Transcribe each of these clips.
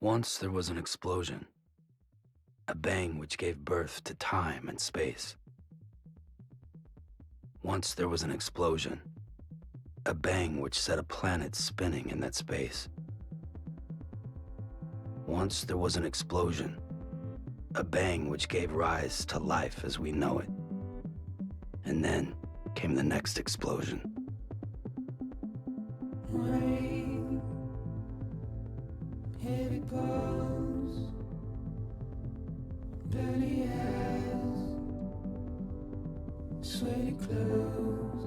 Once there was an explosion, a bang which gave birth to time and space. Once there was an explosion, a bang which set a planet spinning in that space. Once there was an explosion, a bang which gave rise to life as we know it. And then came the next explosion. Rain, heavy clothes, dirty eyes, sweaty clothes,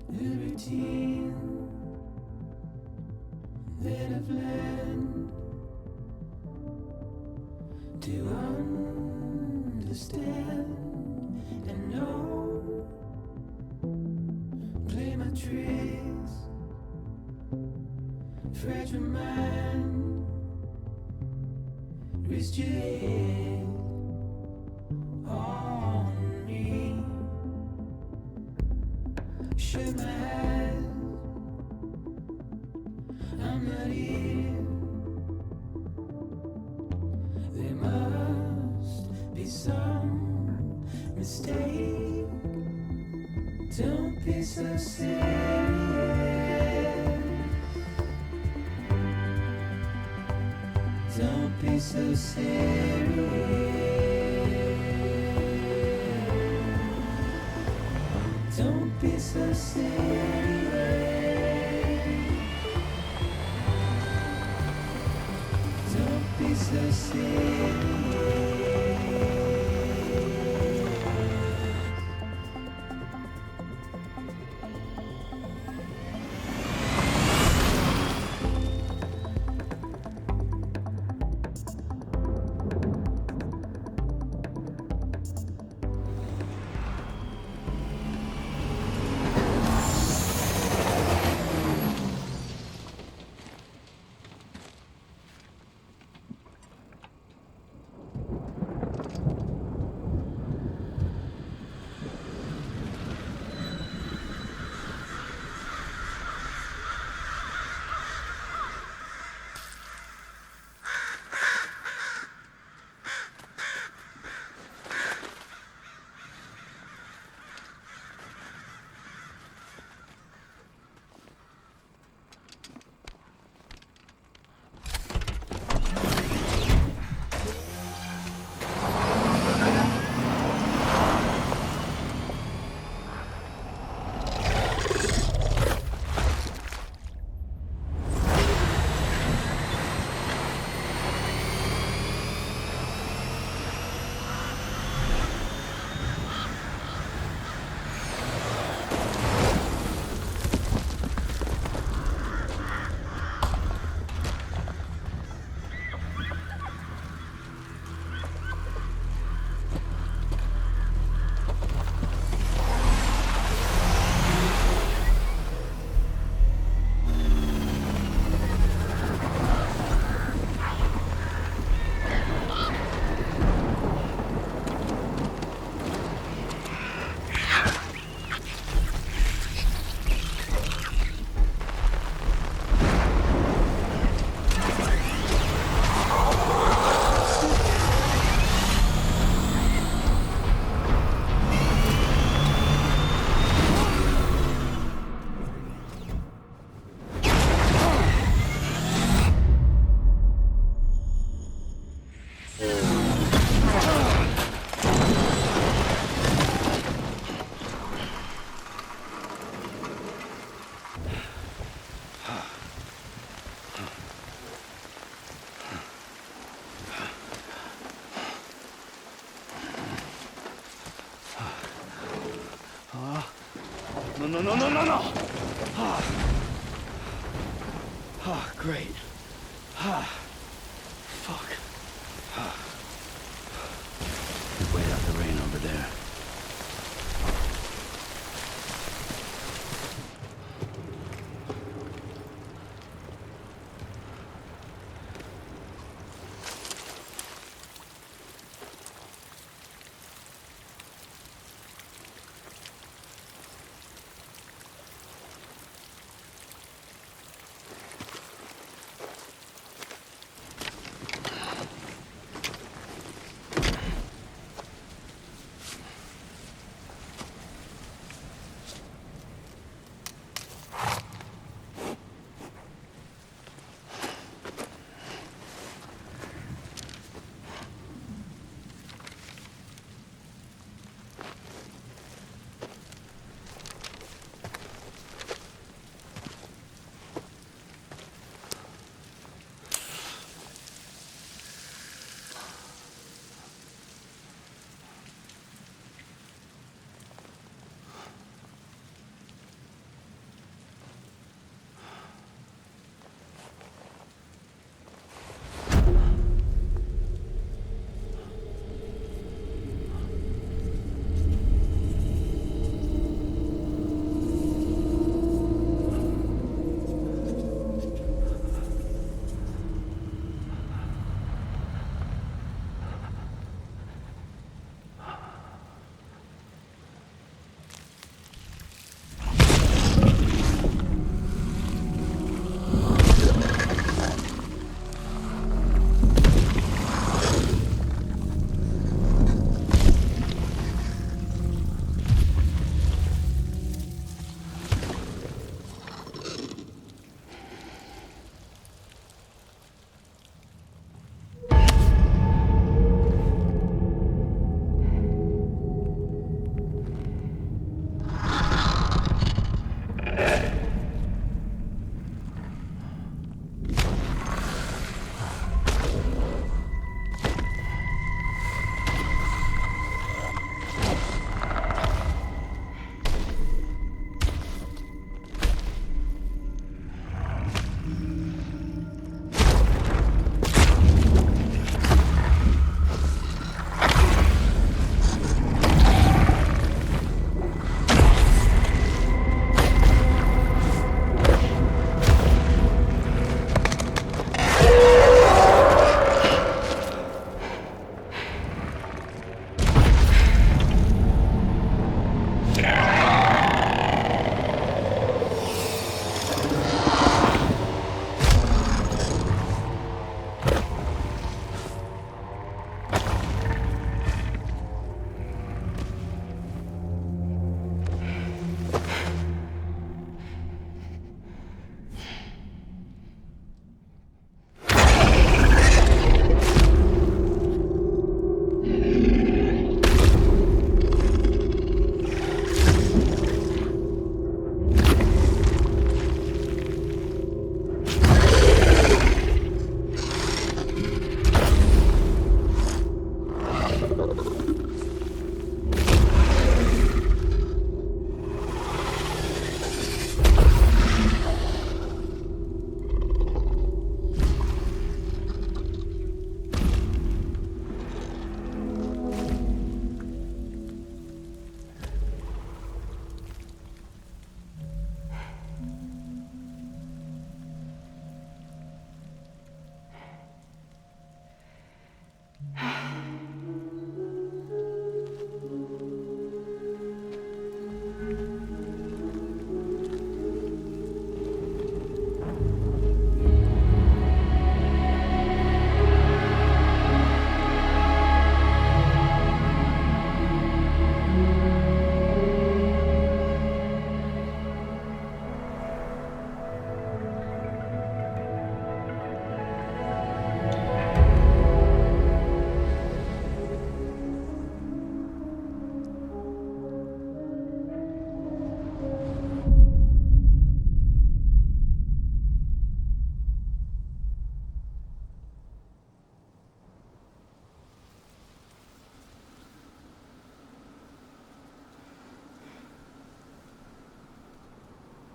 the routine that I've learned to understand and know. Play my tricks, fragile mind, rest your head on me. Shut my eyes, I'm not here. There must be some mistake. Don't be so serious. Don't be so serious. Don't be so serious. Don't be so serious. No. Great. Fuck. Wait out the rain over there.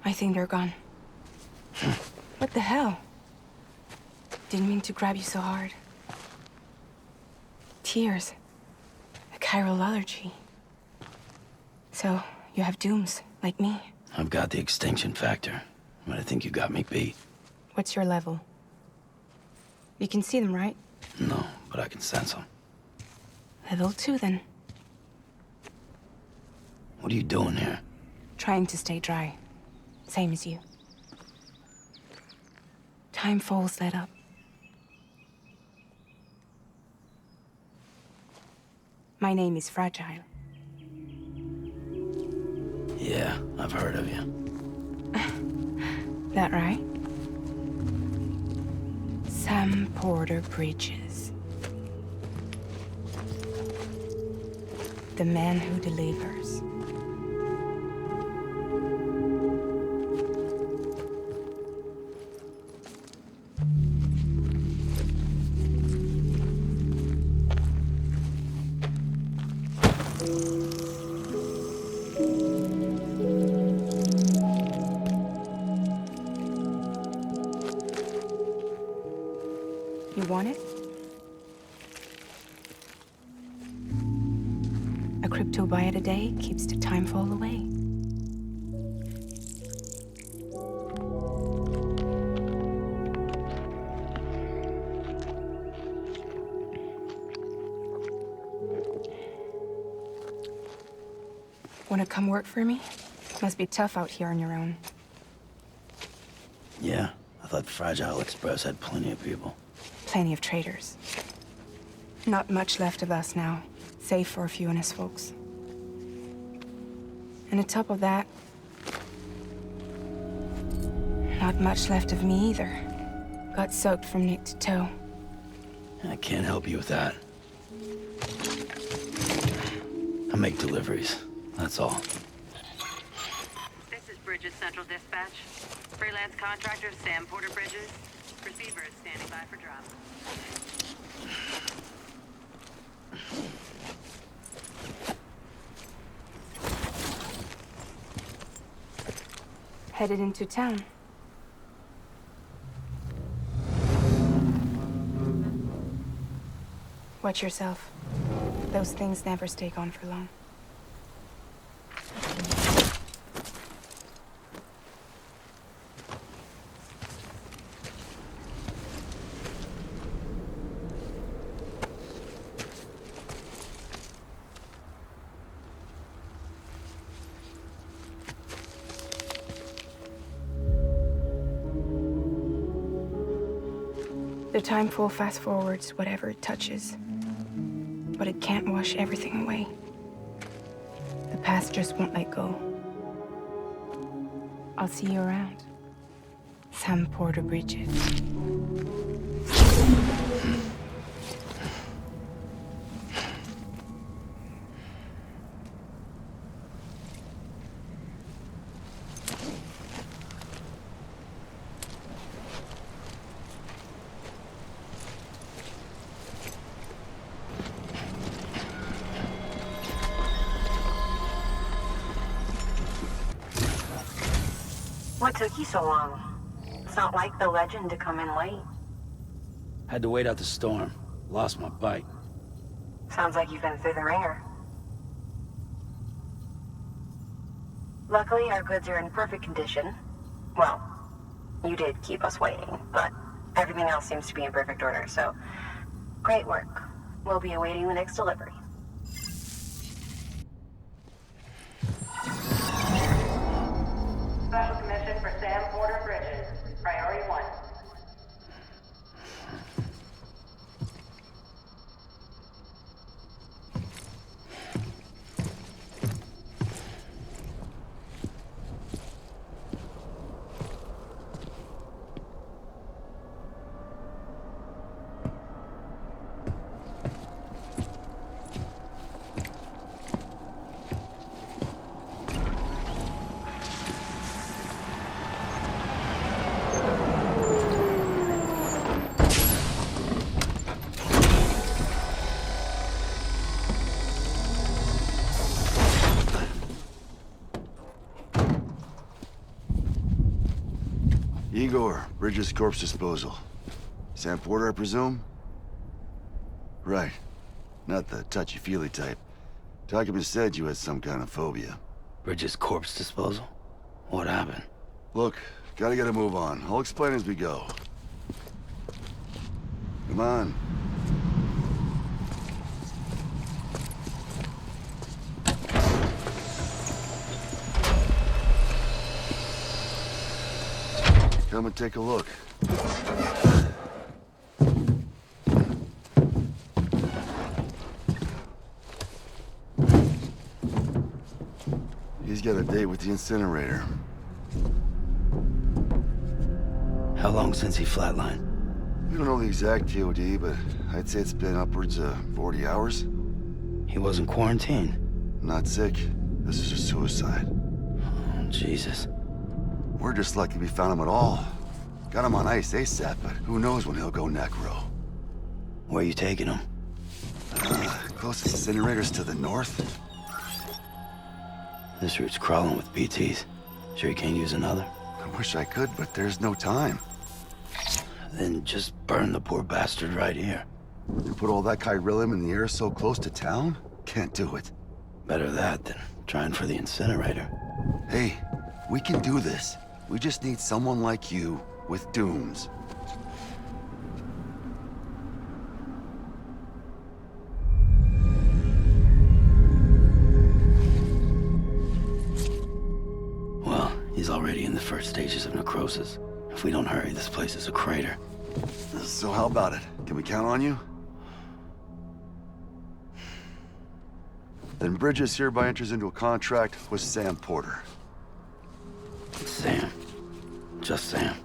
I think they're gone. What the hell? Didn't mean to grab you so hard. Tears. A chiral allergy. So, you have dooms, like me. I've got the extinction factor, but I think you got me beat. What's your level? You can see them, right? No, but I can sense them. Level 2, then. What are you doing here? Trying to stay dry. Same as you. Time falls let up. My name is Fragile. Yeah, I've heard of you. That right? Sam Porter Bridges. The man who delivers. You want it? A crypto byte a day keeps the time fall away. Wanna come work for me? Must be tough out here on your own. Yeah, I thought Fragile Express had plenty of people. Plenty of traitors. Not much left of us now, save for a few honest folks. And on top of that, not much left of me either. Got soaked from neck to toe. I can't help you with that. I make deliveries, that's all. This is Bridges Central Dispatch. Freelance contractor Sam Porter Bridges. Receiver is standing by for drop. Headed into town. Watch yourself. Those things never stay gone for long. The time full fast forwards whatever it touches. But it can't wash everything away. The past just won't let go. I'll see you around. Sam Porter Bridges. What took you so long? It's not like the legend to come in late. Had to wait out the storm. Lost my bike. Sounds like you've been through the ringer. Luckily, our goods are in perfect condition. Well, you did keep us waiting, but everything else seems to be in perfect order, so great work. We'll be awaiting the next delivery. Special commission for Sam Porter Bridges. Priority 1. Igor, Bridges Corpse Disposal. Sam Porter, I presume? Right. Not the touchy-feely type. Document said you had some kind of phobia. Bridges corpse disposal? What happened? Look, gotta get a move on. I'll explain as we go. Come on. Come and take a look. He's got a date with the incinerator. How long since he flatlined? We don't know the exact TOD, but I'd say it's been upwards of 40 hours. He wasn't quarantined. Not sick. This is a suicide. Oh, Jesus. We're just lucky we found him at all. Got him on ice ASAP, but who knows when he'll go necro. Where you taking him? Closest incinerator's to the north. This route's crawling with BTs. Sure you can't use another? I wish I could, but there's no time. Then just burn the poor bastard right here. You put all that chiralium in the air so close to town? Can't do it. Better that than trying for the incinerator. Hey, we can do this. We just need someone like you with dooms. Well, he's already in the first stages of necrosis. If we don't hurry, this place is a crater. So how about it? Can we count on you? Then Bridges hereby enters into a contract with Sam Porter. Sam. Just Sam.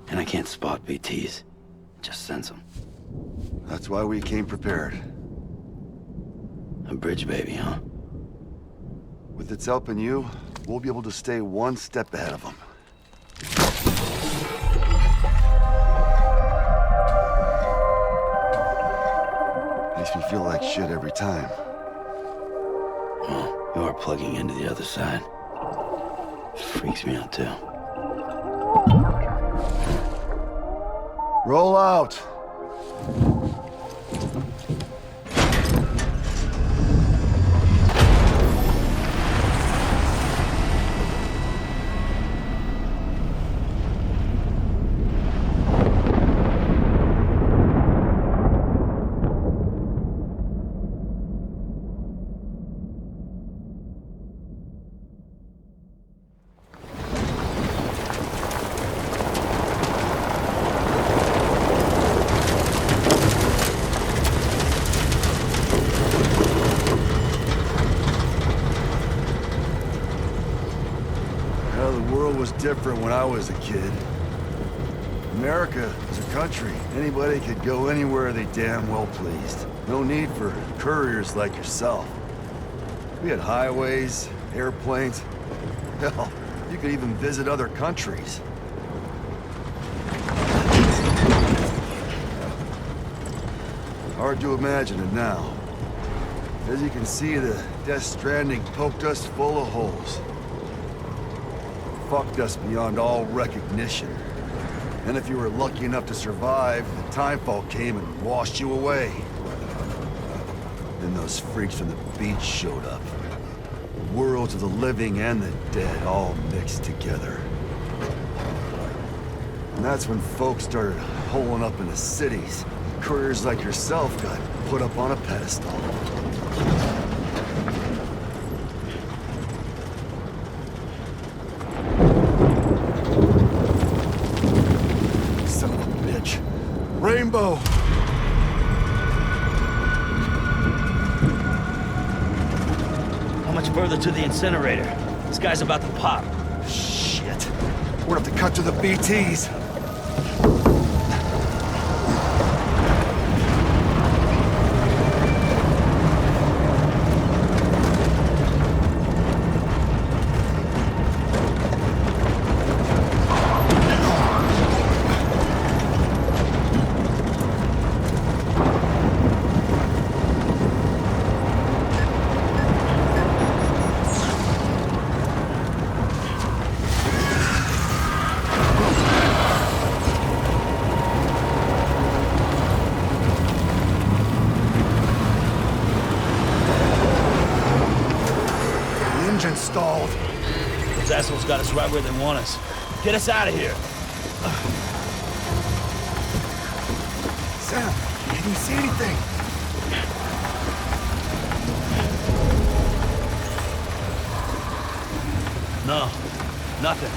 And I can't spot BTs. Just sense them. That's why we came prepared. A bridge baby, huh? With its help and you, we'll be able to stay one step ahead of them. Makes me feel like shit every time. Well, you are plugging into the other side. Freaks me out too. Roll out! the world was different when I was a kid. America was a country. Anybody could go anywhere they damn well pleased. No need for couriers like yourself. We had highways, airplanes. Hell, you could even visit other countries. Hard to imagine it now. As you can see, the Death Stranding poked us full of holes. Fucked us beyond all recognition. And if you were lucky enough to survive, the timefall came and washed you away. Then those freaks from the beach showed up. Worlds of the living and the dead all mixed together. And that's when folks started holing up into cities. Couriers like yourself got put up on a pedestal. Son of a bitch. Rainbow! How much further to the incinerator? This guy's about to pop. Shit. We're gonna have to cut to the BTs. Stalled. Those assholes got us right where they want us. Get us out of here. Sam, can you see anything? No, nothing.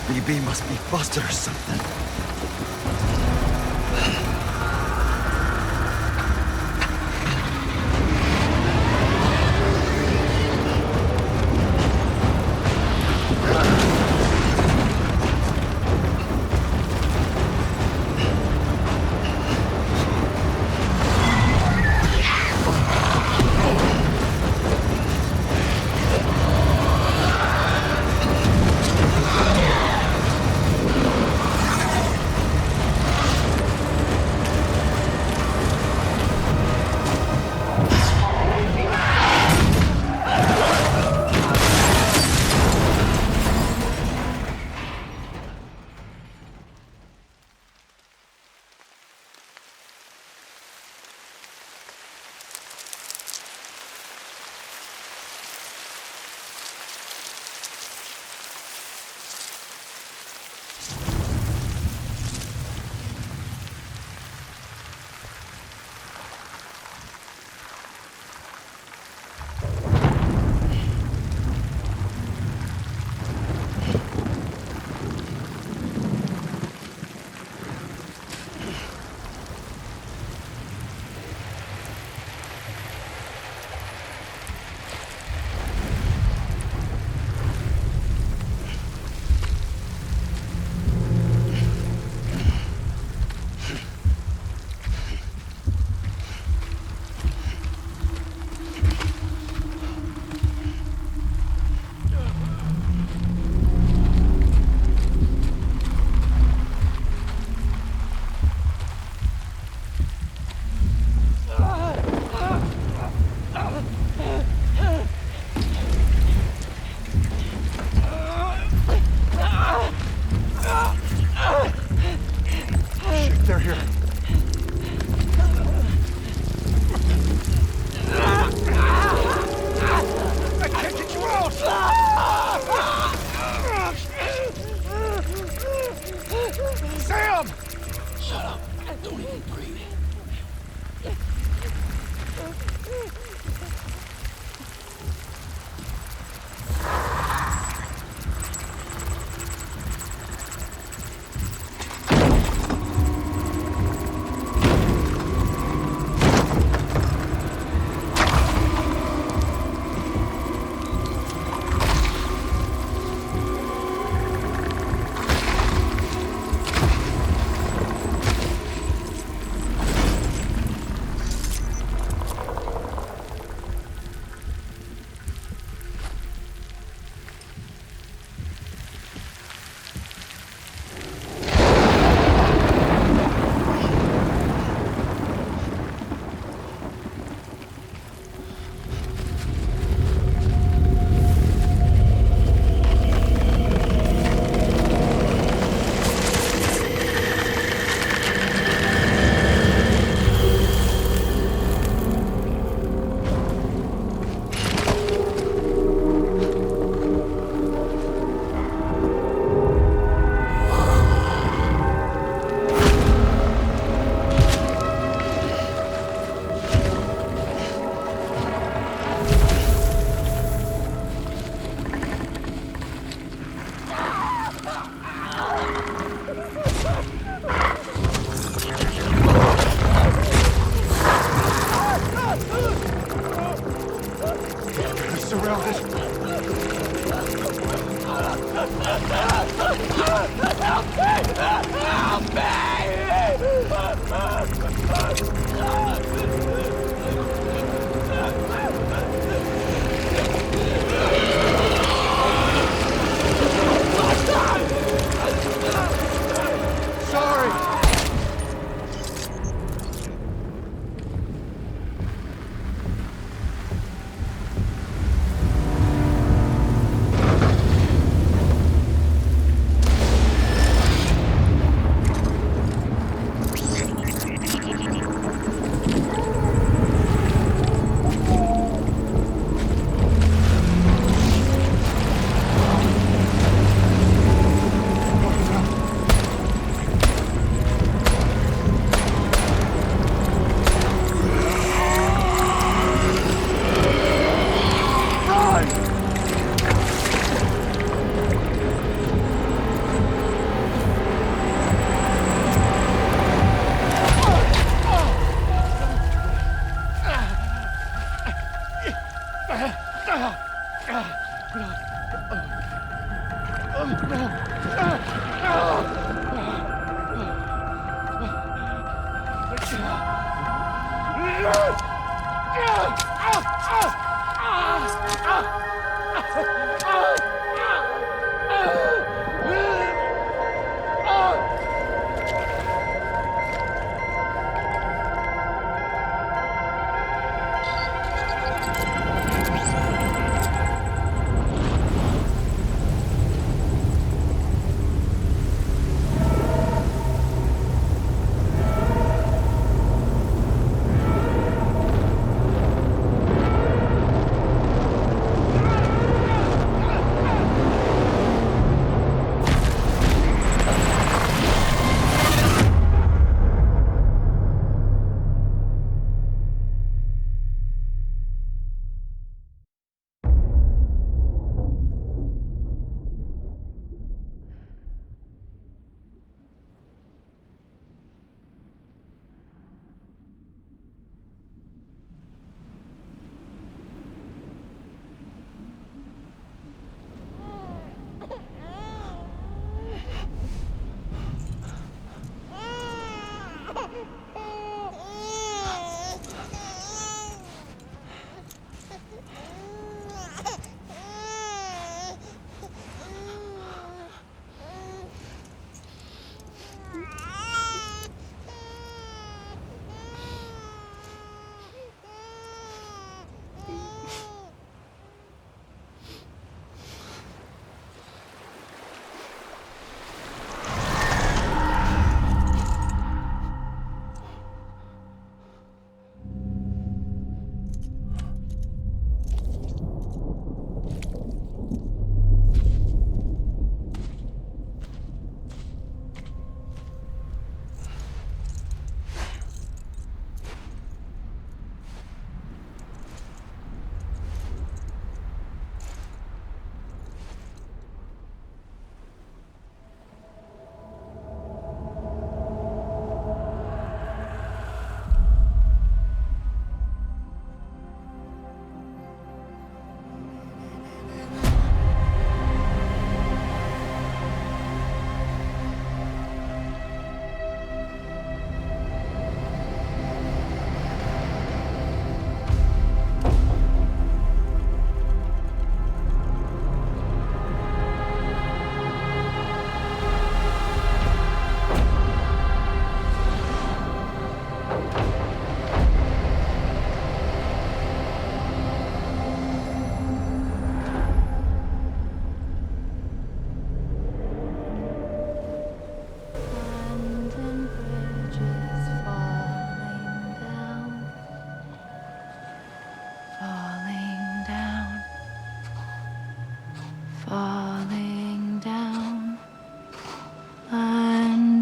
BB must be busted or something.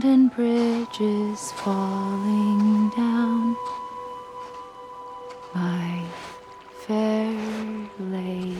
abandoned bridges falling down, my fair lady.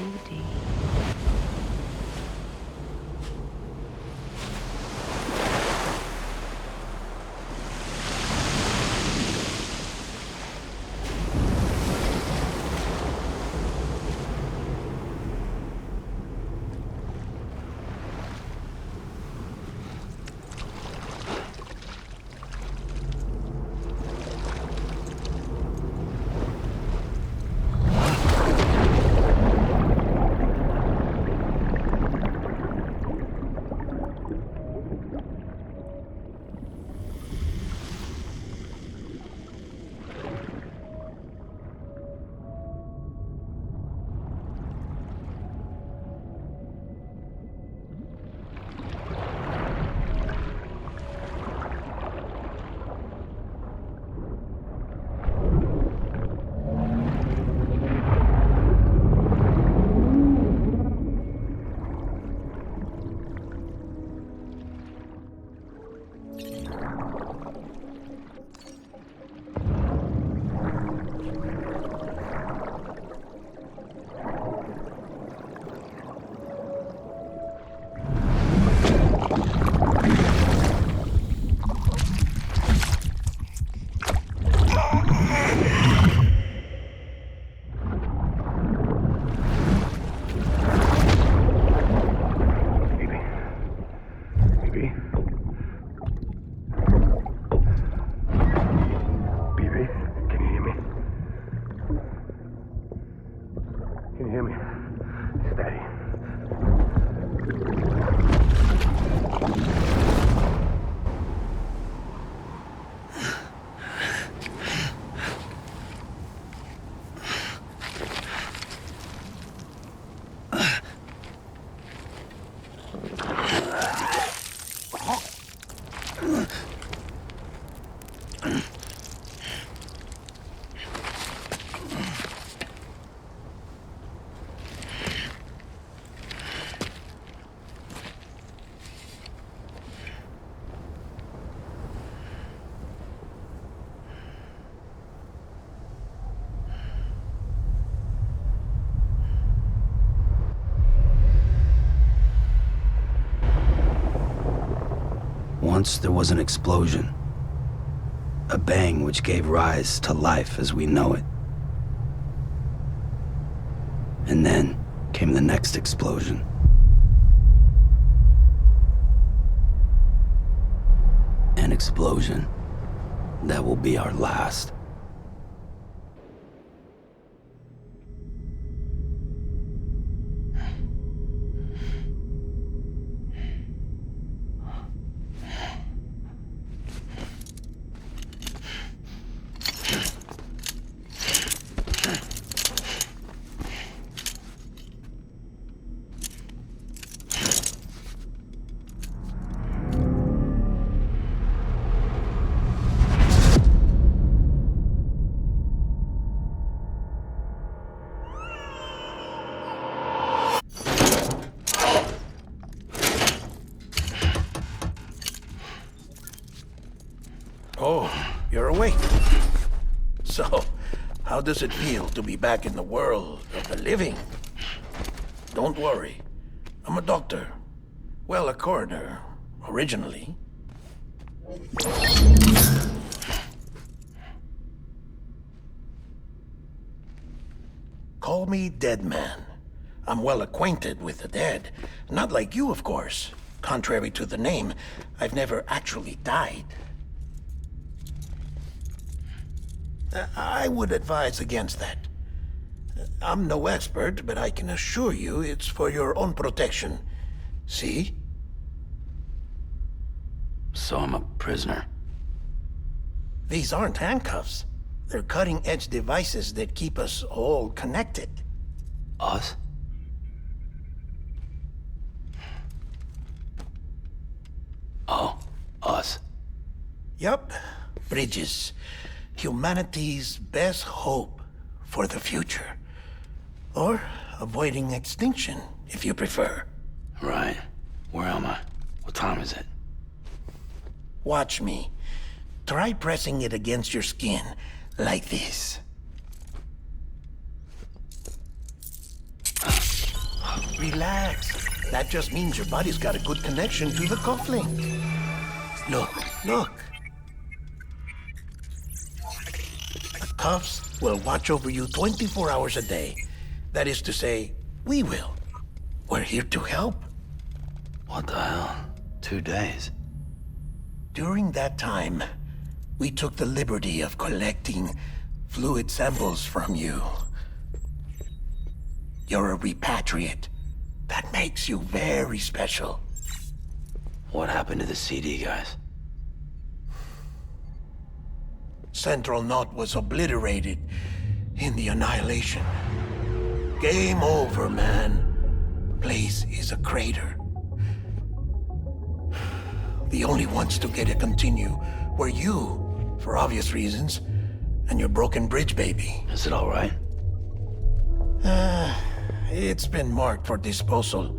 Once there was an explosion. A bang which gave rise to life as we know it. And then came the next explosion. An explosion that will be our last. Oh, you're awake. So, how does it feel to be back in the world of the living? Don't worry. I'm a doctor. Well, a coroner, originally. Call me Dead Man. I'm well acquainted with the dead. Not like you, of course. Contrary to the name, I've never actually died. I would advise against that. I'm no expert, but I can assure you it's for your own protection. See? So I'm a prisoner. These aren't handcuffs. They're cutting-edge devices that keep us all connected. Us? Oh, us. Yup. Bridges. Humanity's best hope for the future. Or avoiding extinction, if you prefer. Right. Where am I? What time is it? Watch me. Try pressing it against your skin, like this. Relax. That just means your body's got a good connection to the cufflink. Look, look. The cuffs will watch over you 24 hours a day. That is to say, we will. We're here to help. What the hell? 2 days? During that time, we took the liberty of collecting fluid samples from you. You're a repatriate. That makes you very special. What happened to the CD guys? Central Knot was obliterated in the annihilation. Game over, man. Place is a crater. The only ones to get to continue were you, for obvious reasons, and your broken bridge baby. Is it all right? It's been marked for disposal.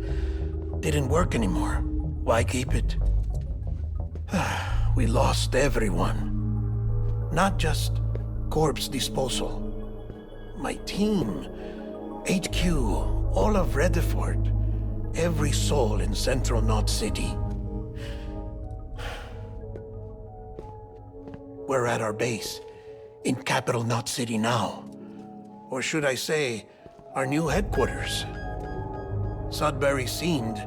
Didn't work anymore. Why keep it? We lost everyone. Not just corpse disposal. My team, HQ, all of Redford, every soul in Central Knot City. We're at our base, in Capital Knot City now. Or should I say, our new headquarters. Sudbury seemed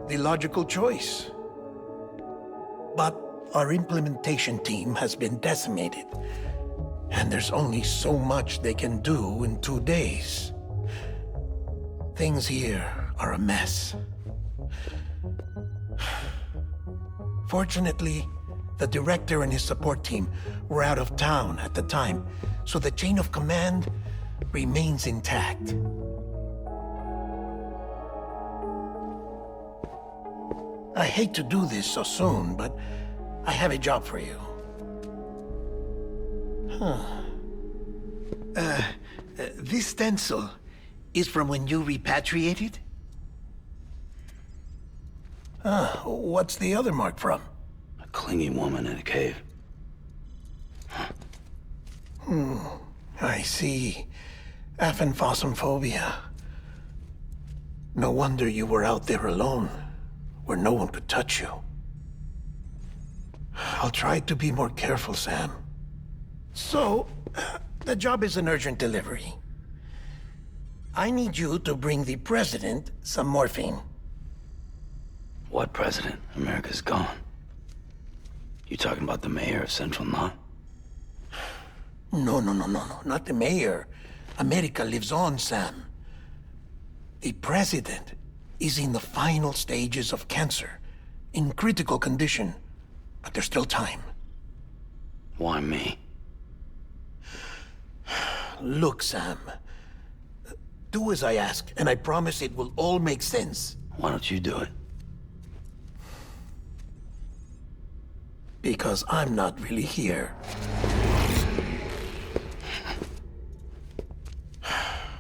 the logical choice. But our implementation team has been decimated, and there's only so much they can do in 2 days. Things here are a mess. Fortunately, the director and his support team were out of town at the time, so the chain of command remains intact. I hate to do this so soon, but I have a job for you. This stencil is from when you repatriated? What's the other mark from? A clingy woman in a cave. I see. Aphanphosmphobia. No wonder you were out there alone, where no one could touch you. I'll try to be more careful, Sam. So, the job is an urgent delivery. I need you to bring the president some morphine. What president? America's gone. You talking about the mayor of Central Knot? No, not the mayor. America lives on, Sam. The president is in the final stages of cancer, in critical condition, but there's still time. Why me? Look, Sam. Do as I ask, and I promise it will all make sense. Why don't you do it? Because I'm not really here.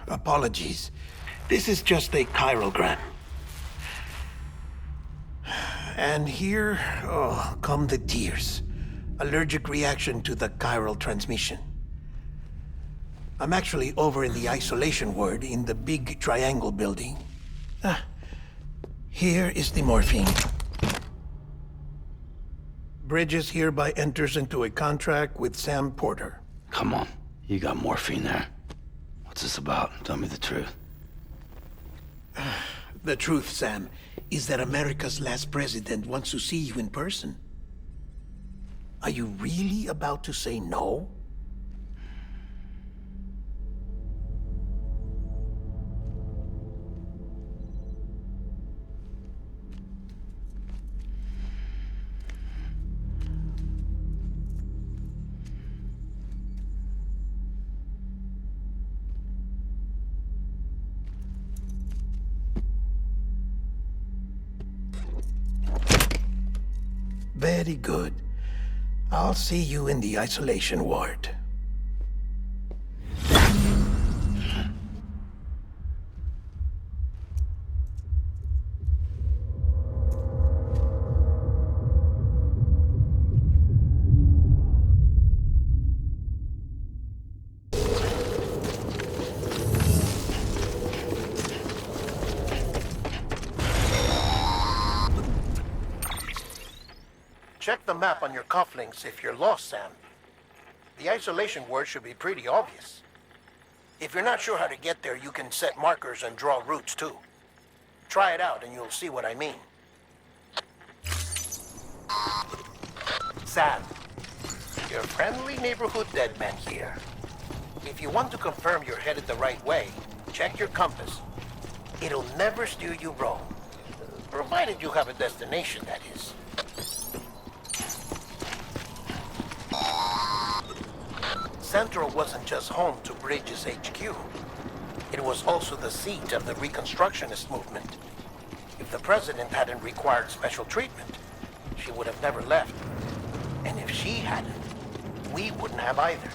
Apologies. This is just a chirogram. And here, come the tears. Allergic reaction to the chiral transmission. I'm actually over in the isolation ward in the big triangle building. Here is the morphine. Bridges hereby enters into a contract with Sam Porter. Come on. You got morphine there. What's this about? Tell me the truth. The truth, Sam, is that America's last president wants to see you in person. Are you really about to say no? Very good. I'll see you in the isolation ward. Check the map on your cufflinks if you're lost, Sam. The isolation word should be pretty obvious. If you're not sure how to get there, you can set markers and draw routes too. Try it out and you'll see what I mean. Sam, your friendly neighborhood deadman here. If you want to confirm you're headed the right way, check your compass. It'll never steer you wrong. Provided you have a destination, that is. Central wasn't just home to Bridges HQ. It was also the seat of the Reconstructionist movement. If the president hadn't required special treatment, she would have never left. And if she hadn't, we wouldn't have either.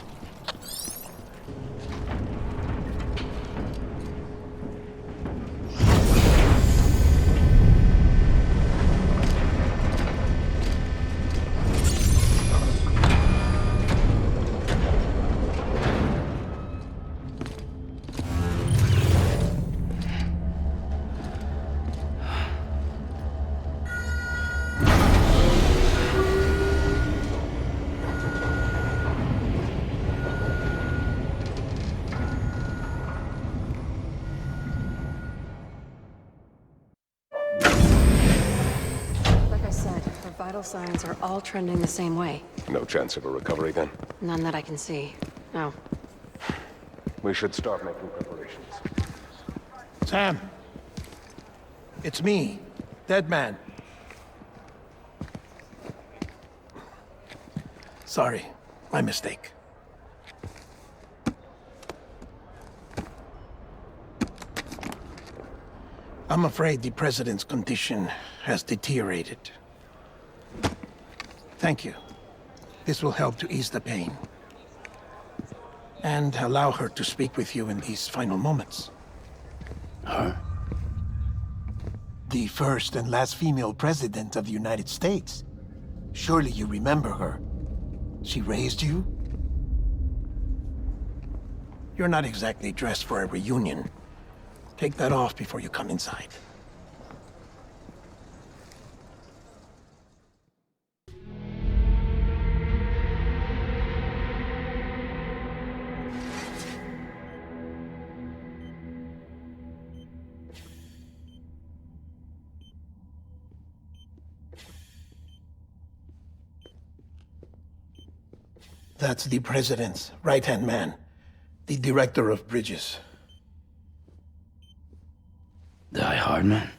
Vital signs are all trending the same way. No chance of a recovery then? None that I can see. No. We should start making preparations. Sam, it's me, Deadman. Sorry, my mistake. I'm afraid the president's condition has deteriorated. Thank you. This will help to ease the pain. And allow her to speak with you in these final moments. Her? The first and last female president of the United States. Surely you remember her. She raised you? You're not exactly dressed for a reunion. Take that off before you come inside. That's the president's right-hand man, the director of bridges. Die Hardman?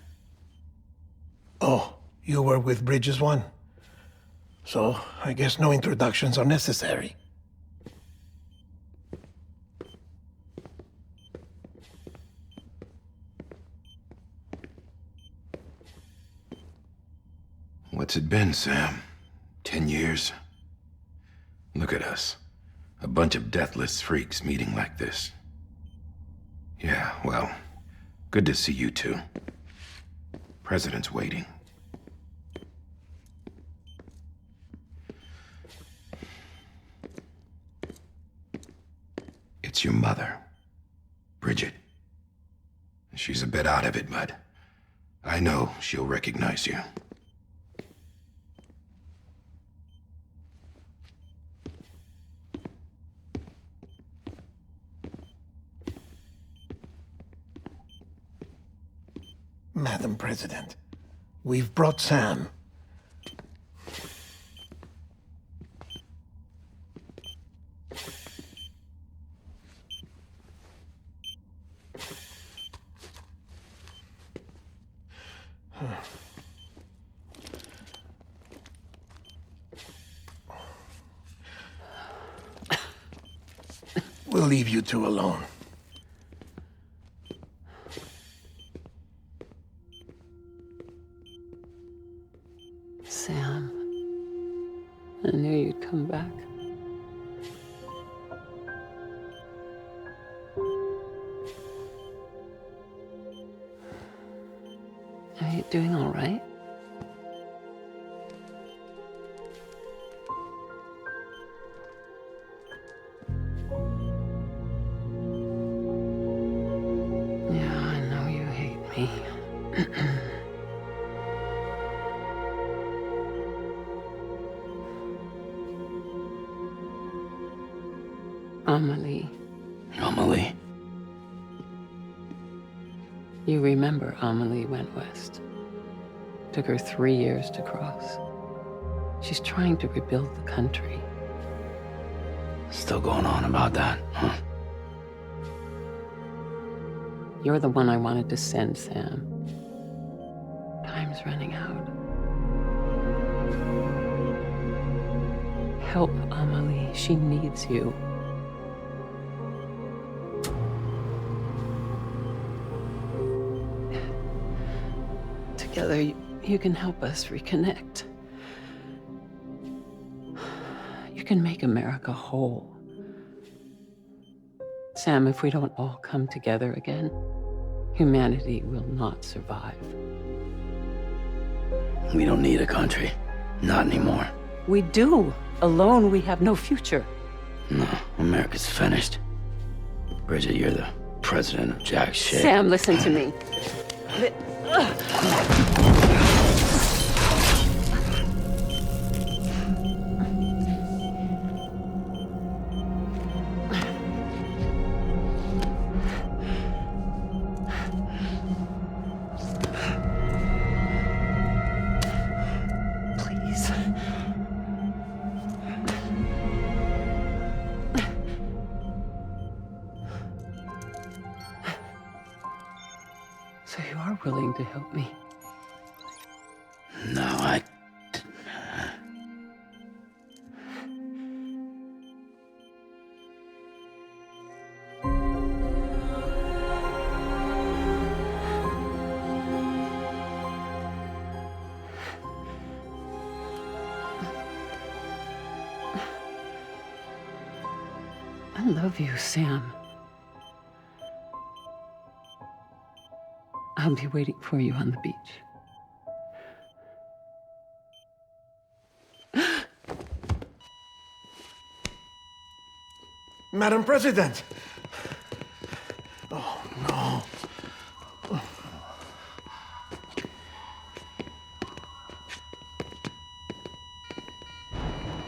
Oh, you were with Bridges 1? So, I guess no introductions are necessary. What's it been, Sam? 10 years? Look at us. A bunch of deathless freaks meeting like this. Yeah, well, good to see you two. President's waiting. It's your mother, Bridget. She's a bit out of it, but I know she'll recognize you. Madam President, we've brought Sam. We'll leave you two alone. Sam, I knew you'd come back. Are you doing all right? Yeah, I know you hate me. Amelie. Amelie? You remember Amelie went west. Took her 3 years to cross. She's trying to rebuild the country. Still going on about that, huh? You're the one I wanted to send, Sam. Time's running out. Help Amelie. She needs you. Together, you can help us reconnect. You can make America whole. Sam, if we don't all come together again, humanity will not survive. We don't need a country. Not anymore. We do. Alone, we have no future. No, America's finished. Bridget, you're the president of jack shit. Sam, listen to me. Please. So you are willing to help me? No, I... I love you, Sam. I'll be waiting for you on the beach. Madam President! Oh, no.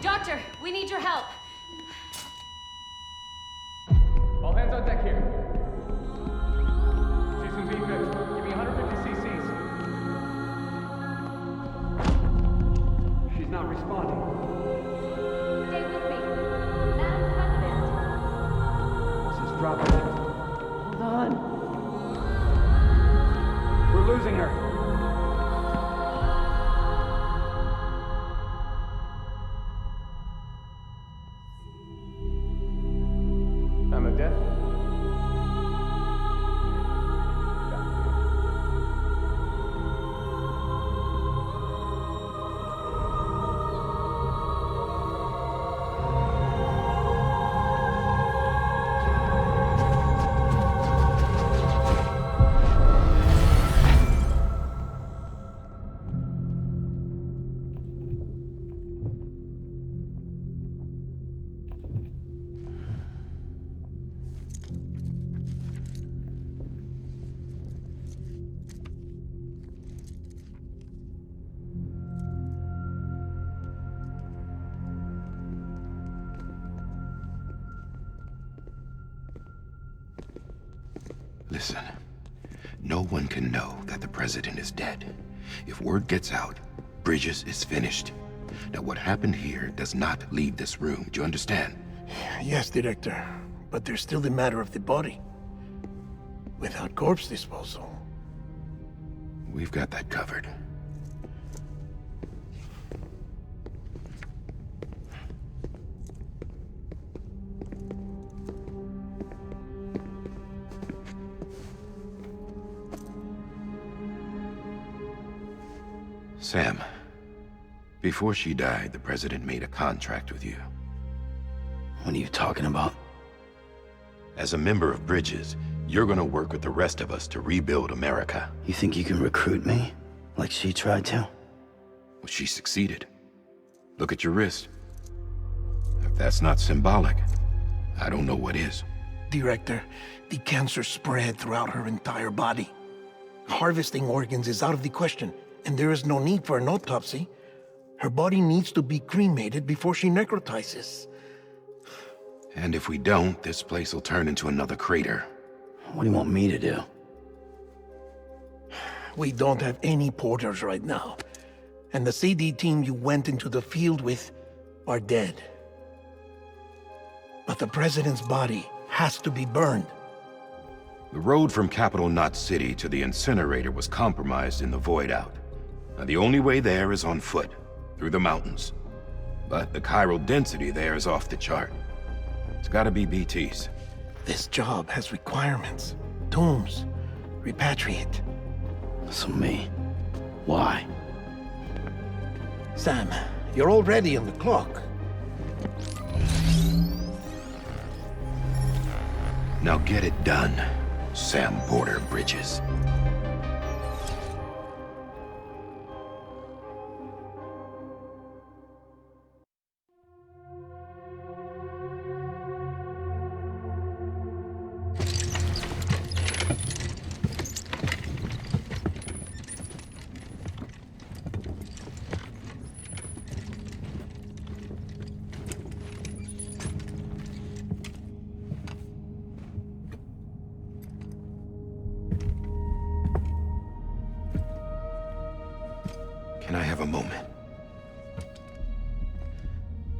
Doctor, we need your help. All hands on deck here. She's in V-fib. Give me 150 cc's. She's not responding. Stay with me. Madam President. This is dropping. Hold on. We're losing her. Time of death? Listen, no one can know that the president is dead. If word gets out, Bridges is finished. Now, what happened here does not leave this room. Do you understand? Yes, Director. But there's still the matter of the body. Without corpse disposal. We've got that covered. Sam, before she died, the president made a contract with you. What are you talking about? As a member of Bridges, you're gonna work with the rest of us to rebuild America. You think you can recruit me? Like she tried to? Well, she succeeded. Look at your wrist. If that's not symbolic, I don't know what is. Director, the cancer spread throughout her entire body. Harvesting organs is out of the question, and there is no need for an autopsy. Her body needs to be cremated before she necrotizes. And if we don't, this place will turn into another crater. What do you want me to do? We don't have any porters right now. And the CD team you went into the field with are dead. But the president's body has to be burned. The road from Capital Knot City to the incinerator was compromised in the void out. Now, the only way there is on foot, through the mountains. But the chiral density there is off the chart. It's gotta be BT's. This job has requirements. Tombs. Repatriate. So me. Why? Sam, you're already on the clock. Now get it done, Sam Porter Bridges. Can I have a moment?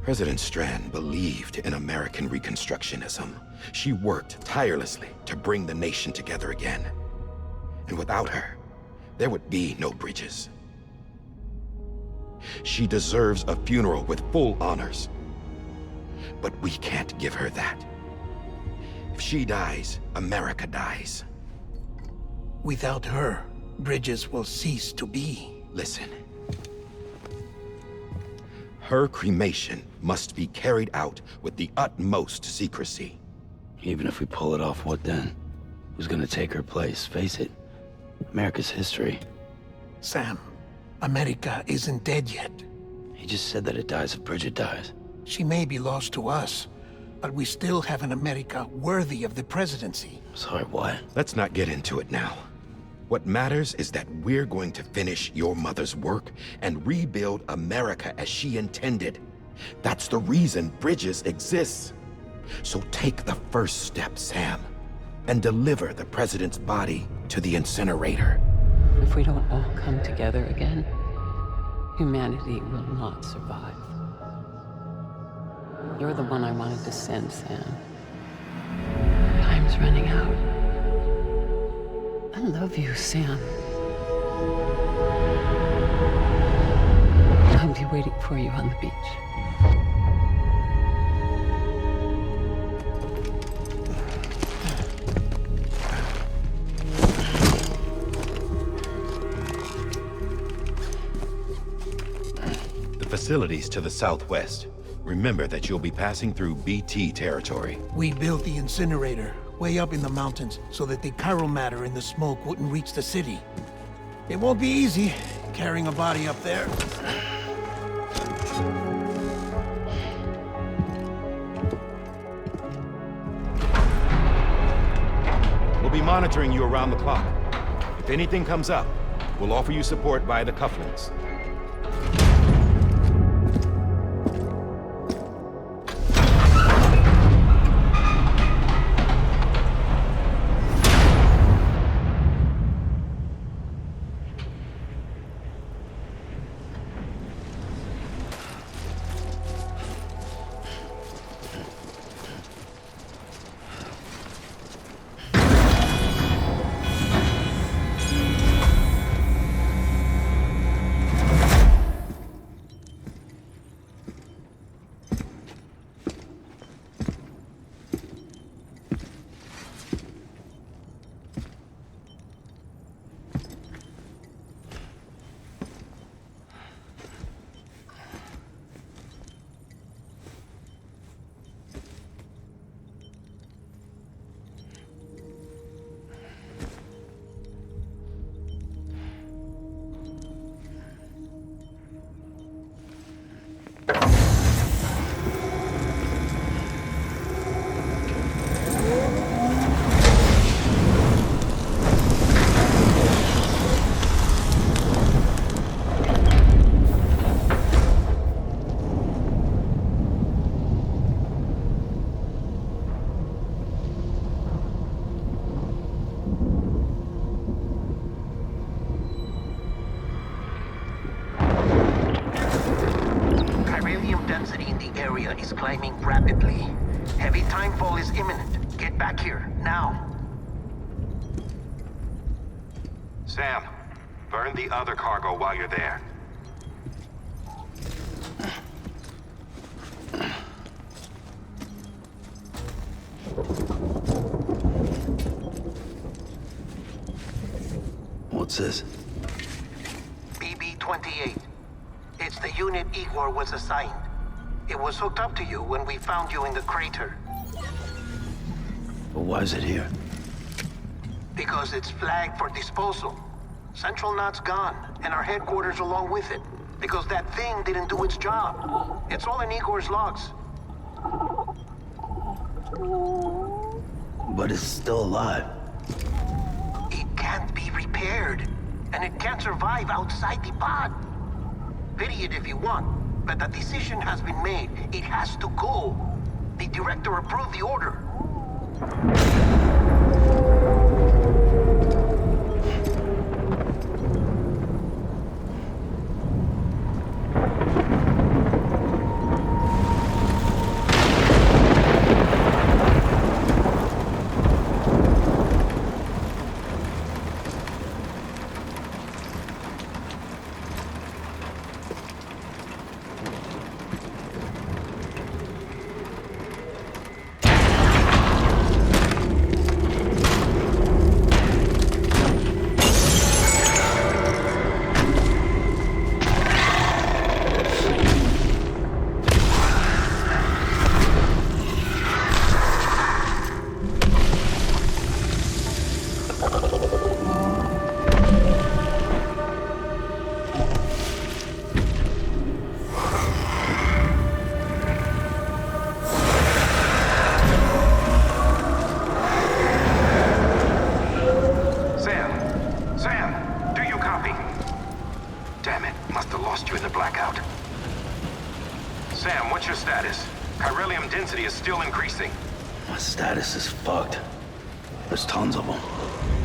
President Strand believed in American Reconstructionism. She worked tirelessly to bring the nation together again. And without her, there would be no Bridges. She deserves a funeral with full honors. But we can't give her that. If she dies, America dies. Without her, Bridges will cease to be. Listen. Her cremation must be carried out with the utmost secrecy. Even if we pull it off, what then? Who's gonna take her place? Face it, America's history. Sam, America isn't dead yet. He just said that it dies if Bridget dies. She may be lost to us, but we still have an America worthy of the presidency. Sorry, what? Let's not get into it now. What matters is that we're going to finish your mother's work and rebuild America as she intended. That's the reason Bridges exists. So take the first step, Sam, and deliver the president's body to the incinerator. If we don't all come together again, humanity will not survive. You're the one I wanted to send, Sam. Time's running out. I love you, Sam. I'll be waiting for you on the beach. The facilities to the southwest. Remember that you'll be passing through BT territory. We built the incinerator way up in the mountains so that the chiral matter in the smoke wouldn't reach the city. It won't be easy carrying a body up there. We'll be monitoring you around the clock. If anything comes up, we'll offer you support via the cufflinks. area is climbing rapidly. Heavy timefall is imminent. Get back here, now. Sam, burn the other cargo while you're there. What's this? BB-28. It's the unit Igor was assigned. It was hooked up to you when we found you in the crater. But why is it here? Because it's flagged for disposal. Central Knot's gone, and our headquarters along with it. Because that thing didn't do its job. It's all in Igor's logs. But it's still alive. It can't be repaired, and it can't survive outside the pod. Pity it if you want, but the decision has been made. It has to go. The director approved the order. My status is fucked. There's tons of them.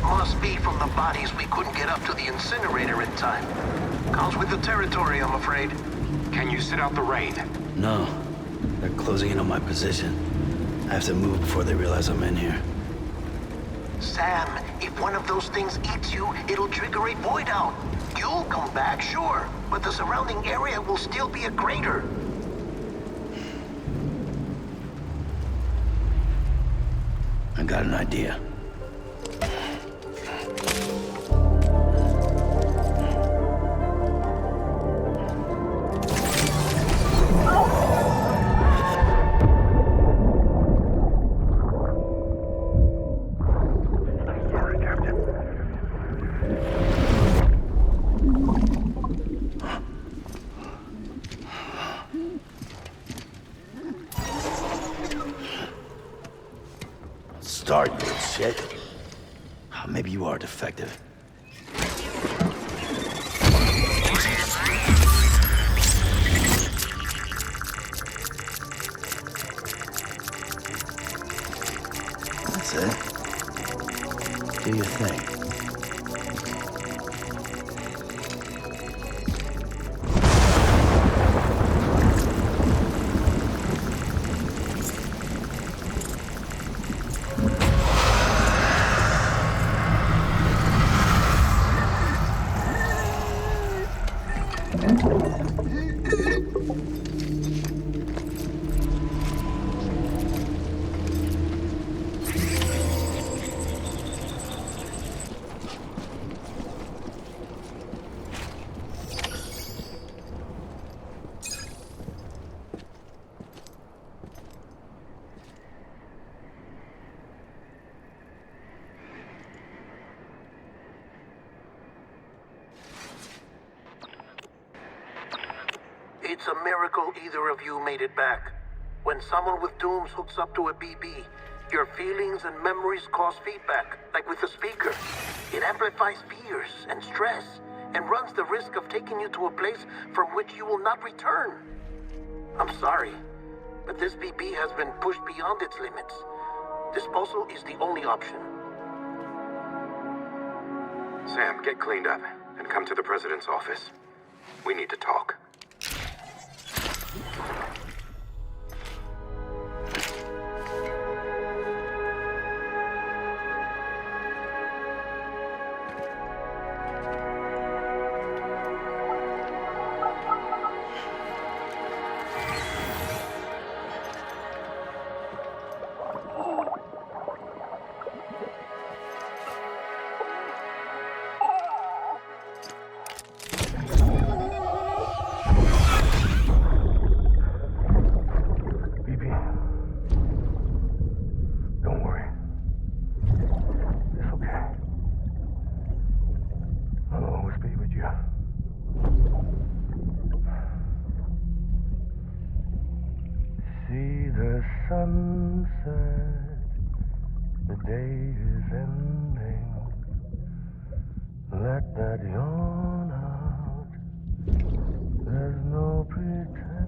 Must be from the bodies we couldn't get up to the incinerator in time. Comes with the territory, I'm afraid. Can you sit out the rain? No. They're closing in on my position. I have to move before they realize I'm in here. Sam, if one of those things eats you, it'll trigger a void out. You'll come back, sure, but the surrounding area will still be a crater. I got an idea. Start, you little shit. Maybe you are defective. That's it. Do your thing. It's a miracle either of you made it back. When someone with dooms hooks up to a BB, your feelings and memories cause feedback, like with a speaker. It amplifies fears and stress, and runs the risk of taking you to a place from which you will not return. I'm sorry, but this BB has been pushed beyond its limits. Disposal is the only option. Sam, get cleaned up and come to the president's office. We need to talk. see the sunset, the day is ending. Let that yawn out. There's no pretending.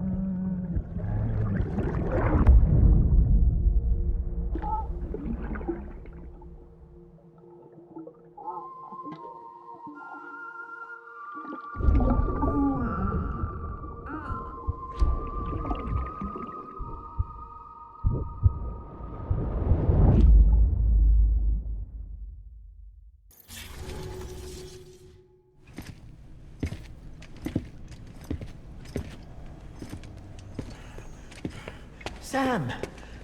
Sam,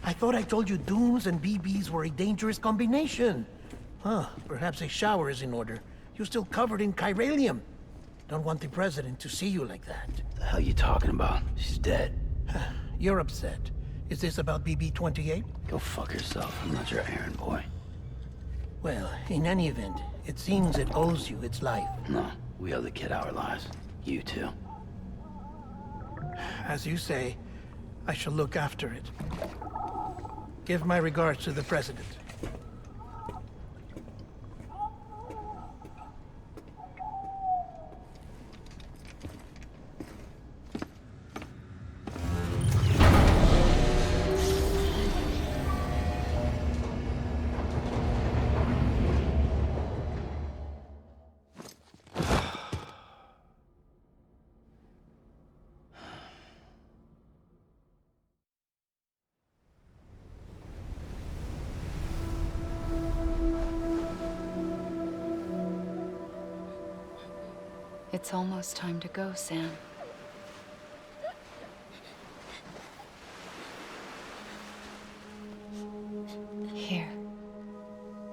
I thought I told you dooms and BBs were a dangerous combination. Huh, perhaps a shower is in order. You're still covered in chiralium. Don't want the president to see you like that. The hell you talking about? She's dead. You're upset. Is this about BB-28? Go fuck yourself. I'm not your errand boy. Well, in any event, it seems it owes you its life. No, we owe the kid our lives. You too. As you say, I shall look after it. Give my regards to the president. It's almost time to go, Sam. Here.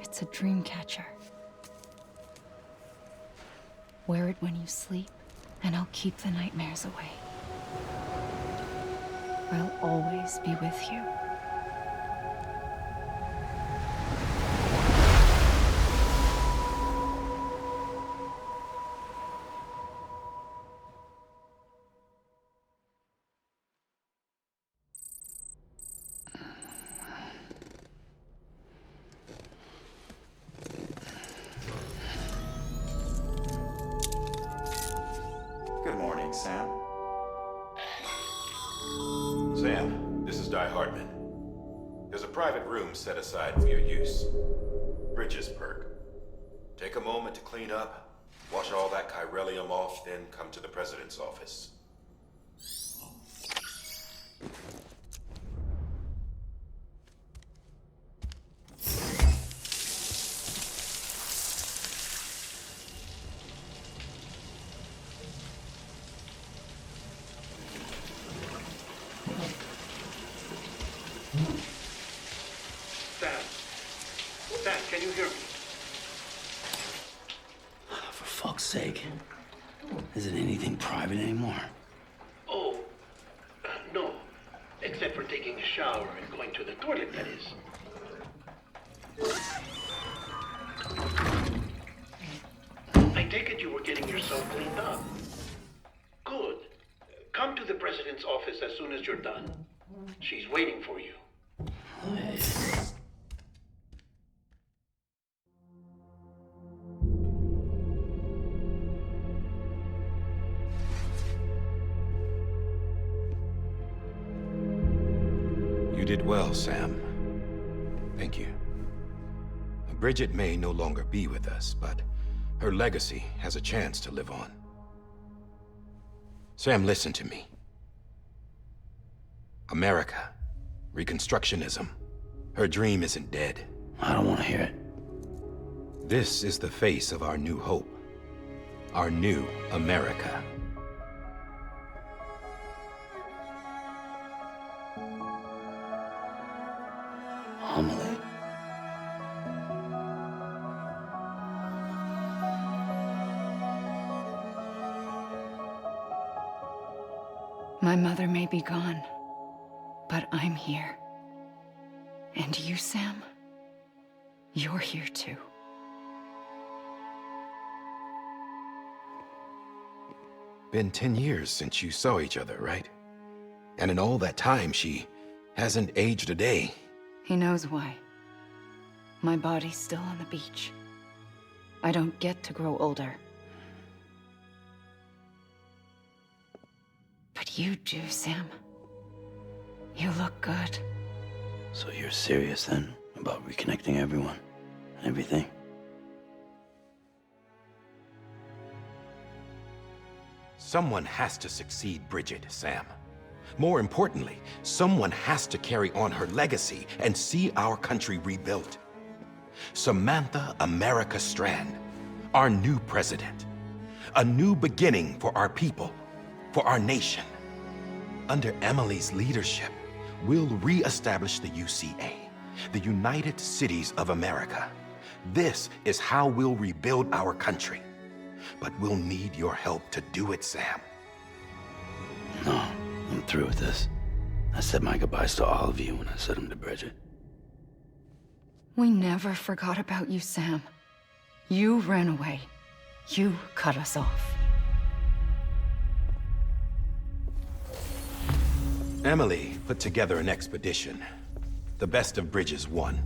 It's a dream catcher. Wear it when you sleep, and I'll keep the nightmares away. I'll always be with you. Good morning, Sam. Sam, this is Di Hartman. There's a private room set aside for your use. Bridges perk. Take a moment to clean up, wash all that chiralium off, then come to the president's office. Sam, can you hear me? For fuck's sake. Is it anything private anymore? Oh, no. Except for taking a shower and going to the toilet, that is. I take it you were getting yourself cleaned up. Good. Come to the president's office as soon as you're done. She's waiting for you. You did well, Sam. Thank you. Bridget may no longer be with us, but her legacy has a chance to live on. Sam, listen to me. America, Reconstructionism, her dream isn't dead. I don't want to hear it. This is the face of our new hope. Our new America. Amelie. My mother may be gone, but I'm here. And you, Sam, you're here too. Been 10 years since you saw each other, right? And in all that time, she Hasn't aged a day. He knows why. My body's still on the beach. I don't get to grow older. But you do, Sam. You look good. So you're serious then about reconnecting everyone and everything? Someone has to succeed Bridget, Sam. More importantly, someone has to carry on her legacy and see our country rebuilt. Samantha America Strand, our new president. A new beginning for our people, for our nation. Under Emily's leadership, we'll re-establish the UCA, the United Cities of America. This is how we'll rebuild our country. But we'll need your help to do it, Sam. No, I'm through with this. I said my goodbyes to all of you when I said them to Bridget. We never forgot about you, Sam. You ran away. You cut us off. Emily put together an expedition. The best of Bridges won.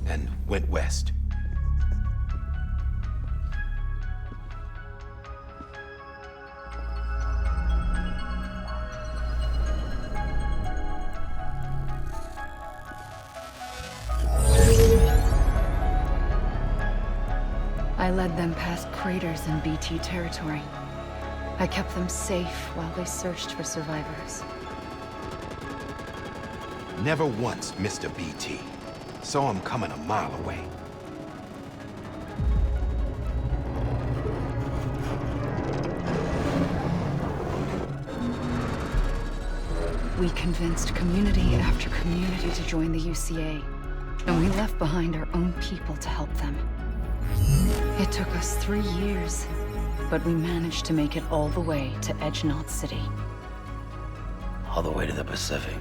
And went west. I led them past craters in BT territory. I kept them safe while they searched for survivors. Never once missed a BT. Saw him coming a mile away. We convinced community after community to join the UCA, and we left behind our own people to help them. It took us 3 years, but we managed to make it all the way to Edge Knot City. All the way to the Pacific.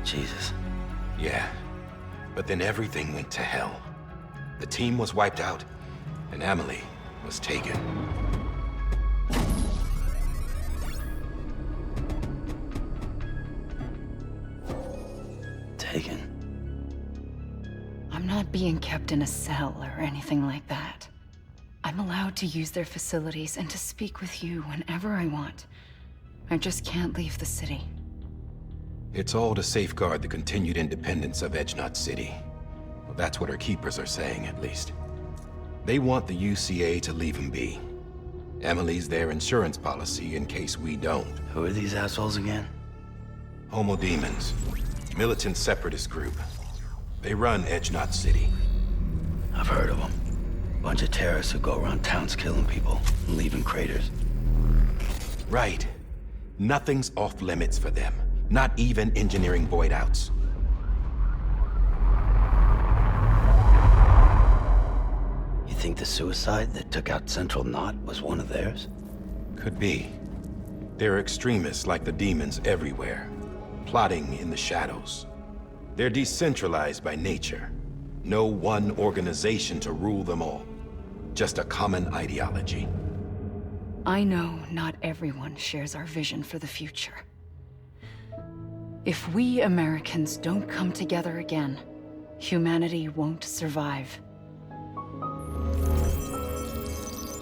Jesus. Yeah, but then everything went to hell. The team was wiped out, and Emily was taken. Taken? I'm not being kept in a cell or anything like that. I'm allowed to use their facilities and to speak with you whenever I want. I just can't leave the city. It's all to safeguard the continued independence of Edge Knot City. Well, that's what our keepers are saying, at least. They want the UCA to leave him be. Emily's their insurance policy in case we don't. Who are these assholes again? Homo Demons. Militant separatist group. They run Edge Knot City. I've heard of them. Bunch of terrorists who go around towns killing people and leaving craters. Right. Nothing's off limits for them. Not even engineering void outs. You think the suicide that took out Central Knot was one of theirs? Could be. There are extremists like the demons everywhere, plotting in the shadows. They're decentralized by nature. No one organization to rule them all. Just a common ideology. I know not everyone shares our vision for the future. If we Americans don't come together again, humanity won't survive.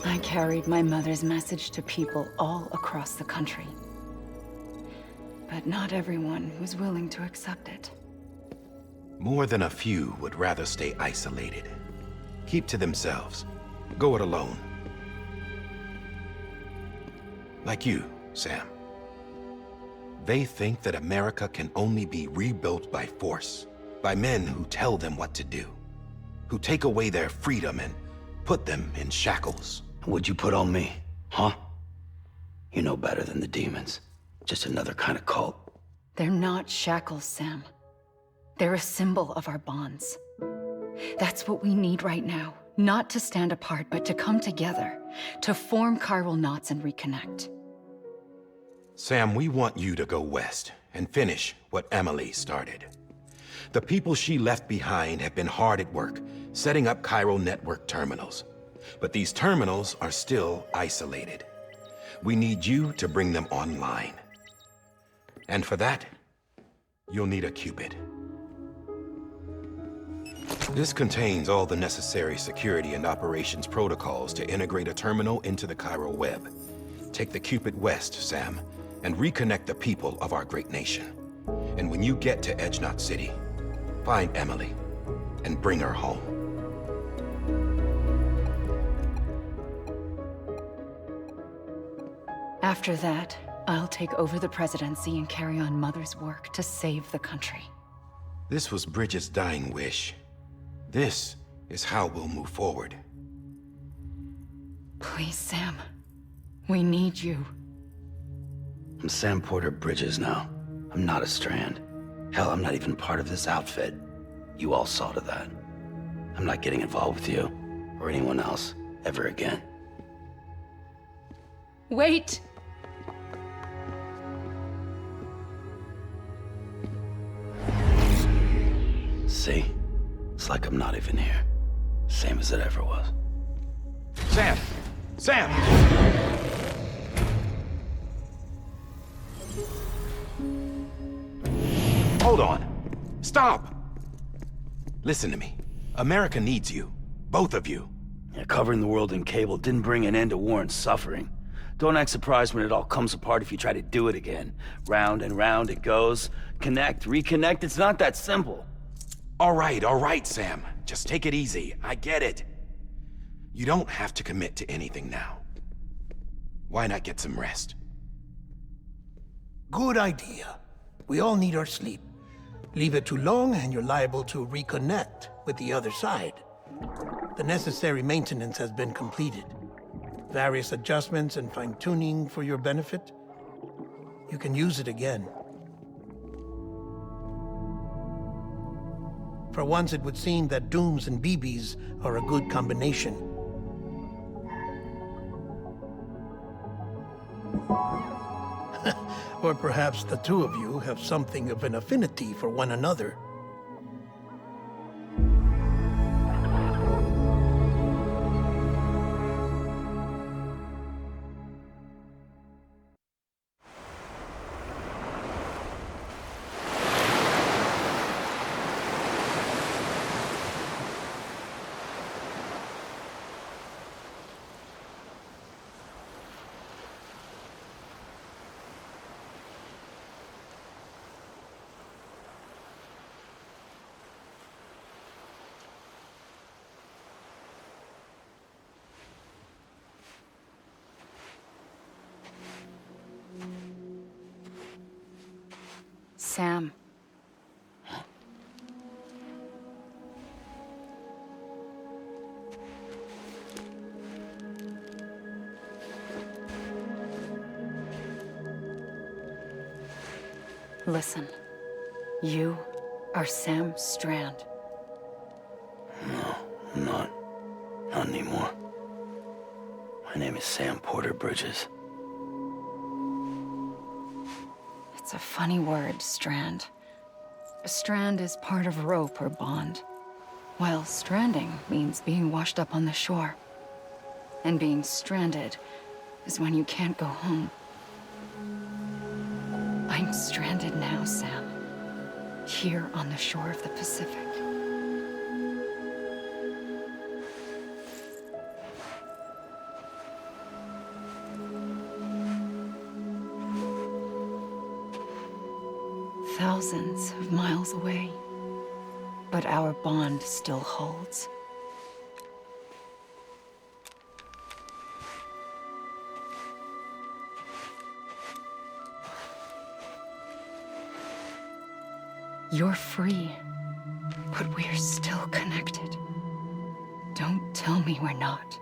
I carried my mother's message to people all across the country. But not everyone was willing to accept it. More than a few would rather stay isolated. Keep to themselves. Go it alone. Like you, Sam. They think that America can only be rebuilt by force, by men who tell them what to do, who take away their freedom and put them in shackles. What'd you put on me, huh? You know better than the demons. Just another kind of cult. They're not shackles, Sam. They're a symbol of our bonds. That's what we need right now. Not to stand apart, but to come together, to form chiral knots and reconnect. Sam, we want you to go west and finish what Emily started. The people she left behind have been hard at work, setting up chiral network terminals. But these terminals are still isolated. We need you to bring them online. And for that, You'll need a Cupid. This contains all the necessary security and operations protocols to integrate a terminal into the chiral web. Take the Cupid west, Sam, and reconnect the people of our great nation. And when you get to Edge Knot City, find Emily and bring her home. After that, I'll take over the presidency and carry on Mother's work to save the country. This was Bridget's dying wish. This is how we'll move forward. Please, Sam. We need you. I'm Sam Porter Bridges now. I'm not a Strand. Hell, I'm not even part of this outfit. You all saw to that. I'm not getting involved with you, or anyone else, ever again. Wait! See? It's like I'm not even here. Same as it ever was. Sam! Sam! Hold on. Stop! Listen to me. America needs you. Both of you. Yeah, covering the world in cable didn't bring an end to war and suffering. Don't act surprised when it all comes apart if you try to do it again. Round and round it goes. Connect, reconnect, it's not that simple. All right, Sam. Just take it easy. I get it. You don't have to commit to anything now. Why not get some rest? Good idea. We all need our sleep. Leave it too long and you're liable to reconnect with the other side. The necessary maintenance has been completed. Various adjustments and fine-tuning for your benefit. You can use it again. For once, it would seem that Dooms and BBs are a good combination. Or perhaps the two of you have something of an affinity for one another. Sam. Listen. You are Sam Strand. No, I'm not. Not anymore. My name is Sam Porter Bridges. It's a funny word, strand. A strand is part of rope or bond, while stranding means being washed up on the shore. And being stranded is when you can't go home. I'm stranded now, Sam. Here on the shore of the Pacific. Thousands of miles away, but our bond still holds. You're free, but we're still connected. Don't tell me we're not.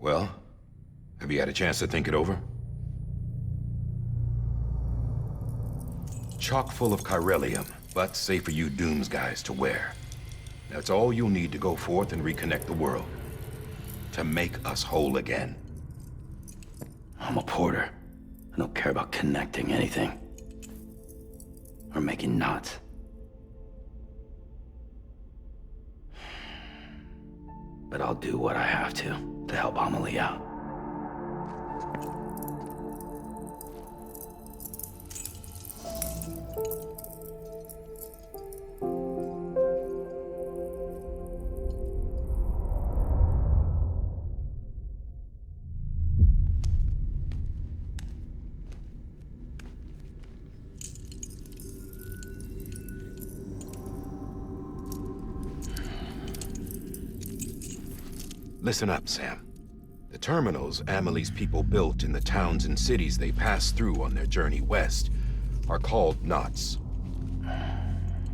Well, have you had a chance to think it over? Chock full of chiralium, but safe for you Dooms guys to wear. That's all you'll need to go forth and reconnect the world. To make us whole again. I'm a porter. I don't care about connecting anything. Or making knots. But I'll do what I have to help Amelie out. Listen up, Sam. The terminals Amelie's people built in the towns and cities they passed through on their journey west are called knots.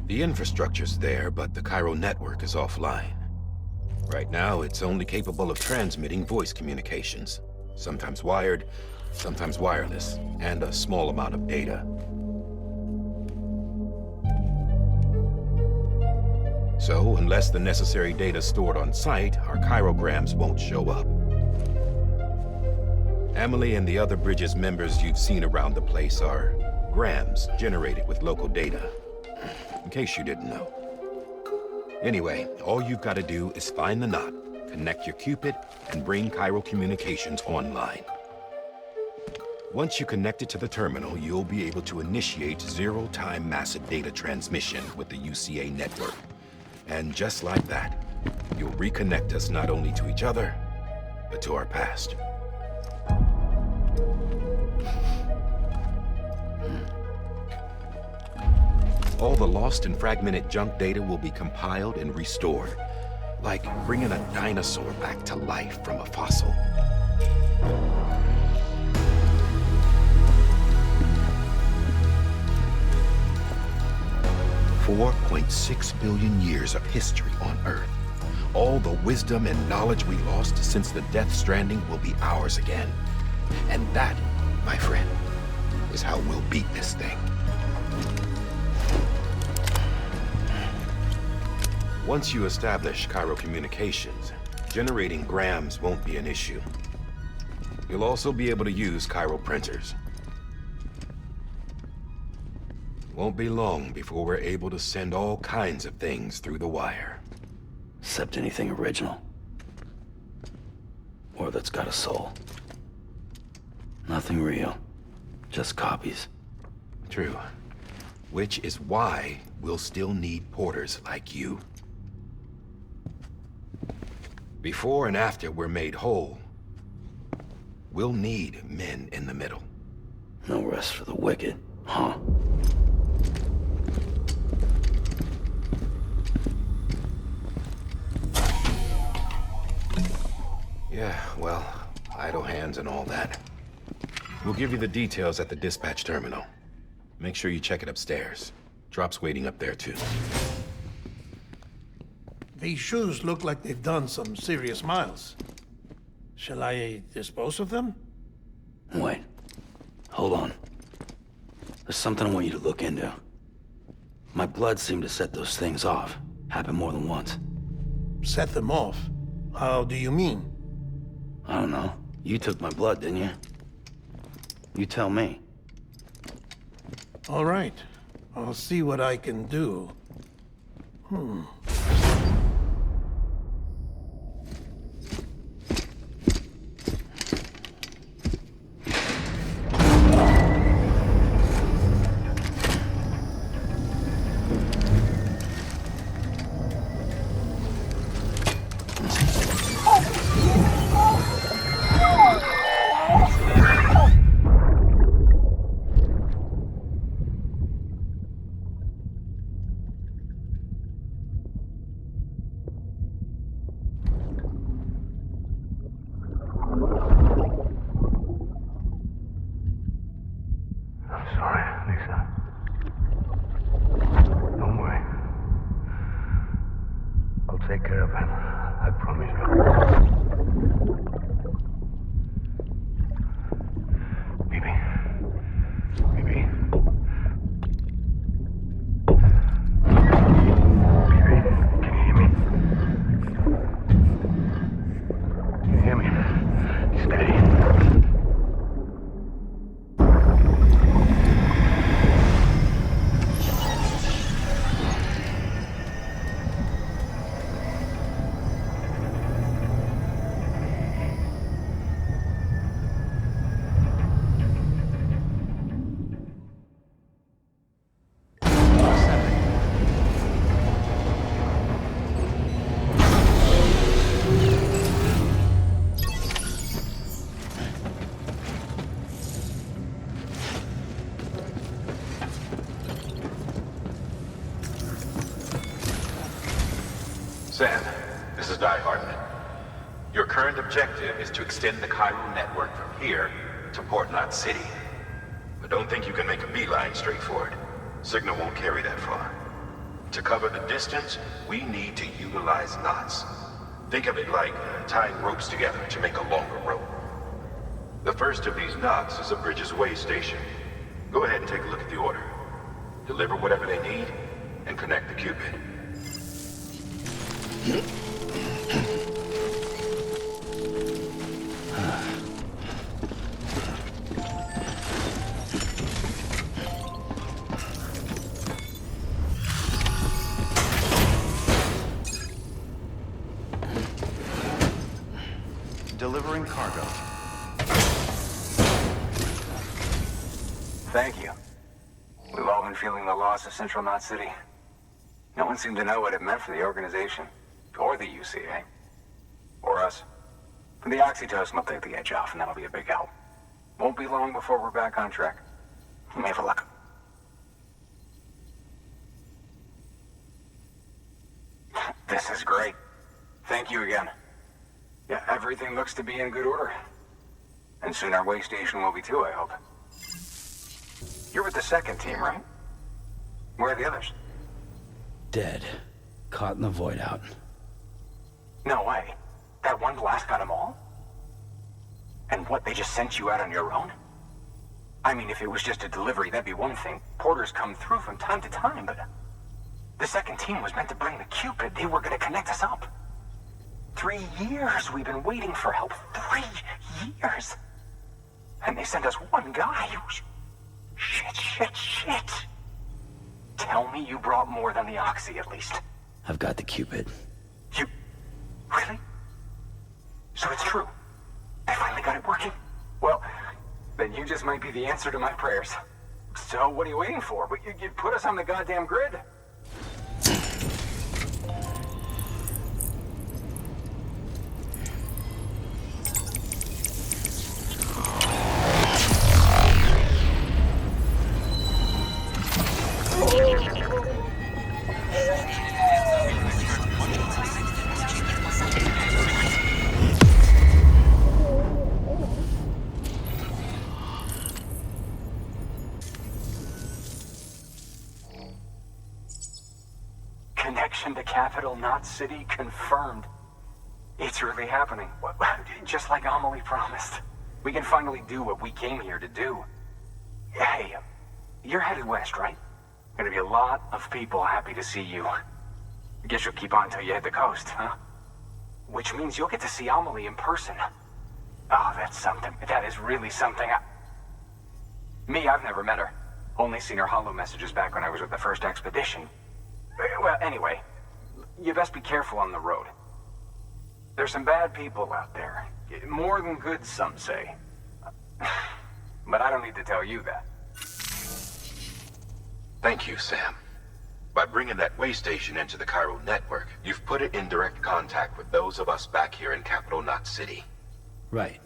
The infrastructure's there, but the Cairo network is offline. Right now, it's only capable of transmitting voice communications. Sometimes wired, sometimes wireless, and a small amount of data. So, unless the necessary data's stored on site, our chirograms won't show up. Amelie and the other Bridges members you've seen around the place are grams generated with local data. In case you didn't know. Anyway, all you've got to do is find the knot, connect your Cupid, and bring Cairo communications online. Once you connect it to the terminal, you'll be able to initiate zero-time massive data transmission with the UCA network. And just like that, you'll reconnect us not only to each other, but to our past. All the lost and fragmented junk data will be compiled and restored, like bringing a dinosaur back to life from a fossil. $4.6 billion years of history on Earth. All the wisdom and knowledge we lost since the Death Stranding will be ours again. And that, my friend, is how we'll beat this thing. Once you establish Cairo communications, generating grams won't be an issue. You'll also be able to use Cairo printers. Won't be long before we're able to send all kinds of things through the wire. Except anything original. Or that's got a soul. Nothing real. Just copies. True. Which is why we'll still need porters like you. Before and after we're made whole, we'll need men in the middle. No rest for the wicked, huh? Yeah, well, idle hands and all that. We'll give you the details at the dispatch terminal. Make sure you check it upstairs. Drop's waiting up there, too. These shoes look like they've done some serious miles. Shall I dispose of them? Wait. Hold on. There's something I want you to look into. My blood seemed to set those things off. Happened more than once. Set them off? How do you mean? I don't know. You took my blood, didn't you? You tell me. All right. I'll see what I can do. Take care of him. I promise you. Sam, this is Die Hardman. Your current objective is to extend the Cairo network from here to Port Knot City. But don't think you can make a beeline straight for it. Signal won't carry that far. To cover the distance, we need to utilize knots. Think of it like tying ropes together to make a longer rope. The first of these knots is a Bridges way station. Go ahead and take a look at the order. Deliver whatever they need, and connect the Cupid. Delivering cargo. Thank you. We've all been feeling the loss of Central Knot City. No one seemed to know what it meant for the organization, or the UCA, or us. The oxytocin will take the edge off, and that'll be a big help. Won't be long before we're back on track. You may have a luck. This is great. Thank you again. Yeah, everything looks to be in good order. And soon our way station will be too, I hope. You're with the second team, right? Where are the others? Dead. Caught in the void out. No way. That one blast got them all? And what, they just sent you out on your own? I mean, if it was just a delivery, that'd be one thing. Porters come through from time to time, but... The second team was meant to bring the Cupid. They were gonna connect us up. 3 years we've been waiting for help. 3 years! And they sent us one guy. Shit. Tell me you brought more than the Oxy, at least. I've got the Cupid. You... Really? So it's true. I finally got it working. Well, then you just might be the answer to my prayers. So what are you waiting for? You put us on the goddamn grid. Connection to Capital Knot City confirmed. It's really happening. Just like Amelie promised. We can finally do what we came here to do. Hey, you're headed west, right? Gonna be a lot of people happy to see you. Guess you'll keep on till you hit the coast, huh? Which means you'll get to see Amelie in person. Oh, that's something. That is really something. I've never met her. Only seen her holo messages back when I was with the first expedition. Well, anyway, you best be careful on the road. There's some bad people out there. More than good, some say. But I don't need to tell you that. Thank you, Sam. By bringing that way station into the Cairo network, you've put it in direct contact with those of us back here in Capital Knot City. Right.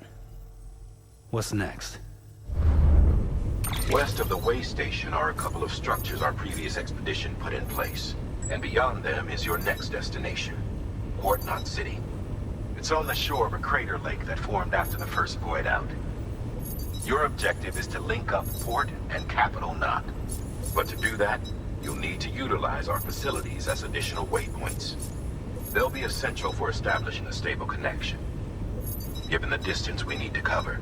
What's next? West of the way station are a couple of structures our previous expedition put in place. And beyond them is your next destination, Port Knot City. It's on the shore of a crater lake that formed after the first void out. Your objective is to link up Port and Capital Knot. But to do that, you'll need to utilize our facilities as additional waypoints. They'll be essential for establishing a stable connection. Given the distance we need to cover,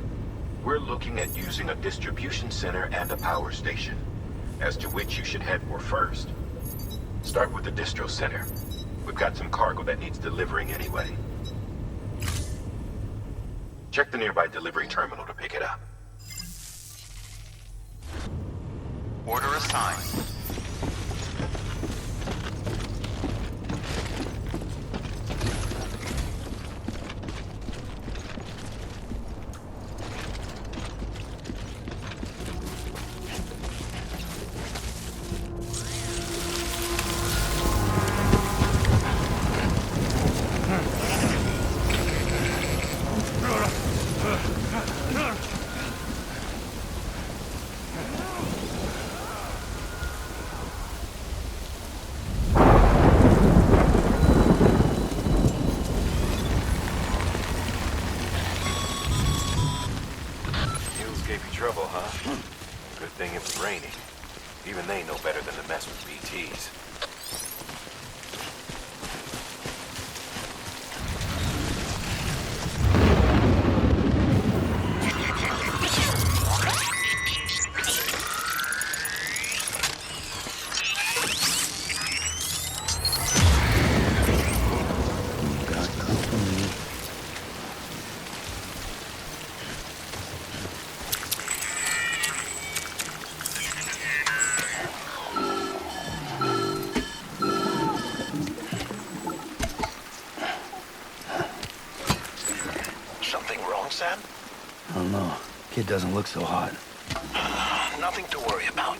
we're looking at using a distribution center and a power station, as to which you should head for first. Start with the distro center. We've got some cargo that needs delivering anyway. Check the nearby delivery terminal to pick it up. Order assigned. Even they know better than to mess with BTs. Something wrong, Sam? I don't know. Kid doesn't look so hot. Nothing to worry about.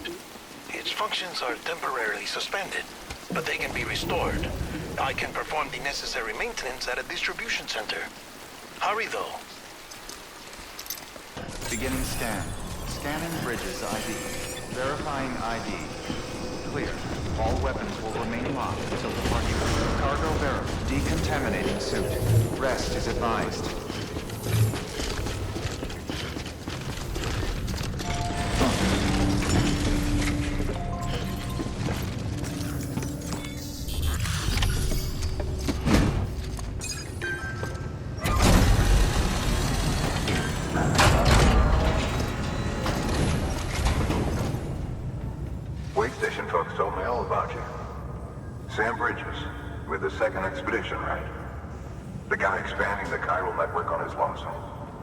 Its functions are temporarily suspended, but they can be restored. I can perform the necessary maintenance at a distribution center. Hurry, though. Beginning scan. Scanning Bridges ID. Verifying ID. Clear. All weapons will remain locked until departure. Cargo verified. Decontaminating suit. Rest is advised. Wait station folks told me all about you. Sam Bridges, with the second expedition, right? The guy expanding the chiral network on his lonesome,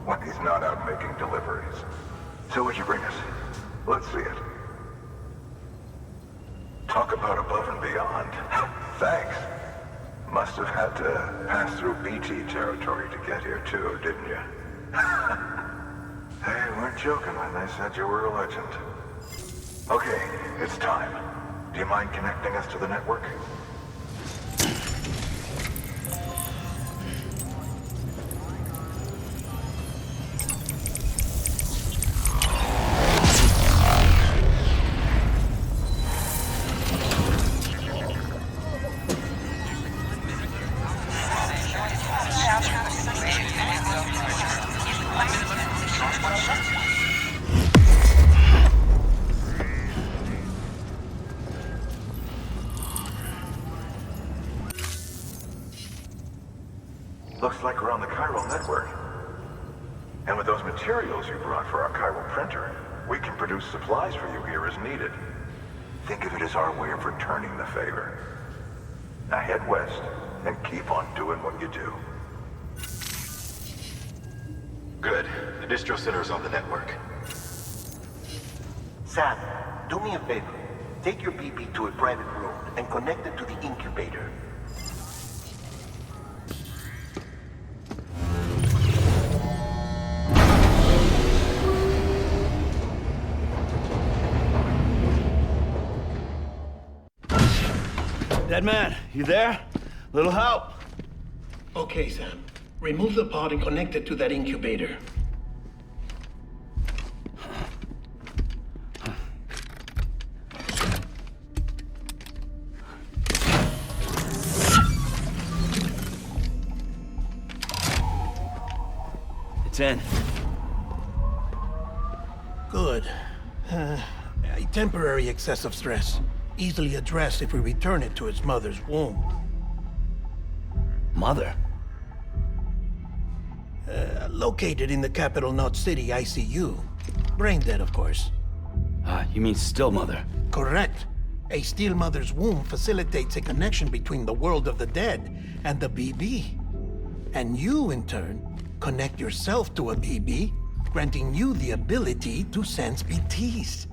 when he's not out making deliveries. So what'd you bring us? Let's see it. Talk about above and beyond. Thanks. Must have had to pass through BT territory to get here too, didn't you? They weren't joking when they said you were a legend. Okay, it's time. Do you mind connecting us to the network? Looks like we're on the chiral network. And with those materials you brought for our chiral printer, we can produce supplies for you here as needed. Think of it as our way of returning the favor. Now head west and keep on doing what you do. Good. The distro center's on the network. Sam, do me a favor. Take your BB to a private room and connect it to the incubator. Dead man, you there? Little help? Okay, Sam. Remove the pod and connect it to that incubator. It's in. Good. A temporary excessive stress. Easily addressed if we return it to its mother's womb. Mother? Located in the capital Knot City ICU. Brain dead, of course. You mean still mother? Correct. A still mother's womb facilitates a connection between the world of the dead and the BB. And you, in turn, connect yourself to a BB, granting you the ability to sense BTs.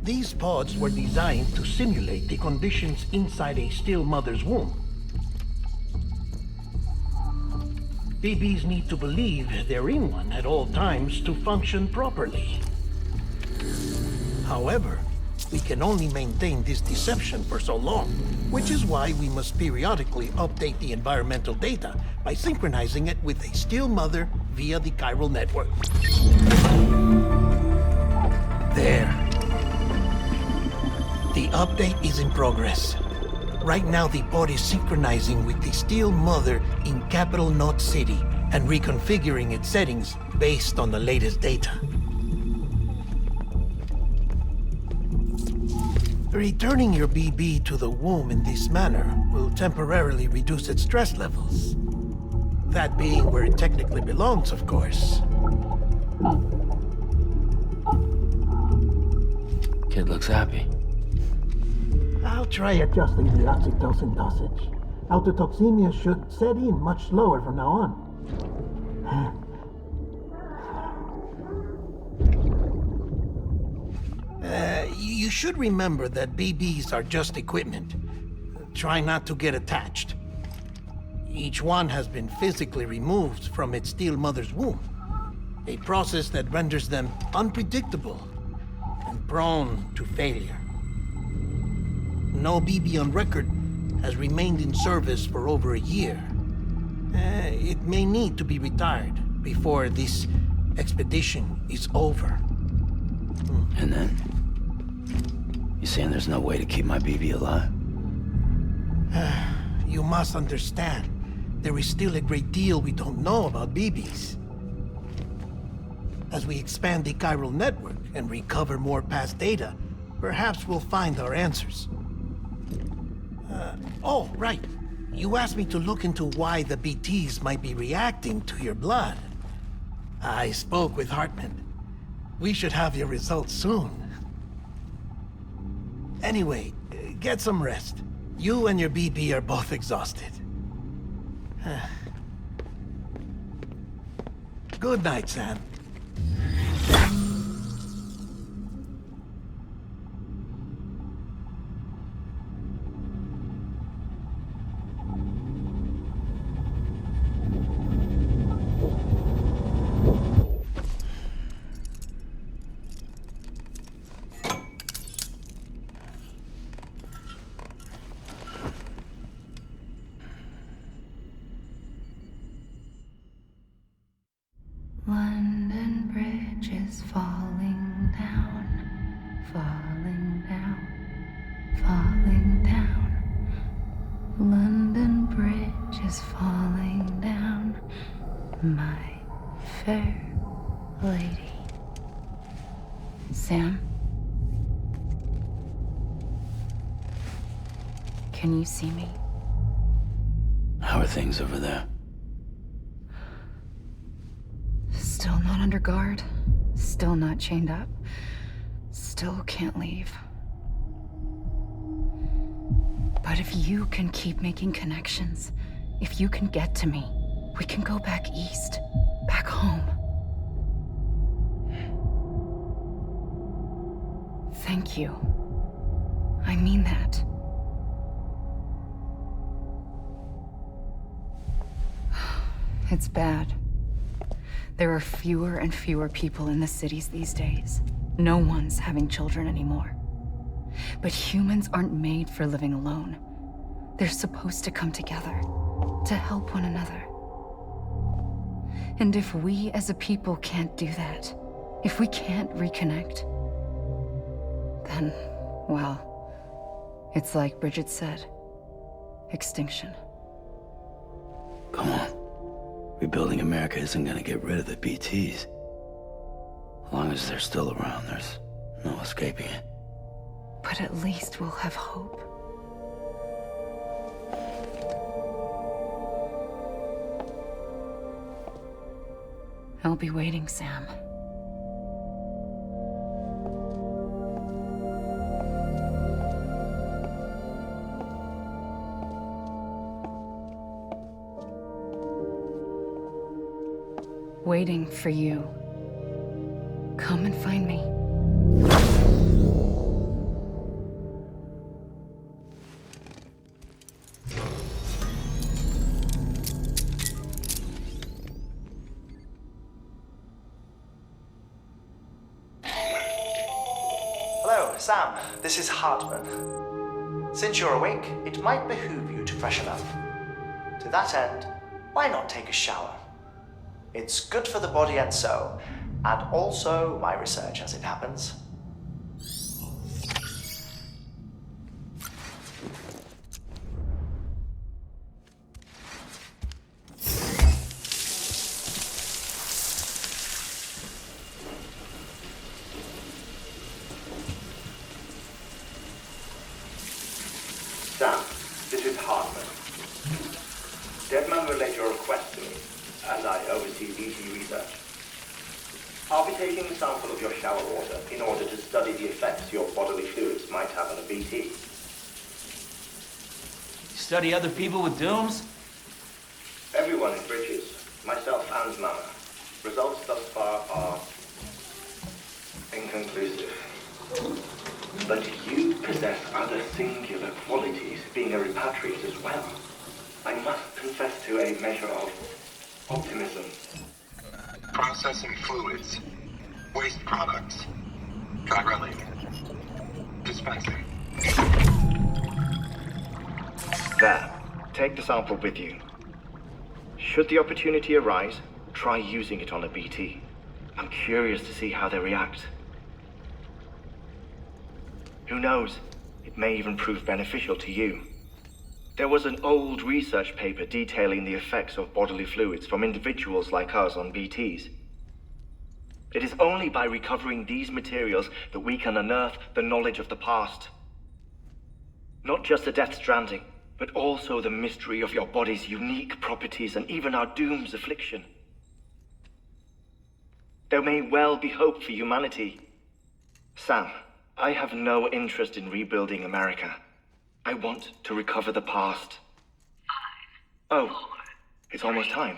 These pods were designed to simulate the conditions inside a still mother's womb. BBs need to believe they're in one at all times to function properly. However, we can only maintain this deception for so long, which is why we must periodically update the environmental data by synchronizing it with a still mother via the chiral network. There. The update is in progress. Right now, the pod is synchronizing with the still mother in capital Knot City and reconfiguring its settings based on the latest data. Returning your BB to the womb in this manner will temporarily reduce its stress levels. That being where it technically belongs, of course. Kid looks happy. I'll try adjusting the oxytocin dosage. Autotoxemia should set in much slower from now on. You should remember that BBs are just equipment. Try not to get attached. Each one has been physically removed from its steel mother's womb. A process that renders them unpredictable and prone to failure. No BB on record has remained in service for over a year. It may need to be retired before this expedition is over. And then? You saying there's no way to keep my BB alive? You must understand, there is still a great deal we don't know about BBs. As we expand the chiral network and recover more past data, perhaps we'll find our answers. Oh, right. You asked me to look into why the BTs might be reacting to your blood. I spoke with Hartman. We should have your results soon. Anyway, get some rest. You and your BB are both exhausted. Good night, Sam. London Bridge is falling down, falling down, falling down. London Bridge is falling down, my fair lady. Sam? Can you see me? How are things over there? Still not under guard. Still not chained up. Still can't leave. But if you can keep making connections, if you can get to me, we can go back east. Back home. Thank you. I mean that. It's bad. There are fewer and fewer people in the cities these days. No one's having children anymore. But humans aren't made for living alone. They're supposed to come together, to help one another. And if we as a people can't do that, if we can't reconnect, then, well, it's like Bridget said, extinction. Come on. Rebuilding America isn't gonna get rid of the BTs. As long as they're still around, there's no escaping it. But at least we'll have hope. I'll be waiting, Sam. Waiting for you. Come and find me. Hello, Sam. This is Hartman. Since you're awake, it might behoove you to freshen up. To that end, why not take a shower? It's good for the body and soul, and also my research as it happens. your request to me, as I oversee BT research. I'll be taking a sample of your shower water in order to study the effects your bodily fluids might have on a BT. Study other people with dooms? Everyone in Bridges, myself and Mama. Results thus far are inconclusive. But you possess other singular qualities, being a repatriate as well. I must confess to a measure of optimism. Processing fluids. Waste products. Drilling. Dispensing. There. Take the sample with you. Should the opportunity arise, try using it on a BT. I'm curious to see how they react. Who knows? It may even prove beneficial to you. There was an old research paper detailing the effects of bodily fluids from individuals like us on BTs. It is only by recovering these materials that we can unearth the knowledge of the past. Not just the Death Stranding, but also the mystery of your body's unique properties and even our doom's affliction. There may well be hope for humanity. Sam, I have no interest in rebuilding America. I want to recover the past. 5, 4, it's almost time.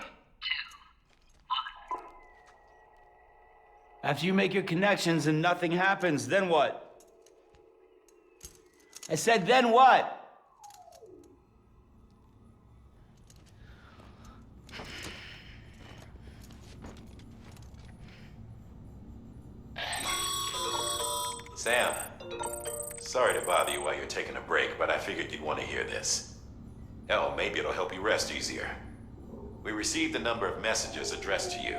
After you make your connections and nothing happens, then what? I said, then what? Sam, sorry to bother you while you're taking a break, but I figured you'd want to hear this. Hell, maybe it'll help you rest easier. We received a number of messages addressed to you.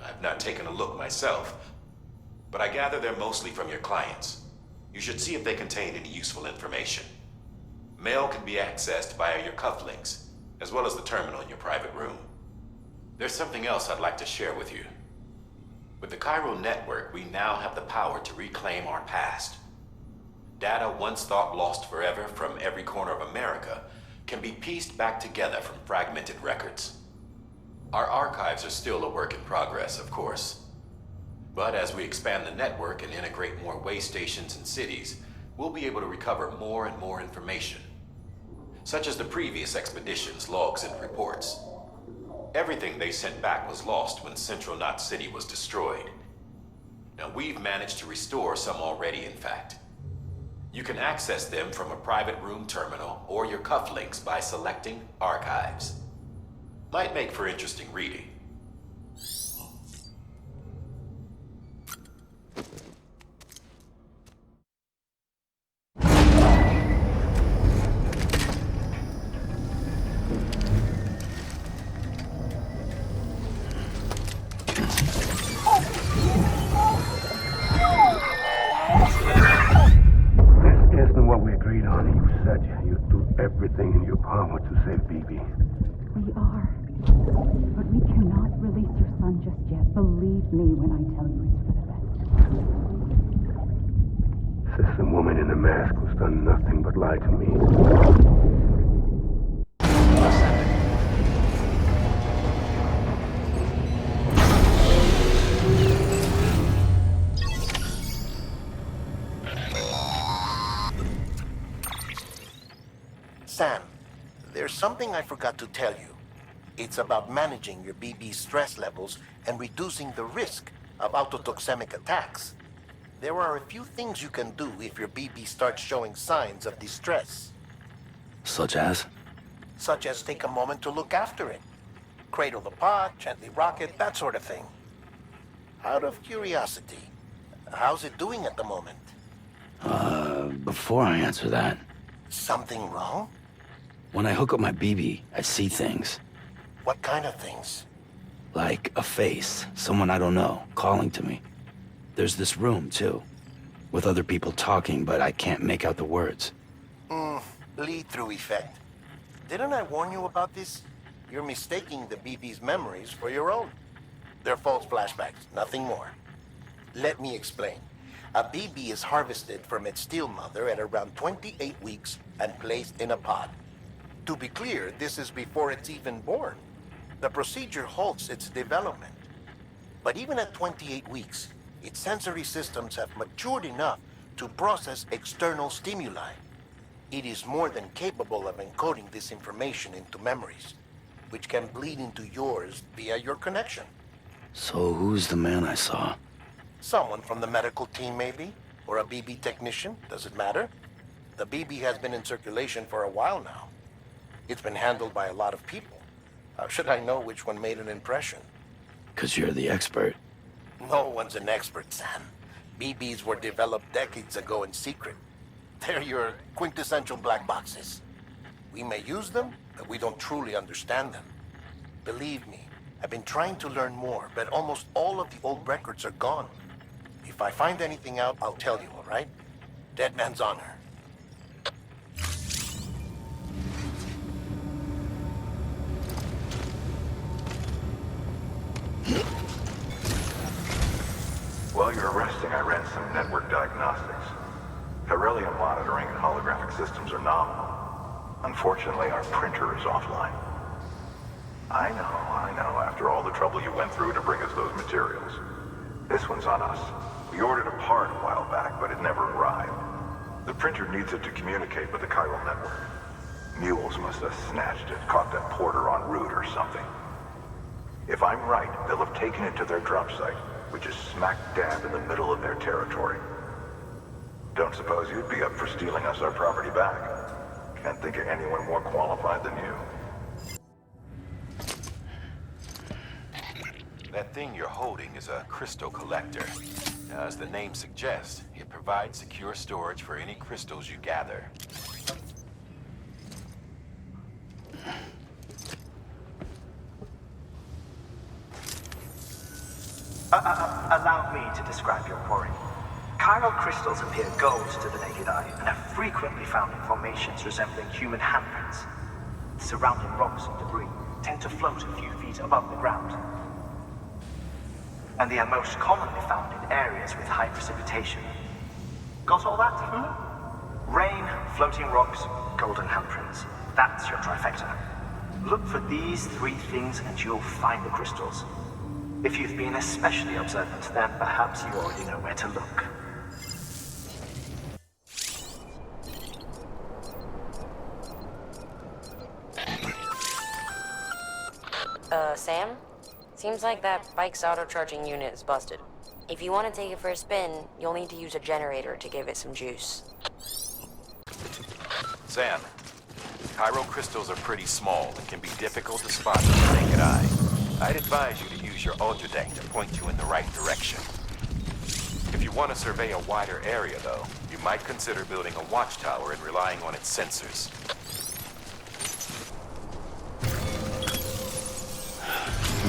I've not taken a look myself, but I gather they're mostly from your clients. You should see if they contain any useful information. Mail can be accessed via your cufflinks, as well as the terminal in your private room. There's something else I'd like to share with you. With the Cairo network, we now have the power to reclaim our past. Data once thought lost forever from every corner of America can be pieced back together from fragmented records. Our archives are still a work in progress, of course. But as we expand the network and integrate more way stations and cities, we'll be able to recover more and more information, such as the previous expedition's logs and reports. Everything they sent back was lost when Central Knot City was destroyed. Now, we've managed to restore some already, in fact. You can access them from a private room terminal or your cufflinks by selecting Archives. Might make for interesting reading. Isn't what we agreed on. You said you'd do everything in your power to save BB. We are. But we cannot release your son just yet. Believe me when I tell you it's for the best. System woman in a mask who's done nothing but lie to me. Sam, there's something I forgot to tell you. It's about managing your BB stress levels and reducing the risk of autotoxemic attacks. There are a few things you can do if your BB starts showing signs of distress. Such as? Such as take a moment to look after it. Cradle the pod, gently rock it, that sort of thing. Out of curiosity, how's it doing at the moment? Before I answer that, Something wrong? when I hook up my BB, I see things. What kind of things? Like a face, someone I don't know, calling to me. There's this room, too, with other people talking, but I can't make out the words. Lead-through effect. Didn't I warn you about this? You're mistaking the BB's memories for your own. They're false flashbacks, nothing more. Let me explain. A BB is harvested from its steel mother at around 28 weeks and placed in a pod. To be clear, this is before it's even born. The procedure halts its development. But even at 28 weeks, its sensory systems have matured enough to process external stimuli. It is more than capable of encoding this information into memories, which can bleed into yours via your connection. So who's the man I saw? Someone from the medical team, maybe? Or a BB technician, does it matter? The BB has been in circulation for a while now. It's been handled by a lot of people. How should I know which one made an impression? 'Cause you're the expert. No one's an expert, Sam. BBs were developed decades ago in secret. They're your quintessential black boxes. We may use them, but we don't truly understand them. Believe me, I've been trying to learn more, but almost all of the old records are gone. If I find anything out, I'll tell you, all right? Dead man's honor. While you're resting, I ran some network diagnostics. Beryllium monitoring and holographic systems are nominal. Unfortunately, our printer is offline. I know, after all the trouble you went through to bring us those materials. This one's on us. We ordered a part a while back, but it never arrived. The printer needs it to communicate with the chiral network. Mules must have snatched it, caught that porter en route or something. If I'm right, they'll have taken it to their drop site, which is smack dab in the middle of their territory. Don't suppose you'd be up for stealing us our property back? Can't think of anyone more qualified than you. That thing you're holding is a crystal collector. Now, as the name suggests, it provides secure storage for any crystals you gather. Allow me to describe your quarry. Chiral crystals appear gold to the naked eye and are frequently found in formations resembling human handprints. Surrounding rocks and debris tend to float a few feet above the ground. And they are most commonly found in areas with high precipitation. Got all that? Rain, floating rocks, golden handprints. That's your trifecta. Look for these three things and you'll find the crystals. If you've been especially observant, then perhaps you already know where to look. Sam? Seems like that bike's auto-charging unit is busted. If you want to take it for a spin, you'll need to use a generator to give it some juice. Sam, chiral crystals are pretty small and can be difficult to spot with the naked eye. I'd advise you to use your ultradeck to point you in the right direction. If you want to survey a wider area, though, you might consider building a watchtower and relying on its sensors.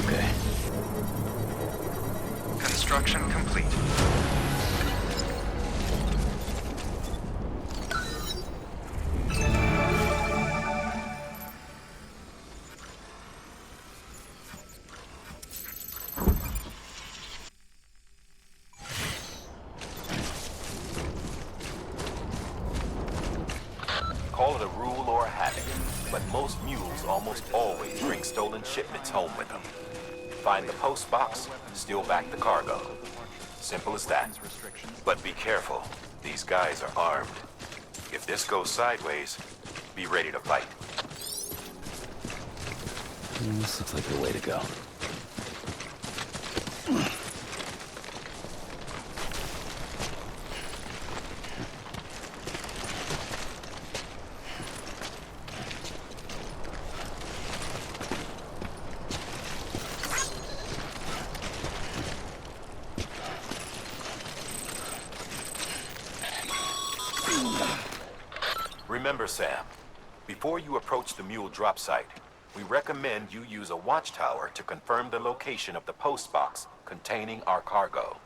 Okay. Construction complete. Call it a rule or a habit, but most mules almost always bring stolen shipments home with them. Find the post box, steal back the cargo. Simple as that. But be careful. These guys are armed. If this goes sideways, be ready to fight. This looks like the way to go. Remember, Sam, before you approach the mule drop site, we recommend you use a watchtower to confirm the location of the post box containing our cargo.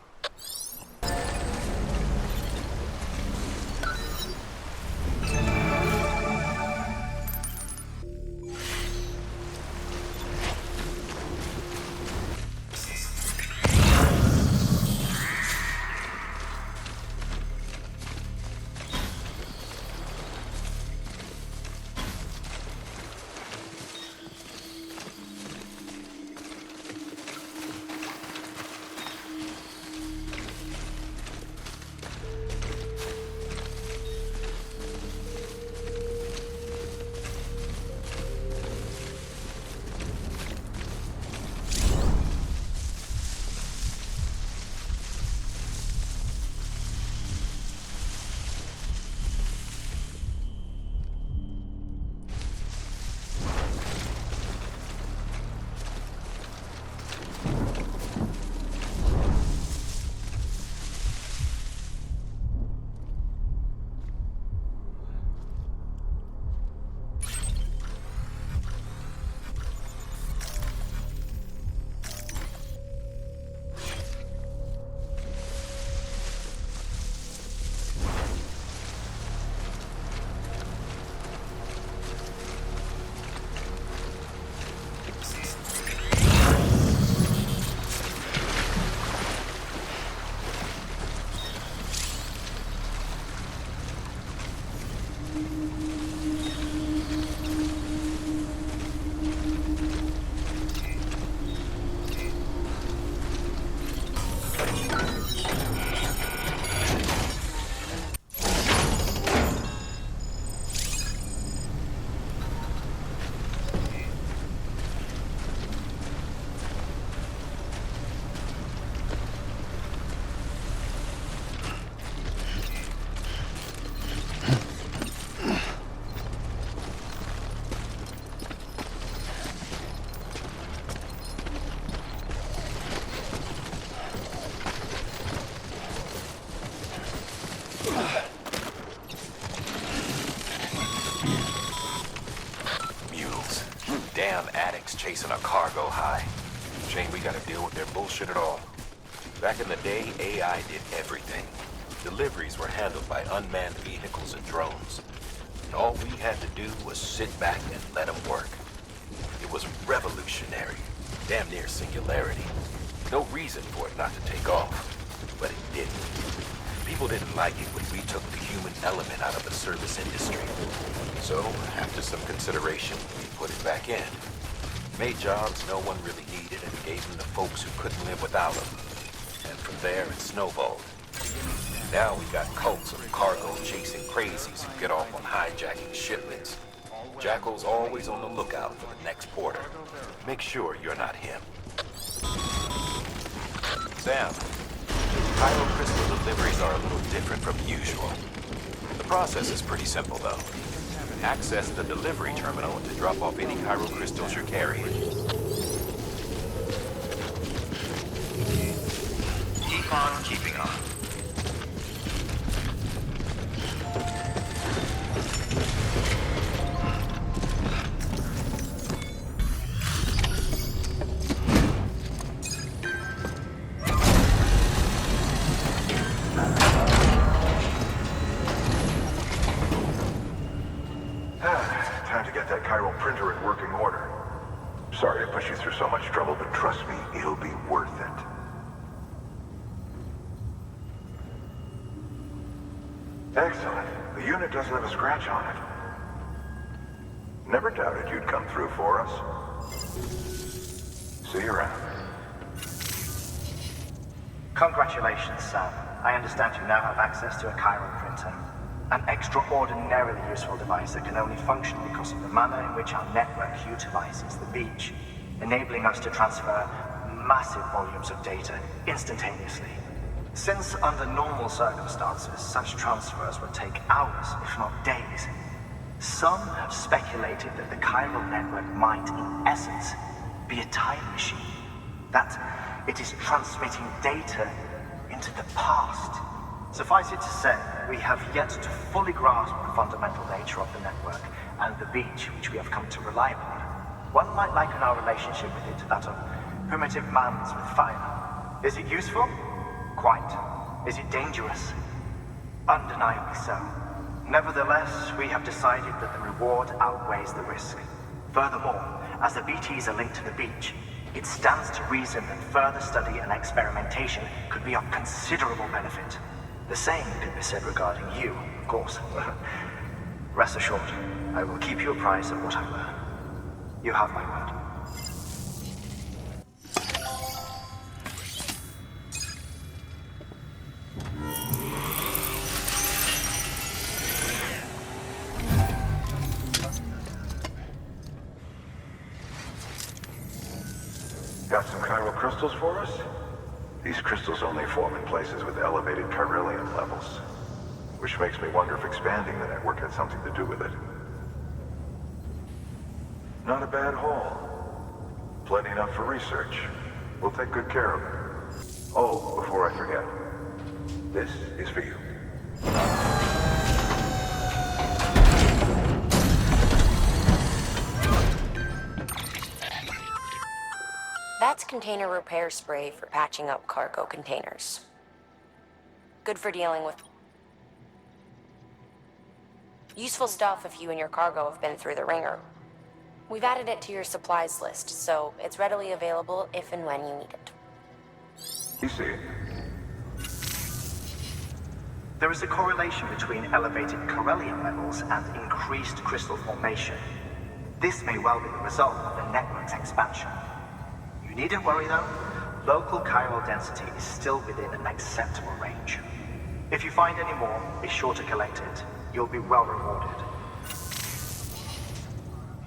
Mules. Damn addicts chasing a cargo high. Shame we gotta deal with their bullshit at all. Back in the day, AI did everything. Deliveries were handled by unmanned vehicles and drones. And all we had to do was sit back and let them work. It was revolutionary. Damn near singularity. No reason for it not to take off. But it didn't. People didn't like it when we took the human element out of the service industry. So, after some consideration, we put it back in. Made jobs no one really needed and gave them to folks who couldn't live without them. And from there, it snowballed. Now we got cults of cargo-chasing crazies who get off on hijacking shipments. Jackal's always on the lookout for the next porter. Make sure you're not him. Sam, Pyro crystal deliveries are a little different from usual. The process is pretty simple, though. Access the delivery terminal to drop off any Pyro crystals you're carrying. Keep on keeping on. Time to get that chiral printer in working order. Sorry to push you through so much trouble, but trust me, it'll be worth it. Excellent. The unit doesn't have a scratch on it. Never doubted you'd come through for us. See you around. Congratulations, Sam. I understand you now have access to a chiral printer. An extraordinarily useful device that can only function because of the manner in which our network utilizes the beach, enabling us to transfer massive volumes of data instantaneously. Since under normal circumstances, such transfers would take hours, if not days, some have speculated that the chiral network might, in essence, be a time machine. That it is transmitting data into the past. Suffice it to say, we have yet to fully grasp the fundamental nature of the network and the beach which we have come to rely upon. One might liken our relationship with it to that of primitive mans with fire. Is it useful? Quite. Is it dangerous? Undeniably so. Nevertheless, we have decided that the reward outweighs the risk. Furthermore, as the BTs are linked to the beach, it stands to reason that further study and experimentation could be of considerable benefit. The same could be said regarding you, of course. Rest assured, I will keep you apprised of what I learn. You have my word. Got some chiral crystals for us? These crystals only form in places with elevated chiralium levels, which makes me wonder if expanding the network had something to do with it. Not a bad haul. Plenty enough for research. We'll take good care of it. Oh, before I forget, this is for you. That's container repair spray for patching up cargo containers. Good for dealing with useful stuff if you and your cargo have been through the ringer. We've added it to your supplies list, so it's readily available if and when you need it. You see it. There is a correlation between elevated chiralium levels and increased crystal formation. This may well be the result of the network's expansion. You needn't worry though. Local chiral density is still within an acceptable range. If you find any more, be sure to collect it. You'll be well rewarded.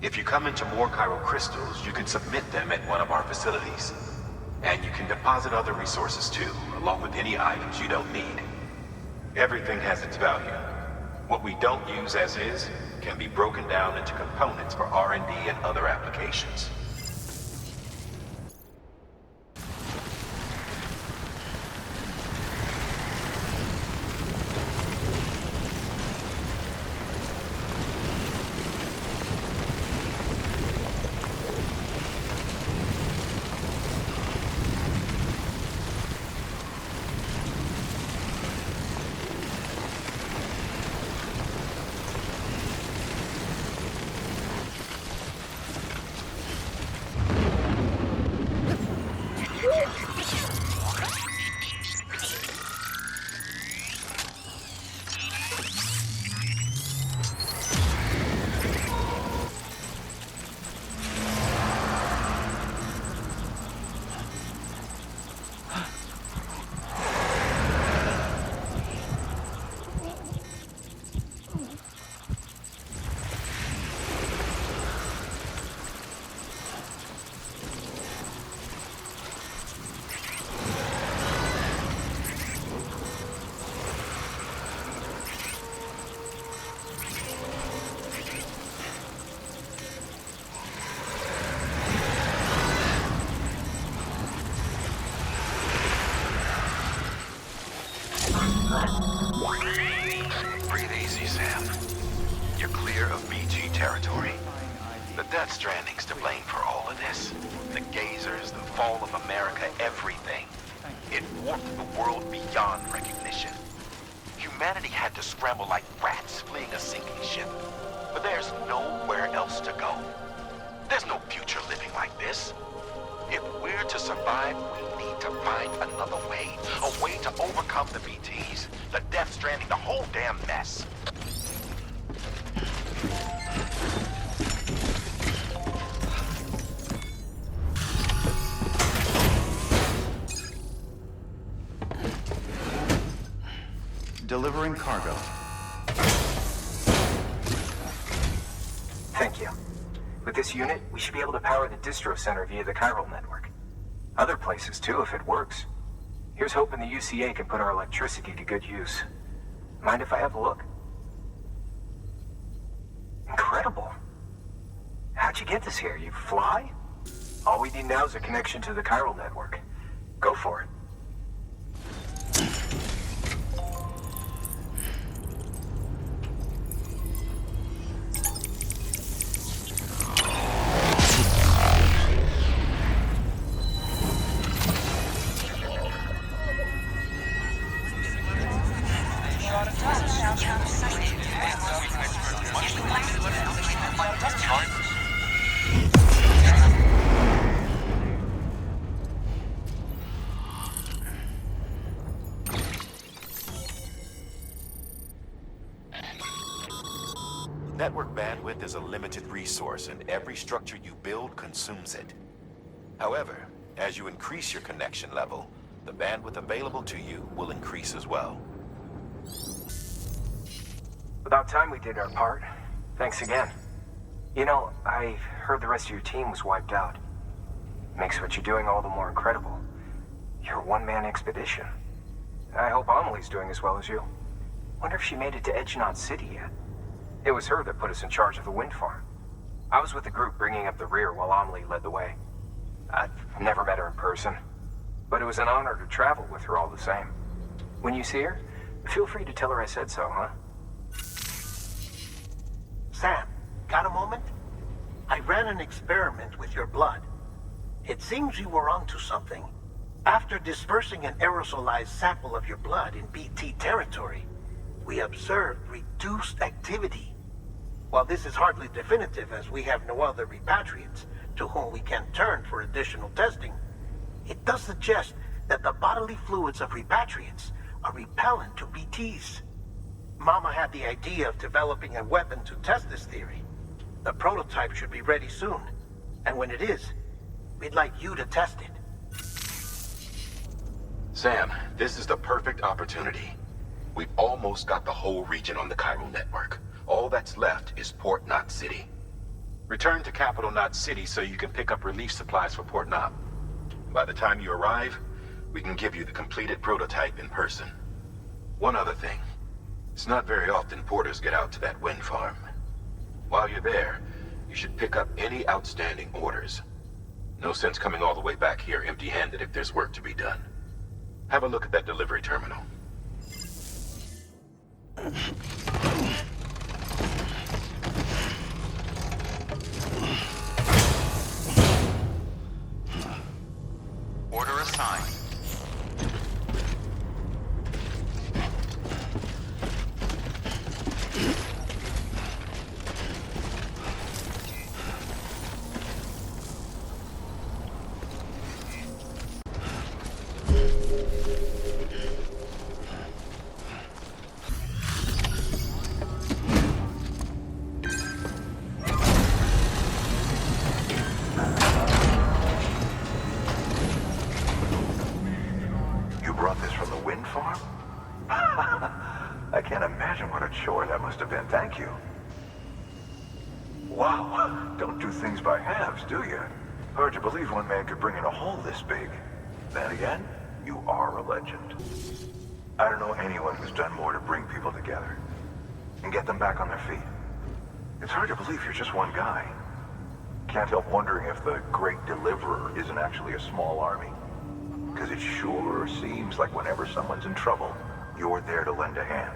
If you come into more chiral crystals, you can submit them at one of our facilities. And you can deposit other resources too, along with any items you don't need. Everything has its value. What we don't use as is can be broken down into components for R&D and other applications. Breathe easy, Sam. You're clear of BG territory. The Death Stranding's to blame for all of this. The gazers, the fall of America, everything. It warped the world beyond recognition. Humanity had to scramble like rats fleeing a sinking ship. But there's nowhere else to go. There's no future living like this. If we're to survive, we need to find another way. A way to overcome the BTs, the Death Stranding, the whole damn mess. Delivering cargo. Thank you. With this unit, we should be able to power the distro center via the chiral network. Other places too, if it works. Here's hoping the UCA can put our electricity to good use. Mind if I have a look? Incredible. How'd you get this here? You fly? All we need now is a connection to the chiral network. Go for it. Network bandwidth is a limited resource, and every structure you build consumes it. However, as you increase your connection level, the bandwidth available to you will increase as well. About time we did our part. Thanks again. You know, I heard the rest of your team was wiped out. Makes what you're doing all the more incredible. You're a one-man expedition. I hope Amelie's doing as well as you. Wonder if she made it to Edgenot City yet. It was her that put us in charge of the wind farm. I was with the group bringing up the rear while Amelie led the way. I've never met her in person, but it was an honor to travel with her all the same. When you see her, feel free to tell her I said so, huh? Sam, got a moment? I ran an experiment with your blood. It seems you were onto something. After dispersing an aerosolized sample of your blood in BT territory, we observed reduced activity. While this is hardly definitive, as we have no other repatriates to whom we can turn for additional testing, it does suggest that the bodily fluids of repatriates are repellent to BTs. Mama had the idea of developing a weapon to test this theory. The prototype should be ready soon, and when it is, we'd like you to test it. Sam, this is the perfect opportunity. We've almost got the whole region on the chiral network. All that's left is Port Knot City. Return to Capital Knot City so you can pick up relief supplies for Port Knot. By the time you arrive, we can give you the completed prototype in person. One other thing. It's not very often porters get out to that wind farm. While you're there, you should pick up any outstanding orders. No sense coming all the way back here empty-handed if there's work to be done. Have a look at that delivery terminal. Order assigned. You brought this from the wind farm? I can't imagine what a chore that must have been. Thank you. Wow, don't do things by halves, do you? Hard to believe one man could bring in a hole this big. Then again, you are a legend. I don't know anyone who's done more to bring people together and get them back on their feet. It's hard to believe you're just one guy. Can't help wondering if the Great Deliverer isn't actually a small army. Because it sure seems like whenever someone's in trouble, you're there to lend a hand.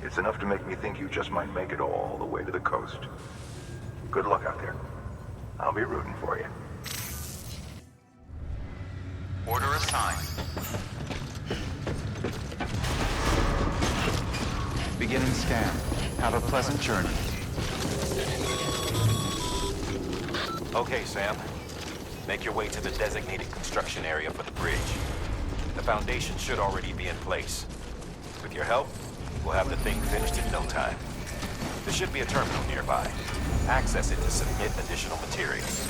It's enough to make me think you just might make it all the way to the coast. Good luck out there. I'll be rooting for you. Order assigned. Beginning scan. Have a pleasant journey. Okay, Sam. Make your way to the designated construction area for the bridge. The foundation should already be in place. With your help, we'll have the thing finished in no time. There should be a terminal nearby. Access it to submit additional materials.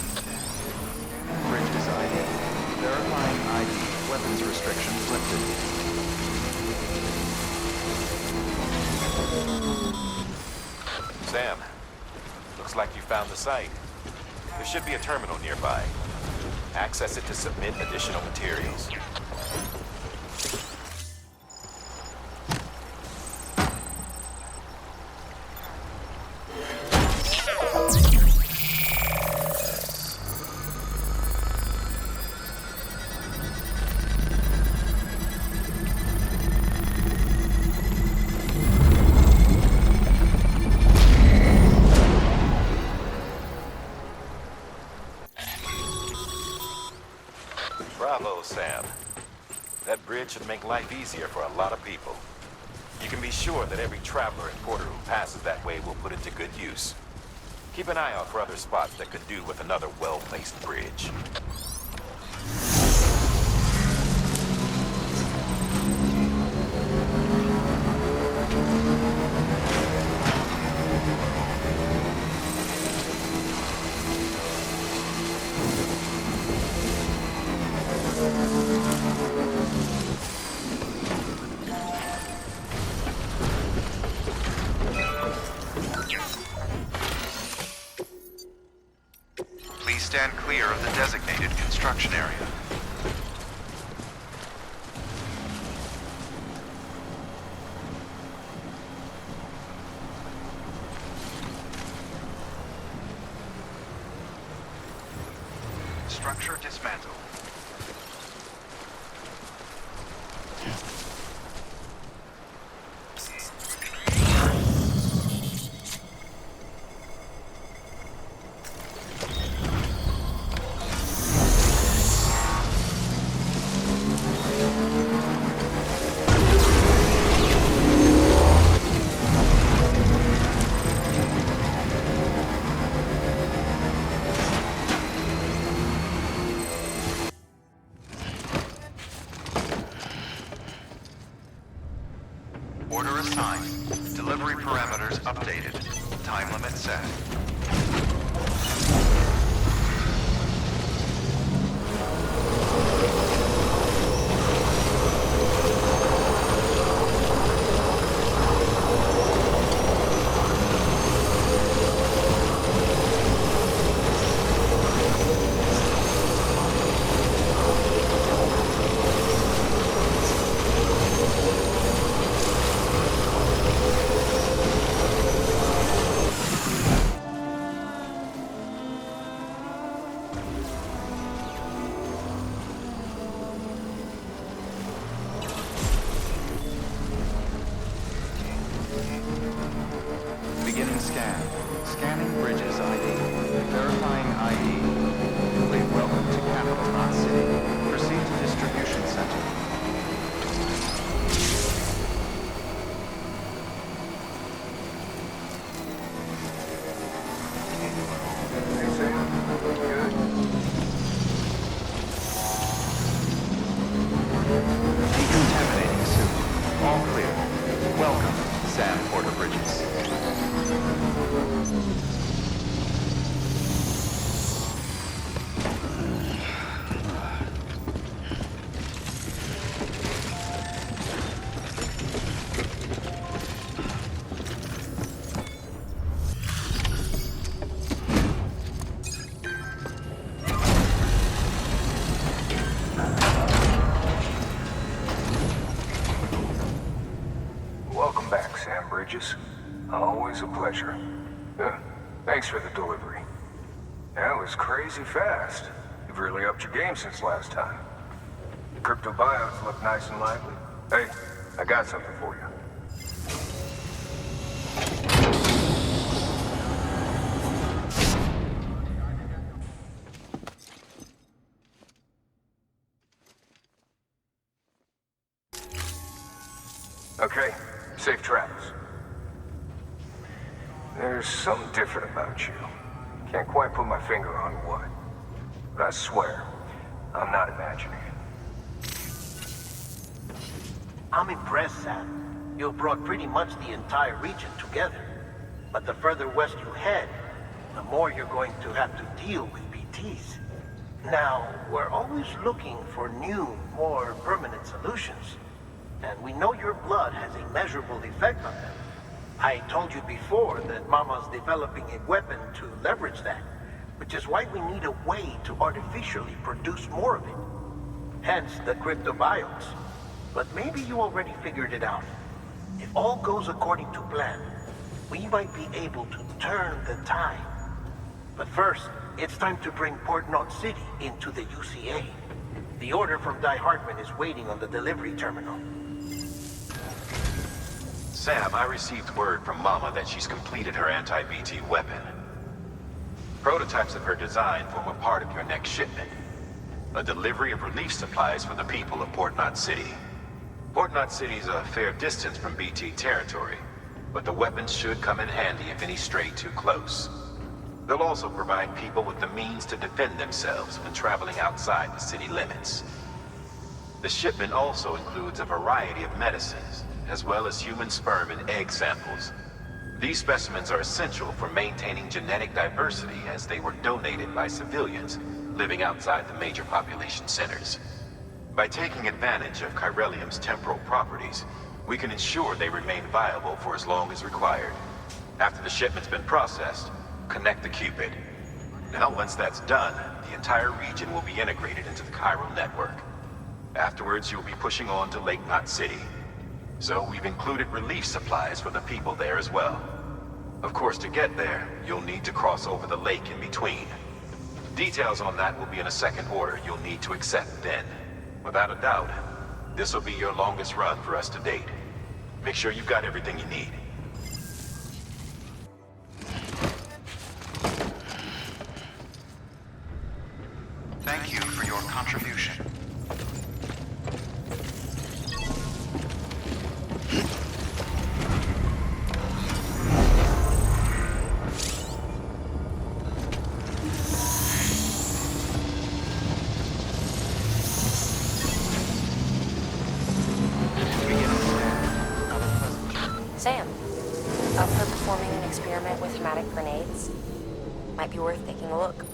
Bridges ID. Verifying ID. Weapons restrictions lifted. Sam, looks like you found the site. There should be a terminal nearby. Access it to submit additional materials. Bravo, Sam. That bridge should make life easier for a lot of people. You can be sure that every traveler and porter who passes that way will put it to good use. Keep an eye out for other spots that could do with another well-placed bridge. Please stand clear of the designated construction area. Structure dismantled. Order assigned. Delivery parameters updated. Time limit set. Beginning scan. Scanning bridges ID. Verifying ID. Complete. Welcome to Capital Knot City. Proceed to distribution center. Hey, Sam. Good. Decontaminating suit. All clear. Welcome, Sam Porter Bridges. Welcome back, Sam Bridges. Always a pleasure. Thanks for the delivery. That was crazy fast. You've really upped your game since last time. Crypto buyouts look nice and lively. Hey, I got something for you. Okay, safe travels. There's something different about you. Can't quite put my finger on what. But I swear, I'm not imagining it. I'm impressed, Sam. You've brought pretty much the entire region together. But the further west you head, the more you're going to have to deal with BTs. Now, we're always looking for new, more permanent solutions. And we know your blood has a measurable effect on them. I told you before that Mama's developing a weapon to leverage that, which is why we need a way to artificially produce more of it. Hence the cryptobiotes. But maybe you already figured it out. If all goes according to plan, we might be able to turn the tide. But first, it's time to bring Port Knot City into the UCA. The order from Die Hartman is waiting on the delivery terminal. Sam, I received word from Mama that she's completed her anti-BT weapon. Prototypes of her design form a part of your next shipment. A delivery of relief supplies for the people of Port Knot City. Port Knot City is a fair distance from BT territory, but the weapons should come in handy if any stray too close. They'll also provide people with the means to defend themselves when traveling outside the city limits. The shipment also includes a variety of medicines, as well as human sperm and egg samples. These specimens are essential for maintaining genetic diversity as they were donated by civilians living outside the major population centers. By taking advantage of chiralium's temporal properties, we can ensure they remain viable for as long as required. After the shipment's been processed, connect the Cupid. Now, once that's done, the entire region will be integrated into the chiral network. Afterwards, you'll be pushing on to Lake Knot City. So we've included relief supplies for the people there as well. Of course, to get there, you'll need to cross over the lake in between. Details on that will be in a second order you'll need to accept then. Without a doubt, this will be your longest run for us to date. Make sure you've got everything you need. Thank you for your contribution. Sam, up for performing an experiment with hematic grenades? Might be worth taking a look.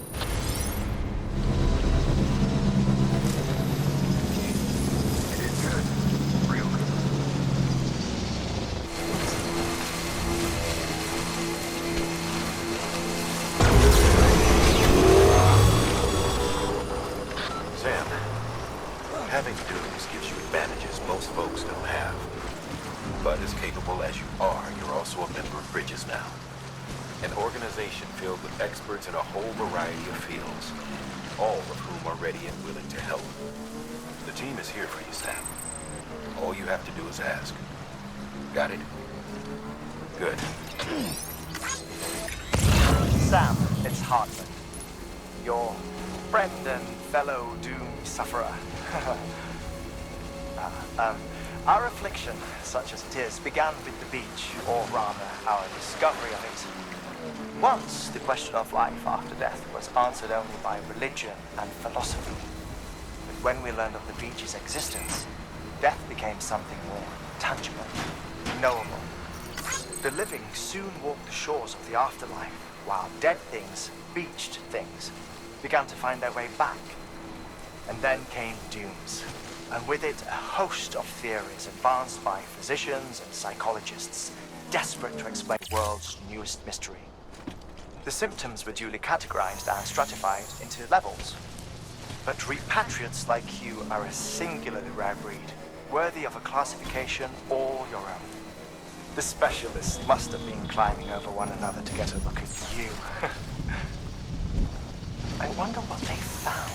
Sam, having dudes gives you advantages most folks don't have. But as capable as you are, you're also a member of Bridges now. An organization filled with experts in a whole variety of fields, all of whom are ready and willing to help. The team is here for you, Sam. All you have to do is ask. Got it? Good. Sam, it's Hartman. Your friend and fellow doom sufferer. Our affliction, such as it is, began with the beach, or rather, our discovery of it. Once, the question of life after death was answered only by religion and philosophy. But when we learned of the beach's existence, death became something more tangible, knowable. The living soon walked the shores of the afterlife, while dead things, beached things, began to find their way back. And then came dooms, and with it a host of theories advanced by physicians and psychologists, desperate to explain the world's newest mystery. The symptoms were duly categorized and stratified into levels. But repatriates like you are a singularly rare breed, worthy of a classification all your own. The specialists must have been climbing over one another to get a look at you. I wonder what they found.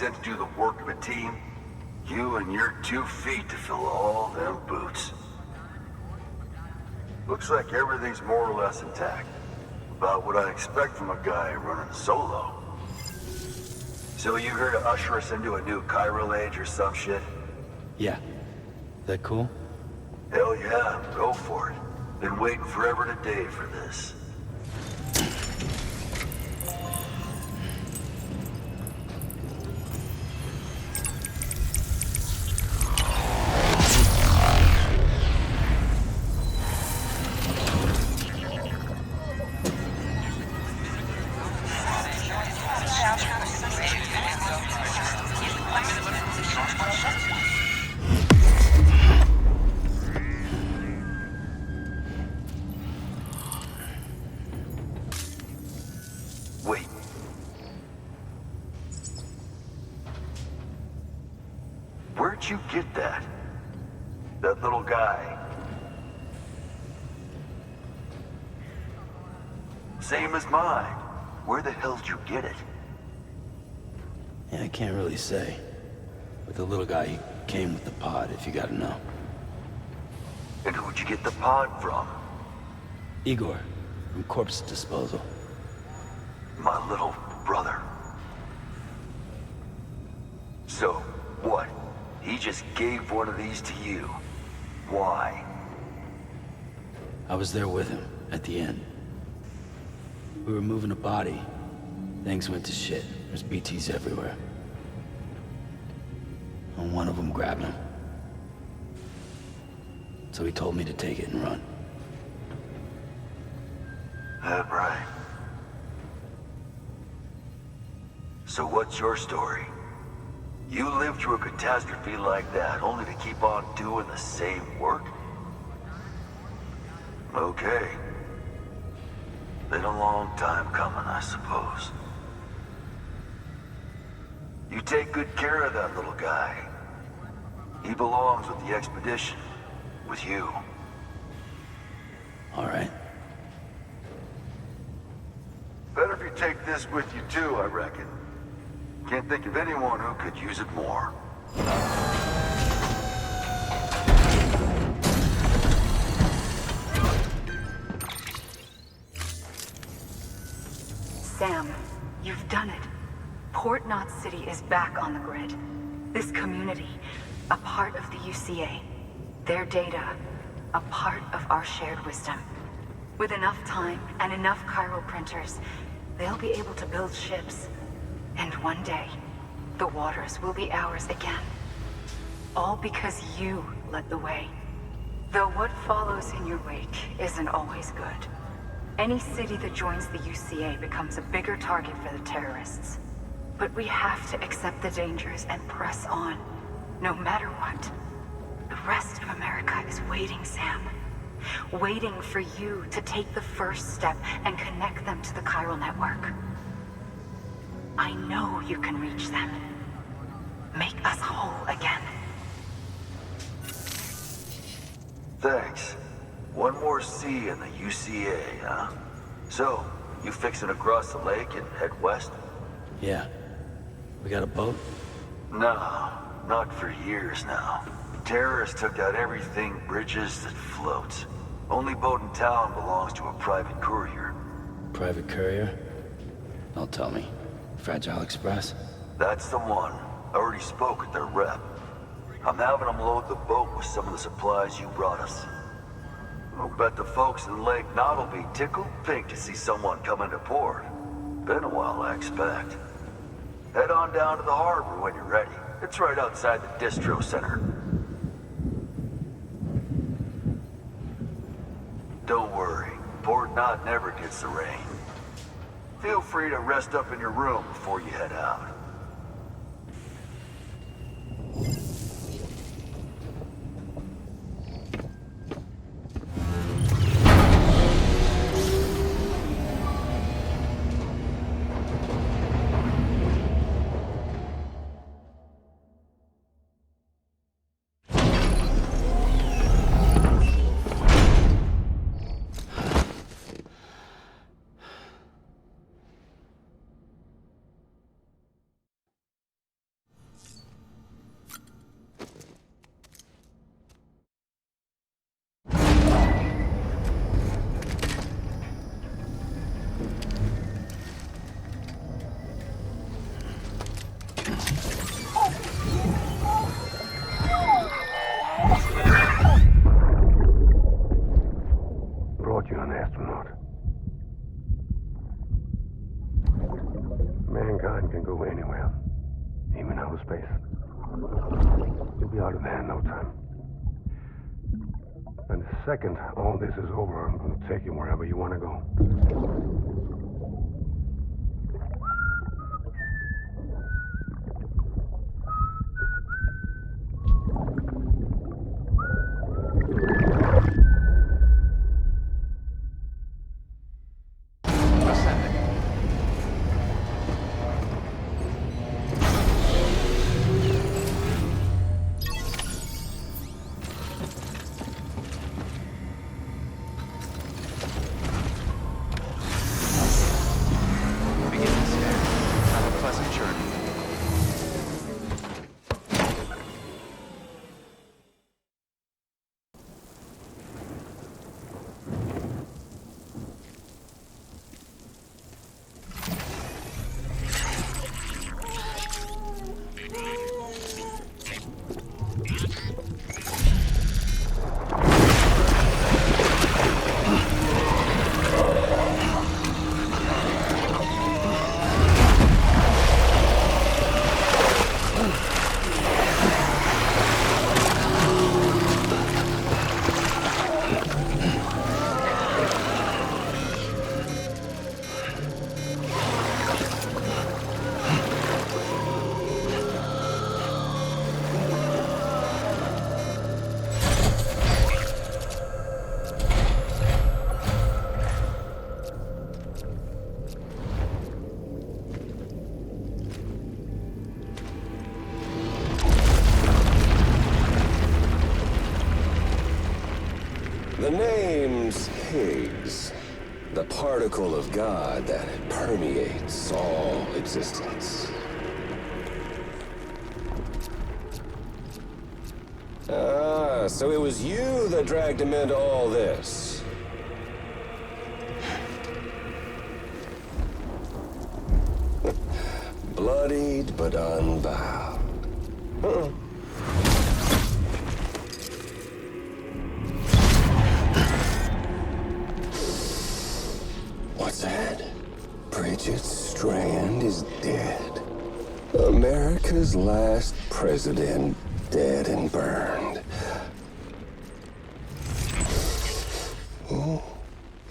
sent to do the work of a team, you and your 2 feet to fill all them boots. Looks like everything's more or less intact. About what I expect from a guy running solo. So you here to usher us into a new chiral age or some shit? Yeah. That cool? Hell yeah, go for it. Been waiting forever and a day for this. Wait. Where'd you get that? That little guy? Same as mine. Where the hell did you get it? Yeah, I can't really say. But the little guy, he came with the pod, if you gotta know. And who'd you get the pod from? Igor, from Corpse Disposal. My little brother. So, what? He just gave one of these to you. Why? I was there with him, at the end. We were moving a body. Things went to shit. There's BTs everywhere. And one of them grabbed him. So he told me to take it and run. That right. So what's your story? You lived through a catastrophe like that, only to keep on doing the same work? Okay. Been a long time coming, I suppose. You take good care of that little guy. He belongs with the expedition. With you. All right. Better if you take this with you too, I reckon. Can't think of anyone who could use it more. Sam, you've done it. Port Knot City is back on the grid. This community, a part of the UCA. Their data, a part of our shared wisdom. With enough time and enough chiral printers, they'll be able to build ships. And one day, the waters will be ours again. All because you led the way. Though what follows in your wake isn't always good. Any city that joins the UCA becomes a bigger target for the terrorists. But we have to accept the dangers and press on, no matter what. The rest of America is waiting, Sam. Waiting for you to take the first step and connect them to the chiral network. I know you can reach them. Make us whole again. Thanks. One more C in the UCA, huh? So, you fixing to cross the lake and head west? Yeah. We got a boat? No, not for years now. Terrorists took out everything bridges that floats. Only boat in town belongs to a private courier. Private courier? Don't tell me. Fragile Express? That's the one. I already spoke with their rep. I'm having them load the boat with some of the supplies you brought us. I'll bet the folks in Lake Knot will be tickled pink to see someone come into port. Been a while, I expect. Head on down to the harbor when you're ready. It's right outside the distro center. Don't worry, Port Knot never gets the rain. Feel free to rest up in your room before you head out. be out of there in no time. And the second all this is over, I'm gonna take you wherever you wanna go. The name's Higgs, the particle of God that permeates all existence. Ah, so it was you that dragged him into all this. Bloodied but unbound. What's that? Bridget Strand is dead. America's last president dead and burned. Oh,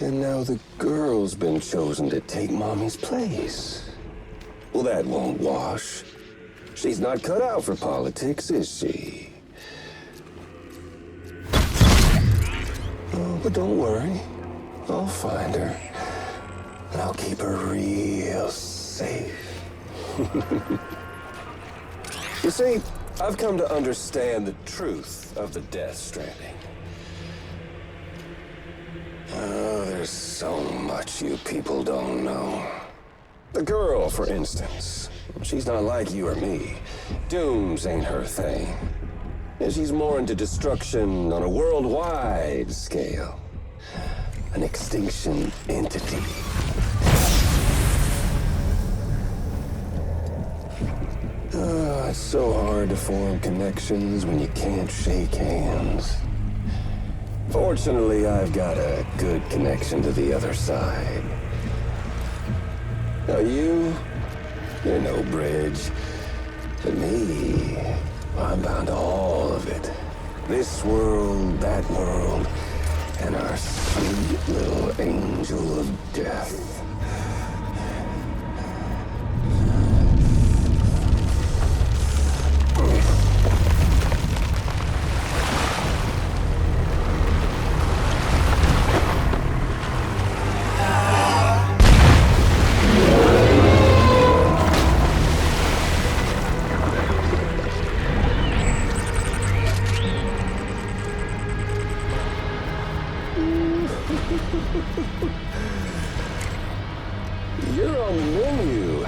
and now the girl's been chosen to take Mommy's place. Well, that won't wash. She's not cut out for politics, is she? Oh, but don't worry. I'll find her. And I'll keep her real safe. You see, I've come to understand the truth of the Death Stranding. Oh, there's so much you people don't know. The girl, for instance. She's not like you or me. Dooms ain't her thing. And she's more into destruction on a worldwide scale. An extinction entity. Oh, it's so hard to form connections when you can't shake hands. Fortunately, I've got a good connection to the other side. Now you're no bridge. But me, I'm bound to all of it. This world, that world, and our sweet little angel of death. You're on the menu.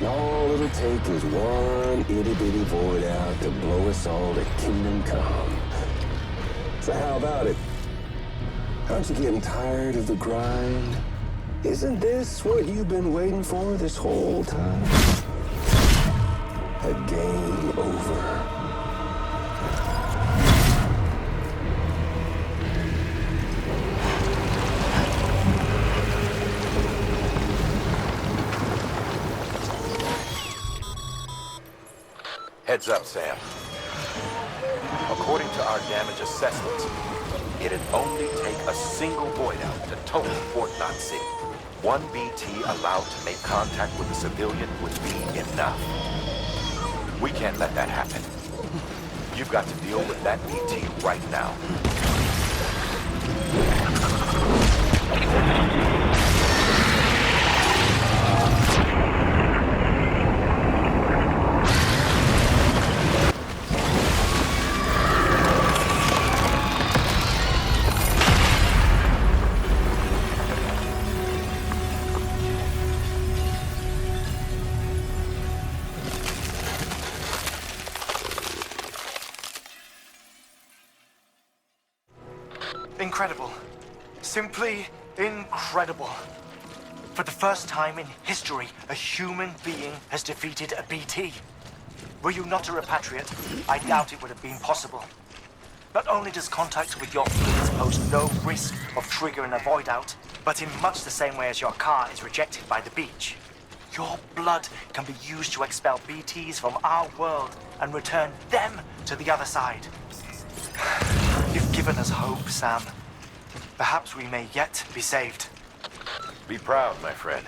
All it'll take is one itty-bitty void out to blow us all to kingdom come. So how about it? Aren't you getting tired of the grind? Isn't this what you've been waiting for this whole time? A game over. Heads up, Sam. According to our damage assessments, it'd only take a single void out to total Port Knot City. One BT allowed to make contact with a civilian would be enough. We can't let that happen. You've got to deal with that BT right now. Incredible. Simply incredible. For the first time in history, a human being has defeated a BT. Were you not a repatriate, I doubt it would have been possible. Not only does contact with your fluids pose no risk of triggering a void out, but in much the same way as your car is rejected by the beach. Your blood can be used to expel BTs from our world and return them to the other side. You've given us hope, Sam. Perhaps we may yet be saved. Be proud, my friend.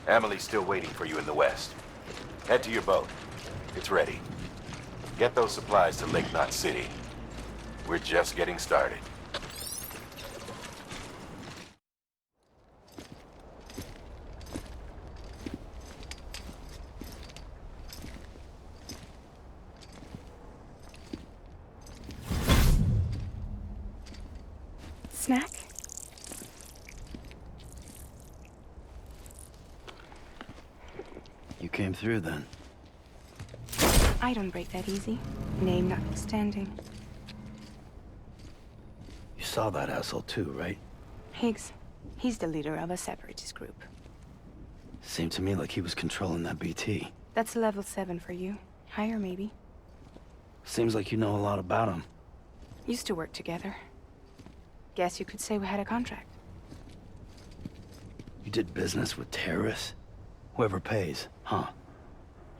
Emily's still waiting for you in the west. Head to your boat. It's ready. Get those supplies to Lake Knot City. We're just getting started. Snack? You came through then. I don't break that easy. Name notwithstanding. You saw that asshole too, right? Higgs. He's the leader of a separatist group. Seemed to me like he was controlling that BT. That's level 7 for you. Higher, maybe. Seems like you know a lot about him. Used to work together. Guess you could say we had a contract. You did business with terrorists? Whoever pays, huh?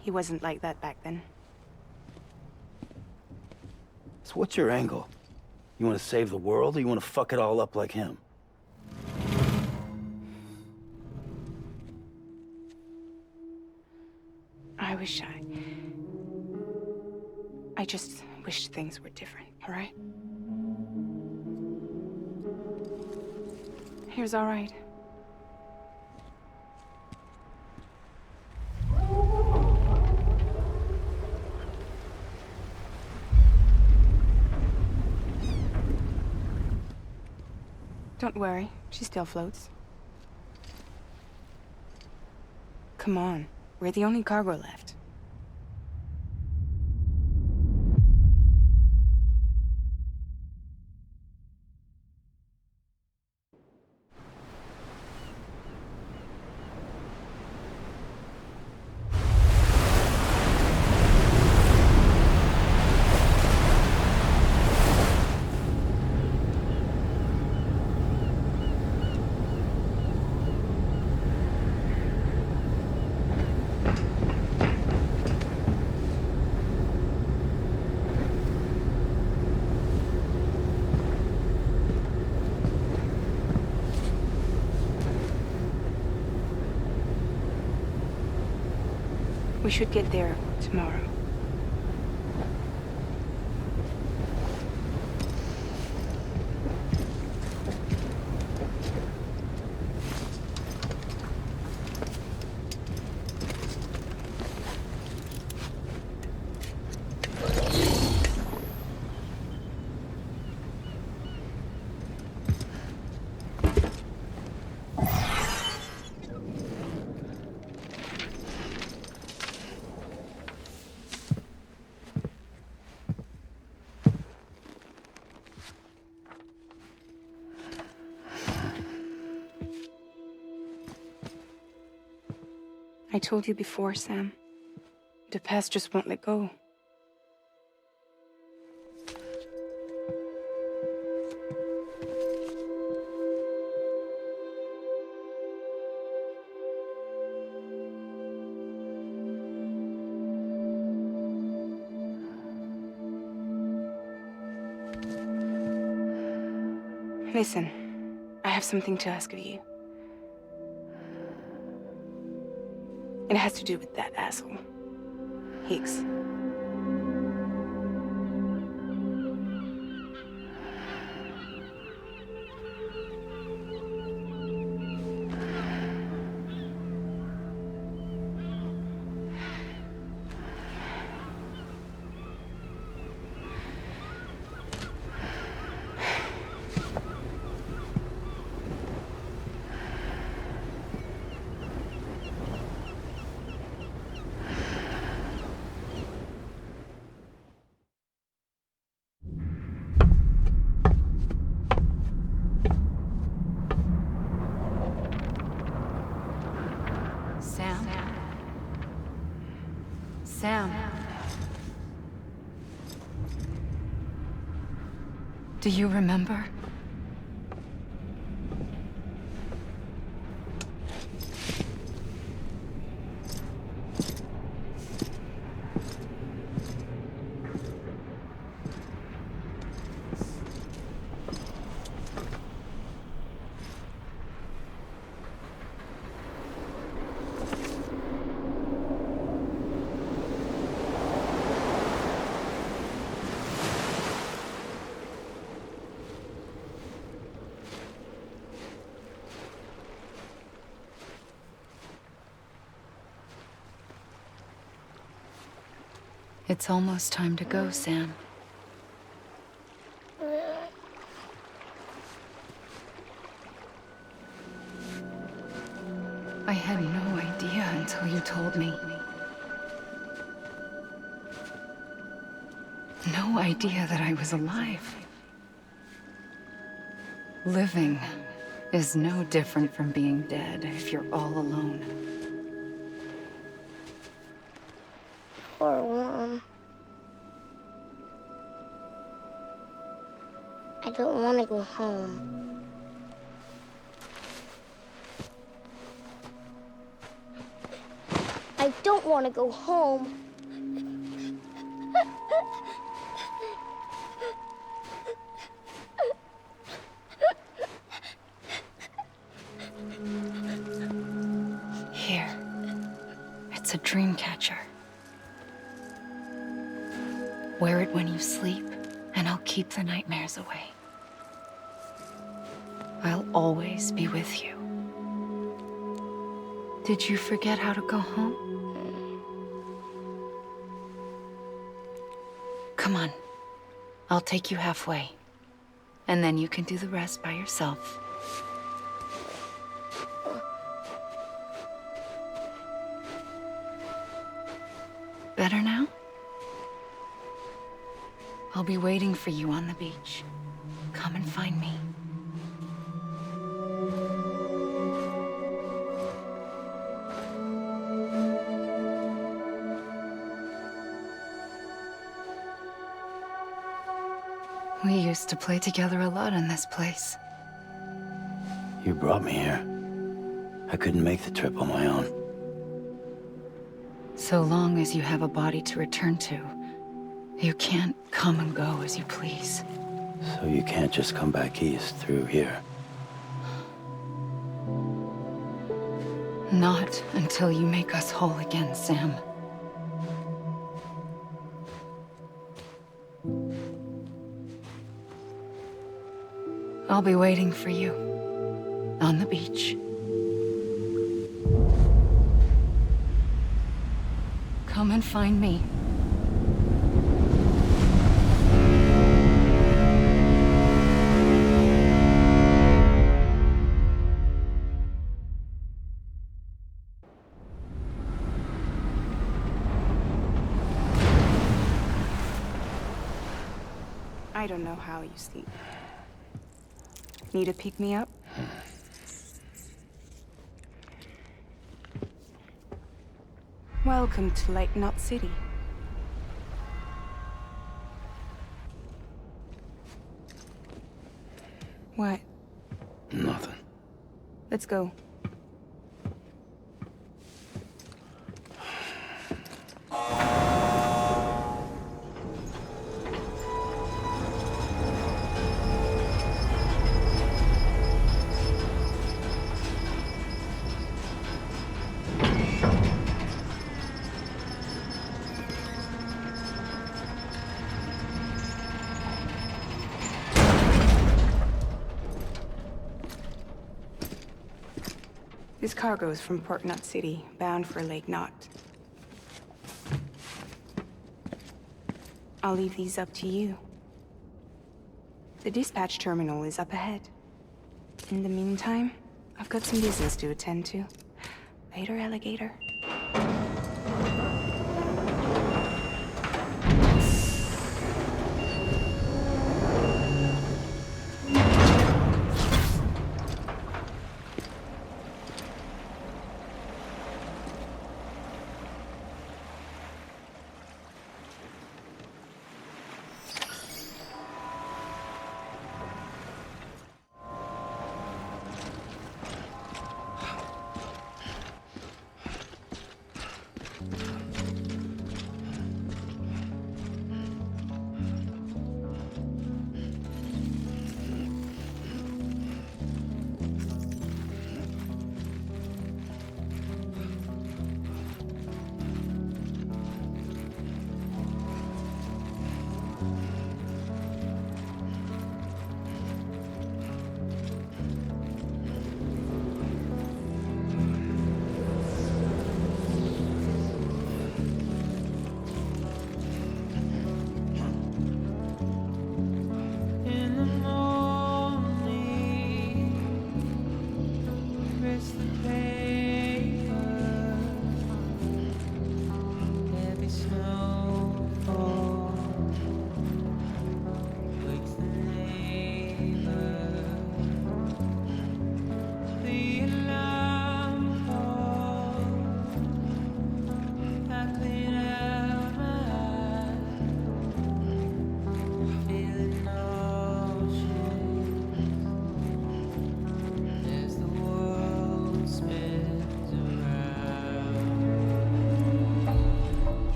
He wasn't like that back then. So what's your angle? You want to save the world, or you want to fuck it all up like him? I just wished things were different, all right? Here's all right. Don't worry, she still floats. Come on, we're the only cargo left. We should get there tomorrow. I told you before, Sam. The past just won't let go. Listen, I have something to ask of you. It has to do with that asshole, Higgs. Sam? Sam? Do you remember? It's almost time to go, Sam. I had no idea until you told me. No idea that I was alive. Living is no different from being dead if you're all alone. Poor Mom. I don't want to go home. I don't want to go home. Here. It's a dream catcher. Wear it when you sleep, and I'll keep the nightmares away. I'll always be with you. Did you forget how to go home? Come on. I'll take you halfway. And then you can do the rest by yourself. Better now? I'll be waiting for you on the beach. Come and find me. We used to play together a lot in this place. You brought me here. I couldn't make the trip on my own. So long as you have a body to return to, you can't come and go as you please. So you can't just come back east through here? Not until you make us whole again, Sam. I'll be waiting for you on the beach. Come and find me. I don't know how you sleep. Need to pick me up? Welcome to Lake Knot City. What? Nothing. Let's go. This cargo is from Port Knot City, bound for Lake Knot. I'll leave these up to you. The dispatch terminal is up ahead. In the meantime, I've got some business to attend to. Later, alligator.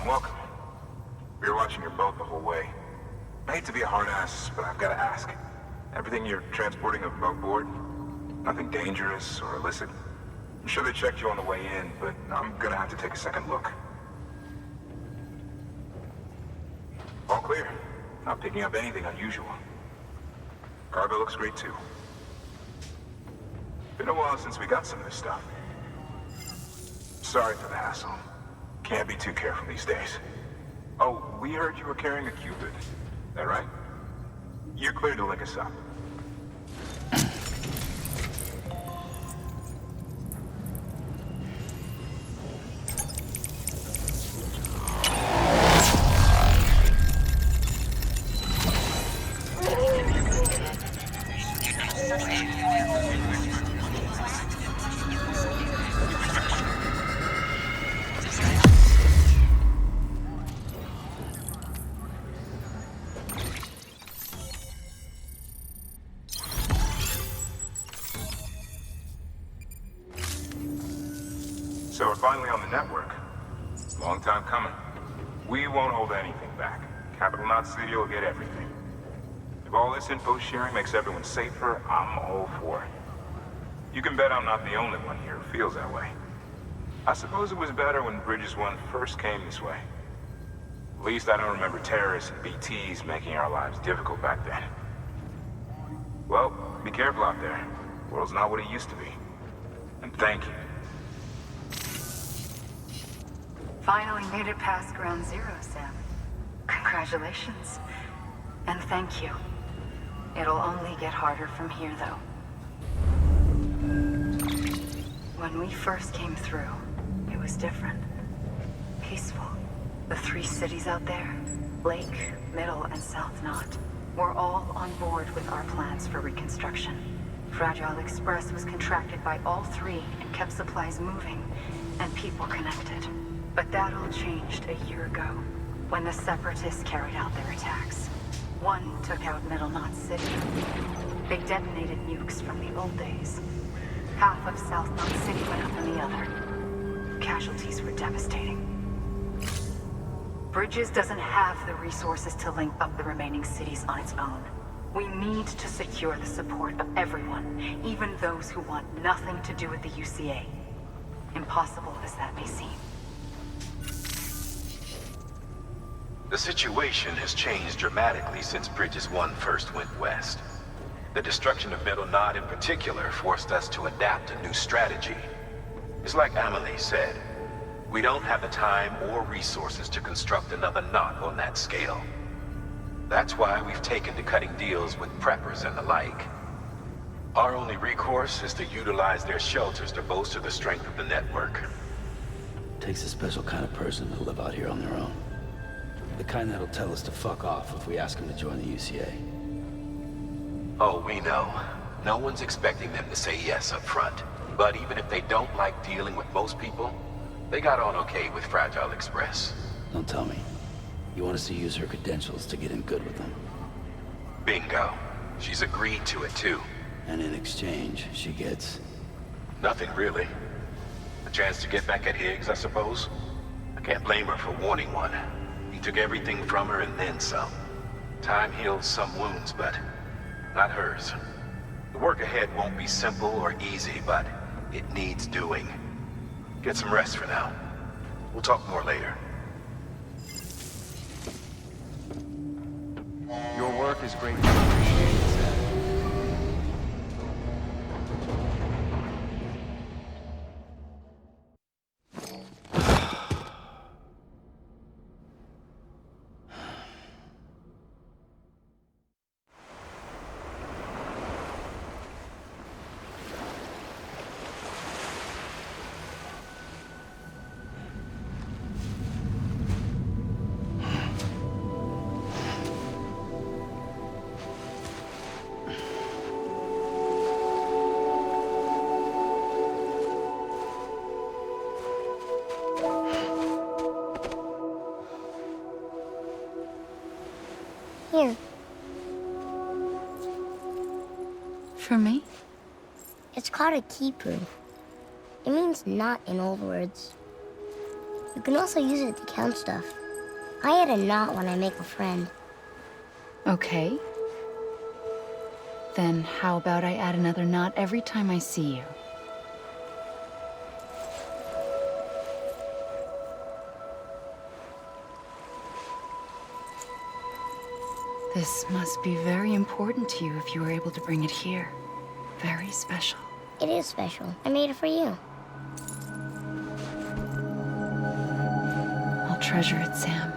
Welcome. We were watching your boat the whole way. I hate to be a hard ass, but I've got to ask. Everything you're transporting above board? Nothing dangerous or illicit? I'm sure they checked you on the way in, but I'm gonna have to take a second look. All clear. Not picking up anything unusual. Cargo looks great too. Been a while since we got some of this stuff. Sorry for the hassle. Can't be too careful these days. Oh, we heard you were carrying a Cupid. That right? You're clear to link us up. So we're finally on the network. Long time coming. We won't hold anything back. Capital Knot City will get everything. If all this info sharing makes everyone safer, I'm all for it. You can bet I'm not the only one here who feels that way. I suppose it was better when Bridges 1 first came this way. At least I don't remember terrorists and BTs making our lives difficult back then. Well, be careful out there. The world's not what it used to be. And thank you. Finally made it past ground zero, Sam. Congratulations. And thank you. It'll only get harder from here, though. When we first came through, it was different. Peaceful. The 3 cities out there, Lake, Middle, and South Knot, were all on board with our plans for reconstruction. Fragile Express was contracted by all 3 and kept supplies moving and people connected. But that all changed a year ago, when the Separatists carried out their attacks. One took out Middle Knot City. They detonated nukes from the old days. Half of South Knot City went up in the other. Casualties were devastating. Bridges doesn't have the resources to link up the remaining cities on its own. We need to secure the support of everyone, even those who want nothing to do with the UCA. Impossible as that may seem. The situation has changed dramatically since Bridges 1 first went west. The destruction of Middle Knot in particular forced us to adapt a new strategy. It's like Amelie said, we don't have the time or resources to construct another knot on that scale. That's why we've taken to cutting deals with preppers and the like. Our only recourse is to utilize their shelters to bolster the strength of the network. Takes a special kind of person to live out here on their own. The kind that'll tell us to fuck off if we ask them to join the UCA. Oh, we know. No one's expecting them to say yes up front. But even if they don't like dealing with most people, they got on okay with Fragile Express. Don't tell me. You want us to use her credentials to get in good with them? Bingo. She's agreed to it too. And in exchange, she gets... Nothing really. A chance to get back at Higgs, I suppose? I can't blame her for wanting one. He took everything from her and then some. Time heals some wounds, but not hers. The work ahead won't be simple or easy, but it needs doing. Get some rest for now. We'll talk more later. Your work is greatly appreciated, Sam. Here. For me? It's called a keeper. It means knot in old words. You can also use it to count stuff. I add a knot when I make a friend. Okay. Then how about I add another knot every time I see you? This must be very important to you if you were able to bring it here. Very special. It is special. I made it for you. I'll treasure it, Sam.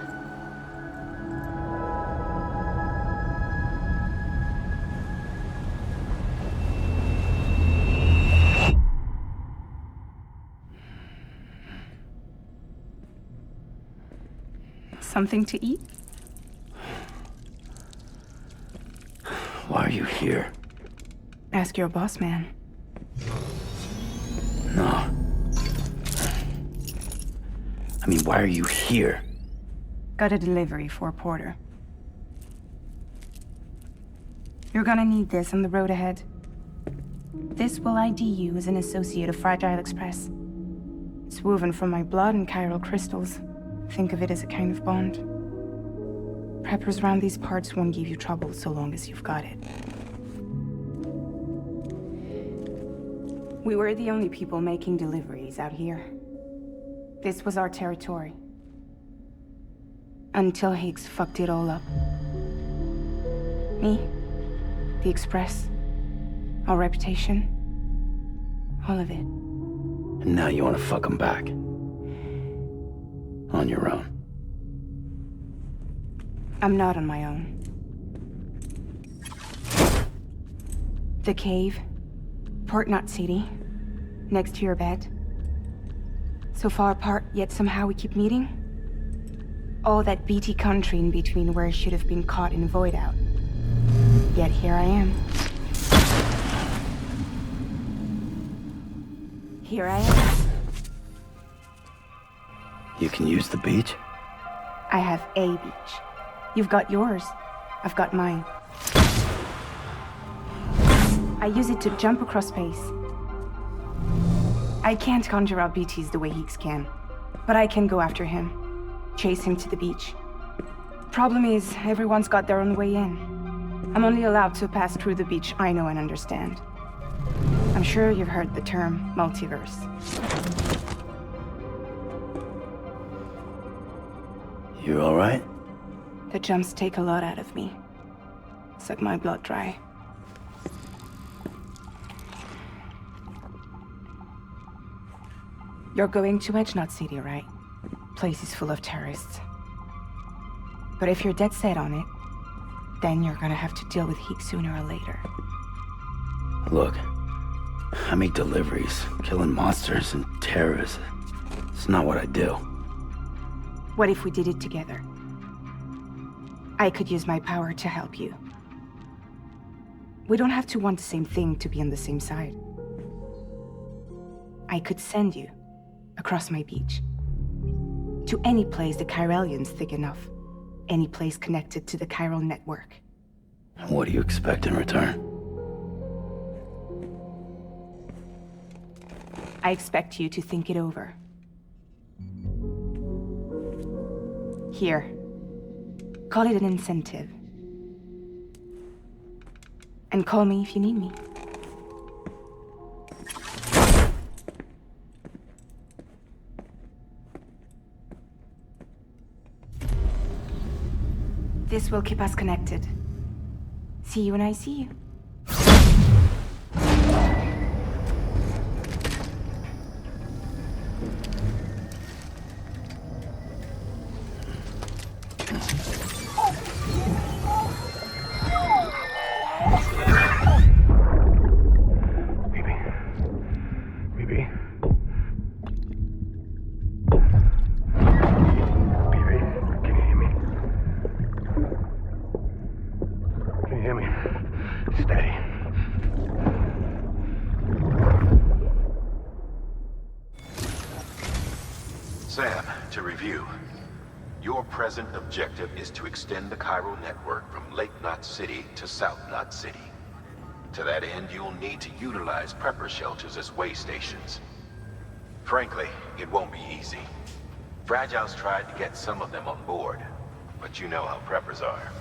Something to eat? Why are you here? Ask your boss man. No. I mean, why are you here? Got a delivery for Porter. You're gonna need this on the road ahead. This will ID you as an associate of Fragile Express. It's woven from my blood and chiral crystals. Think of it as a kind of bond. Preppers around these parts won't give you trouble so long as you've got it. We were the only people making deliveries out here. This was our territory. Until Higgs fucked it all up. Me, the Express, our reputation, all of it. And now you want to fuck them back. On your own. I'm not on my own. The cave, Port Knot City, next to your bed. So far apart, yet somehow we keep meeting. All that BT country in between where I should have been caught in Void Out. Yet here I am. Here I am. You can use the beach? I have a beach. You've got yours. I've got mine. I use it to jump across space. I can't conjure up BTs the way Higgs can, but I can go after him, chase him to the beach. Problem is, everyone's got their own way in. I'm only allowed to pass through the beach I know and understand. I'm sure you've heard the term multiverse. You all right? The jumps take a lot out of me. Suck my blood dry. You're going to Edge Knot City, right? Place is full of terrorists. But if you're dead set on it, then you're gonna have to deal with heat sooner or later. Look, I make deliveries, killing monsters and terrorists. It's not what I do. What if we did it together? I could use my power to help you. We don't have to want the same thing to be on the same side. I could send you across my beach. To any place the Chiralian's thick enough. Any place connected to the chiral network. What do you expect in return? I expect you to think it over. Here. Call it an incentive. And call me if you need me. This will keep us connected. See you when I see you. Sam, to review, your present objective is to extend the chiral network from Lake Knot City to South Knot City. To that end, you'll need to utilize prepper shelters as way stations. Frankly, it won't be easy. Fragile's tried to get some of them on board, but you know how preppers are.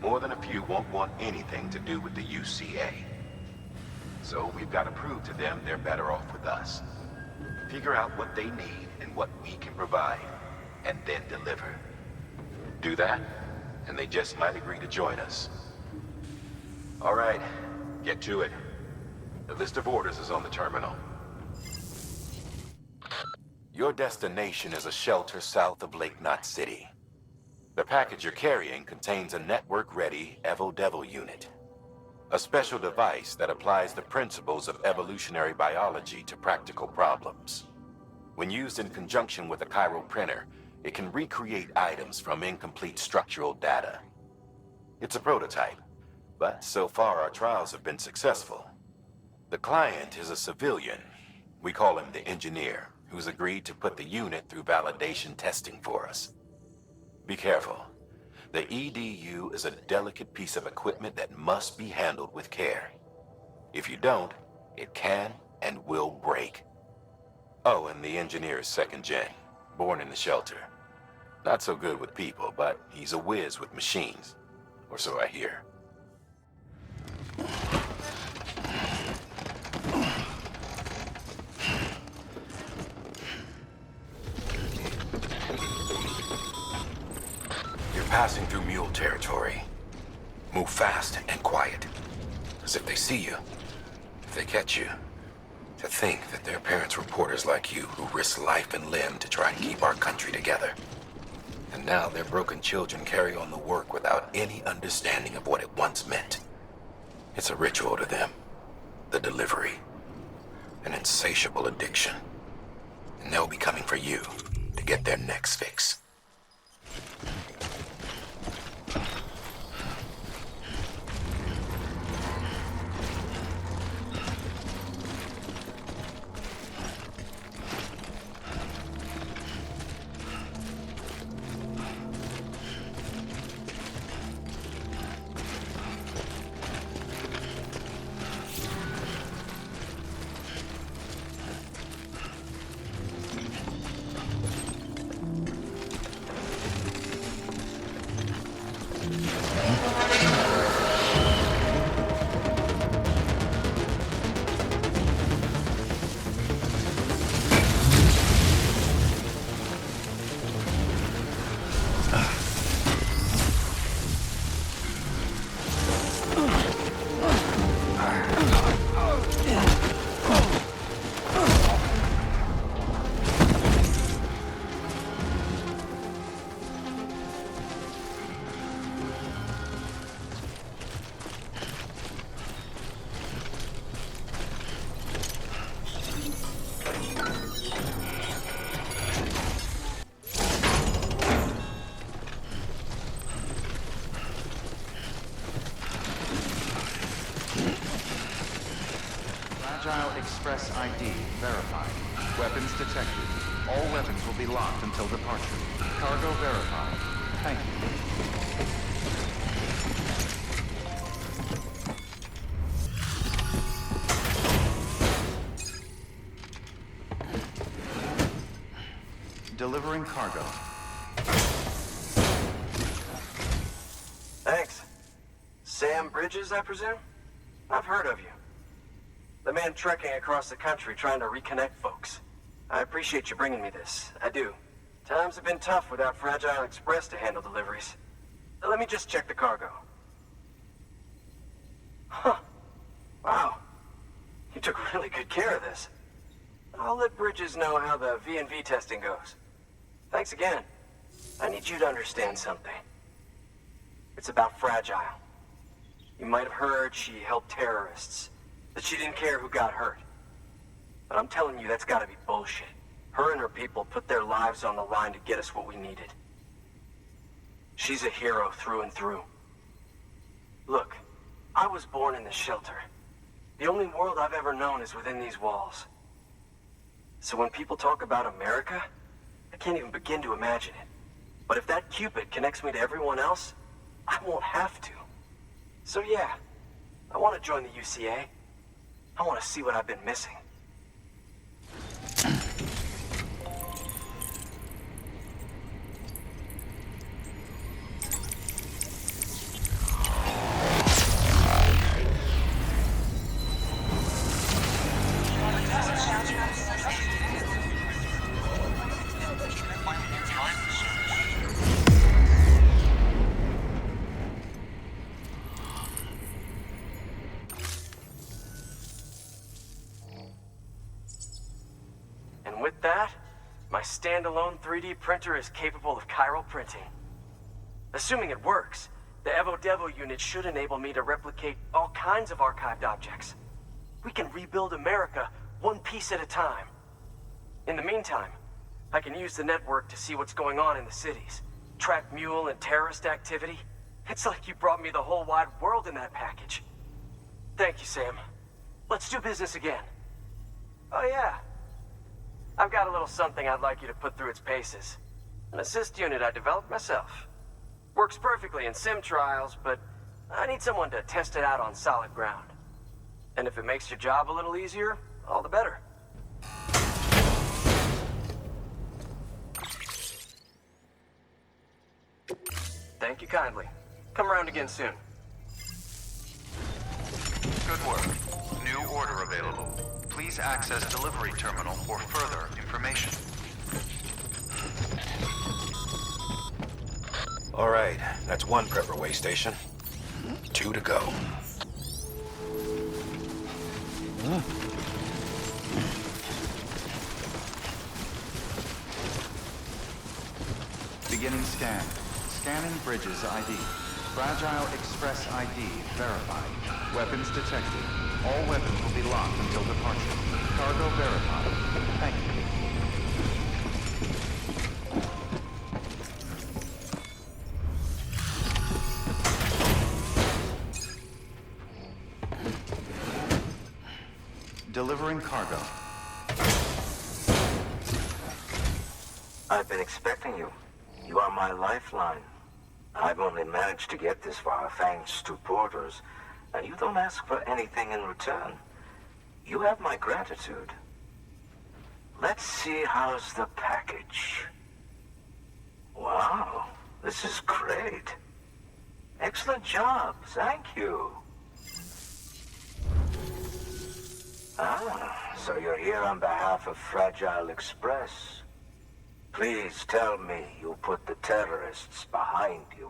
More than a few won't want anything to do with the UCA. So we've got to prove to them they're better off with us. Figure out what they need and what we can provide, and then deliver. Do that, and they just might agree to join us. All right, get to it. The list of orders is on the terminal. Your destination is a shelter south of Lake Knot City. The package you're carrying contains a network-ready Evo-Devil unit. A special device that applies the principles of evolutionary biology to practical problems. When used in conjunction with a chiral printer, it can recreate items from incomplete structural data. It's a prototype, but so far our trials have been successful. The client is a civilian. We call him the engineer, who's agreed to put the unit through validation testing for us. Be careful. The EDU is a delicate piece of equipment that must be handled with care. If you don't, it can and will break. Oh, and the engineer is second gen, born in the shelter. Not so good with people, but he's a whiz with machines. Or so I hear. Passing through mule territory. Move fast and quiet. As if they see you. If they catch you. To think that their parents were reporters like you who risked life and limb to try and keep our country together. And now their broken children carry on the work without any understanding of what it once meant. It's a ritual to them. The delivery. An insatiable addiction. And they'll be coming for you to get their next fix. Fragile Express ID verified. Weapons detected. All weapons will be locked until departure. Cargo verified. Thank you. Delivering cargo. Thanks. Sam Bridges, I presume? I've heard of you. The man trekking across the country trying to reconnect folks. I appreciate you bringing me this. I do. Times have been tough without Fragile Express to handle deliveries. Let me just check the cargo. Huh. Wow. You took really good care of this. I'll let Bridges know how the V&V testing goes. Thanks again. I need you to understand something. It's about Fragile. You might have heard she helped terrorists, that she didn't care who got hurt. But I'm telling you, that's gotta be bullshit. Her and her people put their lives on the line to get us what we needed. She's a hero through and through. Look, I was born in this shelter. The only world I've ever known is within these walls. So when people talk about America, I can't even begin to imagine it. But if that Cupid connects me to everyone else, I won't have to. So yeah, I want to join the UCA. I want to see what I've been missing. And with that, my standalone 3D printer is capable of chiral printing. Assuming it works, the Evo Devo unit should enable me to replicate all kinds of archived objects. We can rebuild America one piece at a time. In the meantime, I can use the network to see what's going on in the cities, track mule and terrorist activity. It's like you brought me the whole wide world in that package. Thank you, Sam. Let's do business again. Oh yeah. I've got a little something I'd like you to put through its paces. An assist unit I developed myself. Works perfectly in sim trials, but I need someone to test it out on solid ground. And if it makes your job a little easier, all the better. Thank you kindly. Come around again soon. Good work. New order available. Please access delivery terminal for further information. All right, that's one prepper way station. 2 to go. Beginning scan. Scanning Bridges ID. Fragile Express ID verified. Weapons detected. All weapons will be locked until departure. Cargo verified. Thank you. Delivering cargo. I've been expecting you. You are my lifeline. I've only managed to get this far thanks to porters, and you don't ask for anything in return. You have my gratitude. Let's see how's the package. Wow, this is great. Excellent job, thank you. Ah, so you're here on behalf of Fragile Express. Please tell me you put the terrorists behind you.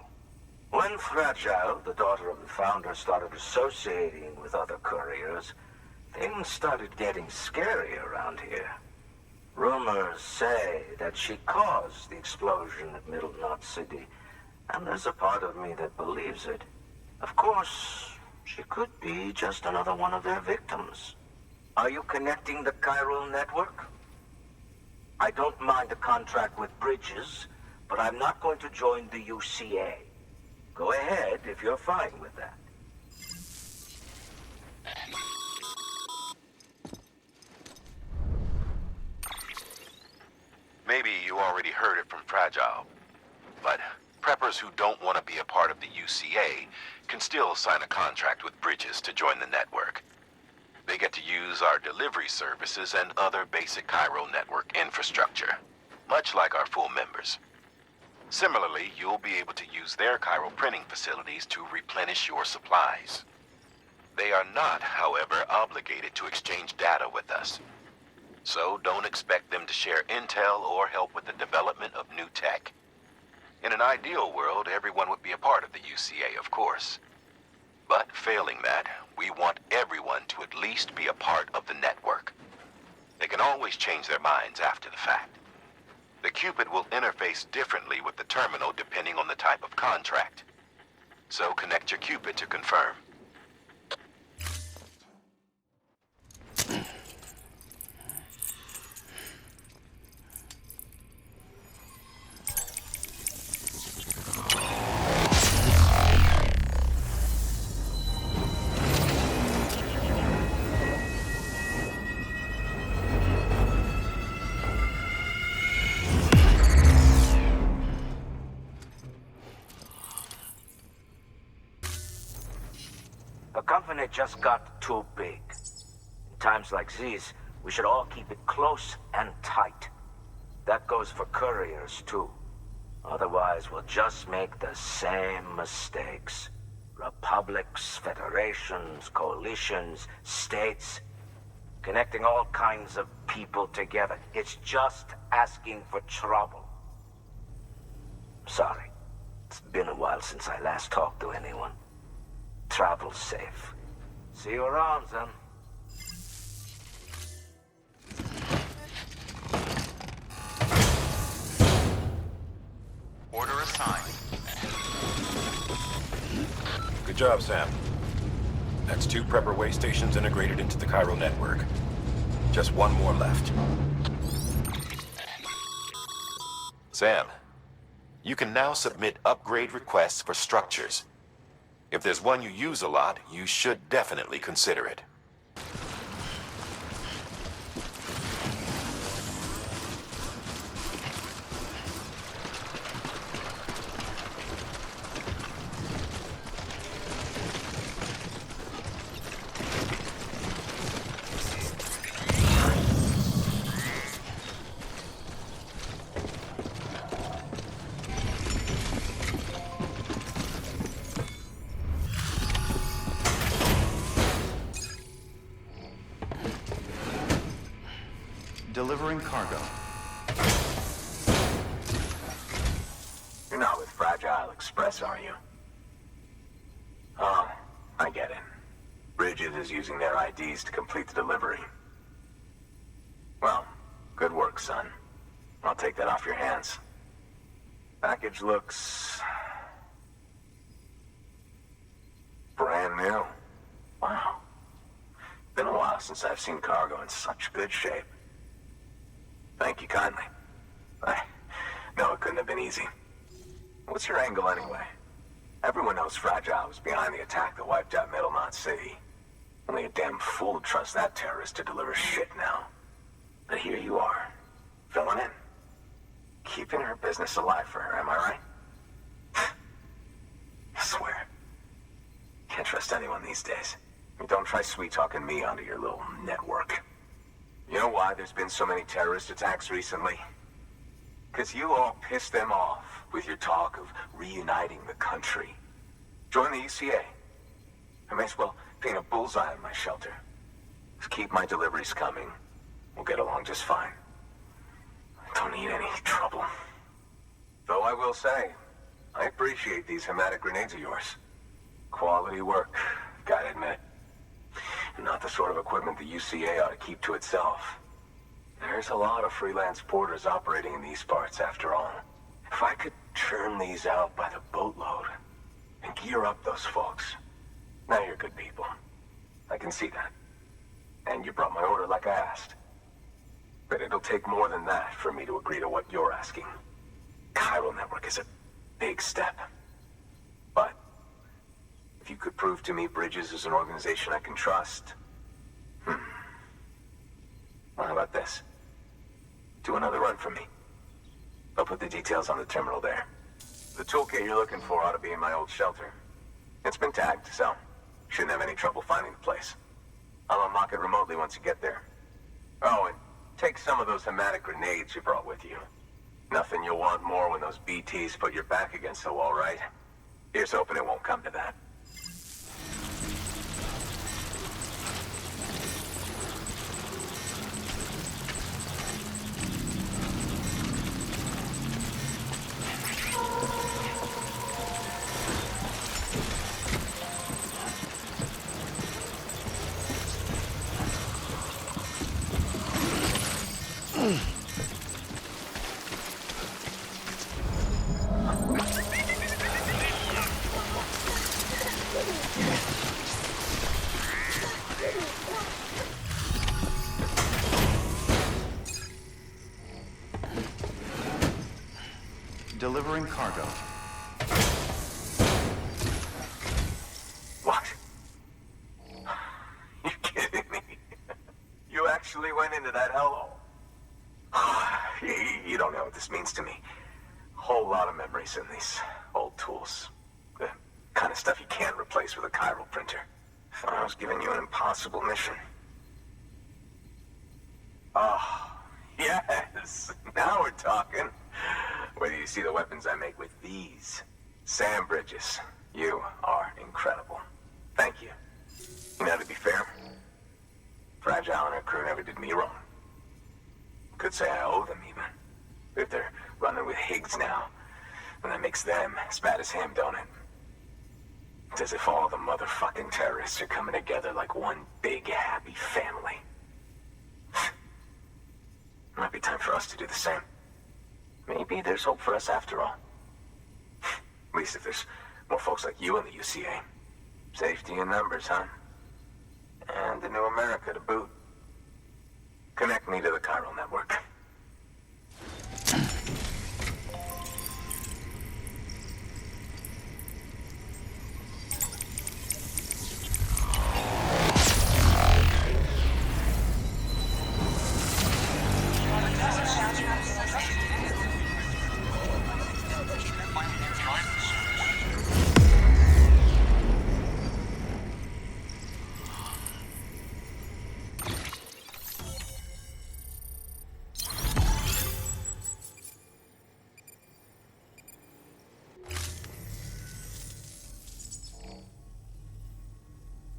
When Fragile, the daughter of the founder, started associating with other couriers, things started getting scary around here. Rumors say that she caused the explosion at Middle Knot City, and there's a part of me that believes it. Of course, she could be just another one of their victims. Are you connecting the chiral network? I don't mind a contract with Bridges, but I'm not going to join the UCA. Go ahead if you're fine with that. Maybe you already heard it from Fragile, but preppers who don't want to be a part of the UCA can still sign a contract with Bridges to join the network. They get to use our delivery services and other basic Cairo network infrastructure, much like our full members. Similarly, you'll be able to use their Cairo printing facilities to replenish your supplies. They are not, however, obligated to exchange data with us. So don't expect them to share intel or help with the development of new tech. In an ideal world, everyone would be a part of the UCA, of course. But failing that, we want everyone to at least be a part of the network. They can always change their minds after the fact. The Cupid will interface differently with the terminal depending on the type of contract. So connect your Cupid to confirm. The company just got too big. In times like these, we should all keep it close and tight. That goes for couriers, too. Otherwise, we'll just make the same mistakes. Republics, federations, coalitions, states, connecting all kinds of people together. It's just asking for trouble. Sorry. It's been a while since I last talked to anyone. Travel safe. See you around, then. Order assigned. Good job, Sam. That's 2 prepper way stations integrated into the Cairo network. Just 1 more left. Sam, you can now submit upgrade requests for structures. If there's one you use a lot, you should definitely consider it. Delivering cargo. You're not with Fragile Express, are you? Oh, I get it. Bridget is using their IDs to complete the delivery. Well, good work, son. I'll take that off your hands. Package looks... brand new. Wow. Been a while since I've seen cargo in such good shape. Thank you kindly. No, it couldn't have been easy. What's your angle anyway? Everyone knows Fragile was behind the attack that wiped out Middle Knot City. Only a damn fool would trust that terrorist to deliver shit now. But here you are, filling in. Keeping her business alive for her, am I right? I swear. Can't trust anyone these days. Don't try sweet-talking me onto your little network. You know why there's been so many terrorist attacks recently? Because you all pissed them off with your talk of reuniting the country. Join the UCA. I may as well paint a bullseye on my shelter. Just keep my deliveries coming. We'll get along just fine. I don't need any trouble. Though I will say, I appreciate these hematic grenades of yours. Quality work, gotta admit. Not the sort of equipment the UCA ought to keep to itself. There's a lot of freelance porters operating in these parts, after all. If I could churn these out by the boatload and gear up those folks. Now you're good people. I can see that. And you brought my order like I asked. But it'll take more than that for me to agree to what you're asking. Cairo Network is a big step. But if you could prove to me Bridges is an organization I can trust... Well, how about this? Do another run for me. I'll put the details on the terminal there. The toolkit you're looking for ought to be in my old shelter. It's been tagged, so shouldn't have any trouble finding the place. I'll unlock it remotely once you get there. Oh, and take some of those hematic grenades you brought with you. Nothing you'll want more when those BTs put your back against the wall, right? Here's hoping it won't come to that. Delivering cargo. What? You kidding me? You actually went into that hellhole? You don't know what this means to me. Whole lot of memories in these old tools. The kind of stuff you can't replace with a chiral printer. Thought I was giving you an impossible mission. Oh, yes. Now we're talking. Wait till you see the weapons I make with these. Sam Bridges, you are incredible. Thank you. Now, to be fair, Fragile and her crew never did me wrong. Could say I owe them, even. If they're running with Higgs now, and that makes them as bad as him, don't it? It's as if all the motherfucking terrorists are coming together like one big, happy family. Might be time for us to do the same. Maybe there's hope for us after all. At least if there's more folks like you in the UCA. Safety in numbers, huh? And the new America to boot. Connect me to the chiral network.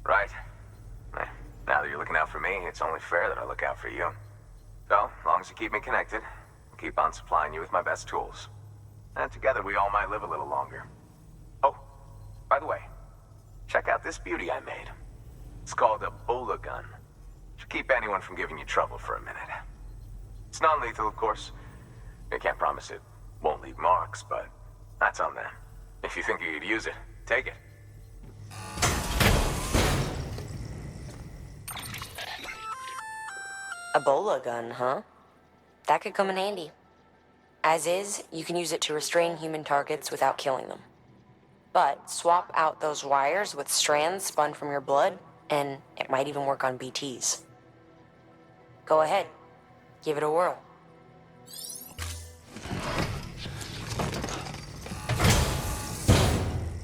Right. Now that you're looking out for me, it's only fair that I look out for you. So, as long as you keep me connected, I'll keep on supplying you with my best tools. And together we all might live a little longer. Oh, by the way, check out this beauty I made. It's called a Bola gun. Should keep anyone from giving you trouble for a minute. It's non-lethal, of course. I can't promise it won't leave marks, but that's on them. If you think you could use it, take it. A Bola gun, huh? That could come in handy. As is, you can use it to restrain human targets without killing them. But swap out those wires with strands spun from your blood, and it might even work on BTs. Go ahead. Give it a whirl.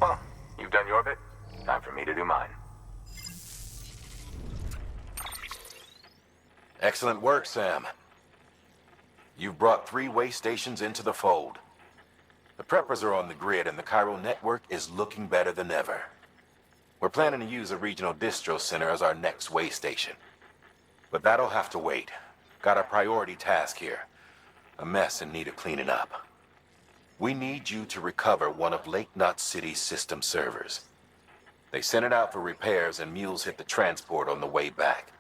Well, you've done your bit. Time for me to do mine. Excellent work, Sam. You've brought 3 way stations into the fold. The preppers are on the grid, and the chiral network is looking better than ever. We're planning to use a regional distro center as our next way station. But that'll have to wait. Got a priority task here. A mess in need of cleaning up. We need you to recover one of Lake Knot City's system servers. They sent it out for repairs, and mules hit the transport on the way back.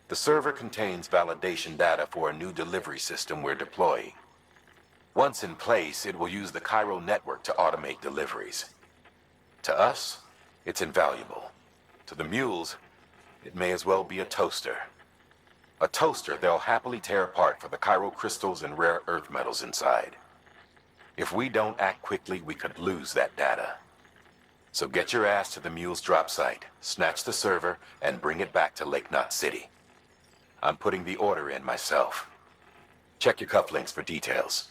The server contains validation data for a new delivery system we're deploying. Once in place, it will use the chiral network to automate deliveries. To us, it's invaluable. To the mules, it may as well be a toaster. A toaster they'll happily tear apart for the chiral crystals and rare earth metals inside. If we don't act quickly, we could lose that data. So get your ass to the mule's drop site, snatch the server, and bring it back to Lake Knot City. I'm putting the order in myself. Check your cufflinks for details.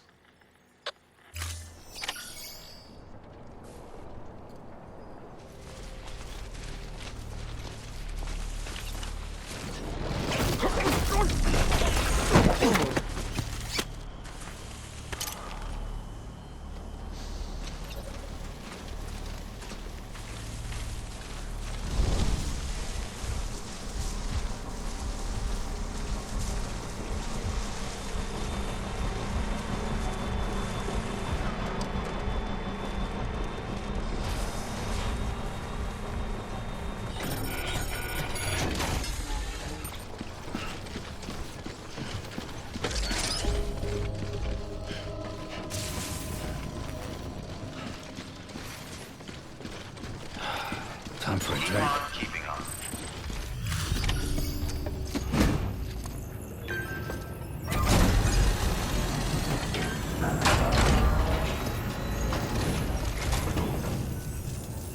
Time for a drink. Keeping on.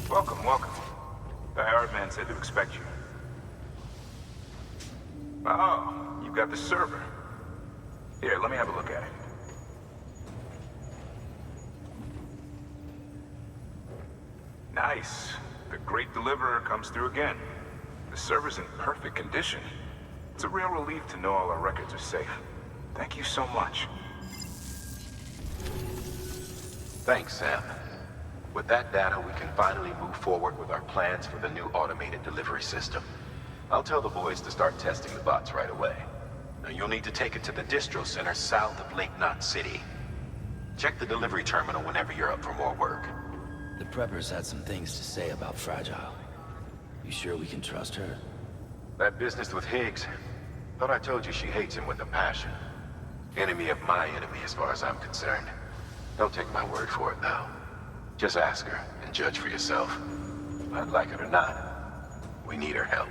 Welcome, welcome. The hired man said to expect you. Oh, you got the server. Here, let me have a look at it. Nice. The great deliverer comes through again. The server's in perfect condition. It's a real relief to know all our records are safe. Thank you so much. Thanks, Sam. With that data, we can finally move forward with our plans for the new automated delivery system. I'll tell the boys to start testing the bots right away. Now, you'll need to take it to the distro center south of Lake Knot City. Check the delivery terminal whenever you're up for more work. The preppers had some things to say about Fragile. You sure we can trust her? That business with Higgs, thought I told you she hates him with a passion. Enemy of my enemy as far as I'm concerned. Don't take my word for it, though. Just ask her and judge for yourself. I'd like it or not. We need her help.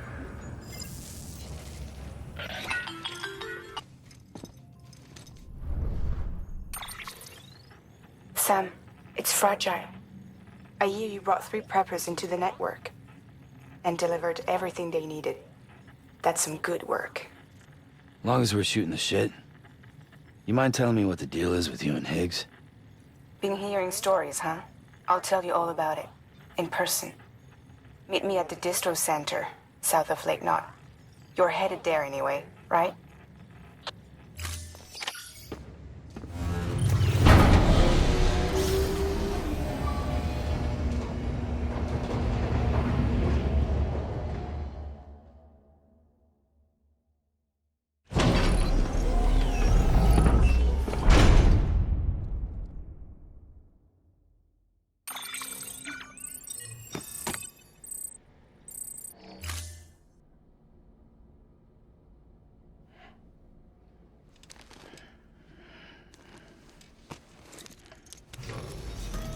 Sam, it's Fragile. I hear you brought 3 preppers into the network and delivered everything they needed. That's some good work. Long as we're shooting the shit. You mind telling me what the deal is with you and Higgs? Been hearing stories, huh? I'll tell you all about it. In person. Meet me at the distro center, south of Lake Knot. You're headed there anyway, right?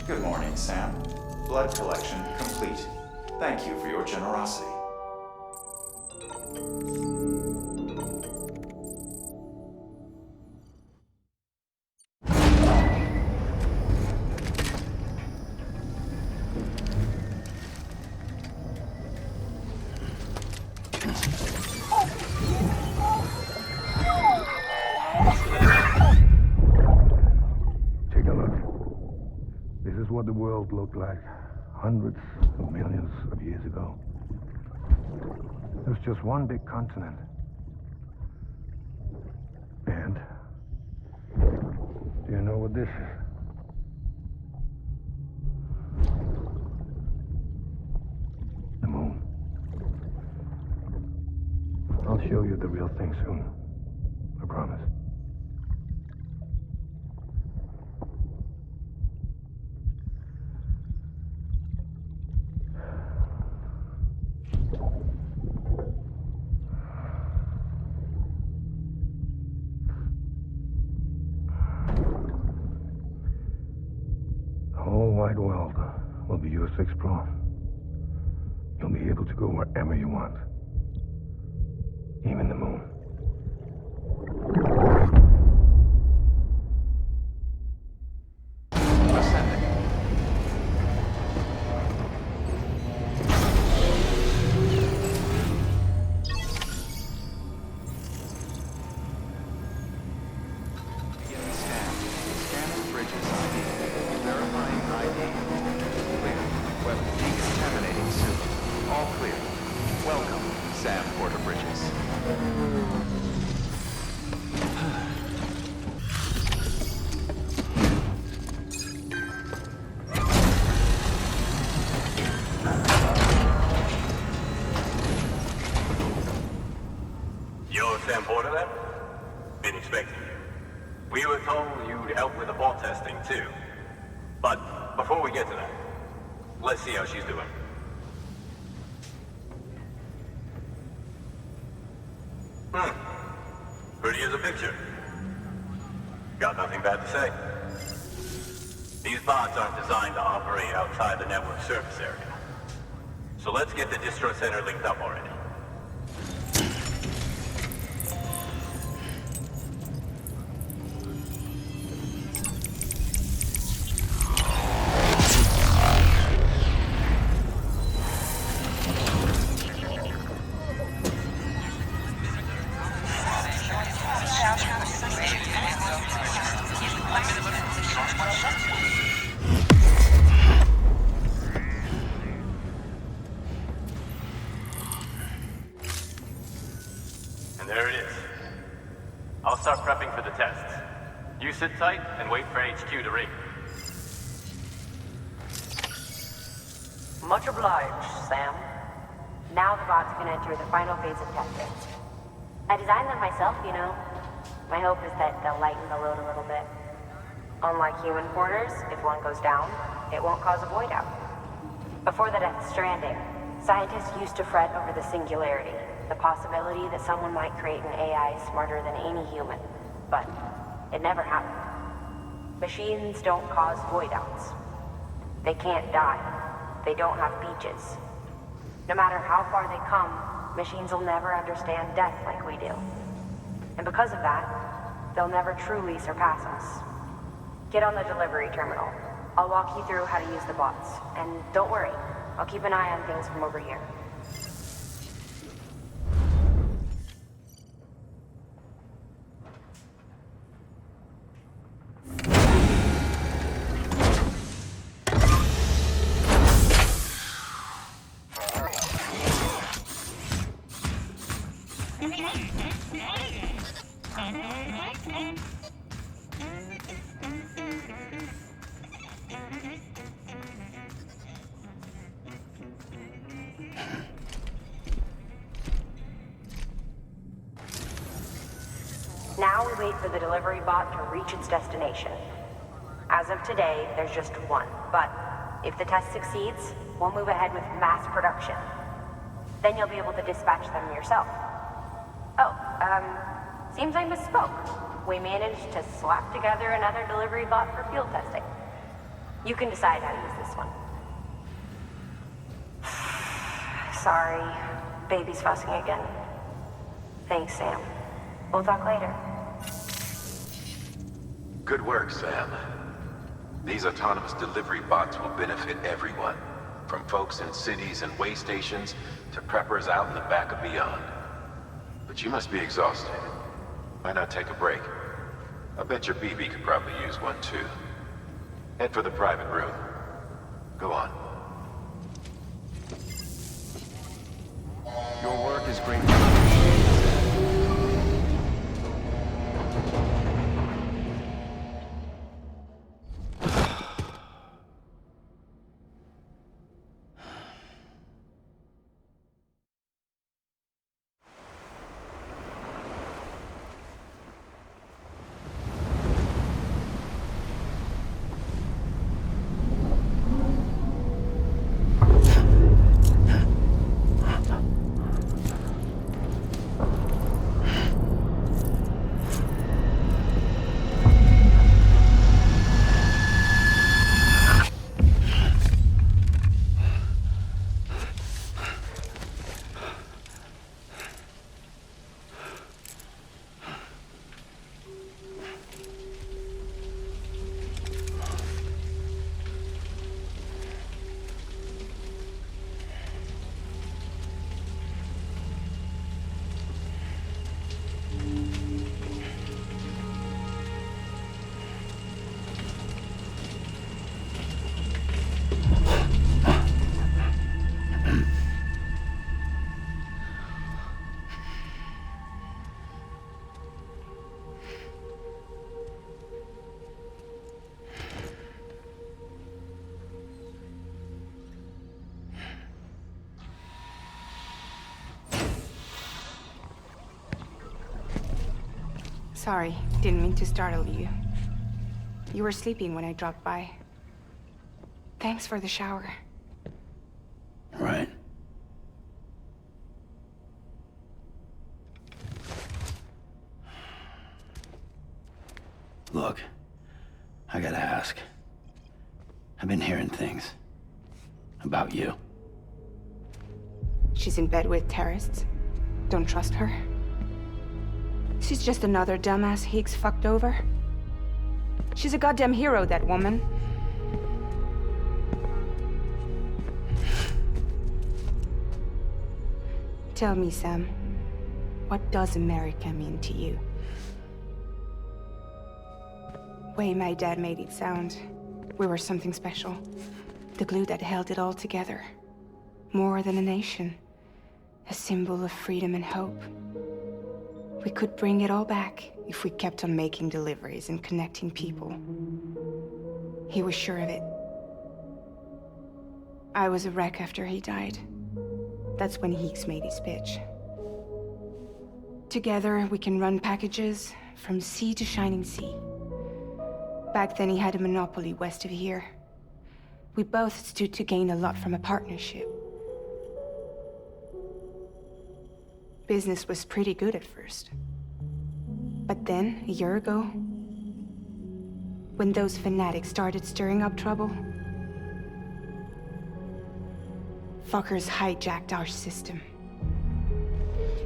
Good morning, Sam. Blood collection complete. Thank you for your generosity. Take a look. This is what the world looked like hundreds of millions of years ago. It was just one big continent. And do you know what this is? The moon. I'll show you the real thing soon. I promise. The whole wide world will be yours to explore. You'll be able to go wherever you want. Even the moon. Scanning bridges ID. Verifying ID. Clear. Weapon decontaminating suit. All clear. Welcome, Sam Porter Bridges. You're Sam Porter then? Been expecting you. We were told you'd help with the bot testing too. But before we get to that, let's see how she's doing. Pretty as a picture. Got nothing bad to say. These bots aren't designed to operate outside the network surface area. So let's get the distro center linked up already. And there it is. I'll start prepping for the tests. You sit tight and wait for HQ to ring. Much obliged, Sam. Now the bots can enter the final phase of testing. I designed them myself, you know. My hope is that they'll lighten the load a little bit. Unlike human porters, if one goes down, it won't cause a void out. Before the Death Stranding, scientists used to fret over the singularity, the possibility that someone might create an AI smarter than any human. But it never happened. Machines don't cause void outs. They can't die. They don't have beaches. No matter how far they come, machines will never understand death like we do. And because of that, they'll never truly surpass us. Get on the delivery terminal. I'll walk you through how to use the bots. And don't worry, I'll keep an eye on things from over here. Now we wait for the delivery bot to reach its destination. As of today, there's just one, but if the test succeeds, we'll move ahead with mass production. Then you'll be able to dispatch them yourself. Oh, seems I misspoke. We managed to slap together another delivery bot for field testing. You can decide how to use this one. Sorry, baby's fussing again. Thanks, Sam. We'll talk later. Good work, Sam. These autonomous delivery bots will benefit everyone, from folks in cities and way stations to preppers out in the back of beyond. But you must be exhausted. Why not take a break? I bet your BB could probably use one too. Head for the private room. Go on. Your work is great. Sorry, didn't mean to startle you. You were sleeping when I dropped by. Thanks for the shower. Right. Look, I gotta ask. I've been hearing things about you. She's in bed with terrorists. Don't trust her. She's just another dumbass Higgs fucked over. She's a goddamn hero, that woman. Tell me, Sam, what does America mean to you? Way my dad made it sound, we were something special. The glue that held it all together. More than a nation. A symbol of freedom and hope. We could bring it all back if we kept on making deliveries and connecting people. He was sure of it. I was a wreck after he died. That's when Higgs made his pitch. Together, we can run packages from sea to shining sea. Back then, he had a monopoly west of here. We both stood to gain a lot from a partnership. Business was pretty good at first. But then, a year ago, when those fanatics started stirring up trouble, fuckers hijacked our system.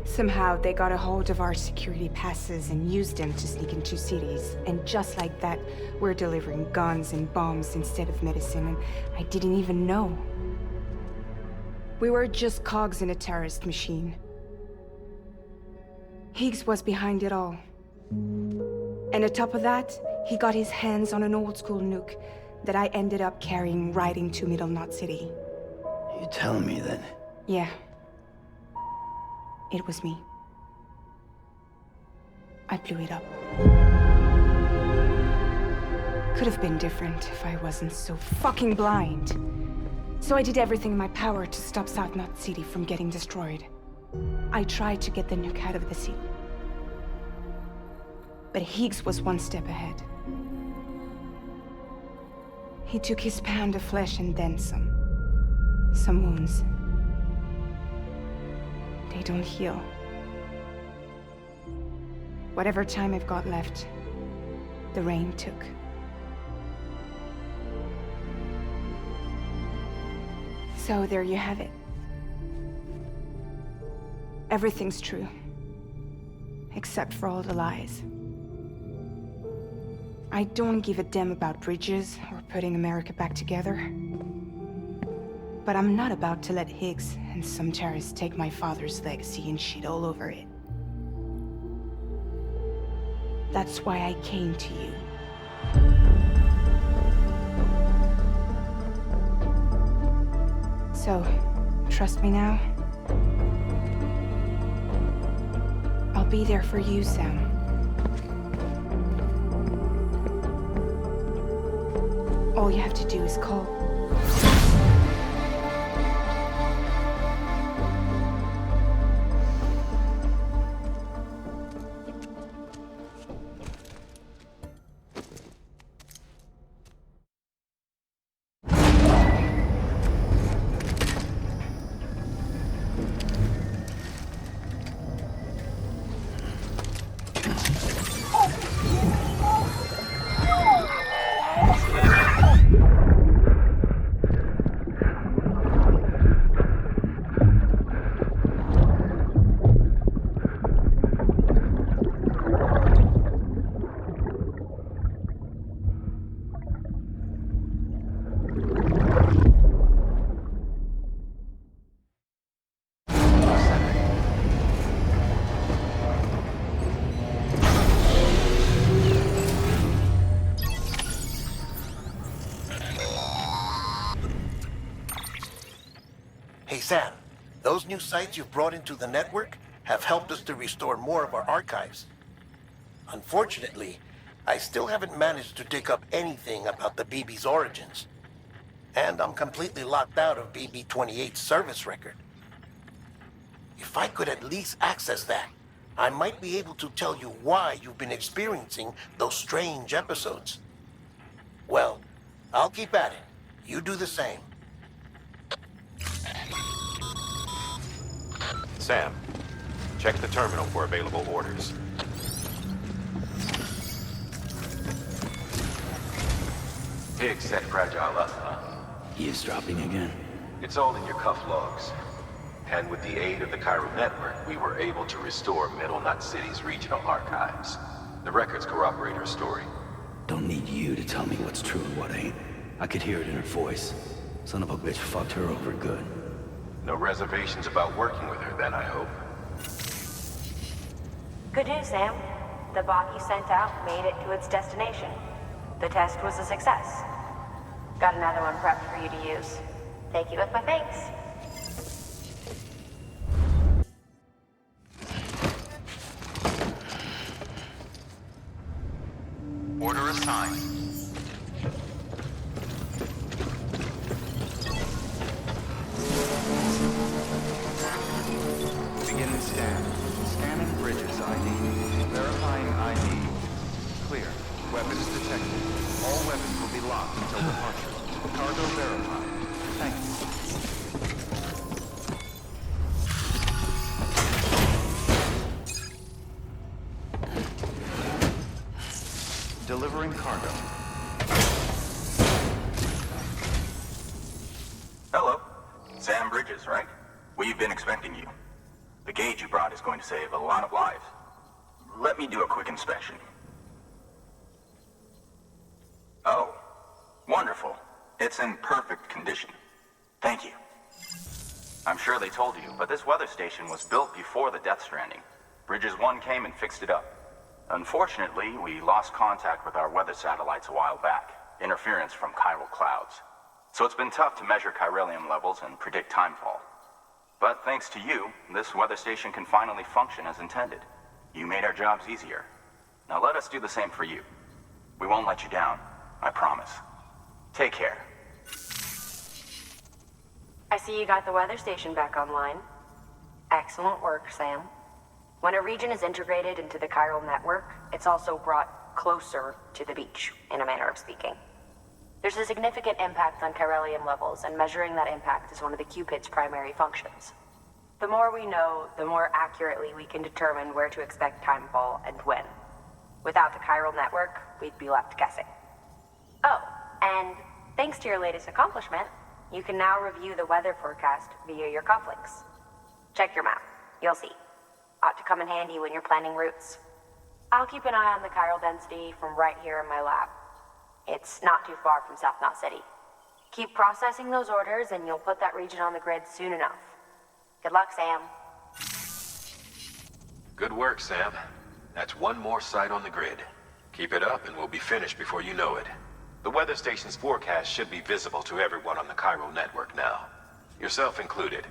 Somehow, they got a hold of our security passes and used them to sneak into cities. And just like that, we're delivering guns and bombs instead of medicine, and I didn't even know. We were just cogs in a terrorist machine. Higgs was behind it all. And on top of that, he got his hands on an old-school nuke that I ended up carrying right into Middle Knot City. You telling me that? Yeah. It was me. I blew it up. Could have been different if I wasn't so fucking blind. So I did everything in my power to stop South Knot City from getting destroyed. I tried to get the nuke out of the city. But Higgs was one step ahead. He took his pound of flesh and then some. Some wounds. They don't heal. Whatever time I've got left, the rain took. So there you have it. Everything's true. Except for all the lies. I don't give a damn about bridges or putting America back together. But I'm not about to let Higgs and some terrorists take my father's legacy and shit all over it. That's why I came to you. So, trust me now? I'll be there for you, Sam. All you have to do is call. Hey, Sam, those new sites you've brought into the network have helped us to restore more of our archives. Unfortunately, I still haven't managed to dig up anything about the BB's origins. And I'm completely locked out of BB-28's service record. If I could at least access that, I might be able to tell you why you've been experiencing those strange episodes. Well, I'll keep at it. You do the same. Sam, check the terminal for available orders. Higgs set Fragile up, huh? Eavesdropping again? It's all in your cuff logs. And with the aid of the Chiral Network, we were able to restore Middle Knot City's regional archives. The records corroborate her story. Don't need you to tell me what's true and what ain't. I could hear it in her voice. Son of a bitch fucked her over good. No reservations about working with her then, I hope. Good news, Sam. The bot you sent out made it to its destination. The test was a success. Got another one prepped for you to use. Take you with my thanks. Order assigned. Beginning scan. Scanning Bridges ID. Verifying ID. Clear. Weapons detected. All weapons will be locked until departure. Cargo verified. Thank you. Delivering cargo. Hello. Sam Bridges, right? We've been expecting you. The gauge you brought is going to save a lot of lives. Let me do a quick inspection. Oh, wonderful. It's in perfect condition. Thank you. I'm sure they told you, but this weather station was built before the Death Stranding. Bridges 1 came and fixed it up. Unfortunately, we lost contact with our weather satellites a while back. Interference from chiral clouds. So it's been tough to measure chiralium levels and predict timefall. But thanks to you, this weather station can finally function as intended. You made our jobs easier. Now let us do the same for you. We won't let you down, I promise. Take care. I see you got the weather station back online. Excellent work, Sam. When a region is integrated into the chiral network, it's also brought closer to the beach, in a manner of speaking. There's a significant impact on chiralium levels, and measuring that impact is one of the Cupid's primary functions. The more we know, the more accurately we can determine where to expect timefall and when. Without the chiral network, we'd be left guessing. Oh, and thanks to your latest accomplishment, you can now review the weather forecast via your cufflinks. Check your map. You'll see. Ought to come in handy when you're planning routes. I'll keep an eye on the chiral density from right here in my lab. It's not too far from South Knot City. Keep processing those orders and you'll put that region on the grid soon enough. Good luck, Sam. Good work, Sam. That's one more site on the grid. Keep it up and we'll be finished before you know it. The weather station's forecast should be visible to everyone on the chiral network now. Yourself included.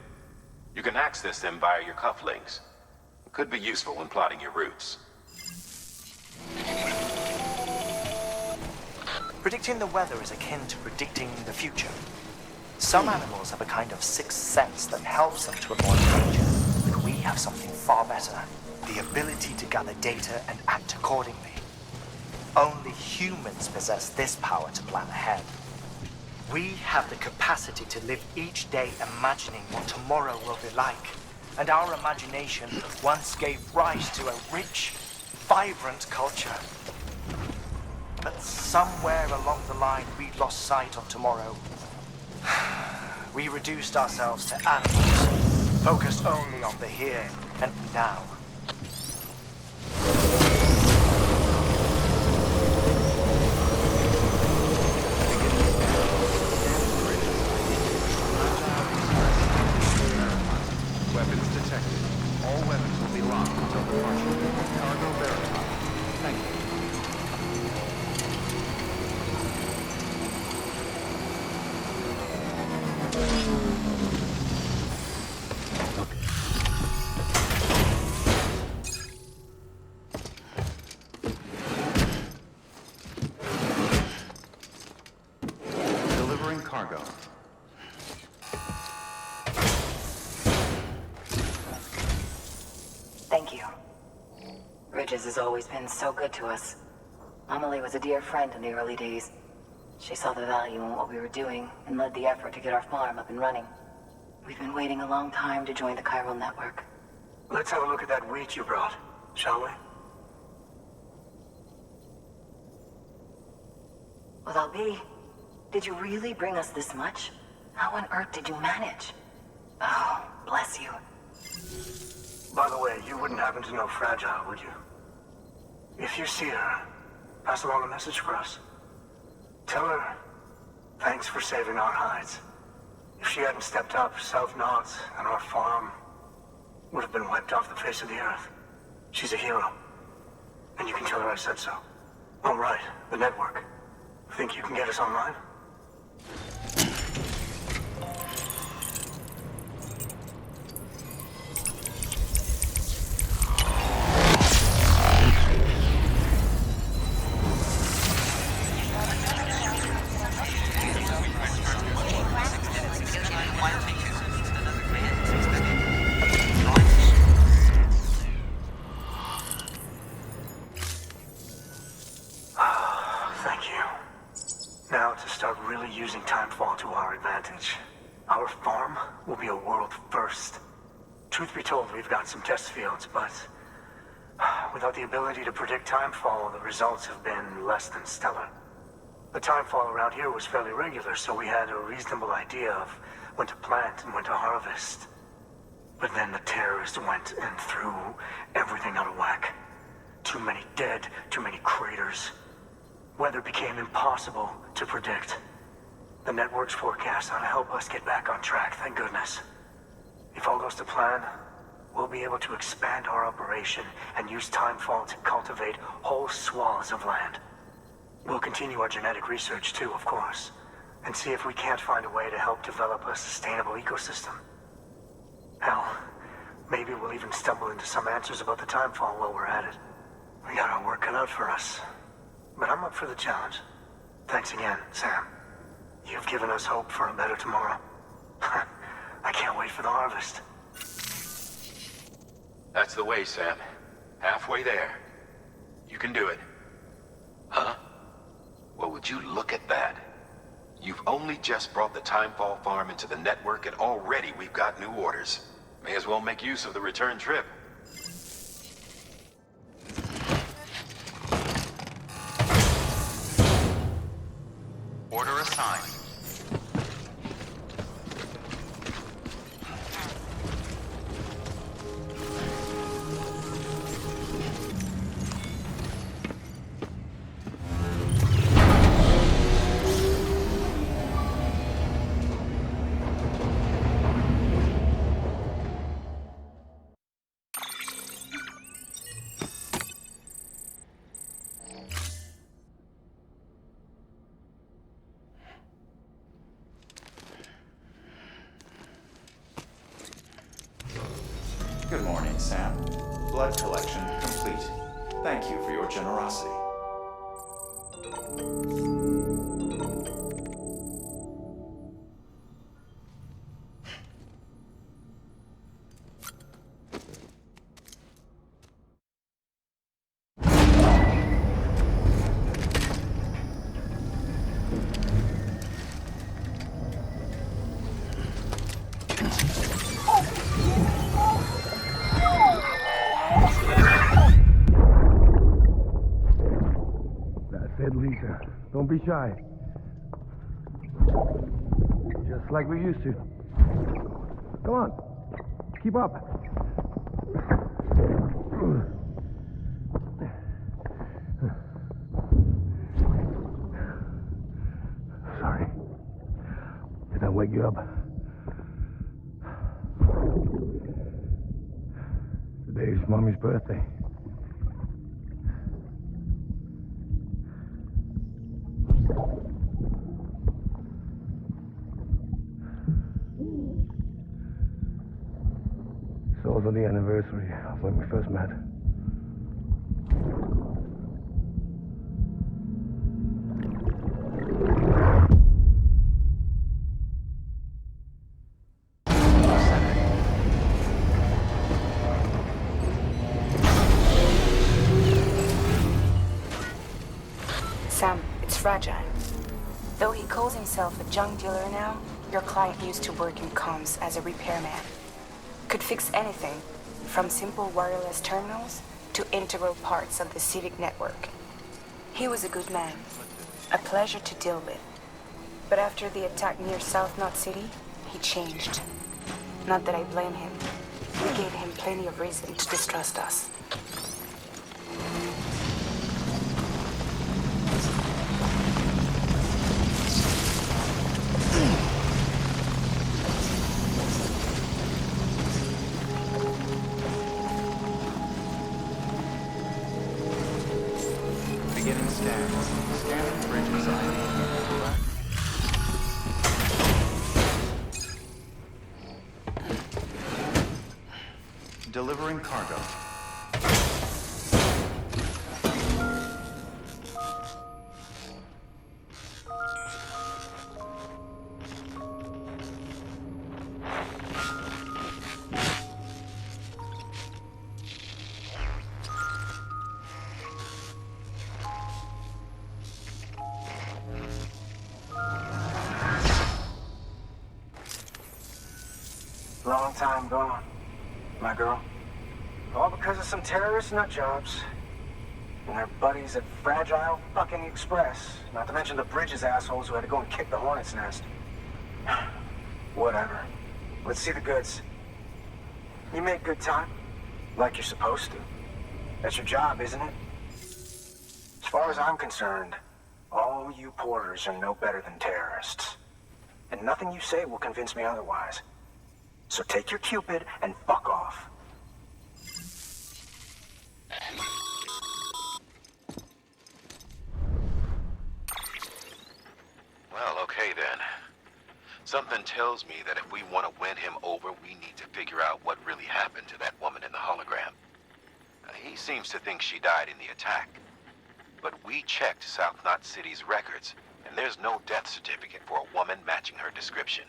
You can access them via your cufflinks. It could be useful when plotting your routes. Predicting the weather is akin to predicting the future. Some animals have a kind of sixth sense that helps them to avoid danger, but we have something far better. The ability to gather data and act accordingly. Only humans possess this power to plan ahead. We have the capacity to live each day imagining what tomorrow will be like. And our imagination once gave rise to a rich, vibrant culture. But somewhere along the line, we lost sight of tomorrow. We reduced ourselves to animals, focused only on the here and now. Weapons detected. All weapons will be locked until departure. Cargo verified. Thank you. Delivering cargo. Thank you. Bridges has always been so good to us. Amelie was a dear friend in the early days. She saw the value in what we were doing and led the effort to get our farm up and running. We've been waiting a long time to join the chiral network. Let's have a look at that wheat you brought, shall we? Well, I'll be. Did you really bring us this much? How on earth did you manage? Oh, bless you. By the way, you wouldn't happen to know Fragile, would you? If you see her, pass along a message for us. Tell her, thanks for saving our hides. If she hadn't stepped up, South Knots and our farm would have been wiped off the face of the earth. She's a hero. And you can tell her I said so. All right, the network. Think you can get us online? Thank you. Now to start really using timefall to our advantage. Our farm will be a world first. Truth be told, we've got some test fields, but without the ability to predict timefall, the results have been less than stellar. The timefall around here was fairly regular, so we had a reasonable idea of when to plant and when to harvest. But then the terrorists went and threw everything out of whack. Too many dead, too many craters. Weather became impossible to predict. The network's forecast ought to help us get back on track, thank goodness. If all goes to plan, we'll be able to expand our operation and use timefall to cultivate whole swaths of land. We'll continue our genetic research too, of course, and see if we can't find a way to help develop a sustainable ecosystem. Hell, maybe we'll even stumble into some answers about the timefall while we're at it. We got our work cut out for us. But I'm up for the challenge. Thanks again, Sam. You've given us hope for a better tomorrow. I can't wait for the harvest. That's the way, Sam. Halfway there. You can do it. Huh? Well, would you look at that? You've only just brought the Timefall farm into the network, and already we've got new orders. May as well make use of the return trip. Order assigned. Good morning, Sam. Blood collection complete. Thank you for your generosity. Lisa. Don't be shy. Just like we used to. Come on. Keep up. Sorry. Did I wake you up? Today's Mommy's birthday. It's also the anniversary of when we first met. Sam, it's Fragile. Though he calls himself a junk dealer now, your client used to work in comms as a repairman. Could fix anything, from simple wireless terminals to integral parts of the civic network. He was a good man, a pleasure to deal with. But after the attack near South Knot City, he changed. Not that I blame him. We gave him plenty of reason to distrust us. Beginning scans. Scanning Bridges ID. Delivering cargo. Long time gone, my girl. All because of some terrorist nutjobs. And their buddies at Fragile fucking Express. Not to mention the Bridges assholes who had to go and kick the hornet's nest. Whatever. Let's see the goods. You make good time. Like you're supposed to. That's your job, isn't it? As far as I'm concerned, all you porters are no better than terrorists. And nothing you say will convince me otherwise. So take your Cupid and fuck off. Well, okay then. Something tells me that if we want to win him over, we need to figure out what really happened to that woman in the hologram. He seems to think she died in the attack. But we checked South Knot City's records, and there's no death certificate for a woman matching her description.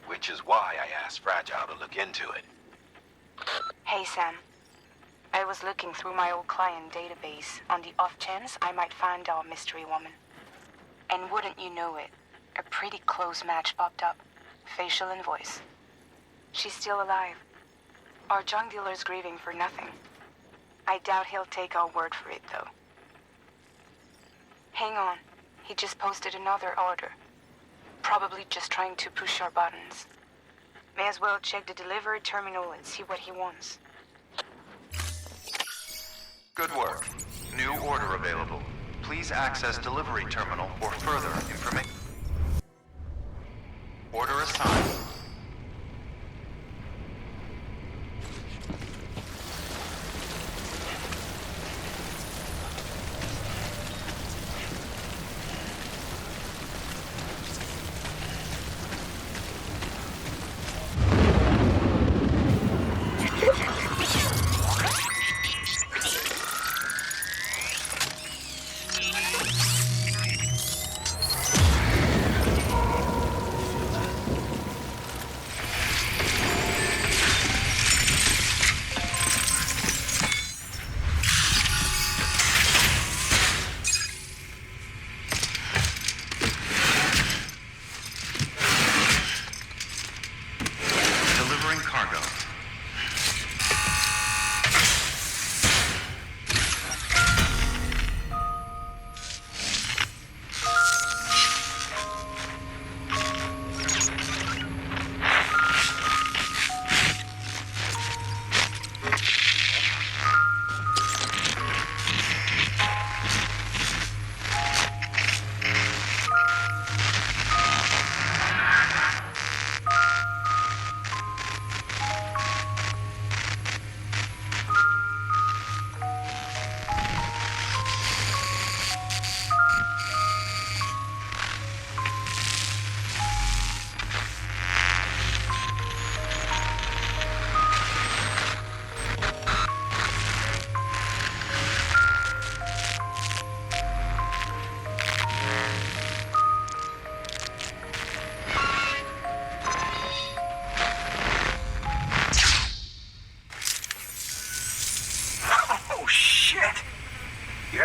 Which is why I asked Fragile to look into it. Hey, Sam. I was looking through my old client database on the off chance I might find our mystery woman. And wouldn't you know it, a pretty close match popped up. Facial and voice. She's still alive. Our junk dealer's grieving for nothing. I doubt he'll take our word for it, though. Hang on. He just posted another order. Probably just trying to push our buttons. May as well check the delivery terminal and see what he wants. Good work. New order available. Please access delivery terminal for further information. Order assigned.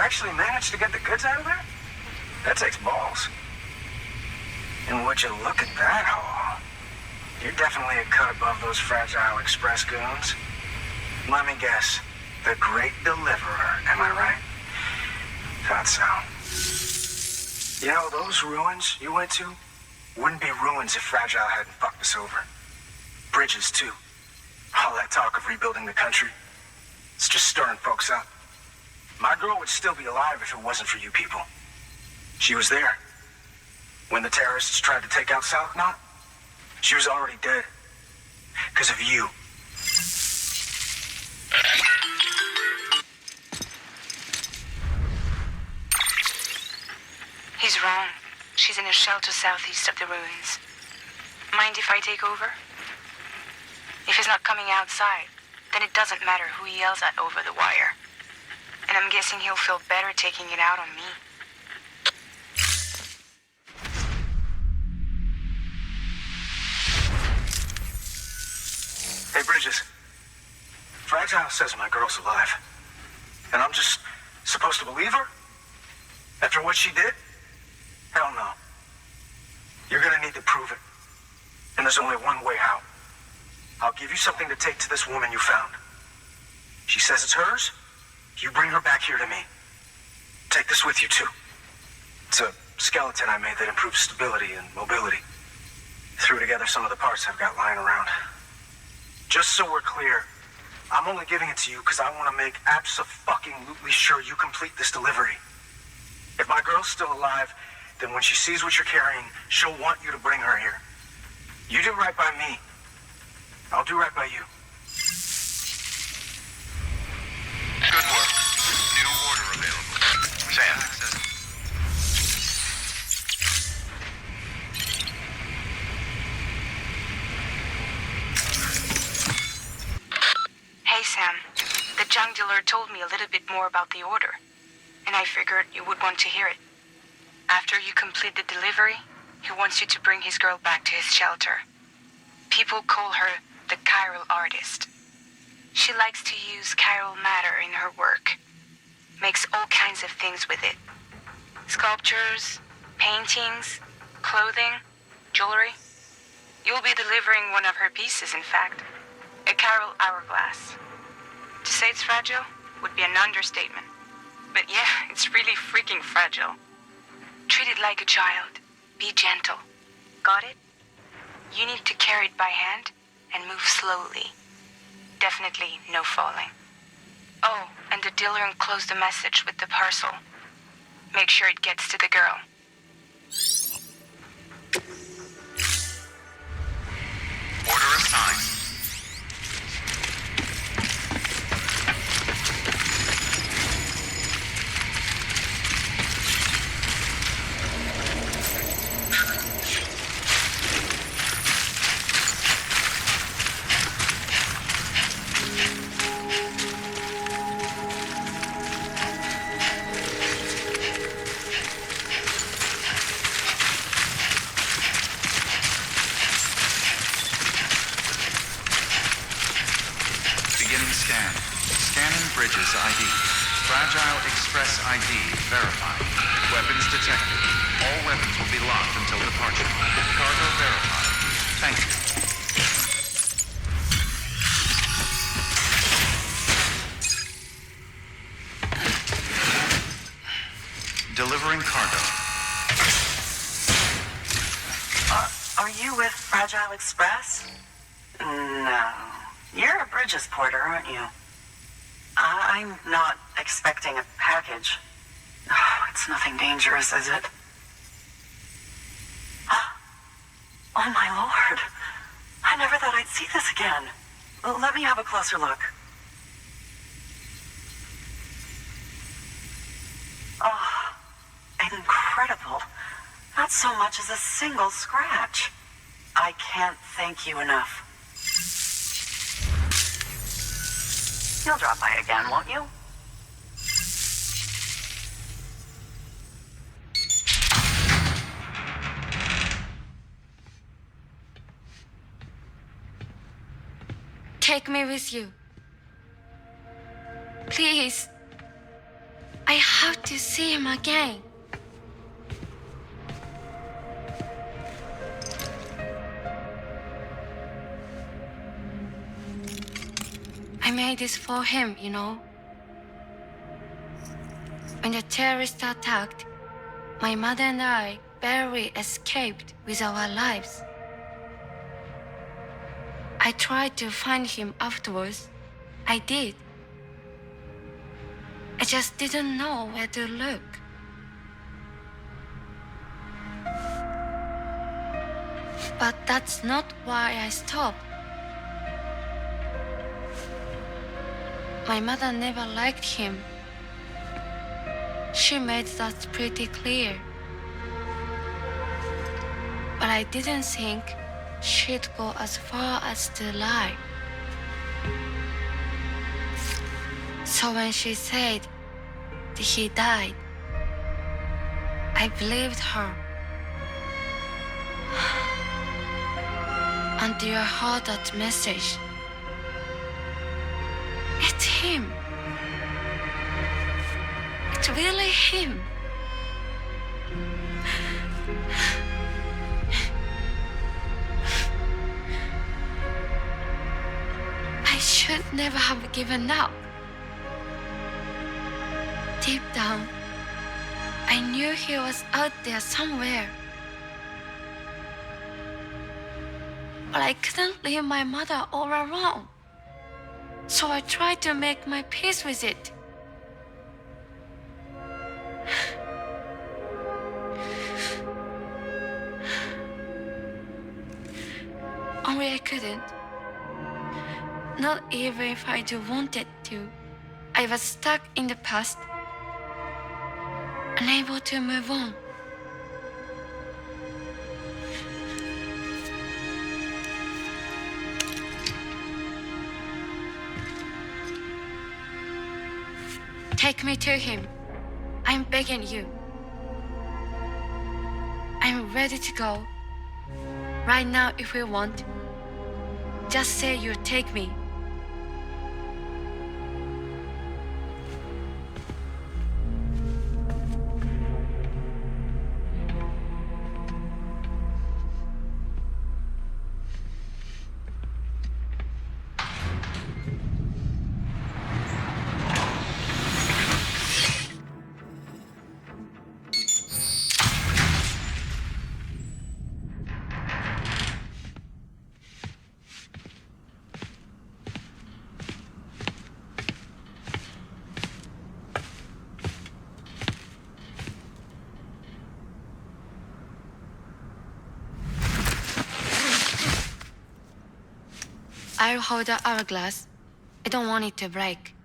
Actually managed to get the goods out of there? That takes balls. And would you look at that haul? You're definitely a cut above those Fragile Express goons. Let me guess. The Great Deliverer, am I right? Thought so. You know, those ruins you went to wouldn't be ruins if Fragile hadn't fucked us over. bridges, too. All that talk of rebuilding the country, it's just stirring folks up. My girl would still be alive if it wasn't for you people. She was there. When the terrorists tried to take out South Knot, she was already dead. Because of you. He's wrong. She's in a shelter southeast of the ruins. Mind if I take over? If he's not coming outside, then it doesn't matter who he yells at over the wire. And I'm guessing he'll feel better taking it out on me. Hey, Bridges. Fragile says my girl's alive. And I'm just supposed to believe her? After what she did? Hell no. You're gonna need to prove it. And there's only one way out. I'll give you something to take to this woman you found. She says it's hers. You bring her back here to me. Take this with you, too. It's a skeleton I made that improves stability and mobility. Threw together some of the parts I've got lying around. Just so we're clear, I'm only giving it to you because I want to make abso-fucking-lutely sure you complete this delivery. If my girl's still alive, then when she sees what you're carrying, she'll want you to bring her here. You do right by me. I'll do right by you. Good work. New order available. Sam. Hey, Sam. The junk dealer told me a little bit more about the order, and I figured you would want to hear it. After you complete the delivery, he wants you to bring his girl back to his shelter. People call her the chiral artist. She likes to use chiral matter in her work. Makes all kinds of things with it. Sculptures, paintings, clothing, jewelry. You'll be delivering one of her pieces, in fact. A chiral hourglass. To say it's fragile would be an understatement. But yeah, it's really freaking fragile. Treat it like a child. Be gentle. Got it? You need to carry it by hand and move slowly. Definitely no falling. Oh, and the dealer enclosed a message with the parcel. Make sure it gets to the girl. Order assigned. Bridges ID. Fragile Express ID verified. Weapons detected. All weapons will be locked until departure. Cargo verified. Thank you. Delivering cargo. Are you with Fragile Express? No. You're a Bridges porter, aren't you? I'm not expecting a package. Oh, it's nothing dangerous, is it? Oh my lord. I never thought I'd see this again. Let me have a closer look. Oh, incredible. Not so much as a single scratch. I can't thank you enough. You'll drop by again, won't you? Take me with you. Please. I have to see him again. I made this for him, you know. When the terrorists attacked, my mother and I barely escaped with our lives. I I tried to find him afterwards. I did. I just didn't know where to look. But that's not why I stopped. My mother never liked him. She made that pretty clear. But I didn't think she'd go as far as to lie. So when she said that he died, I believed her. Until I heard that message. It's him. It's really him. I should never have given up. Deep down, I knew he was out there somewhere. But I couldn't leave my mother all alone. So I tried to make my peace with it. Only I couldn't. Not even if I do wanted to. I was stuck in the past, unable to move on. Take me to him. I'm begging you. I'm ready to go. Right now if you want. Just say you'll take me. I'll hold the hourglass. I don't want it to break.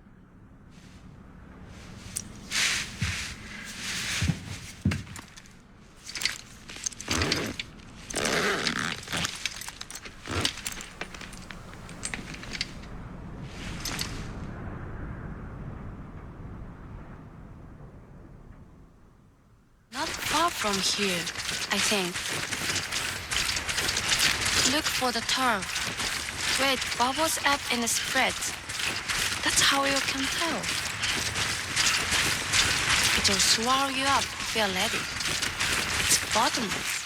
Not far from here, I think. Look for the turf. Where it bubbles up and spreads. That's how you can tell. It will swallow you up if you're ready. It's bottomless.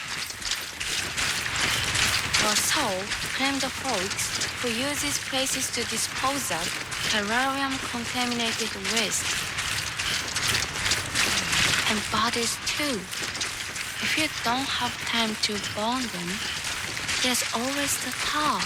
Your soul claimed the folks who use these places to dispose of terrarium-contaminated waste. And bodies too. If you don't have time to burn them, there's always the tar.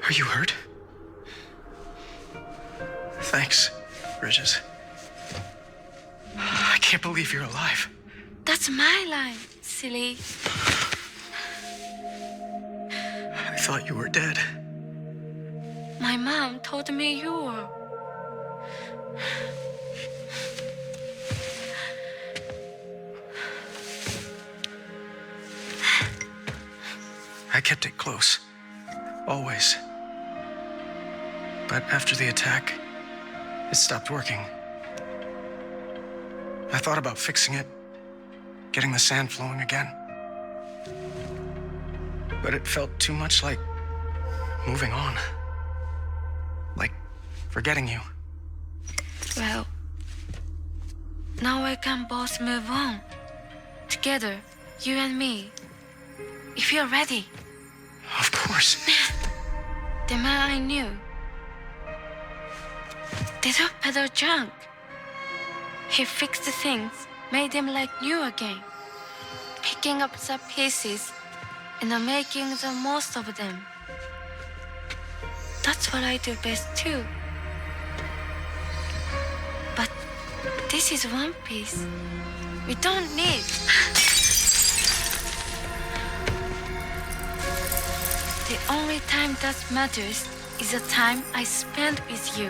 Are you hurt? Thanks, Bridges. I can't believe you're alive. That's my line, silly. I thought you were dead. My mom told me you were. I kept it close. Always. But after the attack, it stopped working. I thought about fixing it, getting the sand flowing again. But it felt too much like moving on. Like forgetting you. Well, now we can both move on. Together, you and me. If you're ready. Of course. The man I knew. They don't peddle junk. He fixed the things, made them like new again. Picking up the pieces and making the most of them. That's what I do best too. But this is one piece. We don't need. The only time that matters is the time I spend with you.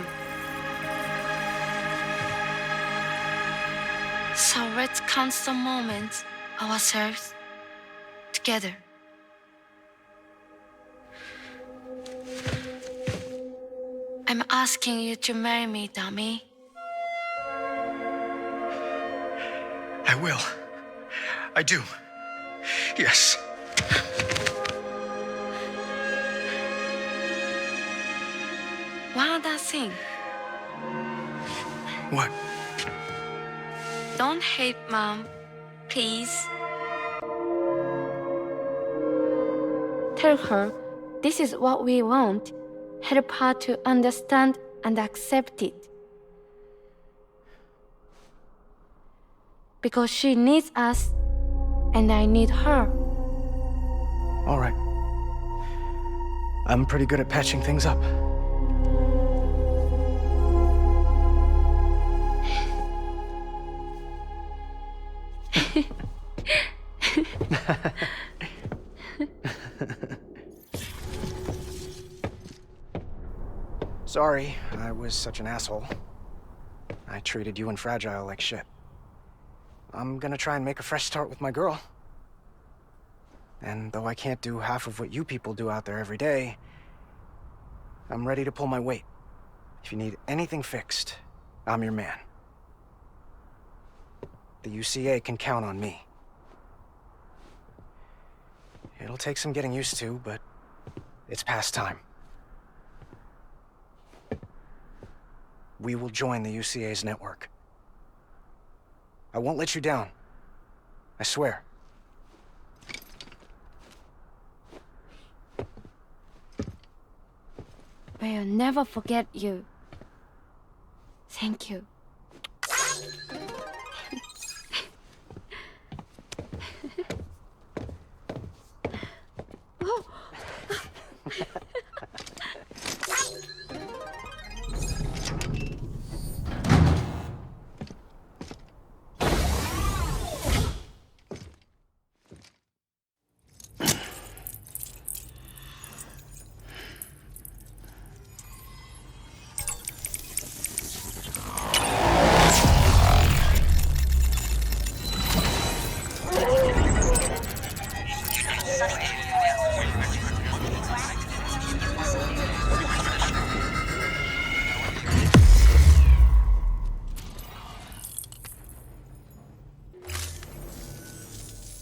So let's count the moments ourselves together. I'm asking you to marry me, dummy. I will. I do. Yes. One other thing. What? Don't hate Mom, please. Tell her this is what we want. Help her to understand and accept it. Because she needs us, and I need her. All right. I'm pretty good at patching things up. Sorry, I was such an asshole. I treated you and Fragile like shit. I'm gonna try and make a fresh start with my girl. And though I can't do half of what you people do out there every day, I'm ready to pull my weight. If you need anything fixed, I'm your man. The UCA can count on me. It'll take some getting used to, but it's past time. We will join the UCA's network. I won't let you down. I swear. We'll never forget you. Thank you.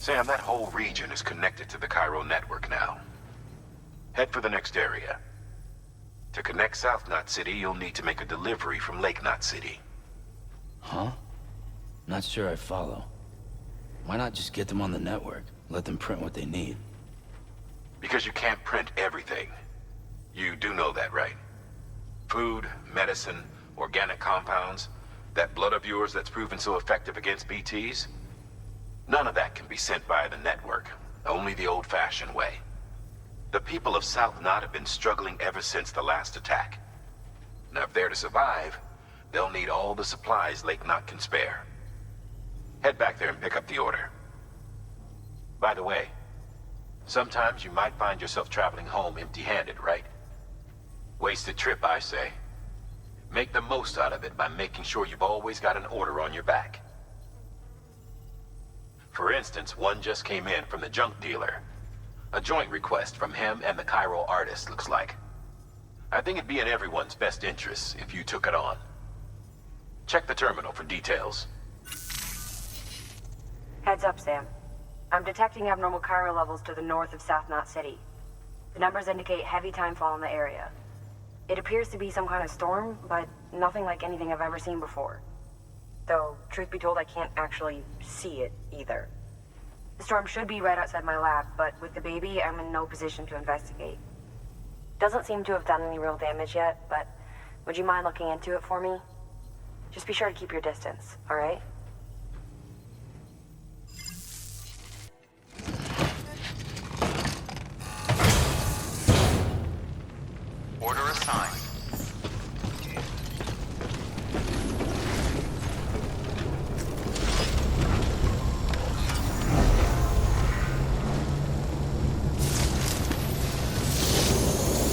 Sam, that whole region is connected to the Cairo network now. Head for the next area. To connect South Knot City, you'll need to make a delivery from Lake Knot City. Huh? Not sure I follow. Why not just get them on the network? Let them print what they need. Because you can't print everything. You do know that, right? Food, medicine, organic compounds, that blood of yours that's proven so effective against BTs? None of that can be sent via the network, only the old-fashioned way. The people of South Knot have been struggling ever since the last attack. Now, if they're to survive, they'll need all the supplies Lake Knot can spare. Head back there and pick up the order. By the way, sometimes you might find yourself traveling home empty-handed, right? Wasted trip, I say. Make the most out of it by making sure you've always got an order on your back. For instance, one just came in from the junk dealer. A joint request from him and the Cairo artist, looks like. I think it'd be in everyone's best interest if you took it on. Check the terminal for details. Heads up, Sam. I'm detecting abnormal chiral levels to the north of South Knot City. The numbers indicate heavy timefall in the area. It appears to be some kind of storm, but nothing like anything I've ever seen before. Though, truth be told, I can't actually see it either. The storm should be right outside my lab, but with the baby, I'm in no position to investigate. Doesn't seem to have done any real damage yet, but would you mind looking into it for me? Just be sure to keep your distance, alright? Order assigned.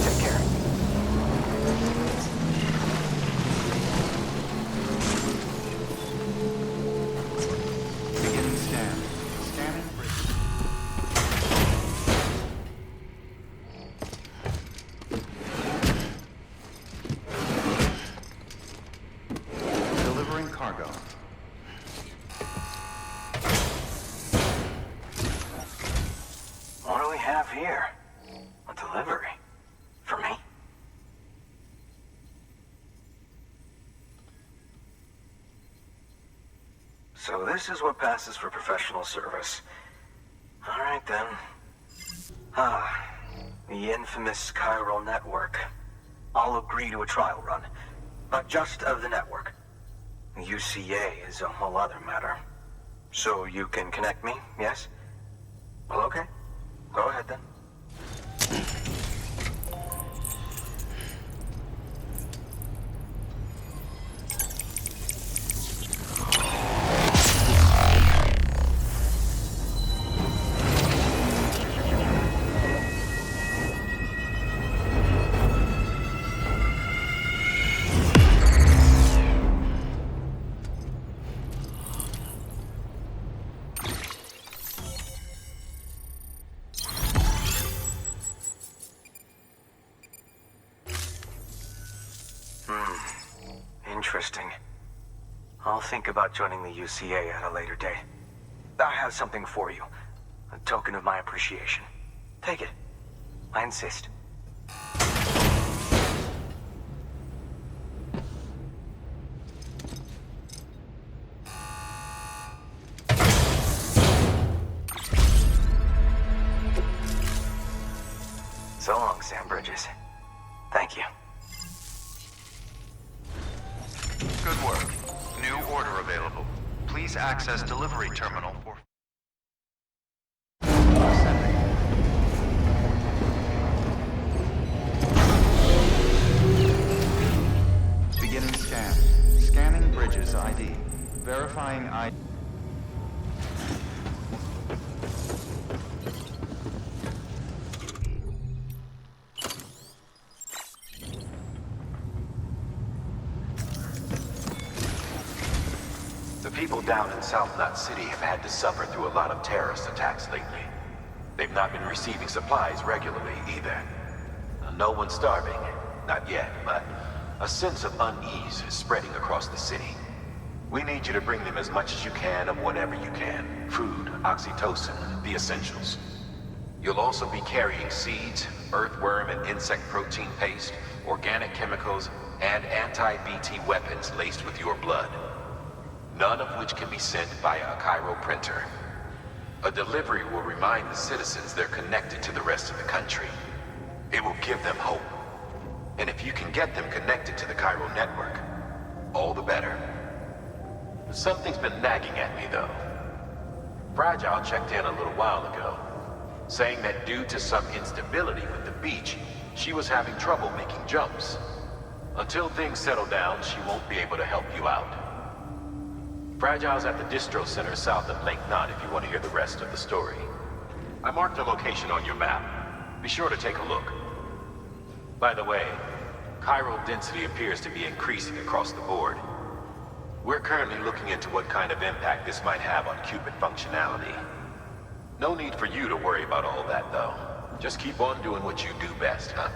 Take care. Beginning scan. Scanning bridge. Delivering cargo. What do we have here? A delivery? For me? So this is what passes for professional service. All right, then. The infamous chiral network. I'll agree to a trial run, but just of the network. UCA is a whole other matter. So you can connect me, yes? Well, okay. Go ahead, then. Interesting. I'll think about joining the UCA at a later date. I have something for you. A token of my appreciation. Take it. I insist. So long, Sam Bridges. Thank you. Good work. New order available. Please access delivery terminal for... Beginning scan. Scanning bridges ID. Verifying ID. The people down in South Knot City have had to suffer through a lot of terrorist attacks lately. They've not been receiving supplies regularly either. No one's starving, not yet, but a sense of unease is spreading across the city. We need you to bring them as much as you can of whatever you can. Food, oxytocin, the essentials. You'll also be carrying seeds, earthworm and insect protein paste, organic chemicals, and anti-BT weapons laced with your blood. None of which can be sent via a chiral printer. A delivery will remind the citizens they're connected to the rest of the country. It will give them hope. And if you can get them connected to the chiral network, all the better. Something's been nagging at me, though. Fragile checked in a little while ago, saying that due to some instability with the beach, she was having trouble making jumps. Until things settle down, she won't be able to help you out. Fragile's at the distro center south of Lake Knot if you want to hear the rest of the story. I marked a location on your map. Be sure to take a look. By the way, chiral density appears to be increasing across the board. We're currently looking into what kind of impact this might have on Cupid functionality. No need for you to worry about all that, though. Just keep on doing what you do best, huh?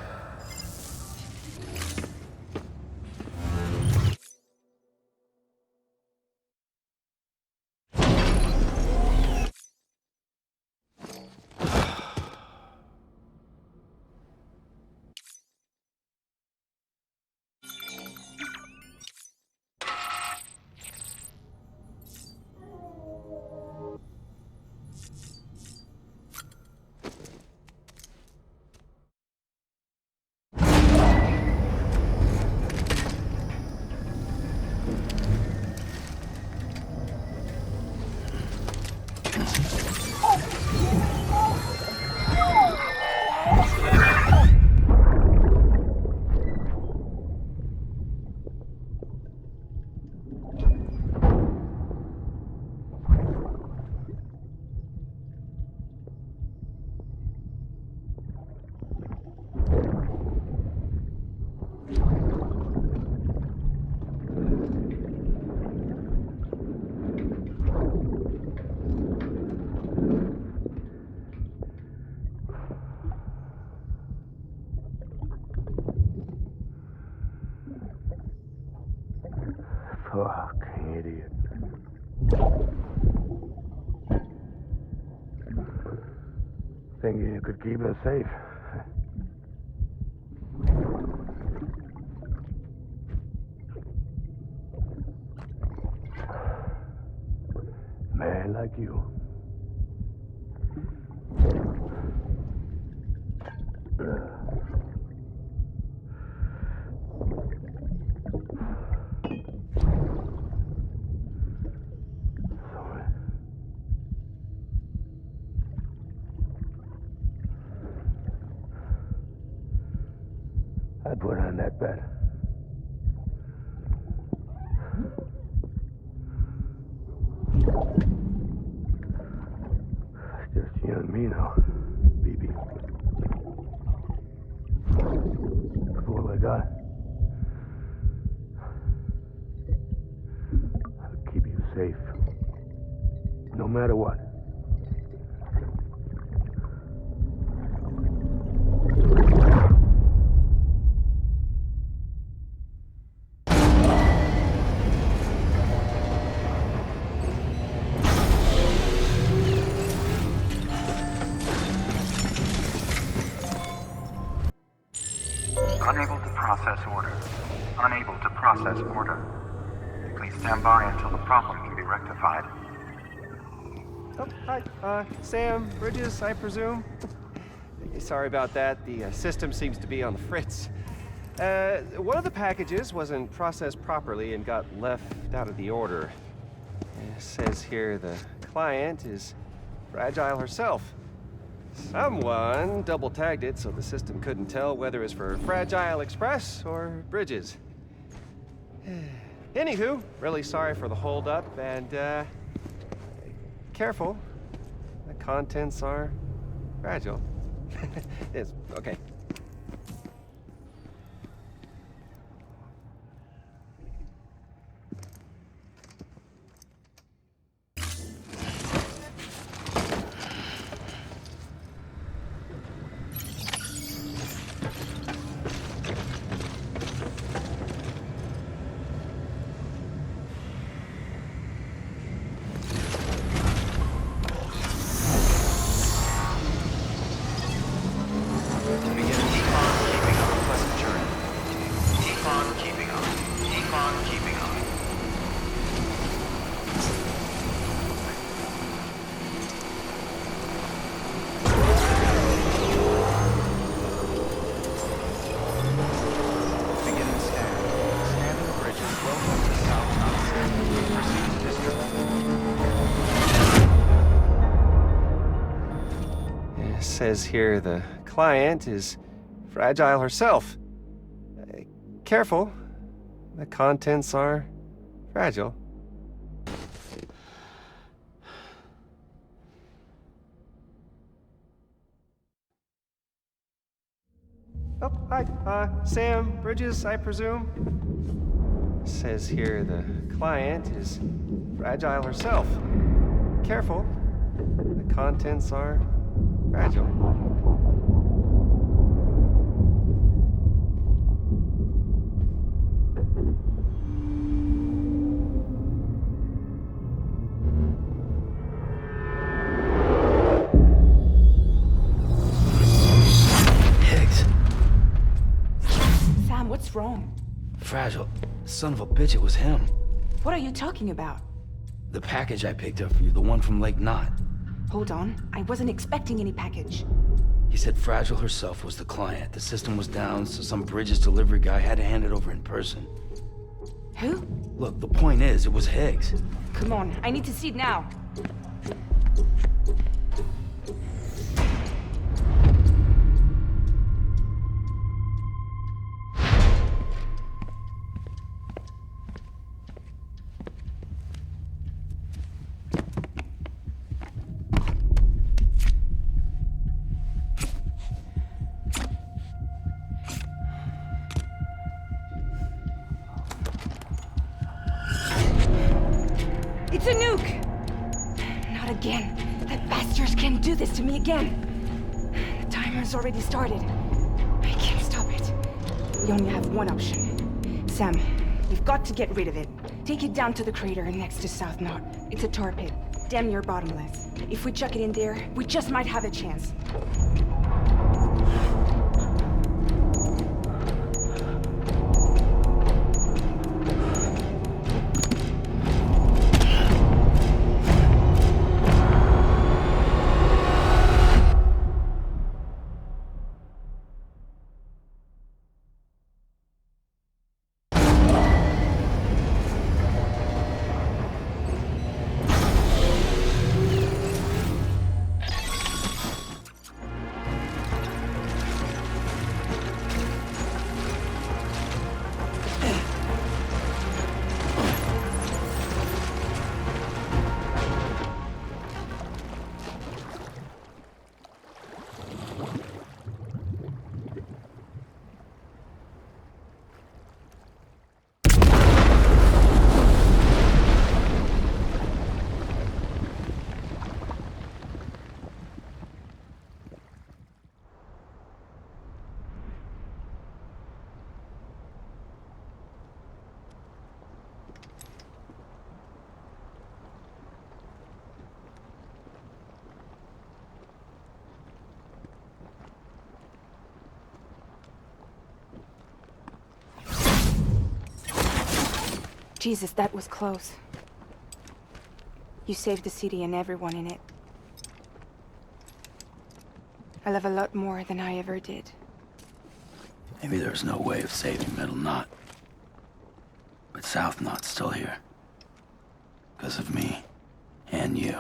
hands. Fucking idiot. Thinking you could keep us safe. Man like you. I put on that bet. It's just you and me now, BB. That's all I got. I'll keep you safe. No matter what. Unable to process order. Unable to process order. Please stand by until the problem can be rectified. Oh, hi. Sam, Bridges, I presume? Sorry about that. The system seems to be on the fritz. One of the packages wasn't processed properly and got left out of the order. It says here the client is Fragile herself. Someone double-tagged it so the system couldn't tell whether it's for Fragile Express or Bridges. Anywho, really sorry for the holdup, and, careful. The contents are fragile. Yes, okay. Says here the client is Fragile herself. Careful. The contents are fragile. Oh, hi. Sam, Bridges, I presume? Says here the client is Fragile herself. Careful. The contents are fragile. Higgs. Sam, what's wrong? Fragile. Son of a bitch, it was him. What are you talking about? The package I picked up for you, the one from Lake Knot. Hold on. I wasn't expecting any package. He said Fragile herself was the client. The system was down, so some Bridges delivery guy had to hand it over in person. Who? Look, the point is, it was Higgs. Come on. I need to see it now. It's a nuke! Not again. That bastards can't do this to me again. The timer's already started. I can't stop it. We only have one option. Sam, we've got to get rid of it. Take it down to the crater next to South Knot. It's a tar pit. Damn near bottomless. If we chuck it in there, we just might have a chance. Jesus, that was close. You saved the city and everyone in it. I love a lot more than I ever did. Maybe there's no way of saving Middle Knot. But South Knot's still here. Because of me. And you.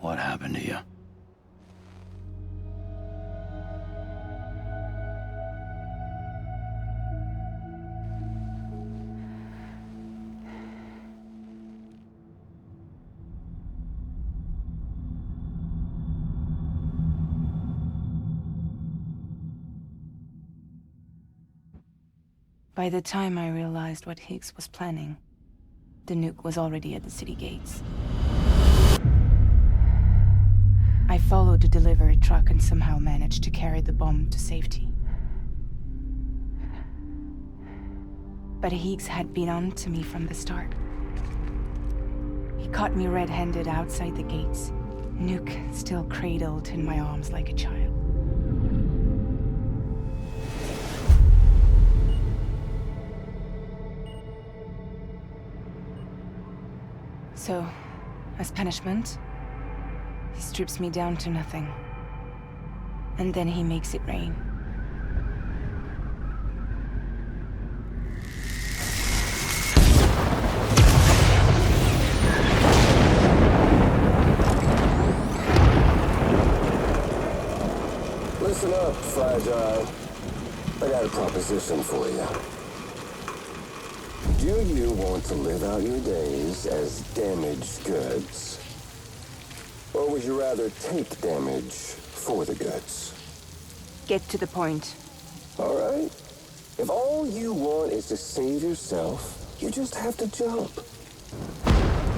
What happened to you? By the time I realized what Higgs was planning, the nuke was already at the city gates. I followed the delivery truck and somehow managed to carry the bomb to safety. But Higgs had been on to me from the start. He caught me red-handed outside the gates, nuke still cradled in my arms like a child. So, as punishment, he strips me down to nothing. And then he makes it rain. Listen up, Fragile. I got a proposition for you. Do you want to live out your days as damaged goods? Or would you rather take damage for the goods? Get to the point. All right. If all you want is to save yourself, you just have to jump.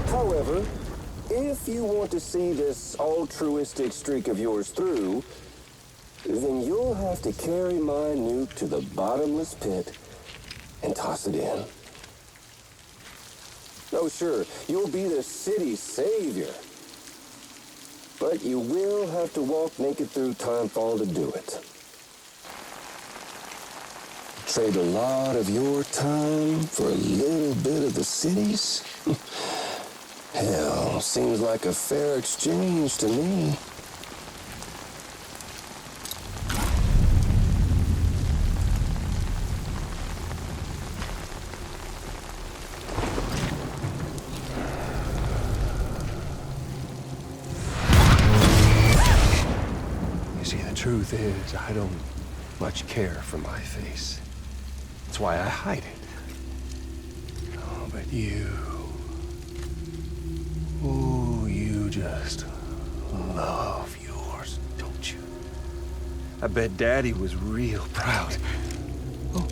However, if you want to see this altruistic streak of yours through, then you'll have to carry my nuke to the bottomless pit and toss it in. Oh, sure, you'll be the city's savior. But you will have to walk naked through Timefall to do it. Trade a lot of your time for a little bit of the city's? Hell, seems like a fair exchange to me. You see, the truth is, I don't much care for my face. That's why I hide it. Oh, but you... Ooh, you just love yours, don't you? I bet Daddy was real proud. Oh.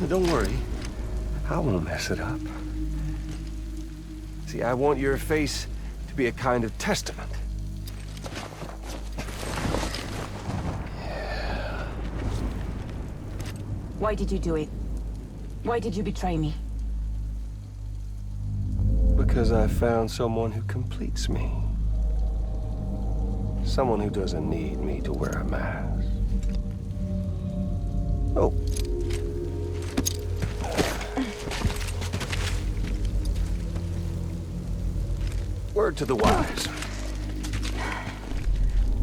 Don't worry. I won't mess it up. See, I want your face to be a kind of testament. Why did you do it? Why did you betray me? Because I found someone who completes me. Someone who doesn't need me to wear a mask. Oh. Word to the wise.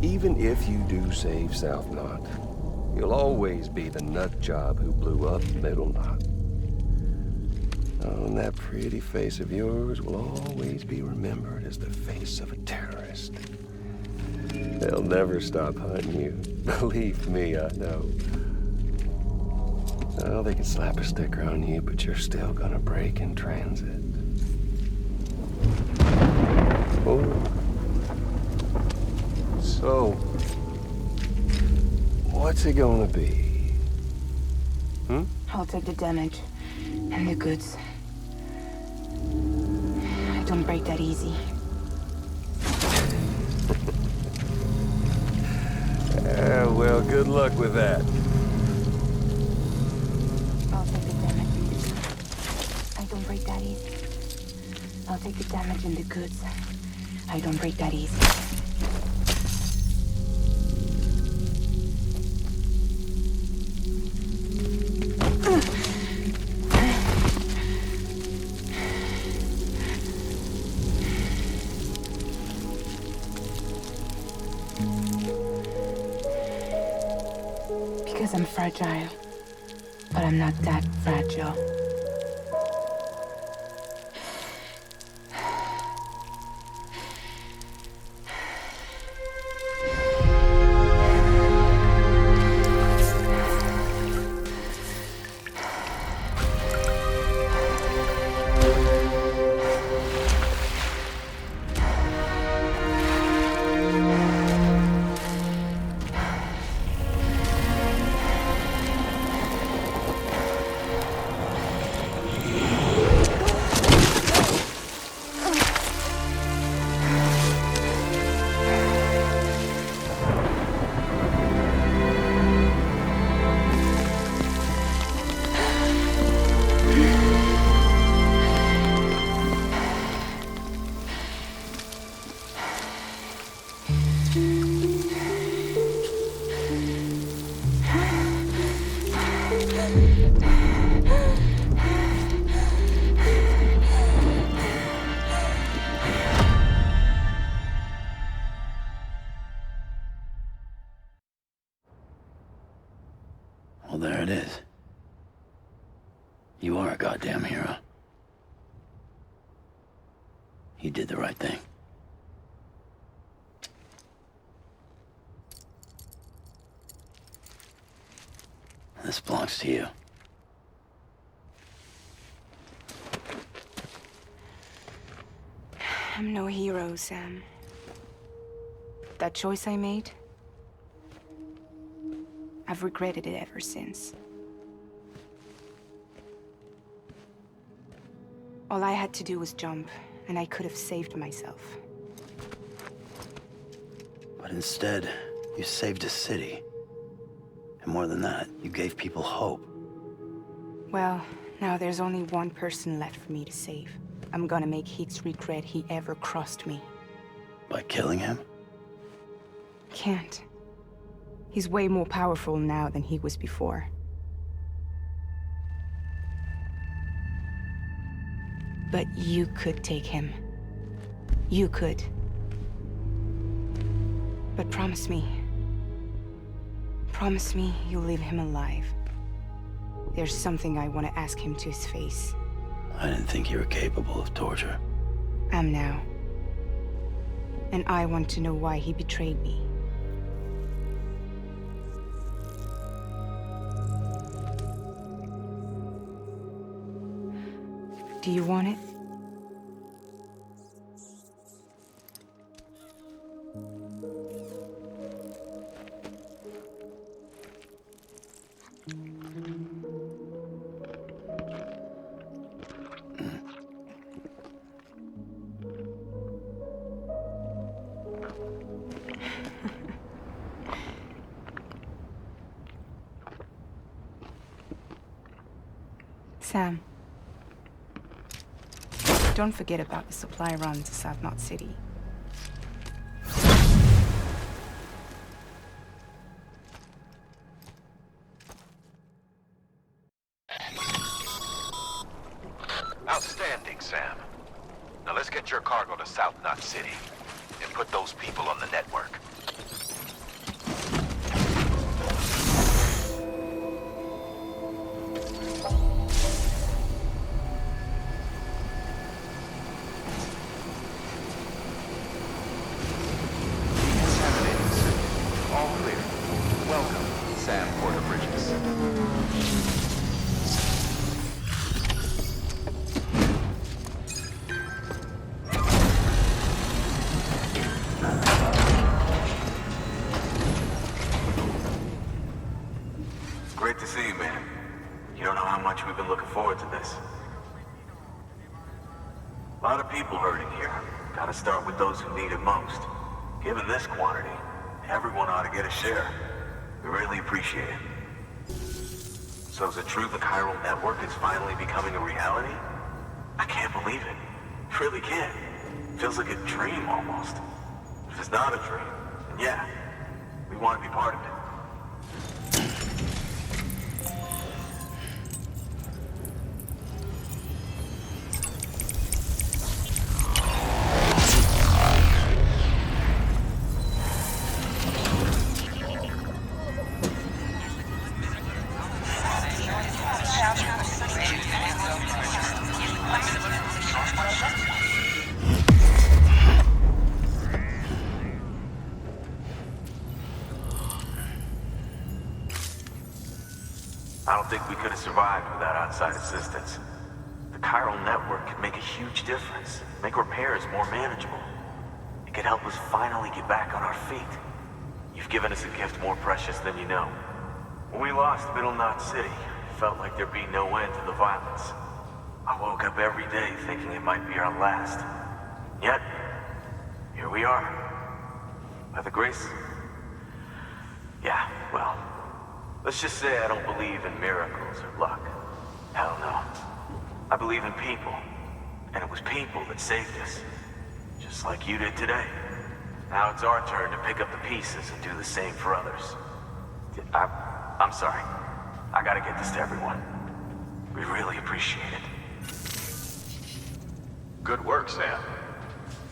Even if you do save South Knot, you'll always be the nut job who blew up Middle Knot. Oh, and that pretty face of yours will always be remembered as the face of a terrorist. They'll never stop hunting you. Believe me, I know. Oh, they can slap a sticker on you, but you're still gonna break in transit. Oh. So, what's it gonna be? Hmm? I'll take the damage and the goods. I don't break that easy. Well, good luck with that. I'll take the damage. I don't break that easy. I'll take the damage and the goods. I don't break that easy. Because I'm fragile. But I'm not that fragile. Well, there it is. You are a goddamn hero. You did the right thing. This belongs to you. I'm no hero, Sam. That choice I made, I've regretted it ever since. All I had to do was jump, and I could have saved myself. But instead, you saved a city. And more than that, you gave people hope. Well, Now there's only one person left for me to save. I'm gonna make Hicks regret he ever crossed me. By killing him? Can't. He's way more powerful now than he was before. But you could take him. You could. But promise me. Promise me you'll leave him alive. There's something I want to ask him to his face. I didn't think you were capable of torture. Am now. And I want to know why he betrayed me. Do you want it? Sam. Don't forget about the supply run to South Knot City. Outstanding, Sam. Now let's get your cargo to South Knot City and put those people on the network. Decontaminating suit. All clear. Welcome, Sam Porter Bridges. Great to see you, man. You don't know how much we've been looking forward to this. A lot of people hurting here. Gotta start with those who need it most. Given this quantity, everyone ought to get a share. We really appreciate it. So is it true the chiral network is finally becoming a reality? I can't believe it. Really can't. Feels like a dream almost. If it's not a dream, then yeah, we want to be part of it. I don't think we could have survived without outside assistance. The chiral network could make a huge difference, make repairs more manageable. It could help us finally get back on our feet. You've given us a gift more precious than you know. When we lost Middle Knot City, it felt like there'd be no end to the violence. I woke up every day thinking it might be our last. Yet, here we are. By the grace... Yeah, well... Let's just say I don't believe in miracles or luck. Hell no. I believe in people. And it was people that saved us. Just like you did today. Now it's our turn to pick up the pieces and do the same for others. I'm sorry. I gotta get this to everyone. We really appreciate it. Good work, Sam.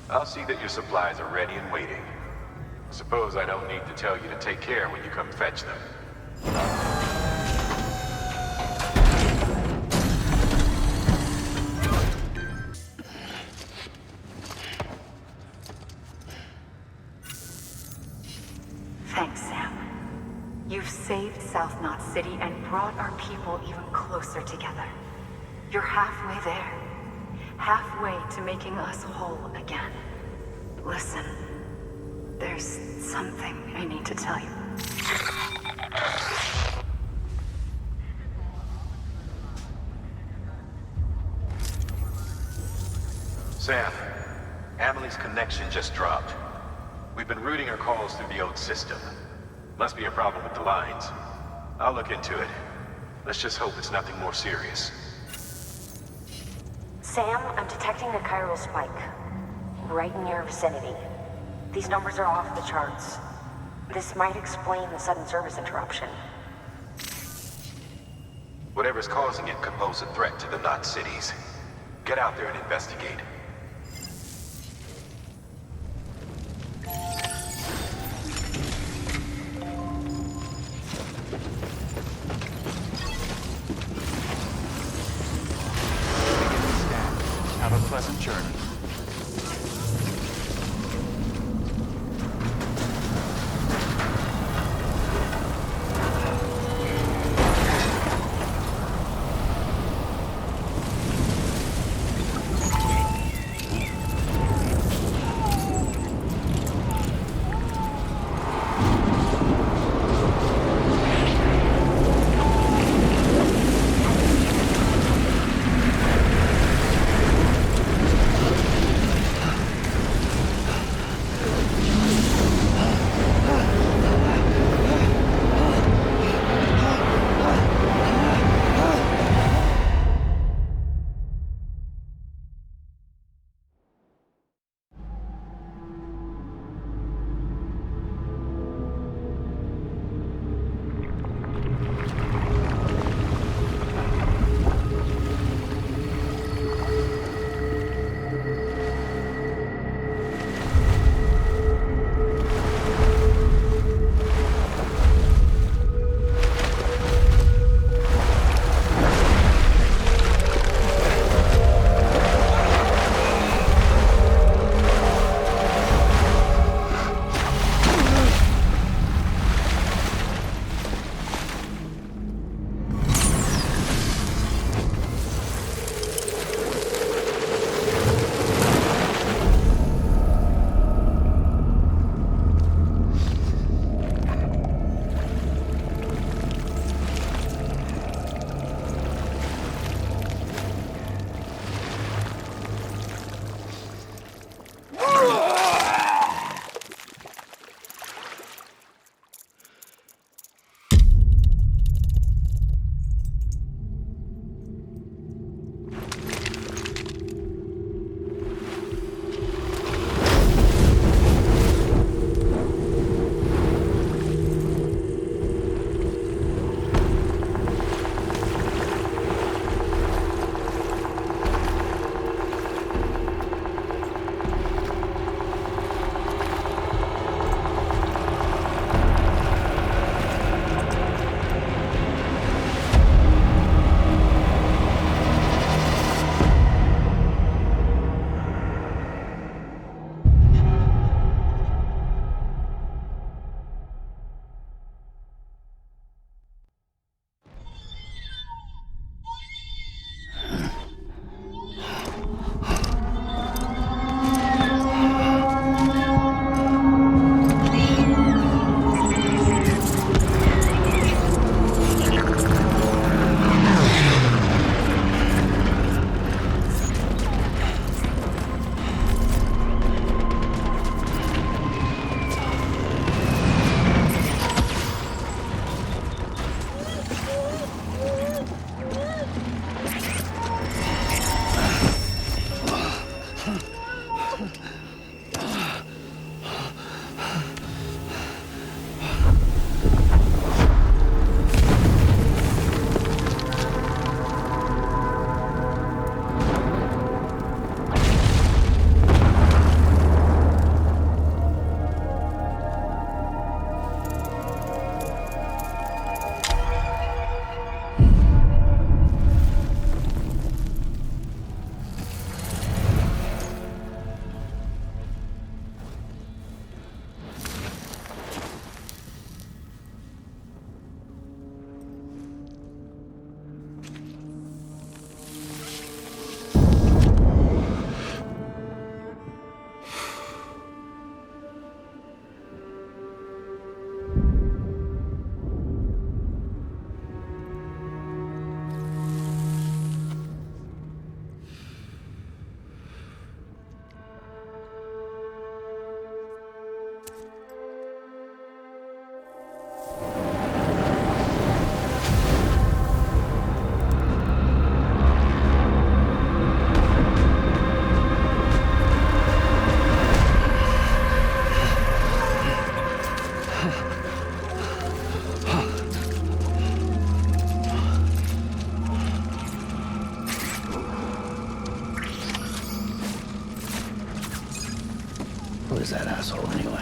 I'll see that your supplies are ready and waiting. Suppose I don't need to tell you to take care when you come fetch them. Thanks, Sam. You've saved South Knot City and brought our people even closer together. You're halfway there. Halfway to making us whole again. Listen, there's something I need to tell you. Sam, Amelie's connection just dropped. We've been routing her calls through the old system. Must be a problem with the lines. I'll look into it. Let's just hope it's nothing more serious. Sam, I'm detecting a chiral spike. Right in your vicinity. These numbers are off the charts. This might explain the sudden service interruption. Whatever's causing it could pose a threat to the Knot cities. Get out there and investigate. Have a pleasant journey. is that asshole anyway?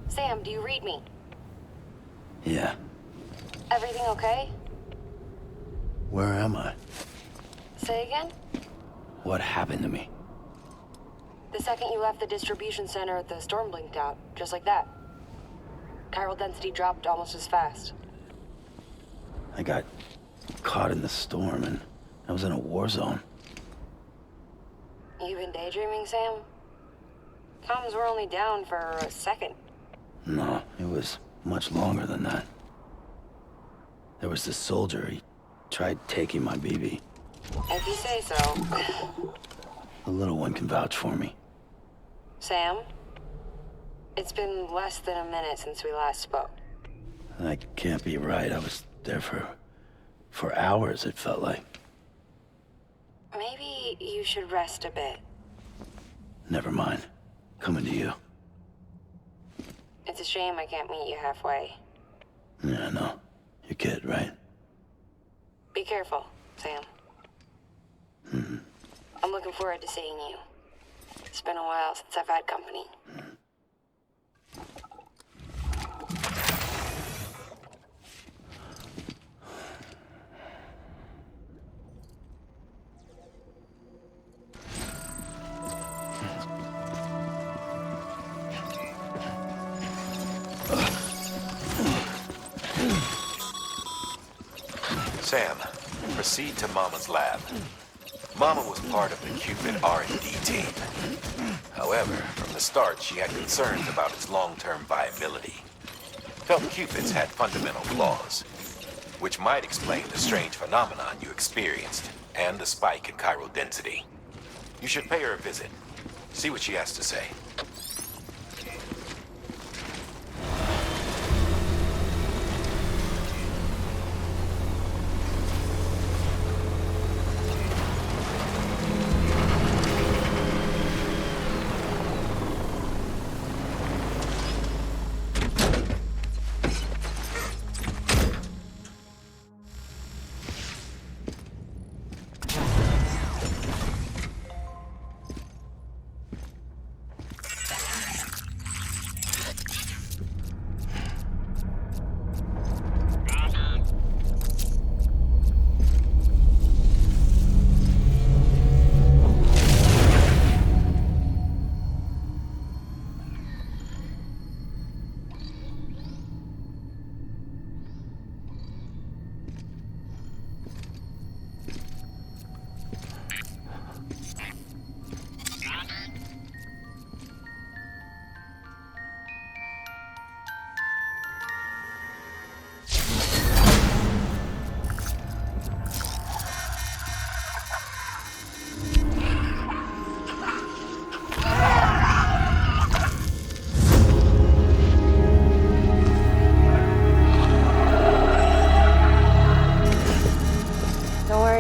Sam, do you read me? Yeah. Everything okay? Where am I? Say again? What happened to me? The second you left the distribution center, the storm blinked out, just like that. Chiral density dropped almost as fast. I got caught in the storm and I was in a war zone. You been daydreaming, Sam? Comms were only down for a second. No, it was much longer than that. There was this soldier, he tried taking my BB. If you say so. The little one can vouch for me. Sam? It's been less than a minute since we last spoke. That can't be right. I was there for hours, it felt like. Maybe you should rest a bit. Never mind. Coming to you. It's a shame I can't meet you halfway. Yeah, I know. Your kid, right? Be careful, Sam. Mm-hmm. I'm looking forward to seeing you. It's been a while since I've had company. Sam, proceed to Mama's lab. Mama was part of the Cupid R&D team. However, from the start, she had concerns about its long-term viability. Felt Cupids had fundamental flaws, which might explain the strange phenomenon you experienced and the spike in chiral density. You should pay her a visit. See what she has to say.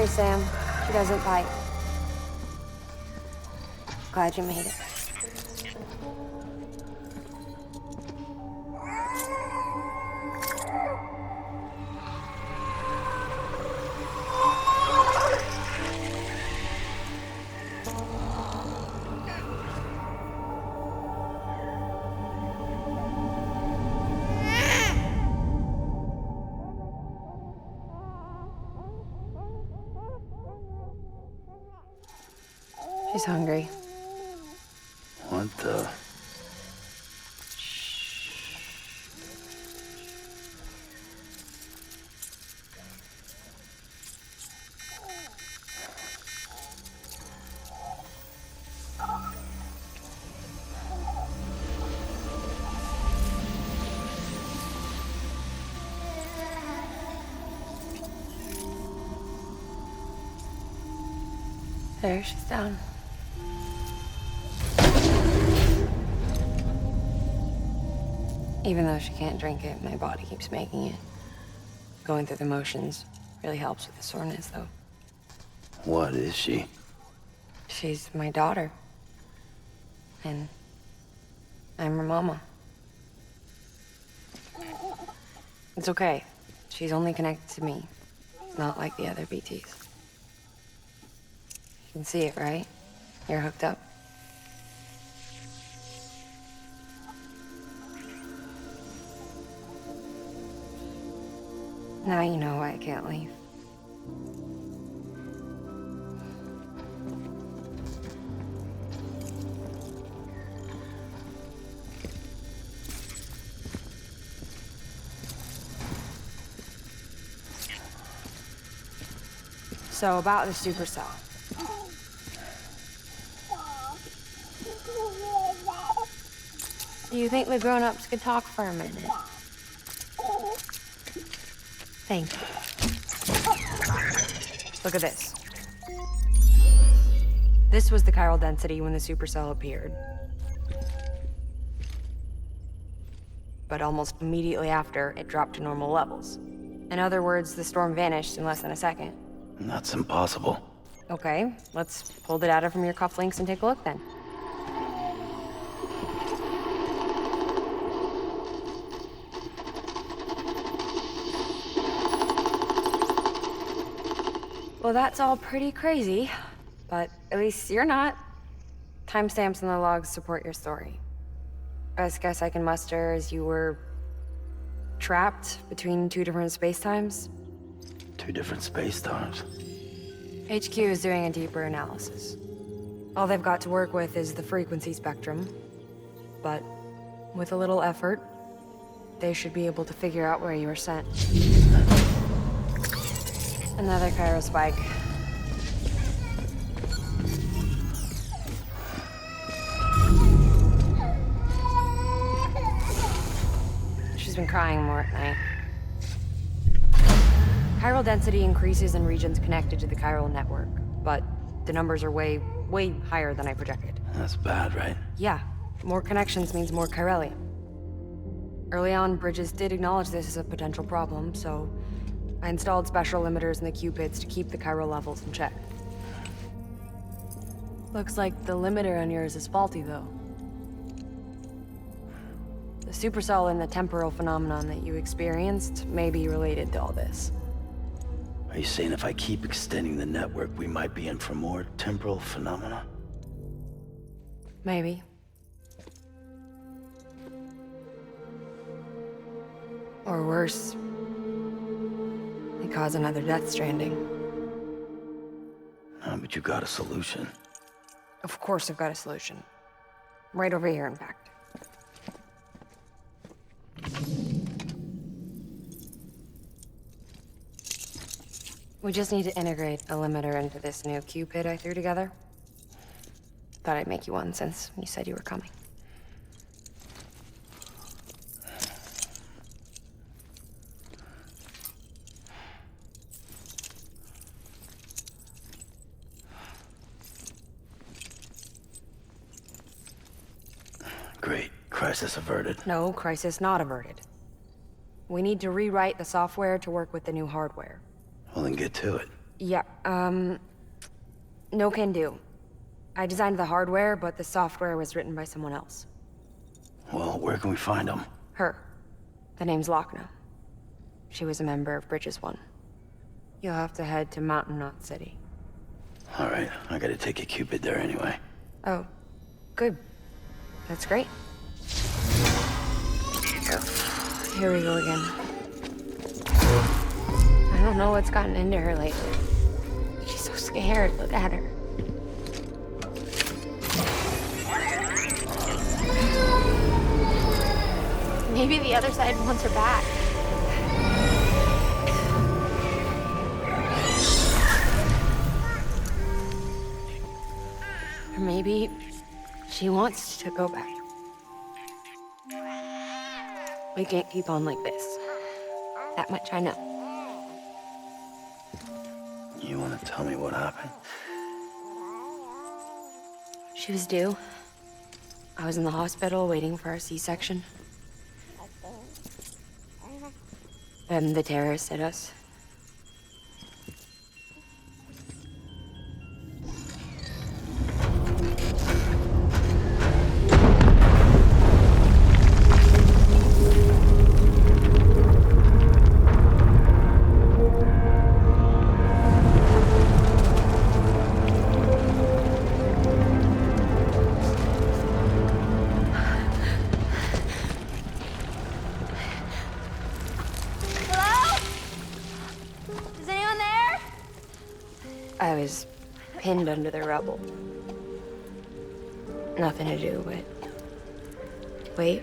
Sam. She doesn't bite. Glad you made it. She's hungry. What the? There, she's down. Even though she can't drink it, my body keeps making it. Going through the motions really helps with the soreness, though. What is she? She's my daughter. And I'm her mama. It's okay. She's only connected to me. It's not like the other BTs. You can see it, right? You're hooked up. Now you know why I can't leave. So about the supercell. Do you think the grown-ups could talk for a minute? Thank you. Look at this. This was the chiral density when the supercell appeared. But almost immediately after, it dropped to normal levels. In other words, the storm vanished in less than a second. That's impossible. Okay, let's pull the data from your cufflinks and take a look then. Well, that's all pretty crazy, but at least you're not. Timestamps in the logs support your story. Best guess I can muster is you were trapped between two different spacetimes. Two different space-times. HQ is doing a deeper analysis. All they've got to work with is the frequency spectrum, but with a little effort, they should be able to figure out where you were sent. Another chiral spike. She's been crying more at night. Chiral density increases in regions connected to the chiral network, but the numbers are way higher than I projected. That's bad, right? Yeah, more connections means more chiralium. Early on, Bridges did acknowledge this as a potential problem, so I installed special limiters in the Q-pits to keep the chiral levels in check. Looks like the limiter on yours is faulty, though. The supercell and the temporal phenomenon that you experienced may be related to all this. Are you saying if I keep extending the network, we might be in for more temporal phenomena? Maybe. Or worse. They cause another Death Stranding. No, but you got a solution. Of course I've got a solution. Right over here, in fact. We just need to integrate a limiter into this new Q-pit I threw together. Thought I'd make you one since you said you were coming. Great. Crisis averted. No, crisis not averted. We need to rewrite the software to work with the new hardware. Well, then get to it. Yeah, no can do. I designed the hardware, but the software was written by someone else. Well, where can we find them? Her. The name's Lochner. She was a member of Bridges 1. You'll have to head to Mountain Knot City. All right, I gotta take a Cupid there anyway. Oh, good. That's great. Here we go again. I don't know what's gotten into her lately. She's so scared. Look at her. Maybe the other side wants her back. Or maybe she wants to go back. We can't keep on like this. That much I know. You want to tell me what happened? She was due. I was in the hospital waiting for our C-section. Then the terrorists hit us. I was pinned under the rubble. Nothing to do but wait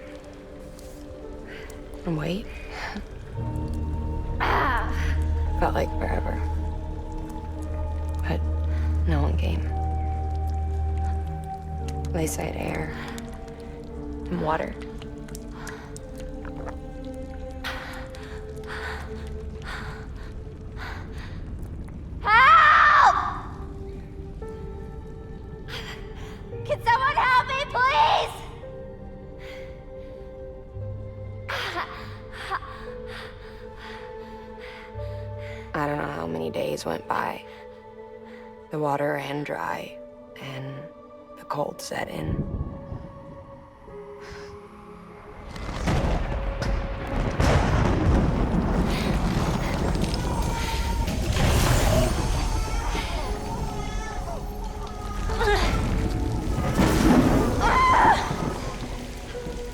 and wait. Felt like forever. But no one came. They said air and water. I don't know how many days went by. The water ran dry, and the cold set in.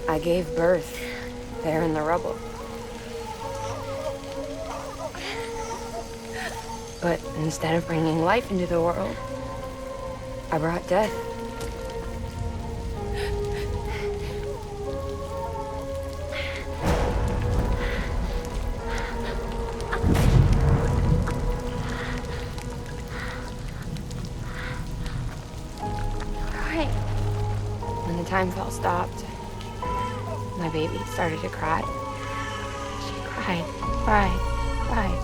I gave birth there in the rubble. But instead of bringing life into the world, I brought death. Right. When the time fell stopped, my baby started to cry. She cried, cried, cried.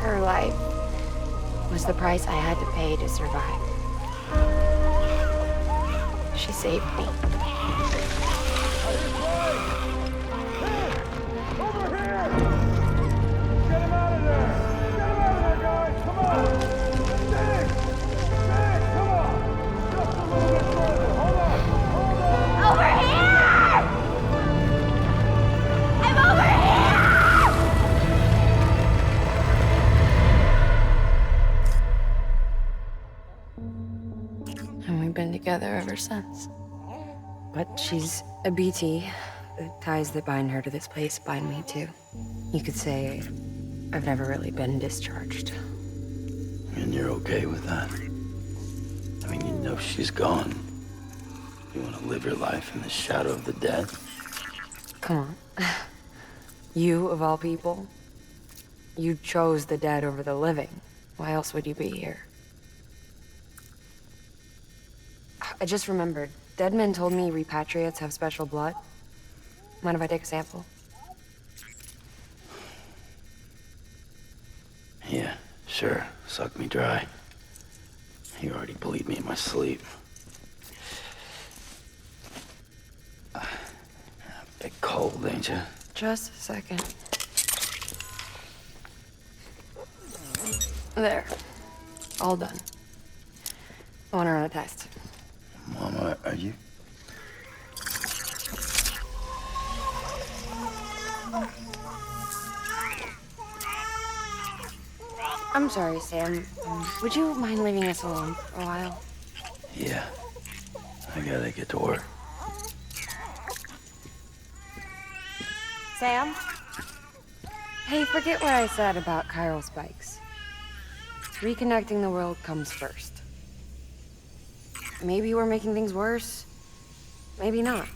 Her life was the price I had to pay to survive. She saved me. Over here! Get him out of there! Get him out of there, guys! Come on! Dig! Dig! Come on! Just a little bit further. Hold on! Hold on! Over here! I'm over here! And we've been together ever since. But she's a BT. The ties that bind her to this place bind me too. You could say I've never really been discharged. And you're okay with that? I mean, you know she's gone. You want to live your life in the shadow of the dead? Come on. You, of all people, you chose the dead over the living. Why else would you be here? I just remembered. Dead men told me repatriates have special blood. Mind if I take a sample? Yeah, sure. Suck me dry. You already bleed me in my sleep. Bit cold, ain't you? Just a second. There. All done. I want to run a test. Mama, are you? I'm sorry, Sam. Would you mind leaving us alone for a while? Yeah. I gotta get to work. Sam? Hey, forget what I said about chiral spikes. Reconnecting the world comes first. Maybe we're making things worse. Maybe not.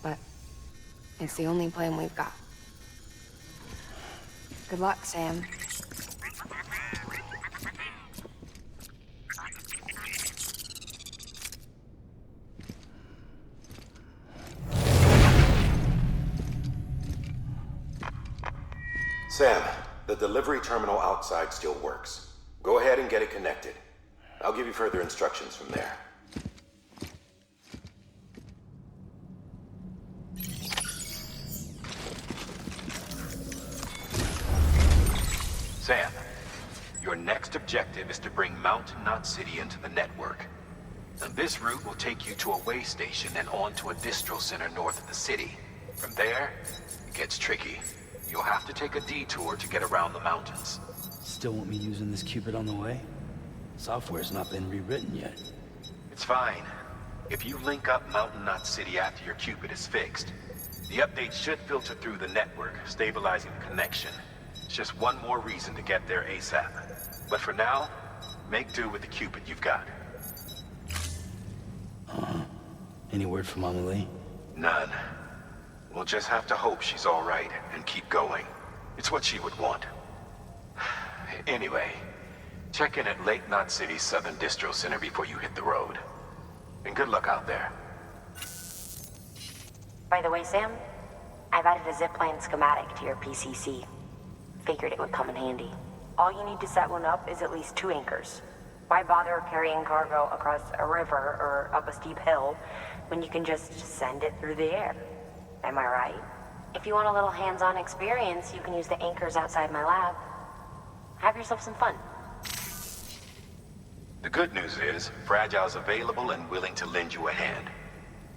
But It's the only plan we've got. Good luck, Sam. Sam, the delivery terminal outside still works. Go ahead and get it connected. I'll give you further instructions from there. Sam, your next objective is to bring Mountain Knot City into the network. And this route will take you to a way station and on to a distro center north of the city. From there, it gets tricky. You'll have to take a detour to get around the mountains. Still want me using this Cupid on the way? Software's not been rewritten yet. It's fine. If you link up Mountain Knot City after your Cupid is fixed, the update should filter through the network, stabilizing the connection. It's just one more reason to get there ASAP. But for now, make do with the Cupid you've got. Any word from Amelie? None. We'll just have to hope she's all right and keep going. It's what she would want. Anyway, check in at Lake Knot City's Southern Distro Center before you hit the road. And good luck out there. By the way, Sam, I've added a zipline schematic to your PCC. Figured it would come in handy. All you need to set one up is at least 2 anchors. Why bother carrying cargo across a river or up a steep hill when you can just send it through the air? Am I right? If you want a little hands-on experience, you can use the anchors outside my lab. Have yourself some fun. The good news is, Fragile's available and willing to lend you a hand.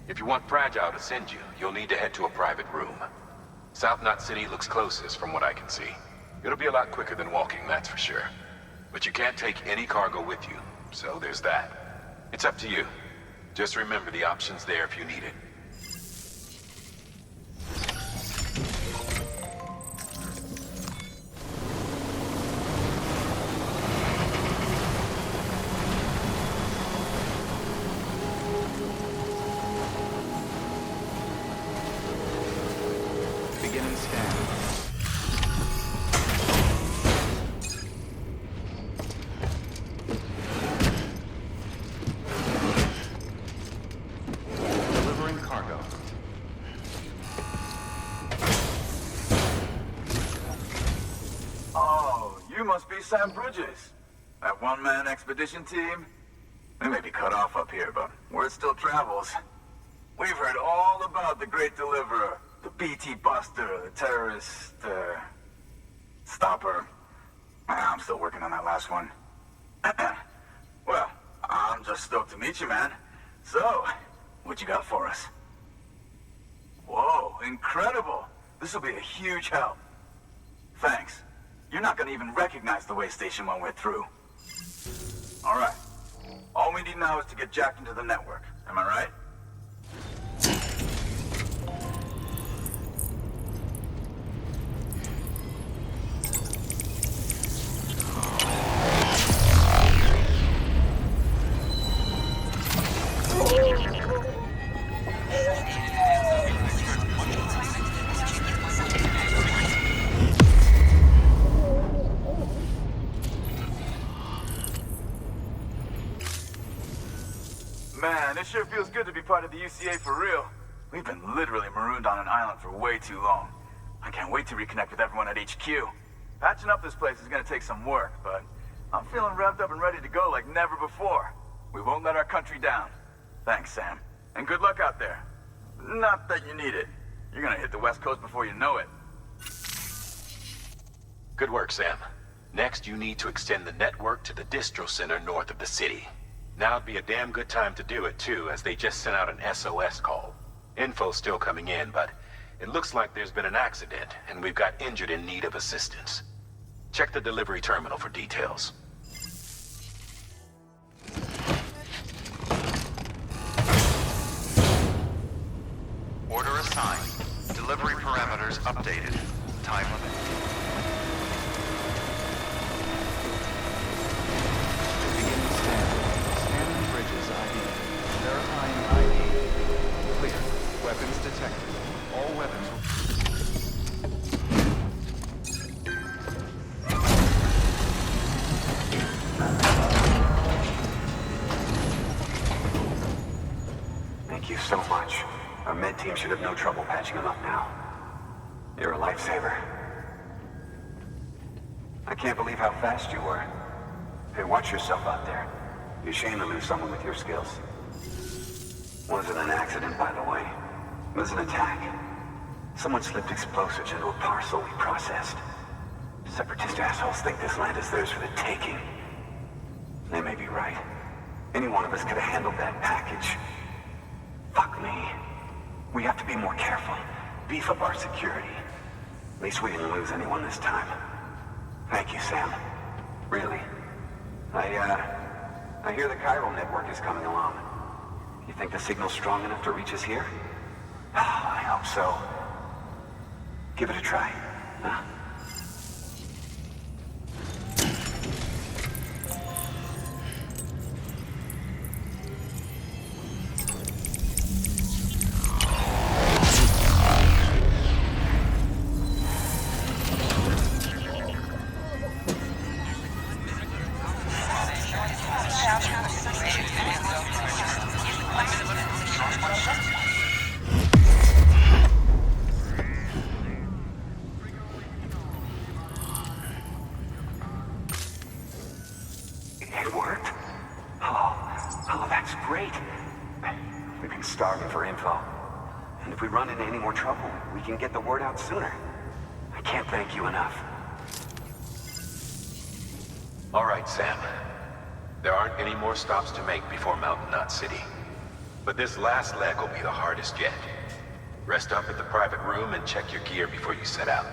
If you want Fragile to send you, you'll need to head to a private room. South Knot City looks closest from what I can see. It'll be a lot quicker than walking, that's for sure. But you can't take any cargo with you, so there's that. It's up to you. Just remember the option's there if you need it. Beginning scan. Delivering cargo. Oh, you must be Sam Bridges. That one-man expedition team? We may be cut off up here, but word still travels. We've heard all about the Great Deliverer, the BT Buster, the terrorist, stopper. I'm still working on that last one. Well, I'm just stoked to meet you, man. So, what you got for us? Whoa, incredible. This will be a huge help. Thanks. You're not gonna even recognize the way station when we're through. All right. All we need now is to get jacked into the network. Am I right? Man, it sure feels good to be part of the UCA for real. We've been literally marooned on an island for way too long. I can't wait to reconnect with everyone at HQ. Patching up this place is gonna take some work, but I'm feeling revved up and ready to go like never before. We won't let our country down. Thanks, Sam. And good luck out there. Not that you need it. You're gonna hit the West Coast before you know it. Good work, Sam. Next, you need to extend the network to the distro center north of the city. Now'd be a damn good time to do it, too, as they just sent out an SOS call. Info's still coming in, but it looks like there's been an accident, and we've got injured in need of assistance. Check the delivery terminal for details. Order assigned. Delivery parameters updated. Time limit. Beginning scan. Scanning Bridges ID. Verifying ID. Clear. Weapons detected. All weapons team should have no trouble patching him up now. You're a lifesaver. I can't believe how fast you were. Hey, watch yourself out there. You're ashamed to lose someone with your skills. Wasn't an accident, by the way. It was an attack. Someone slipped explosives into a parcel we processed. Separatist assholes think this land is theirs for the taking. They may be right. Any one of us could have handled that package. Fuck me. We have to be more careful. Beef up our security. At least we didn't lose anyone this time. Thank you, Sam. Really. I hear the chiral network is coming along. You think the signal's strong enough to reach us here? Oh, I hope so. Give it a try. Huh? It worked? Oh, that's great. We've been starving for info. And if we run into any more trouble, we can get the word out sooner. I can't thank you enough. All right, Sam. There aren't any more stops to make before Mountain Knot City. But this last leg will be the hardest yet. Rest up at the private room and check your gear before you set out.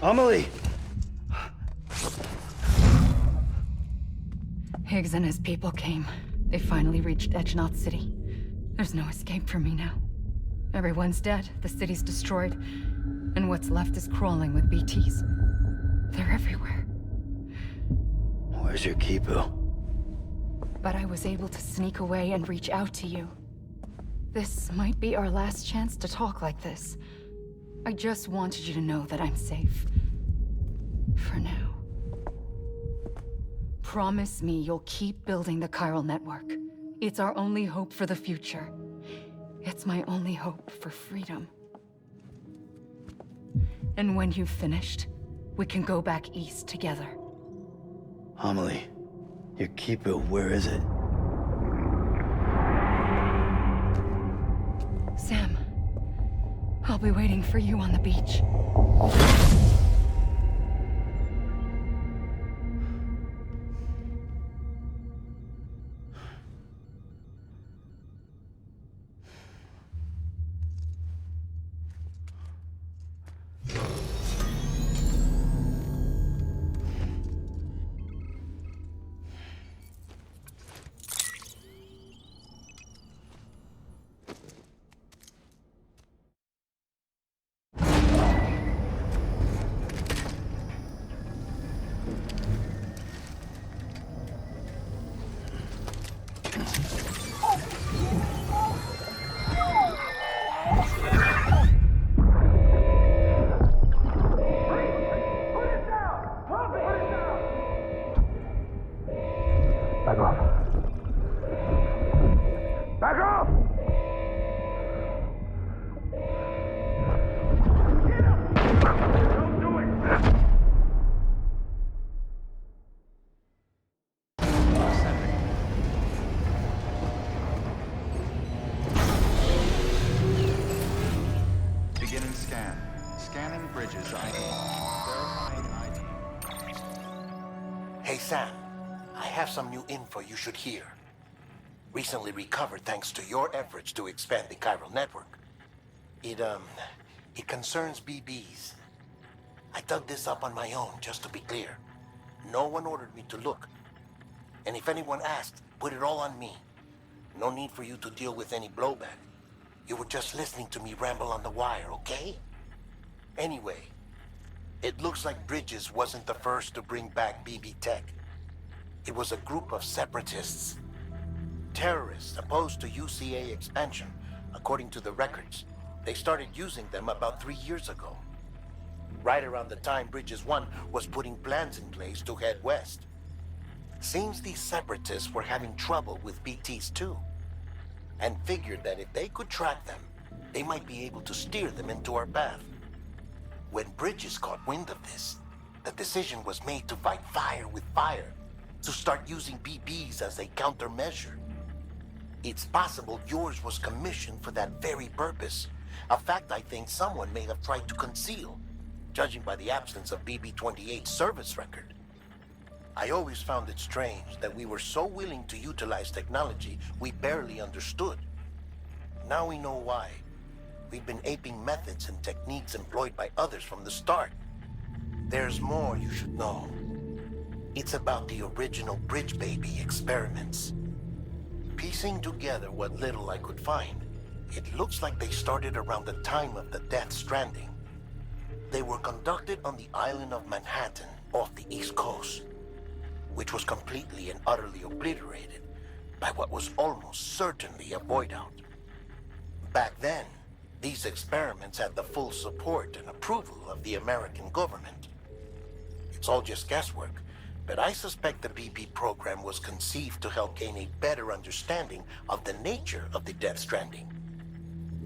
Amelie! Higgs and his people came. They finally reached Edge Knot City. There's no escape for me now. Everyone's dead, the city's destroyed, and what's left is crawling with BTs. They're everywhere. Where's your Kipu? But I was able to sneak away and reach out to you. This might be our last chance to talk like this. I just wanted you to know that I'm safe. For now. Promise me you'll keep building the chiral network. It's our only hope for the future. It's my only hope for freedom. And when you've finished, we can go back east together. Amelie, your Kipu, where is it? Sam, I'll be waiting for you on the beach. Hey, Sam. I have some new info you should hear. Recently recovered thanks to your efforts to expand the chiral network. It concerns BBs. I dug this up on my own, just to be clear. No one ordered me to look. And if anyone asked, put it all on me. No need for you to deal with any blowback. You were just listening to me ramble on the wire, okay? Anyway, it looks like Bridges wasn't the first to bring back BB tech. It was a group of separatists. Terrorists opposed to UCA expansion, according to the records. They started using them about 3 years ago. Right around the time Bridges 1 was putting plans in place to head west. Seems these separatists were having trouble with BTs too, and figured that if they could track them, they might be able to steer them into our path. When Bridges caught wind of this, the decision was made to fight fire with fire, to start using BBs as a countermeasure. It's possible yours was commissioned for that very purpose, a fact I think someone may have tried to conceal, judging by the absence of BB-28's service record. I always found it strange that we were so willing to utilize technology we barely understood. Now we know why. We've been aping methods and techniques employed by others from the start. There's more you should know. It's about the original Bridge Baby experiments. Piecing together what little I could find, it looks like they started around the time of the Death Stranding. They were conducted on the island of Manhattan off the East Coast, which was completely and utterly obliterated by what was almost certainly a void out. Back then, these experiments had the full support and approval of the American government. It's all just guesswork, but I suspect the BB program was conceived to help gain a better understanding of the nature of the Death Stranding.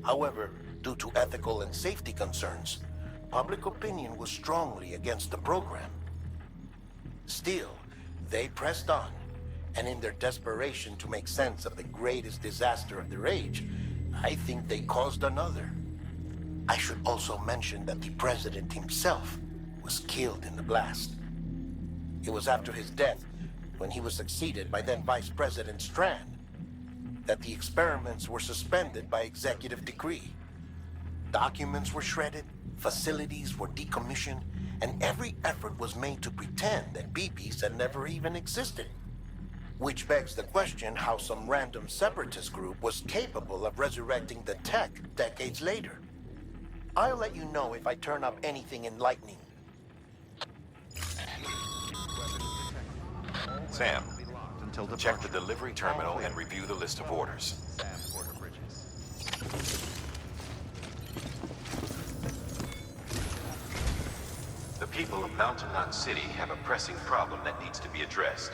However, due to ethical and safety concerns, public opinion was strongly against the program. Still, they pressed on, and in their desperation to make sense of the greatest disaster of their age, I think they caused another. I should also mention that the president himself was killed in the blast. It was after his death, when he was succeeded by then Vice President Strand, that the experiments were suspended by executive decree. Documents were shredded, facilities were decommissioned, and every effort was made to pretend that BBs had never even existed. Which begs the question how some random separatist group was capable of resurrecting the tech decades later. I'll let you know if I turn up anything enlightening. Sam, check the delivery terminal and review the list of orders. The people of Mountain Knot City have a pressing problem that needs to be addressed.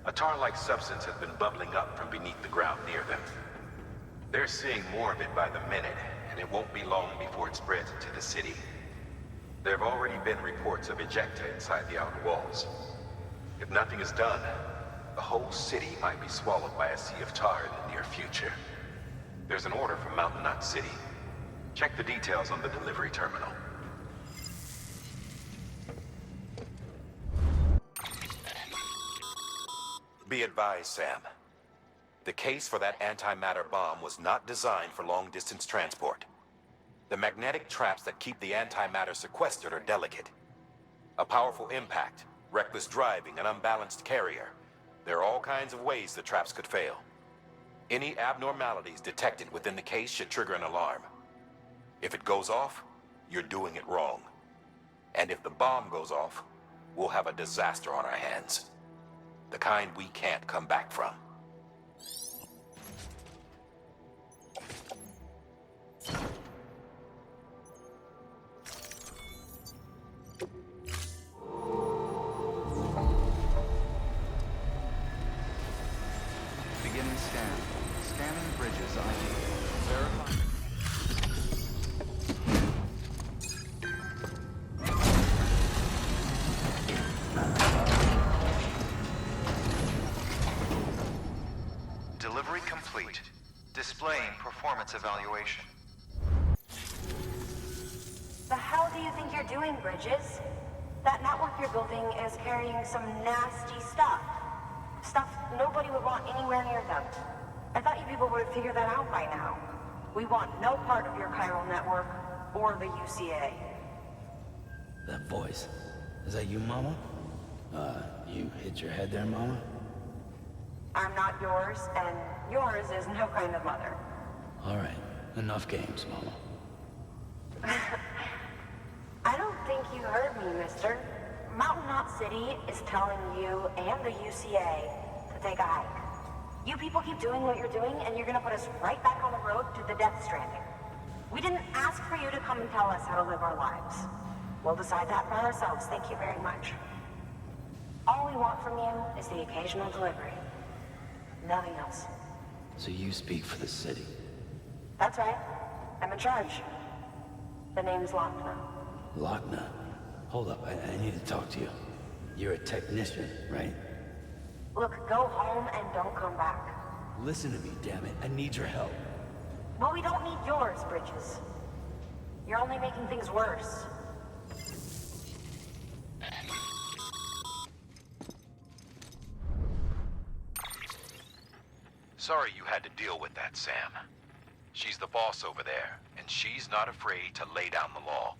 A tar-like substance has been bubbling up from beneath the ground near them. They're seeing more of it by the minute, and it won't be long before it spreads into the city. There have already been reports of ejecta inside the outer walls. If nothing is done, the whole city might be swallowed by a sea of tar in the near future. There's an order from Mountain Knot City. Check the details on the delivery terminal. Be advised, Sam. The case for that antimatter bomb was not designed for long-distance transport. The magnetic traps that keep the antimatter sequestered are delicate. A powerful impact, reckless driving, an unbalanced carrier. There are all kinds of ways the traps could fail. Any abnormalities detected within the case should trigger an alarm. If it goes off, you're doing it wrong. And if the bomb goes off, we'll have a disaster on our hands. The kind we can't come back from. Beginning scan. Scanning Bridges ID. Verifying. Delivery complete. Displaying performance evaluation. The hell do you think you're doing, Bridges? That network you're building is carrying some nasty stuff. Stuff nobody would want anywhere near them. I thought you people would have figured that out by now. We want no part of your chiral network or the UCA. That voice. Is that you, Mama? You hit your head there, Mama? I'm not yours, and yours is no kind of mother. All right. Enough games, Mama. I don't think you heard me, mister. Mountain Knot City is telling you and the UCA to take a hike. You people keep doing what you're doing, and you're gonna put us right back on the road to the Death Stranding. We didn't ask for you to come and tell us how to live our lives. We'll decide that for ourselves, thank you very much. All we want from you is the occasional delivery. Nothing else. So you speak for the city? That's right. I'm in charge. The name's Lochner. Lochner? Hold up, I need to talk to you. You're a technician, right? Look, go home and don't come back. Listen to me, damn it. I need your help. Well, we don't need yours, Bridges. You're only making things worse. Sorry you had to deal with that, Sam. She's the boss over there, and she's not afraid to lay down the law.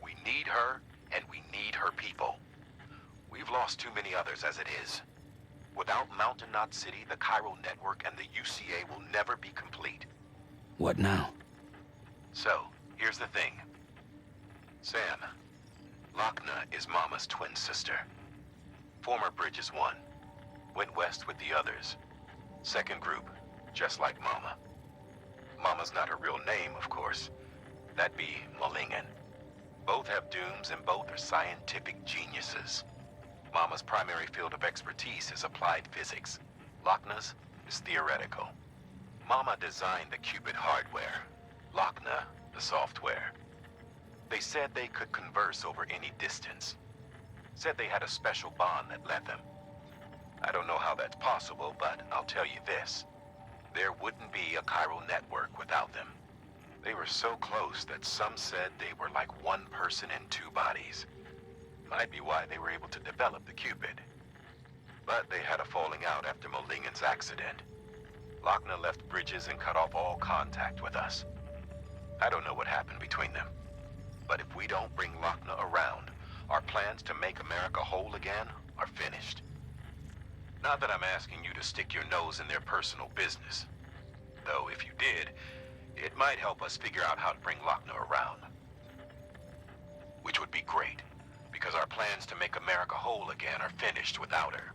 We need her, and we need her people. We've lost too many others as it is. Without Mountain Knot City, the chiral network and the UCA will never be complete. What now? So, here's the thing. Sam, Lochner is Mama's twin sister. Former Bridges 1. Went west with the others. Second group, just like Mama. Mama's not her real name, of course. That'd be Malingen. Both have dooms and both are scientific geniuses. Mama's primary field of expertise is applied physics. Lochner's is theoretical. Mama designed the Cupid hardware. Lochner, the software. They said they could converse over any distance. Said they had a special bond that led them. I don't know how that's possible, but I'll tell you this. There wouldn't be a chiral network without them. They were so close that some said they were like one person in two bodies. Might be why they were able to develop the Cupid. But they had a falling out after Malingen's accident. Lochner left Bridges and cut off all contact with us. I don't know what happened between them. But if we don't bring Lochner around, our plans to make America whole again are finished. Not that I'm asking you to stick your nose in their personal business. Though if you did, it might help us figure out how to bring Lochner around. Which would be great, because our plans to make America whole again are finished without her.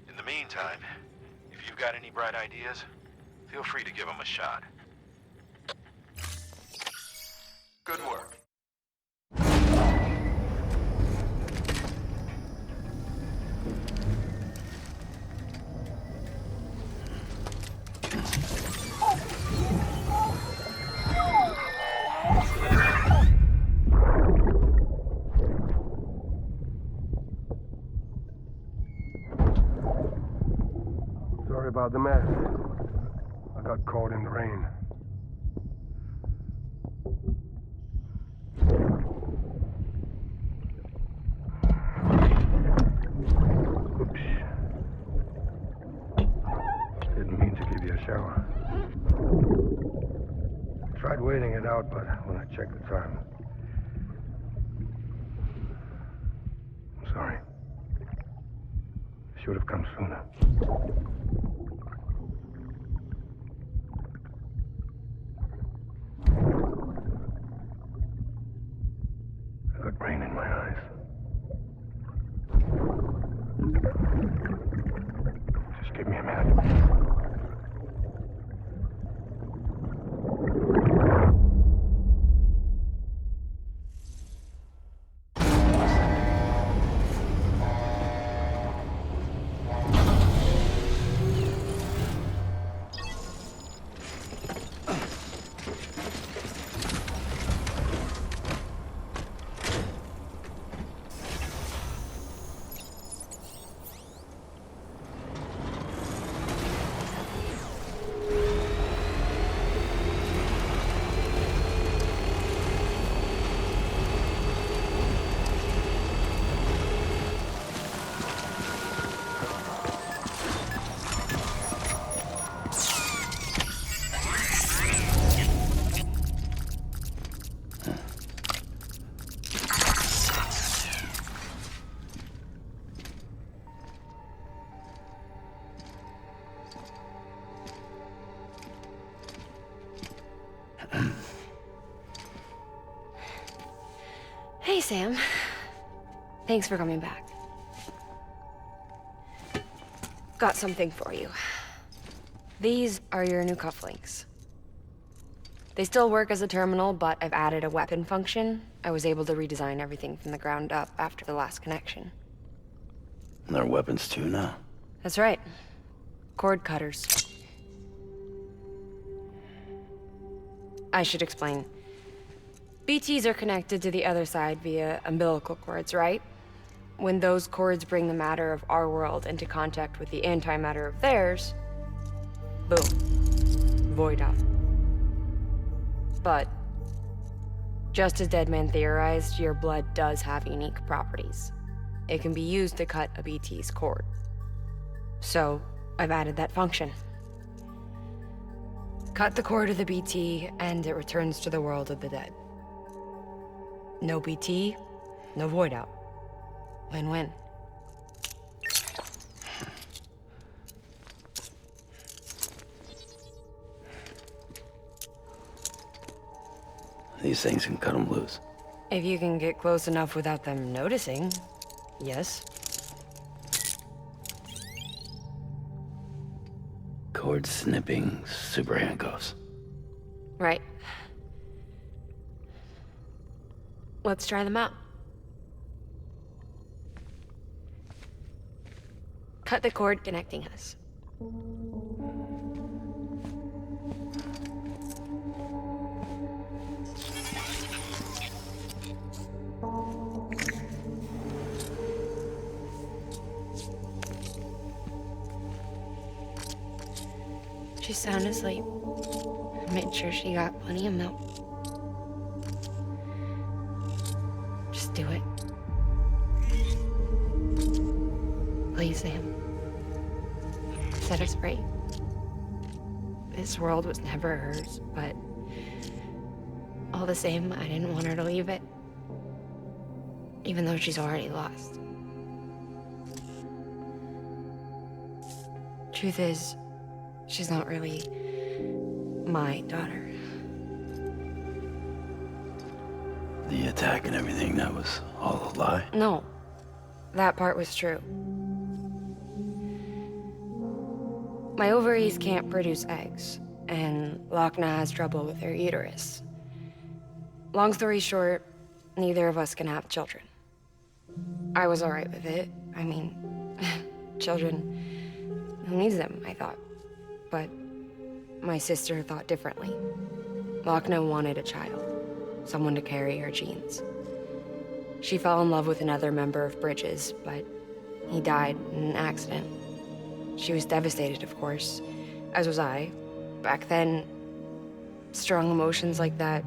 In the meantime, if you've got any bright ideas, feel free to give them a shot. Good work. Sorry about the mess. I got caught in the rain. Oops. Didn't mean to give you a shower. Tried waiting it out, but when I checked the time... I'm sorry. Should have come sooner. I got rain in my eyes. Just give me a minute. Hey, Sam. Thanks for coming back. Got something for you. These are your new cufflinks. They still work as a terminal, but I've added a weapon function. I was able to redesign everything from the ground up after the last connection. And they're weapons too now. That's right. Cord cutters. I should explain. BTs are connected to the other side via umbilical cords, right? When those cords bring the matter of our world into contact with the antimatter of theirs, boom. Void out. But, just as Deadman theorized, your blood does have unique properties. It can be used to cut a BT's cord. So, I've added that function. Cut the cord of the BT, and it returns to the world of the dead. No BT, no void out. Win-win. These things can cut them loose. If you can get close enough without them noticing, yes. Cord snipping super handcuffs. Right. Let's try them out. Cut the cord connecting us. She's sound asleep. I made sure she got plenty of milk. Just do it. Please, Sam. Set us free. This world was never hers, but all the same, I didn't want her to leave it. Even though she's already lost. Truth is, she's not really my daughter. The attack and everything, that was all a lie? No, that part was true. My ovaries can't produce eggs, and Lochna has trouble with her uterus. Long story short, neither of us can have children. I was alright with it. I mean, children, who needs them, I thought. But my sister thought differently. Lochna wanted a child, someone to carry her genes. She fell in love with another member of Bridges, but he died in an accident. She was devastated, of course, as was I. Back then, strong emotions like that,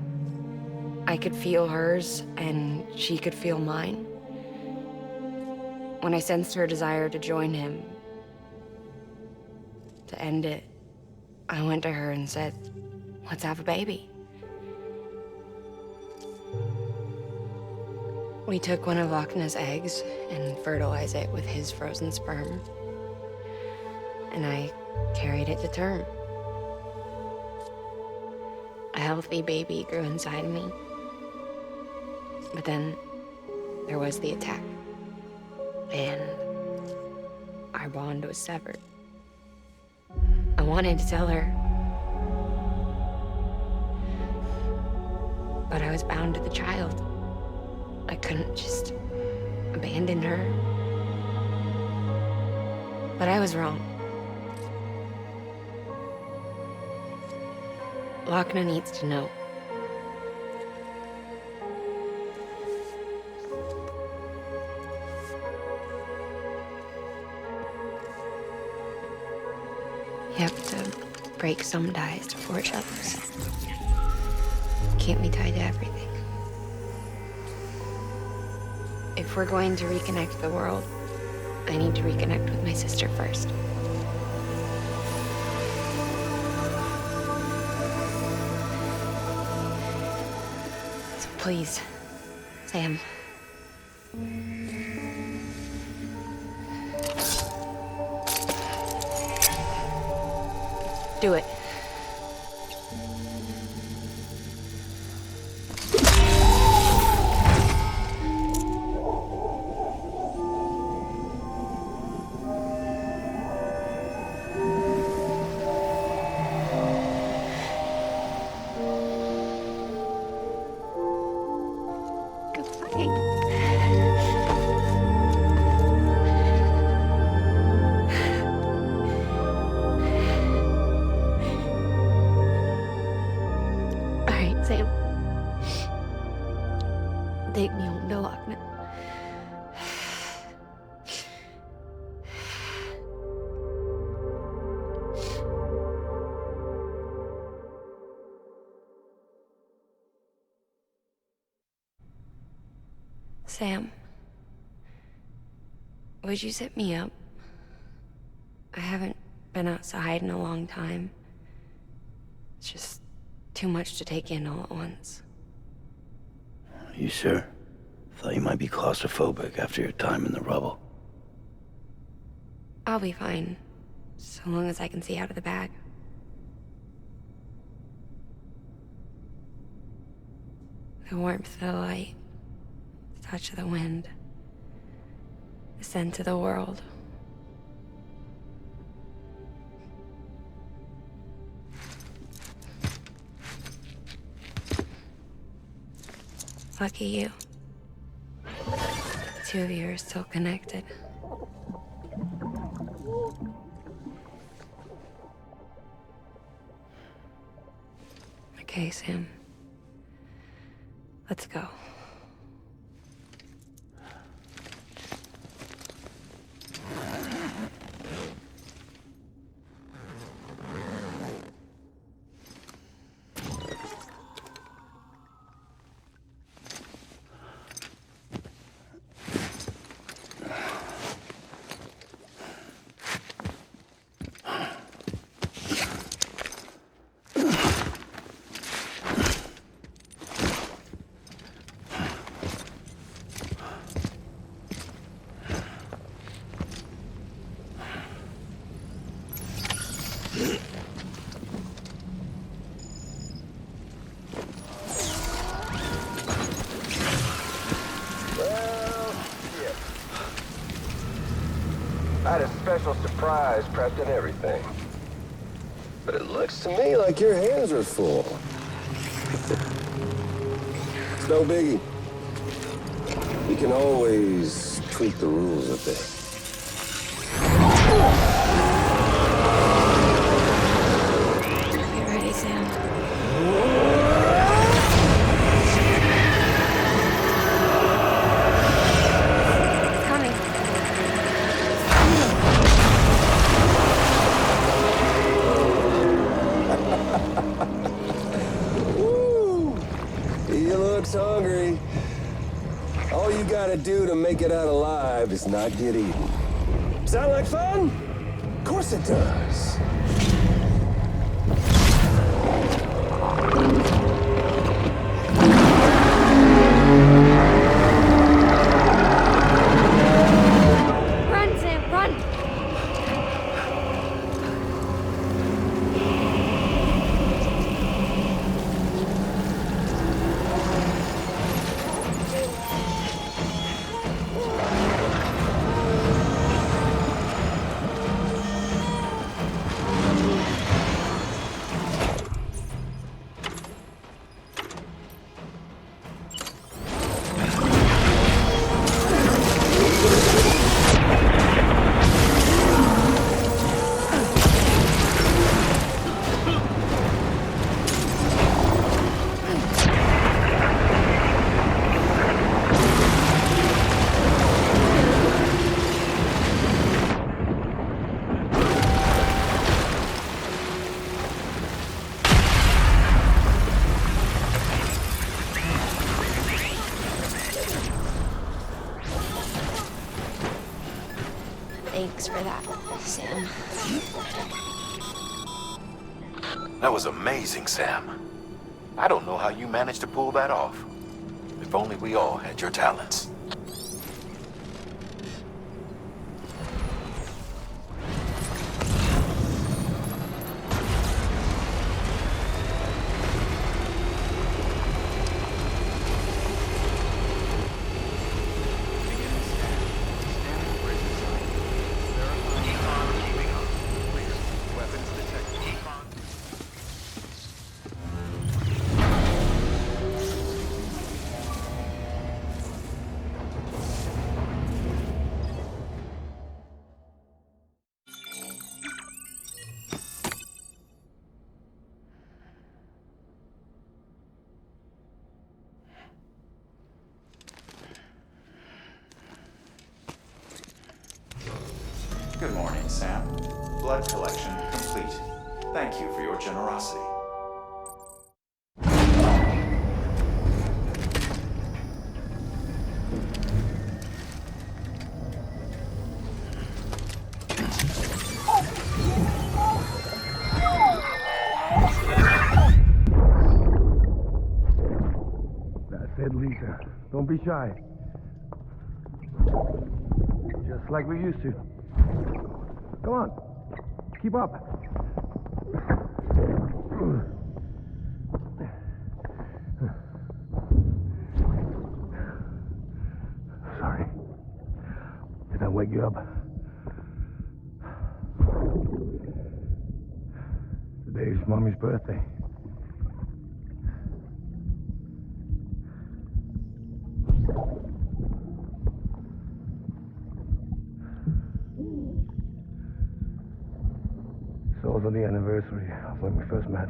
I could feel hers, and she could feel mine. When I sensed her desire to join him, to end it, I went to her and said, let's have a baby. We took one of Lochna's eggs and fertilized it with his frozen sperm. And I carried it to term. A healthy baby grew inside me. But then there was the attack. And our bond was severed. I wanted to tell her. But I was bound to the child. I couldn't just abandon her. But I was wrong. Lochna needs to know. You have to break some ties to forge others. Can't be tied to everything. If we're going to reconnect the world, I need to reconnect with my sister first. So please, Sam. Do it. Sam, would you set me up? I haven't been outside in a long time. It's just too much to take in all at once. You sure? Thought you might be claustrophobic after your time in the rubble. I'll be fine, so long as I can see out of the bag. The warmth of the light, the touch of the wind, the scent of the world. Lucky you. The two of you are still connected. Okay, Sam. Let's go. I had a special surprise prepped and everything. But it looks to me like your hands are full. It's no biggie. You can always tweak the rules a bit. Get ready, Sam. Hungry. All you gotta do to make it out alive is not get eaten. Sound like fun? Of course it does. Run, Sam, run! Thanks for that, Sam. That was amazing, Sam. I don't know how you managed to pull that off. If only we all had your talents. Good morning, Sam. Blood collection complete. Thank you for your generosity. Don't be shy. Just like we used to. Come on. Keep up. Sorry. Did I wake you up? Today's Mommy's birthday. It's also the anniversary of when we first met.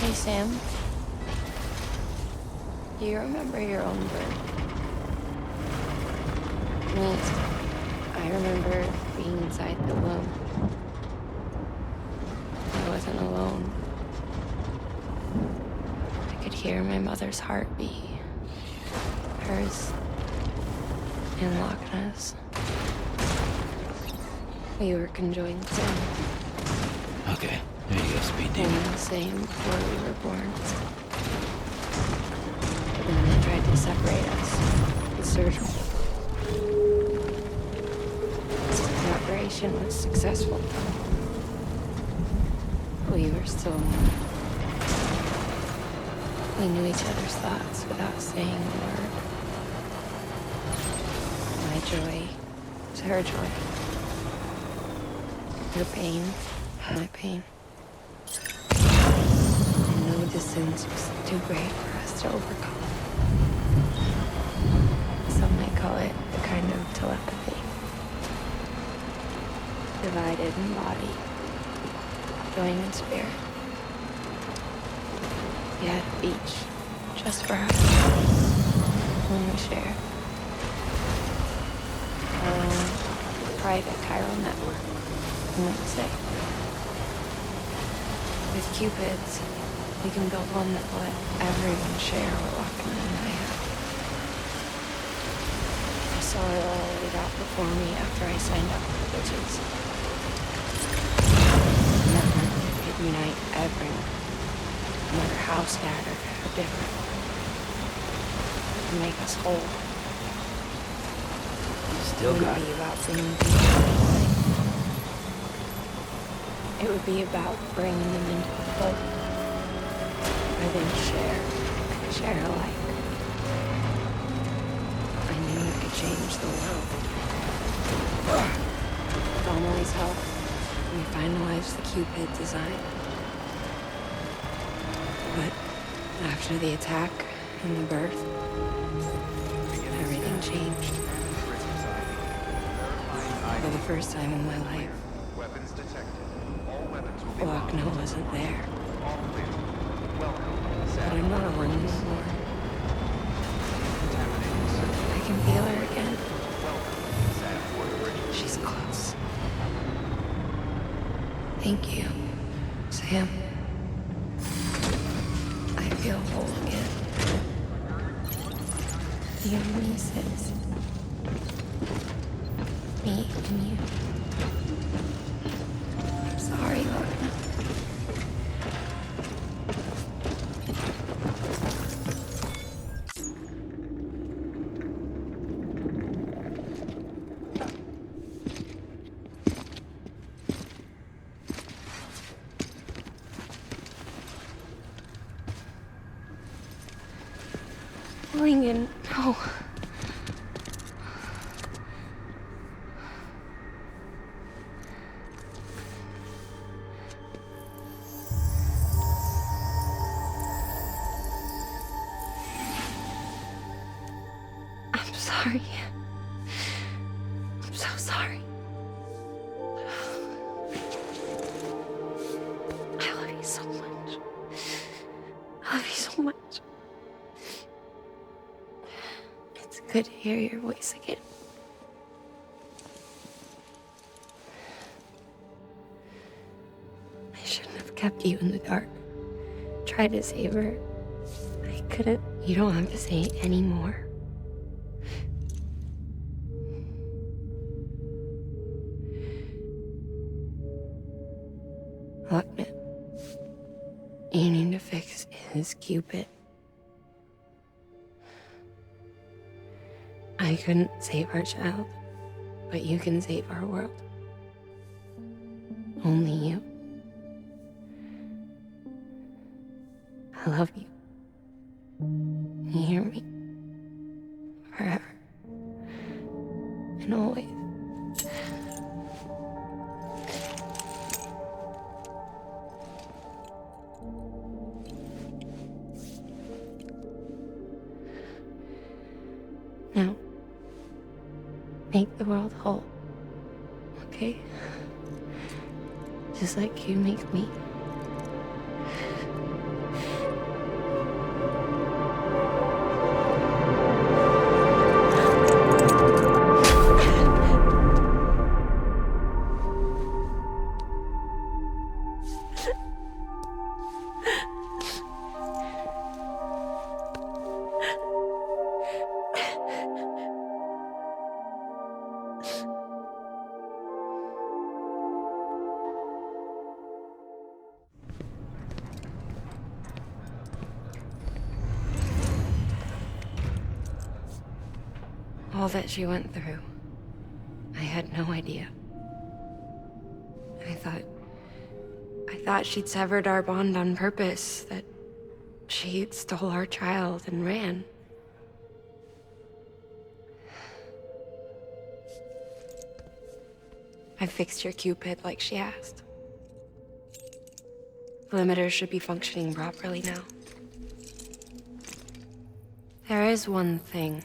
Hey, Sam. Do you remember your own birth? Me, I remember being inside the womb. I wasn't alone. I could hear my mother's heartbeat. Hers and Loch Ness. We were conjoined twins. Okay, there you go, Speed Born Demon. the same before we were born. But then they tried to separate us with surgery. The operation was successful. We were still one. We knew each other's thoughts without saying a word. My joy was her joy. Her pain, my pain. And no distance was too great for us to overcome. Some might call it a kind of telepathy. Divided in body, joined in spirit. Yet each, just for us, when we share. Our own private chiral network, you might say. With Cupids, we can build one that will let everyone share what Loch and I have. I saw it all laid out before me after I signed up for the Witches. And that meant we could unite everyone, no matter how scattered or different, and make us whole. Still It got would it. be about bringing people together. It would be about bringing them into the fold, where they share alike. I knew it could change the world. With Amelie's help, we finalized the Cupid design. But after the attack and the birth, everything changed. For the first time in my life, Weapons detected. All weapons will be Loch locked. wasn't there. All clear. Welcome. But I'm not alone anymore. I can feel her again. She's close. Thank you, Sam. I feel whole again. You and me, sis. Me and you. I'm sorry, Lorna. Ringen, no. I'm sorry. I'm so sorry. love you so much. It's good to hear your voice again. I shouldn't have kept you in the dark. Tried to save her. I couldn't. You don't have to say any more. Look, man. You need to fix his Cupid. I couldn't save our child, but you can save our world. Only you. I love you. You hear me? Forever. And always. Now, make the world whole, okay? Just like you make me. All that she went through, I had no idea. I thought she'd severed our bond on purpose, that she stole our child and ran. I fixed your Cupid like she asked. The limiter should be functioning properly now. There is one thing.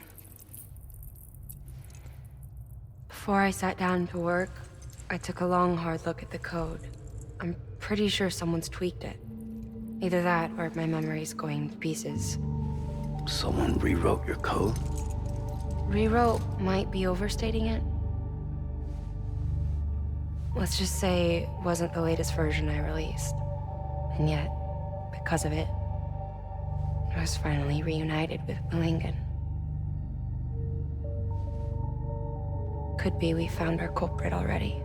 Before I sat down to work, I took a long, hard look at the code. I'm pretty sure someone's tweaked it. Either that, or my memory's going to pieces. Someone rewrote your code? Rewrote might be overstating it. Let's just say it wasn't the latest version I released. And yet, because of it, I was finally reunited with Malingan. Could be we found our culprit already.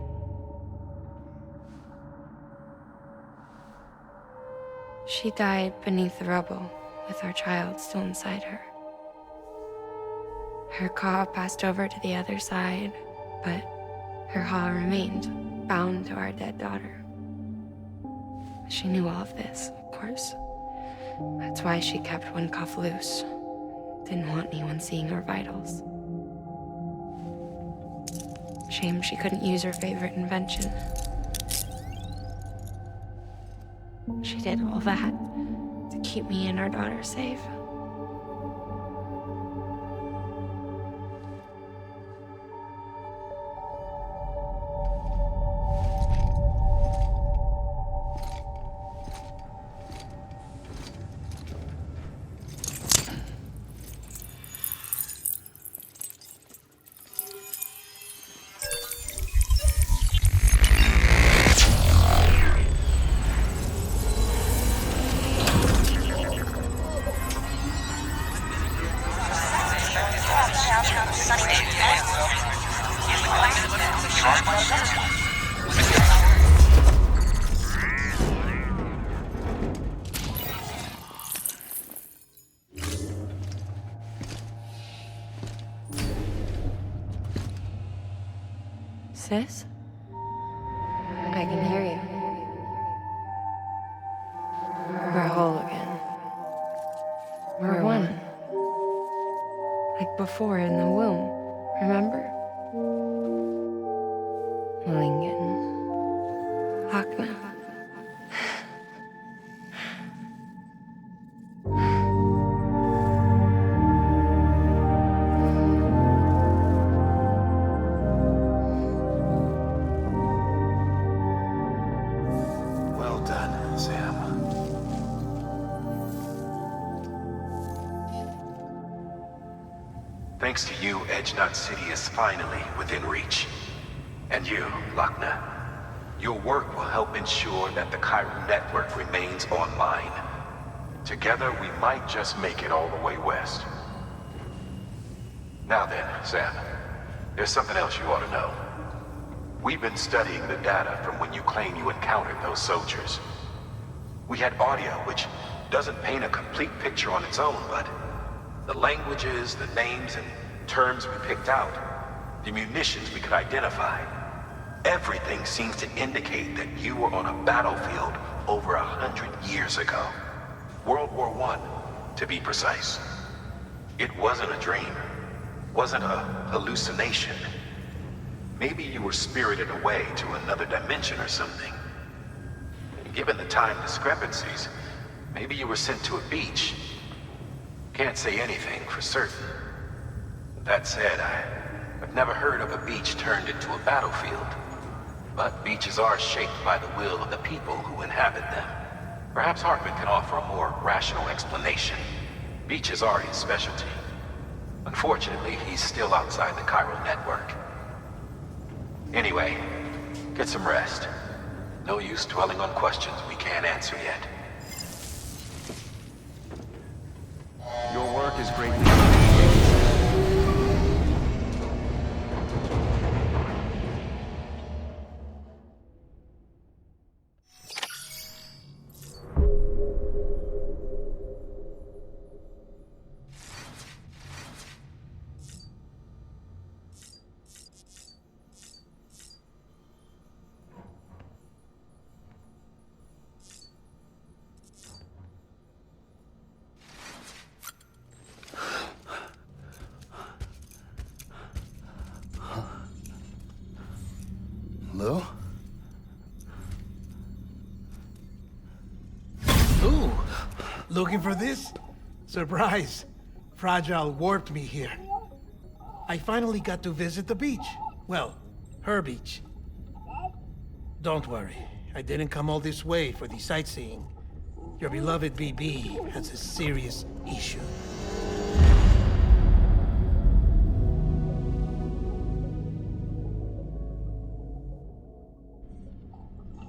She died beneath the rubble, with our child still inside her. Her Ka passed over to the other side, but her Ha remained, bound to our dead daughter. She knew all of this, of course. That's why she kept one cuff loose. Didn't want anyone seeing her vitals. Shame she couldn't use her favorite invention. She did all that to keep me and our daughter safe. Sis? I can hear you. We're whole again. We're one. Like before in the womb, remember? Malingan. Akna. Well done, Sam. Thanks to you, Edge Knot City is finally within reach. And you, Lochner, your work will help ensure that the chiral network remains online. Together, we might just make it all the way west. Now then, Sam, there's something else you ought to know. We've been studying the data from when you claim you encountered those soldiers. We had audio, which doesn't paint a complete picture on its own, but the languages, the names, and terms we picked out, the munitions we could identify, everything seems to indicate that you were on a battlefield over 100 years ago. World War I, to be precise. It wasn't a dream. Wasn't a hallucination. Maybe you were spirited away to another dimension or something. Given the time discrepancies, maybe you were sent to a beach. Can't say anything for certain. That said, I've never heard of a beach turned into a battlefield. But beaches are shaped by the will of the people who inhabit them. Perhaps Hartman can offer a more rational explanation. Beaches are his specialty. Unfortunately, he's still outside the chiral network. Anyway, get some rest. No use dwelling on questions we can't answer yet. Your work is greatly appreciated. Lou? Ooh, looking for this? Surprise. Fragile warped me here. I finally got to visit the beach. Well, her beach. Don't worry, I didn't come all this way for the sightseeing. Your beloved BB has a serious issue.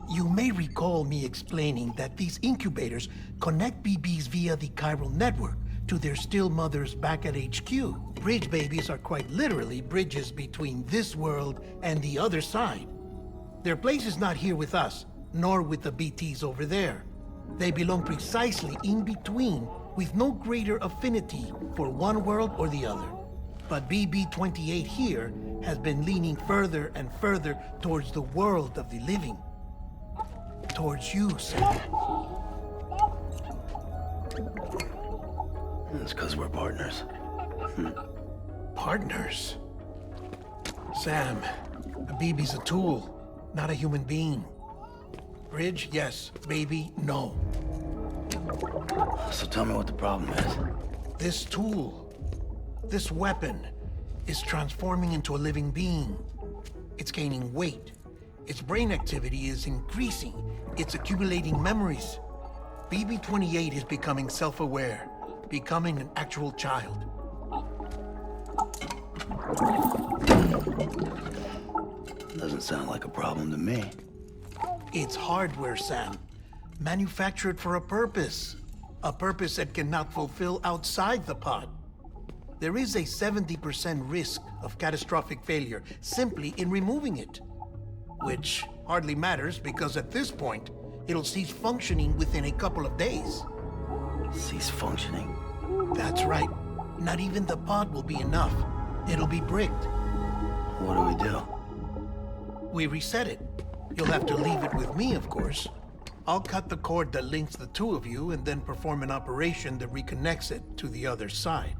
You may recall me explaining that these incubators connect BBs via the chiral network to their still mothers back at HQ. Bridge babies are quite literally bridges between this world and the other side. Their place is not here with us, nor with the BTs over there. They belong precisely in between, with no greater affinity for one world or the other. But BB-28 here has been leaning further and further towards the world of the living. Towards you, Sam. It's because we're partners. Partners? Sam, a BB's a tool, not a human being. Bridge, yes. Baby, no. So tell me what the problem is. This tool, this weapon, is transforming into a living being. It's gaining weight. Its brain activity is increasing. It's accumulating memories. BB-28 is becoming self-aware, becoming an actual child. Doesn't sound like a problem to me. It's hardware, Sam. Manufactured for a purpose. A purpose that cannot fulfill outside the pod. There is a 70% risk of catastrophic failure simply in removing it. Which hardly matters because at this point, it'll cease functioning within a couple of days. Cease functioning? That's right. Not even the pod will be enough. It'll be bricked. What do we do? We reset it. You'll have to leave it with me, of course. I'll cut the cord that links the two of you and then perform an operation that reconnects it to the other side.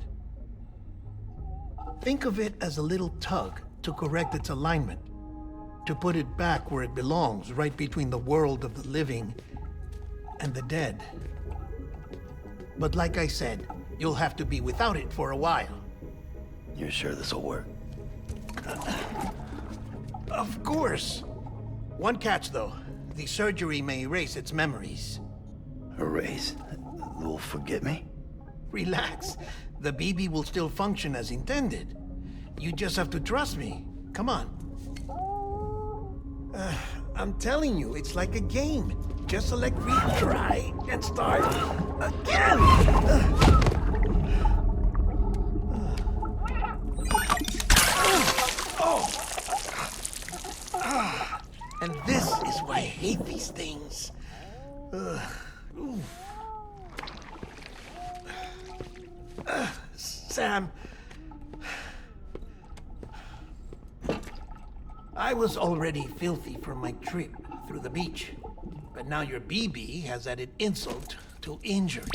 Think of it as a little tug to correct its alignment. To put it back where it belongs, right between the world of the living and the dead. But like I said, you'll have to be without it for a while. You're sure this'll work? Of course. One catch, though. The surgery may erase its memories. Erase? Will forget me? Relax. The BB will still function as intended. You just have to trust me. Come on. I'm telling you, it's like a game. Just select retry and start again. And this is why I hate these things. Sam, I was already filthy from my trip through the beach, but now your BB has added insult to injury.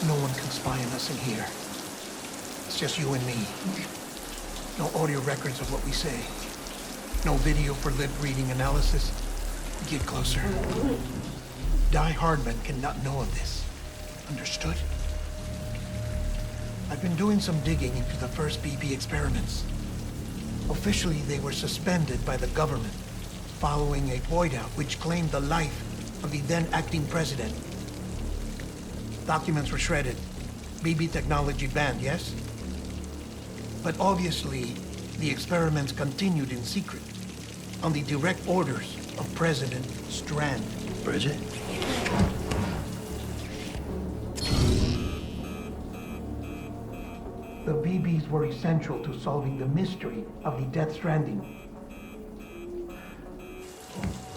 No one can spy on us in here. It's just you and me. No audio records of what we say. No video for lip-reading analysis. Get closer. Die Hardman cannot know of this. Understood? I've been doing some digging into the first BB experiments. Officially, they were suspended by the government following a void out which claimed the life of the then acting president. Documents were shredded. BB technology banned, yes? But obviously, the experiments continued in secret, on the direct orders of President Strand. Bridget? The BBs were essential to solving the mystery of the Death Stranding.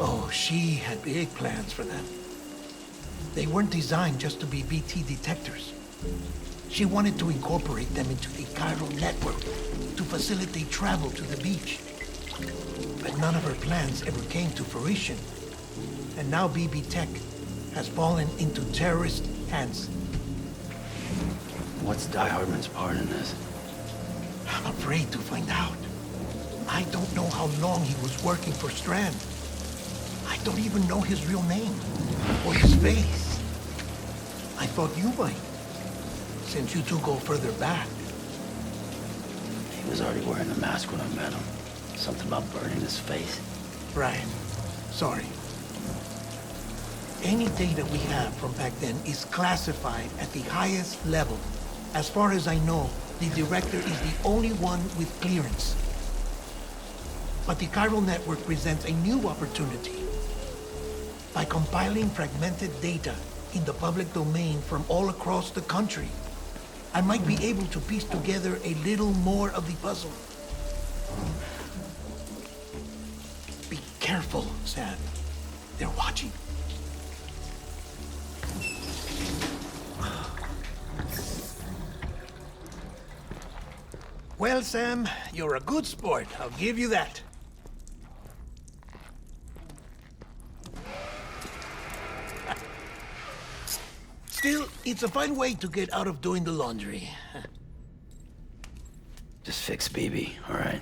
Oh, she had big plans for them. They weren't designed just to be BT detectors. She wanted to incorporate them into the chiral network to facilitate travel to the beach. But none of her plans ever came to fruition. And now BB Tech has fallen into terrorist hands. What's Die Hardman's part in this? I'm afraid to find out. I don't know how long he was working for Strand. I don't even know his real name or his face. I thought you might, since you two go further back. He was already wearing a mask when I met him. Something about burning his face. Right. Sorry. Any data we have from back then is classified at the highest level. As far as I know, the director is the only one with clearance. But the chiral network presents a new opportunity. By compiling fragmented data in the public domain from all across the country, I might be able to piece together a little more of the puzzle. Be careful, Sam. They're watching. Well, Sam, you're a good sport. I'll give you that. Still, it's a fine way to get out of doing the laundry. Just fix BB, all right?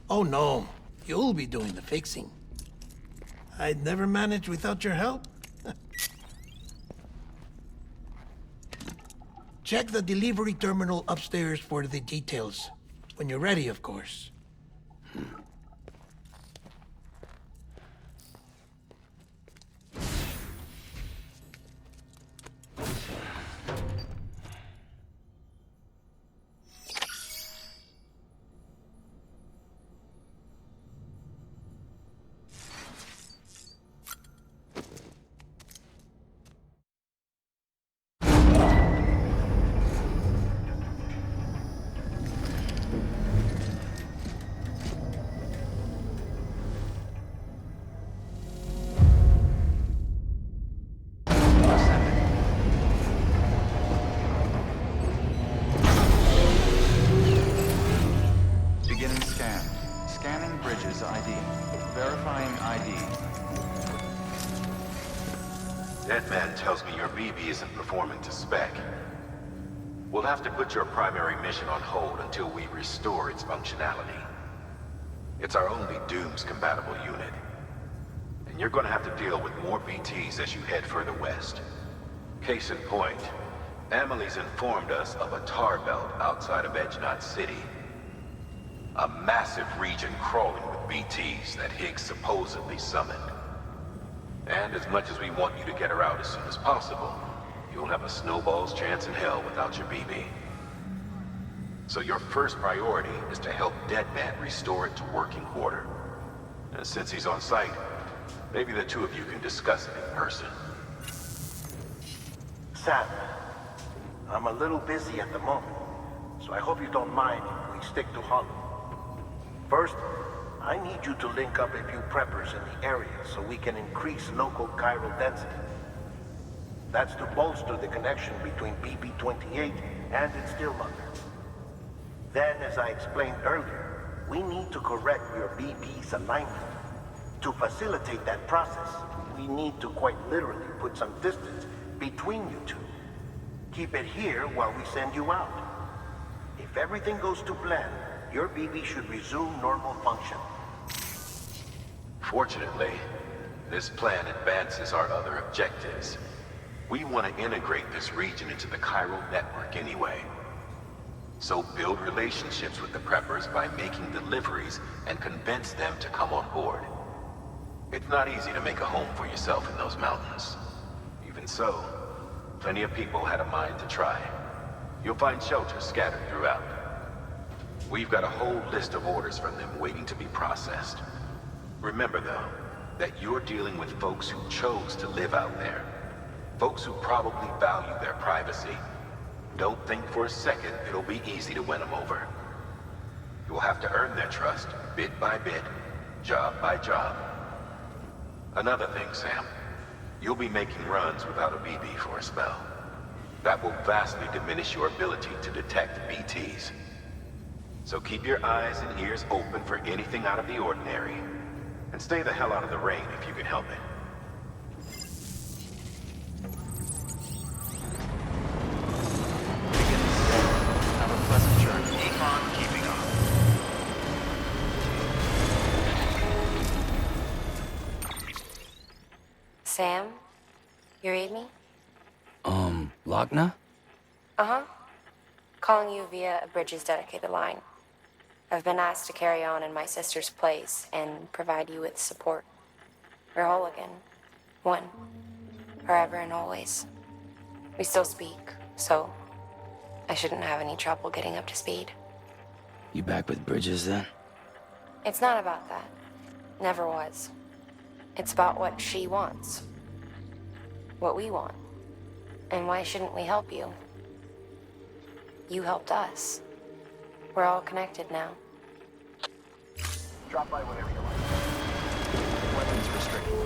Oh, no. You'll be doing the fixing. I'd never manage without your help. Check the delivery terminal upstairs for the details. When you're ready, of course. Deadman tells me your BB isn't performing to spec. We'll have to put your primary mission on hold until we restore its functionality. It's our only Dooms-compatible unit. And you're gonna have to deal with more BTs as you head further west. Case in point, Amelie's informed us of a tar belt outside of Edge-Knot City. A massive region crawling with BTs that Higgs supposedly summoned. And as much as we want you to get her out as soon as possible, you'll have a snowball's chance in hell without your BB. So your first priority is to help Deadman restore it to working order. And since he's on site, maybe the two of you can discuss it in person. Sam, I'm a little busy at the moment, so I hope you don't mind if we stick to Hollow. First, I need you to link up a few preppers in the area so we can increase local chiral density. That's to bolster the connection between BB-28 and its still mother. Then, as I explained earlier, we need to correct your BB's alignment. To facilitate that process, we need to quite literally put some distance between you two. Keep it here while we send you out. If everything goes to plan, your BB should resume normal function. Fortunately, this plan advances our other objectives. We want to integrate this region into the chiral network anyway. So build relationships with the preppers by making deliveries and convince them to come on board. It's not easy to make a home for yourself in those mountains. Even so, plenty of people had a mind to try. You'll find shelters scattered throughout. We've got a whole list of orders from them waiting to be processed. Remember, though, that you're dealing with folks who chose to live out there. Folks who probably value their privacy. Don't think for a second it'll be easy to win them over. You'll have to earn their trust, bit by bit, job by job. Another thing, Sam. You'll be making runs without a BB for a spell. That will vastly diminish your ability to detect BTs. So keep your eyes and ears open for anything out of the ordinary. And stay the hell out of the rain if you can help it. Have a pleasant journey. Keep on keeping on. Sam, you read me? Lochna? Uh-huh. Calling you via a Bridges dedicated line. I've been asked to carry on in my sister's place and provide you with support. We're whole again. One. Forever and always. We still speak, so I shouldn't have any trouble getting up to speed. You back with Bridges then? It's not about that. Never was. It's about what she wants. What we want. And why shouldn't we help you? You helped us. We're all connected now. Drop by whenever you like. Weapons restricted.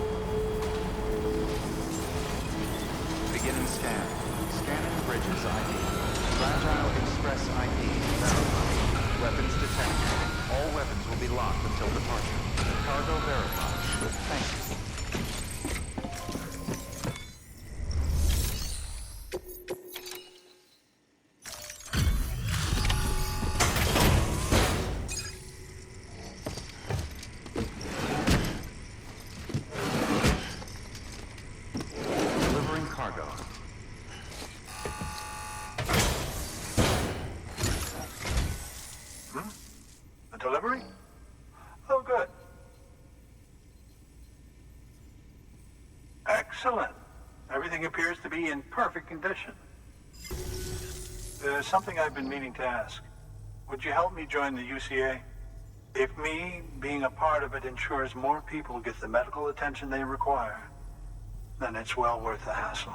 Beginning scan. Scanning Bridges ID. Fragile Express ID verified. Weapons detected. All weapons will be locked until departure. Cargo verified. Thank you. Delivery? Oh, good. Excellent. Everything appears to be in perfect condition. There's something I've been meaning to ask. Would you help me join the UCA? If me being a part of it ensures more people get the medical attention they require, then it's well worth the hassle.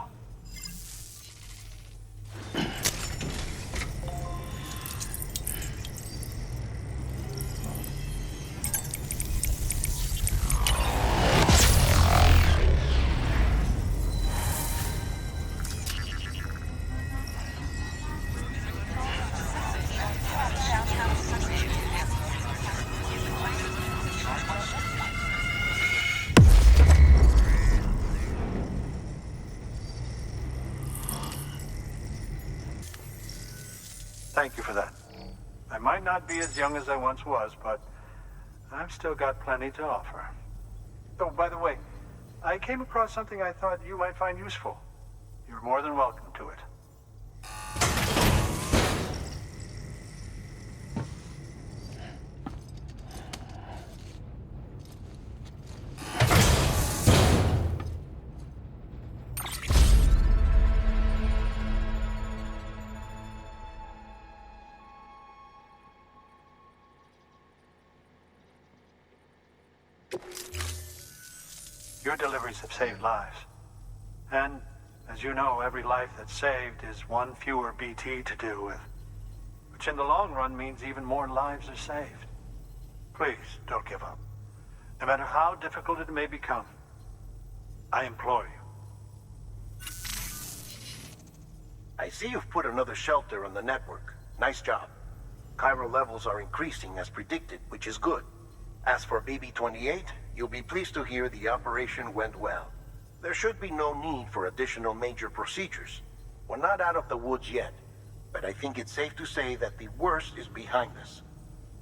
Thank you for that. I might not be as young as I once was, but I've still got plenty to offer. Oh, by the way, I came across something I thought you might find useful. You're more than welcome to it. Your deliveries have saved lives. And, as you know, every life that's saved is one fewer BT to deal with. Which in the long run means even more lives are saved. Please, don't give up. No matter how difficult it may become, I implore you. I see you've put another shelter on the network. Nice job. Chiral levels are increasing as predicted, which is good. As for BB-28, you'll be pleased to hear the operation went well. There should be no need for additional major procedures. We're not out of the woods yet, but I think it's safe to say that the worst is behind us.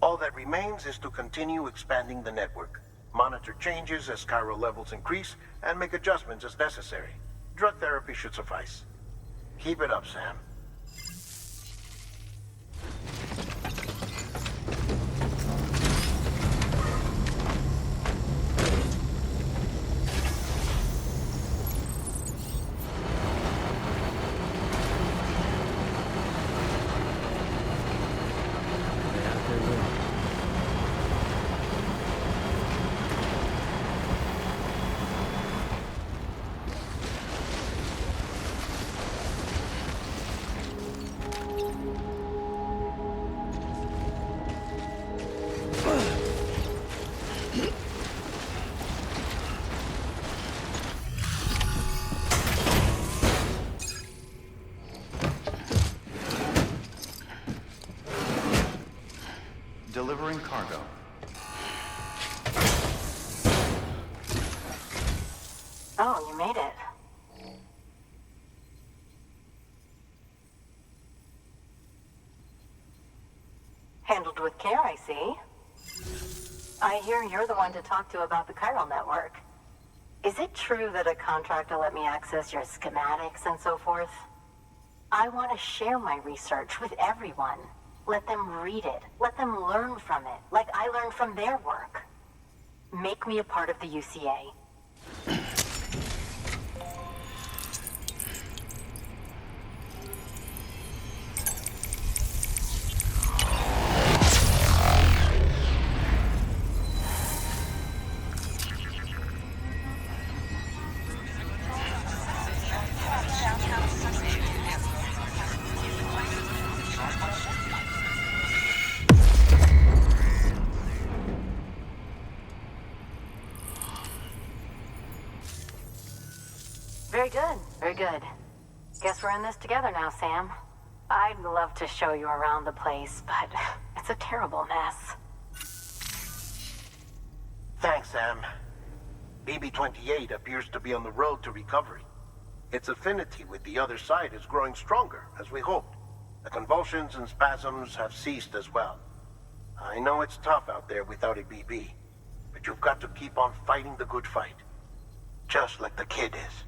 All that remains is to continue expanding the network, monitor changes as chiral levels increase, and make adjustments as necessary. Drug therapy should suffice. Keep it up, Sam. Delivering cargo. Oh, you made it. Handled with care, I see. I hear you're the one to talk to about the chiral network. Is it true that a contractor let me access your schematics and so forth? I want to share my research with everyone. Let them read it. Let them learn from it, like I learned from their work. Make me a part of the UCA. Very good, very good. Guess we're in this together now, Sam. I'd love to show you around the place, but it's a terrible mess. Thanks, Sam. BB-28 appears to be on the road to recovery. Its affinity with the other side is growing stronger, as we hoped. The convulsions and spasms have ceased as well. I know it's tough out there without a BB, but you've got to keep on fighting the good fight. Just like the kid is.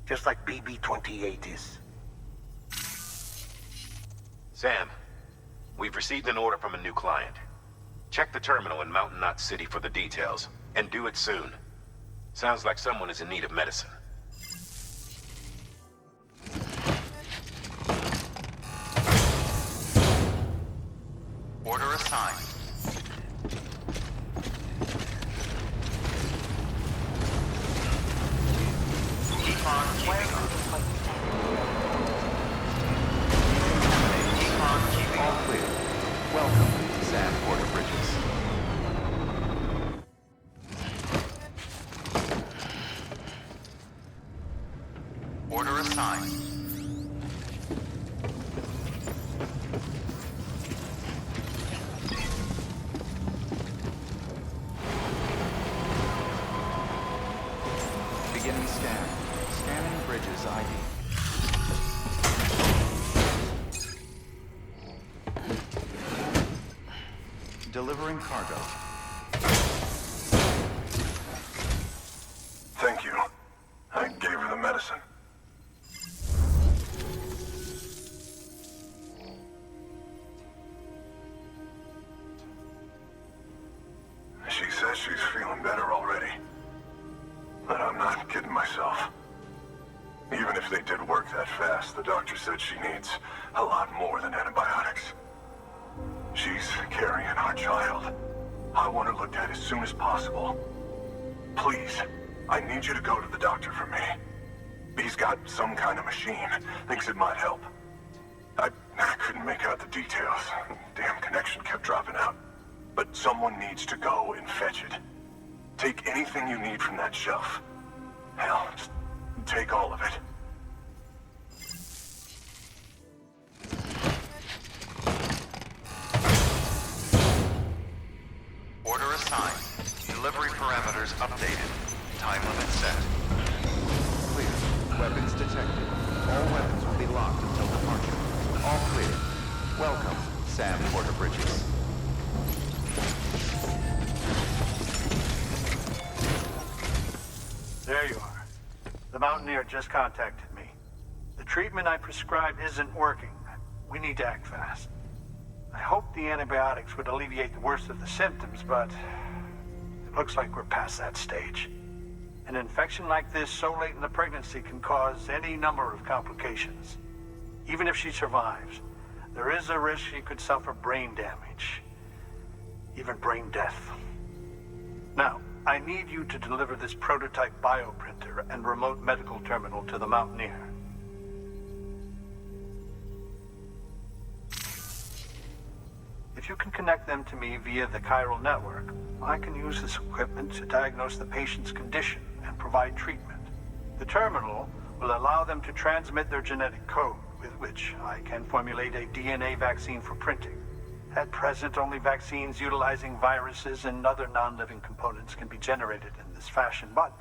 Just like BB-28 is. Sam, we've received an order from a new client. Check the terminal in Mountain Knot City for the details, and do it soon. Sounds like someone is in need of medicine. Order assigned. All clear. Welcome to Sam Porter Bridges. Order assigned. Beginning scan. Scanning Bridges ID. delivering cargo. Thank you. I gave her the medicine. She says she's feeling better already. But I'm not kidding myself. Even if they did work that fast, the doctor said she needs a lot more than antibiotics. She's carrying our child. I want her looked at as soon as possible. Please, I need you to go to the doctor for me. He's got some kind of machine. Thinks it might help. I couldn't make out the details. Damn connection kept dropping out. But someone needs to go and fetch it. Take anything you need from that shelf. Hell, just take all of it. Order assigned. Delivery parameters updated. Time limit set. Clear. Weapons detected. All weapons will be locked until departure. All clear. Welcome, Sam Porter Bridges. There you are. The Mountaineer just contacted me. The treatment I prescribed isn't working. We need to act fast. I hoped the antibiotics would alleviate the worst of the symptoms, but it looks like we're past that stage. An infection like this so late in the pregnancy can cause any number of complications. Even if she survives, there is a risk she could suffer brain damage, even brain death. Now, I need you to deliver this prototype bioprinter and remote medical terminal to the Mountaineer. If you can connect them to me via the chiral network, I can use this equipment to diagnose the patient's condition and provide treatment. The terminal will allow them to transmit their genetic code, with which I can formulate a DNA vaccine for printing. At present, only vaccines utilizing viruses and other non-living components can be generated in this fashion, but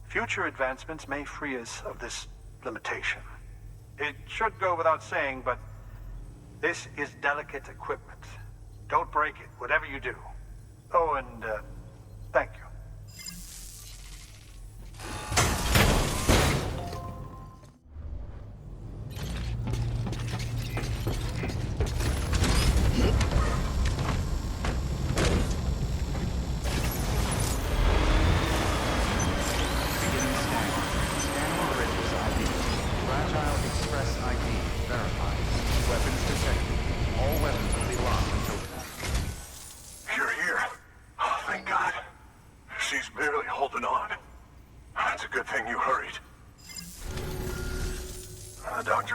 future advancements may free us of this limitation. It should go without saying, but this is delicate equipment. Don't break it, whatever you do. Oh, and thank you.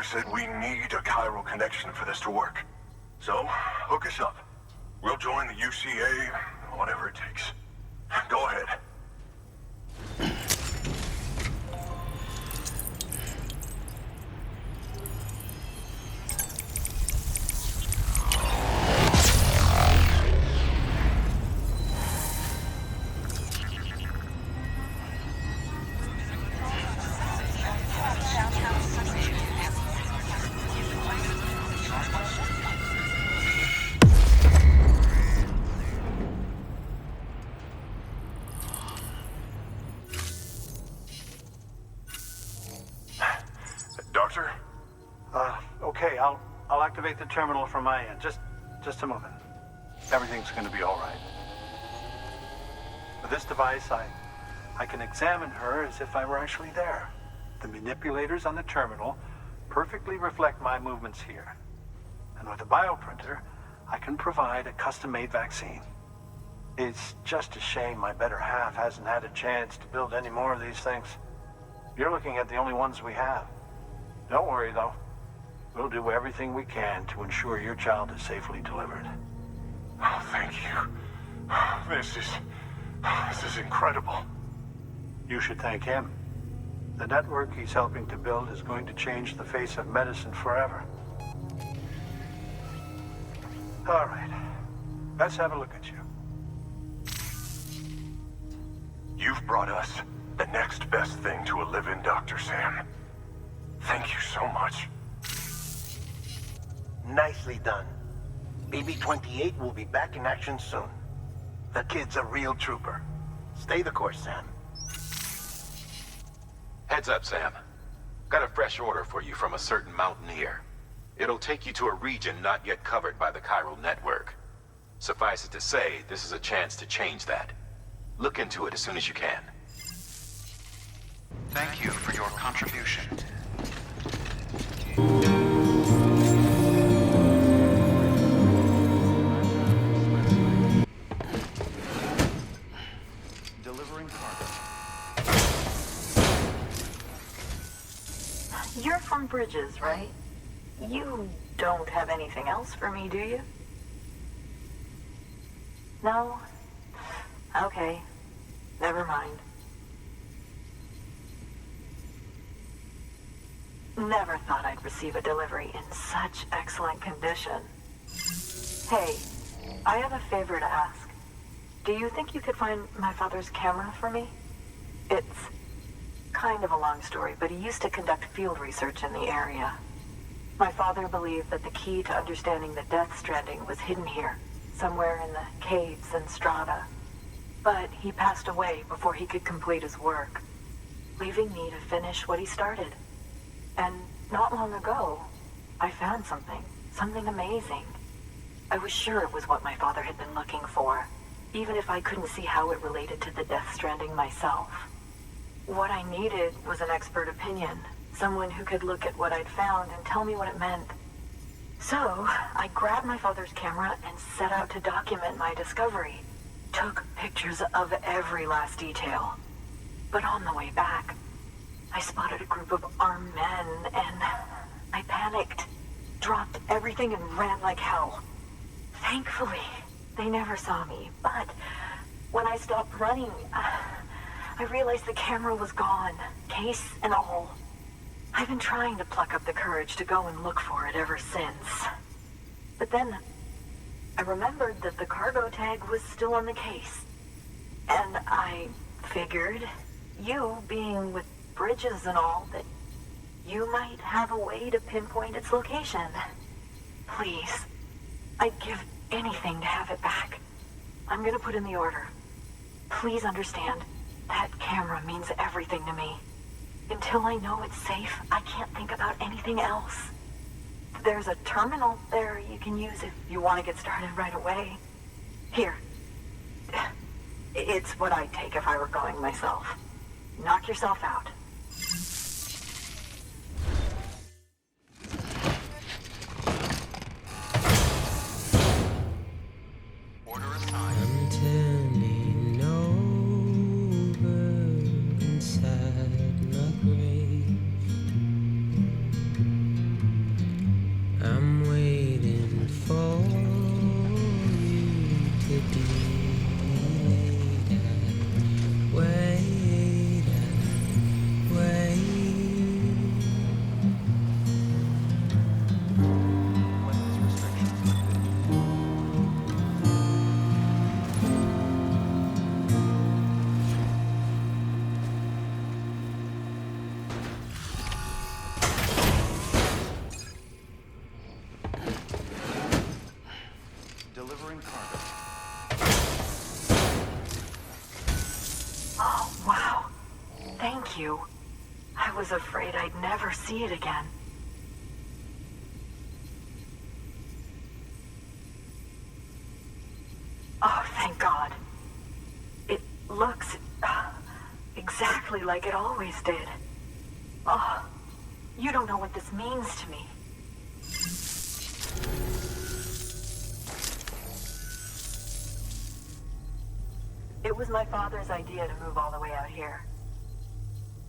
Said we need a chiral connection for this to work. So, hook us up. We'll join the UCA, whatever it takes. Go ahead. Okay, I'll activate the terminal from my end. Just a moment. Everything's gonna be all right. With this device, I can examine her as if I were actually there. The manipulators on the terminal perfectly reflect my movements here. And with the bioprinter, I can provide a custom-made vaccine. It's just a shame my better half hasn't had a chance to build any more of these things. You're looking at the only ones we have. Don't worry, though. We'll do everything we can to ensure your child is safely delivered. Oh, thank you. This is incredible. You should thank him. The network he's helping to build is going to change the face of medicine forever. All right. Let's have a look at you. You've brought us the next best thing to a living Dr. Sam. Thank you so much. Nicely done. BB-28 will be back in action soon. The kid's a real trooper. Stay the course, Sam. Heads up, Sam. Got a fresh order for you from a certain mountaineer. It'll take you to a region not yet covered by the chiral network. Suffice it to say, this is a chance to change that. Look into it as soon as you can. Thank you for your contribution. Delivering cargo. You're from Bridges, right? You don't have anything else for me, do you? No? Okay. Never mind. Never thought I'd receive a delivery in such excellent condition. Hey, I have a favor to ask. Do you think you could find my father's camera for me? It's kind of a long story, but he used to conduct field research in the area. My father believed that the key to understanding the Death Stranding was hidden here, somewhere in the caves and strata. But he passed away before he could complete his work, leaving me to finish what he started. And not long ago, I found something amazing. I was sure it was what my father had been looking for, even if I couldn't see how it related to the Death Stranding myself. What I needed was an expert opinion, someone who could look at what I'd found and tell me what it meant. So, I grabbed my father's camera and set out to document my discovery. Took pictures of every last detail. But on the way back, I spotted a group of armed men, and I panicked, dropped everything and ran like hell. Thankfully, they never saw me, but when I stopped running, I realized the camera was gone, case and all. I've been trying to pluck up the courage to go and look for it ever since. But then, I remembered that the cargo tag was still on the case. And I figured, you being with Bridges and all, that you might have a way to pinpoint its location. Please, I'd give anything to have it back. I'm gonna put in the order. Please understand, that camera means everything to me. Until I know it's safe, I can't think about anything else. There's a terminal there you can use if you want to get started right away. Here. It's what I'd take if I were going myself. Knock yourself out. Order assigned. I'm turning over inside my grave. I'm waiting for you to be there. Wait, wait. Weapons restrictions lifted. Delivering cargo. Oh, wow. Thank you. I was afraid I'd never see it again. Oh, thank God. It looks exactly like it always did. Oh, you don't know what this means to me. It was my father's idea to move all the way out here.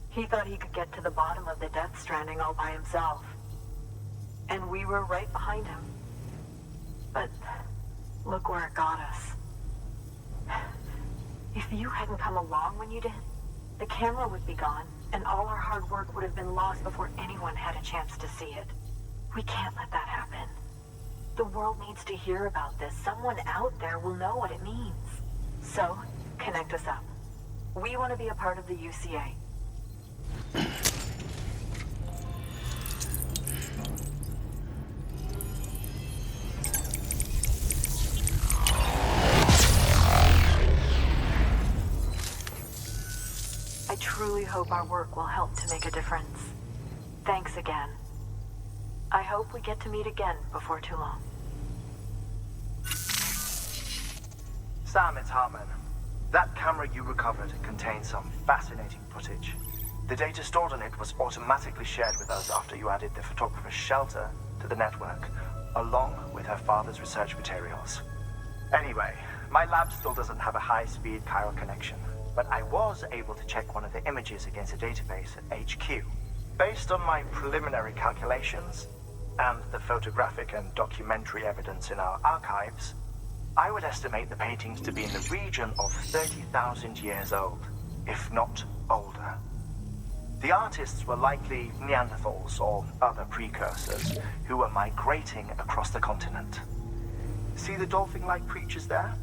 He thought he could get to the bottom of the Death Stranding all by himself. And we were right behind him. But look where it got us. If you hadn't come along when you did, the camera would be gone, and all our hard work would have been lost before anyone had a chance to see it. We can't let that happen. The world needs to hear about this. Someone out there will know what it means. So, connect us up. We want to be a part of the UCA. hope our work will help to make a difference. Thanks again. I hope we get to meet again before too long. Sam, it's Hartman. That camera you recovered contains some fascinating footage. The data stored on it was automatically shared with us after you added the photographer's shelter to the network, along with her father's research materials. Anyway, my lab still doesn't have a high-speed chiral connection, but I was able to check one of the images against a database at HQ. Based on my preliminary calculations, and the photographic and documentary evidence in our archives, I would estimate the paintings to be in the region of 30,000 years old, if not older. The artists were likely Neanderthals or other precursors who were migrating across the continent. See the dolphin-like creatures there?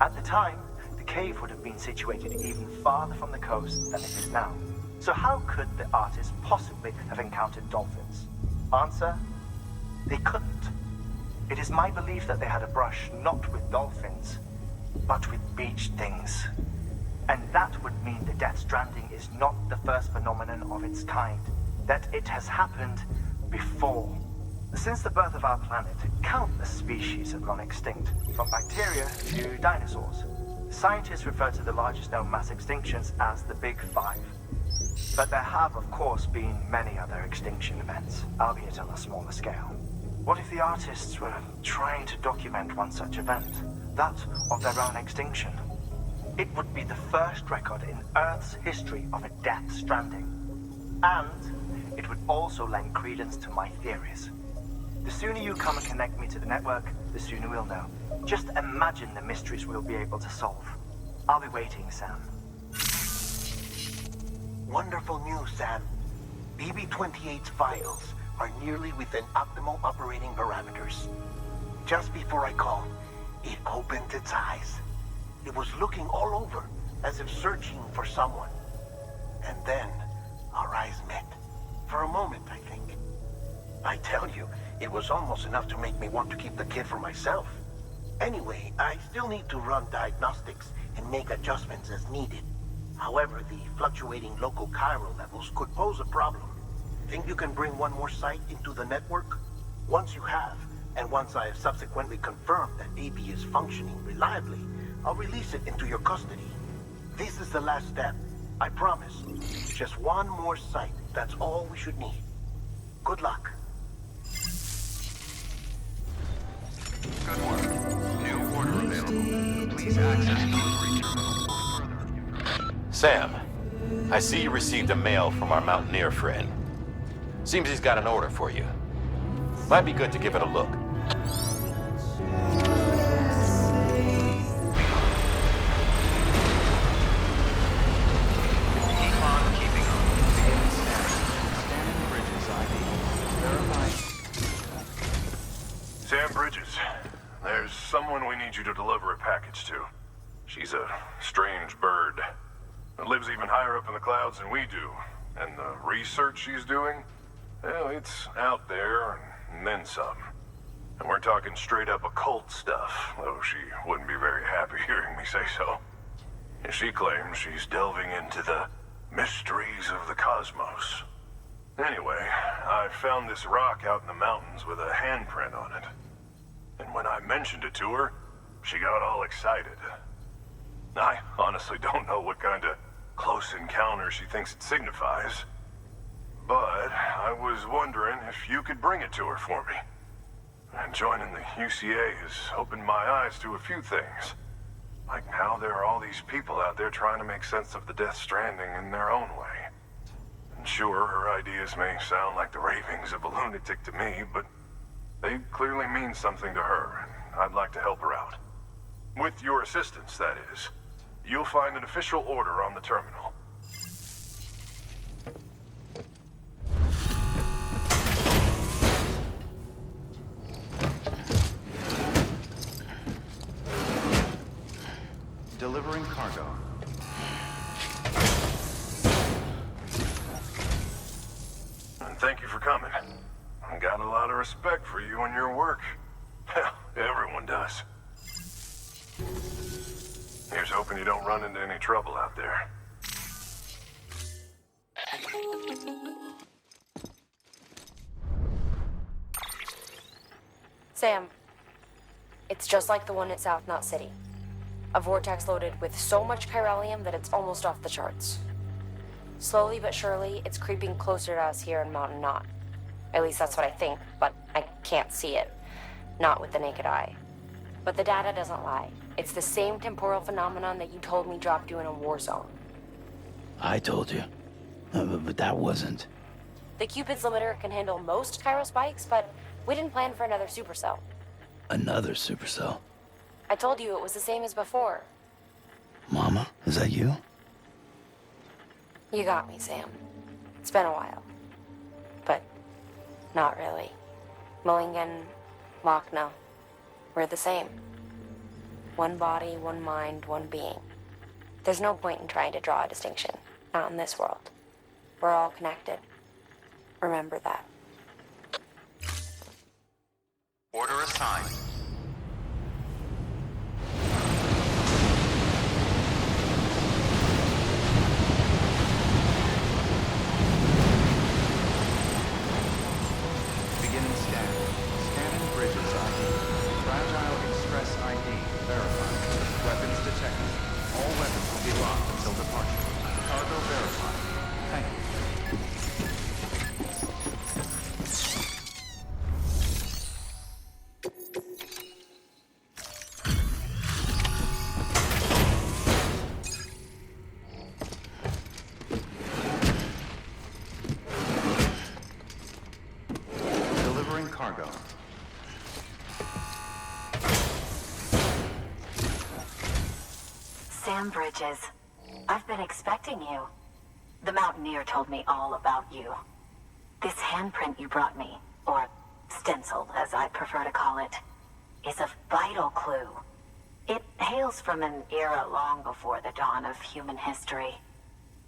At the time, the cave would have been situated even farther from the coast than it is now. So how could the artists possibly have encountered dolphins? Answer: they couldn't. It is my belief that they had a brush not with dolphins, but with beach things. And that would mean the Death Stranding is not the first phenomenon of its kind, that it has happened before. Since the birth of our planet, countless species have gone extinct, from bacteria to dinosaurs. Scientists refer to the largest known mass extinctions as the Big Five. But there have, of course, been many other extinction events, albeit on a smaller scale. What if the artists were trying to document one such event, that of their own extinction? It would be the first record in Earth's history of a Death Stranding. And it would also lend credence to my theories. The sooner you come and connect me to the network, the sooner we'll know. Just imagine the mysteries we'll be able to solve. I'll be waiting, Sam. Wonderful news, Sam. BB-28's vitals are nearly within optimal operating parameters. Just before I called, it opened its eyes. It was looking all over, as if searching for someone. And then, our eyes met. For a moment, I think. I tell you, it was almost enough to make me want to keep the kid for myself. Anyway, I still need to run diagnostics and make adjustments as needed. However, the fluctuating local chiral levels could pose a problem. Think you can bring one more site into the network? Once you have, and once I have subsequently confirmed that AB is functioning reliably, I'll release it into your custody. This is the last step. I promise. Just one more site. That's all we should need. Good luck. Good work. New order available. Please access delivery terminal. Sam, I see you received a mail from our Mountaineer friend. Seems he's got an order for you. Might be good to give it a look. Keep on keeping on. Scanning Bridges ID. Verifying. Sam Bridges, there's someone we need you to deliver a package to. She's a strange bird. It lives even higher up in the clouds than we do. And the research she's doing, well, it's out there and then some. And we're talking straight up occult stuff, though she wouldn't be very happy hearing me say so. And she claims she's delving into the mysteries of the cosmos. Anyway, I found this rock out in the mountains with a handprint on it. And when I mentioned it to her, she got all excited. I honestly don't know what kind of close encounter she thinks it signifies. But I was wondering if you could bring it to her for me. And joining the UCA has opened my eyes to a few things. Like how there are all these people out there trying to make sense of the Death Stranding in their own way. And sure, her ideas may sound like the ravings of a lunatic to me, but they clearly mean something to her, and I'd like to help her out. With your assistance, that is. You'll find an official order on the terminal. Delivering cargo. And thank you for coming. I got a lot of respect for you and your work. Hell, everyone does. Here's hoping you don't run into any trouble out there. Sam, it's just like the one at South Knot City. A vortex loaded with so much chiralium that it's almost off the charts. Slowly but surely, it's creeping closer to us here in Mountain Knot. At least that's what I think, but I can't see it. Not with the naked eye. But the data doesn't lie. It's the same temporal phenomenon that you told me dropped you in a war zone. I told you. But that wasn't. The Cupid's limiter can handle most chiral spikes, but we didn't plan for another supercell. Another supercell. I told you it was the same as before. Mama, is that you? You got me, Sam. It's been a while. But not really. Mulligan, Lochna, we're the same. One body, one mind, one being. There's no point in trying to draw a distinction. Not in this world. We're all connected. Remember that. Order assigned. Beginning scan. Scanning Bridges ID. Fragile Express ID verified. Weapons detected. All weapons will be locked until departure. Cargo verified. Thank you. Delivering cargo. Sam Bridges, I've been expecting you. The Mountaineer told me all about you. This handprint you brought me, or stencil as I prefer to call it, is a vital clue. It hails from an era long before the dawn of human history.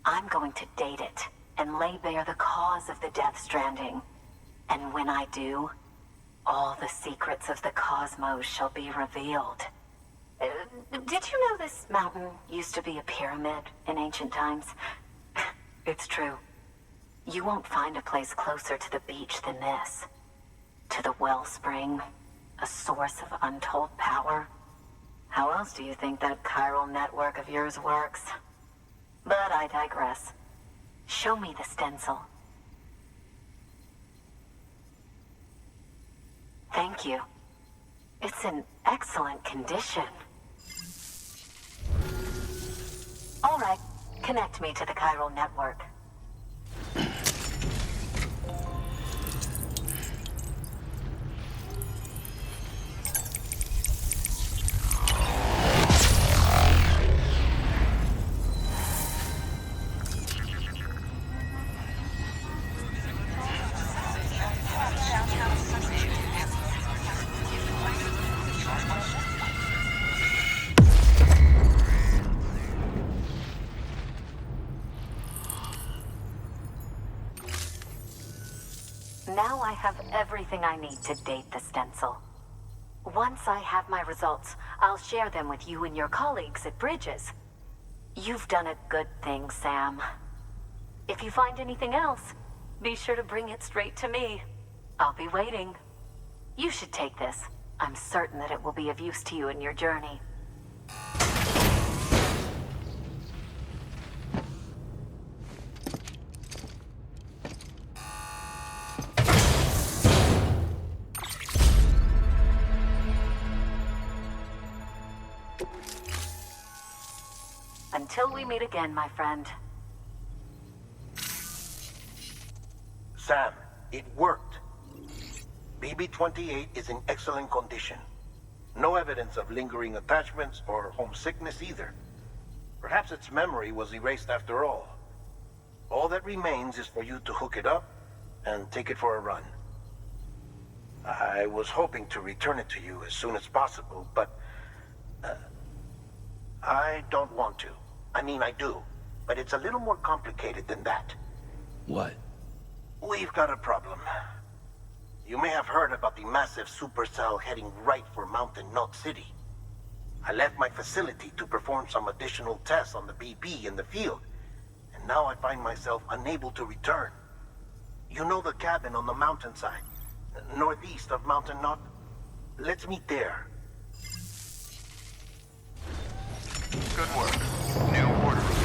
I'm going to date it and lay bare the cause of the Death Stranding. And when I do, all the secrets of the cosmos shall be revealed. Did you know this mountain used to be a pyramid in ancient times? It's true. You won't find a place closer to the beach than this. To the wellspring, a source of untold power. How else do you think that chiral network of yours works? But I digress. Show me the stencil. Thank you. It's in excellent condition. All right, connect me to the chiral network. Now I have everything I need to date the stencil. Once I have my results, I'll share them with you and your colleagues at Bridges. You've done a good thing, Sam. If you find anything else, be sure to bring it straight to me. I'll be waiting. You should take this. I'm certain that it will be of use to you in your journey. Until we meet again, my friend. Sam, it worked. BB-28 is in excellent condition. No evidence of lingering attachments or homesickness either. Perhaps its memory was erased after all. All that remains is for you to hook it up and take it for a run. I was hoping to return it to you as soon as possible, but I don't want to. I mean, I do, but it's a little more complicated than that. What? We've got a problem. You may have heard about the massive supercell heading right for Mountain Knot City. I left my facility to perform some additional tests on the BB in the field, and now I find myself unable to return. You know the cabin on the mountainside, northeast of Mountain Knot? Let's meet there. Good work. New order.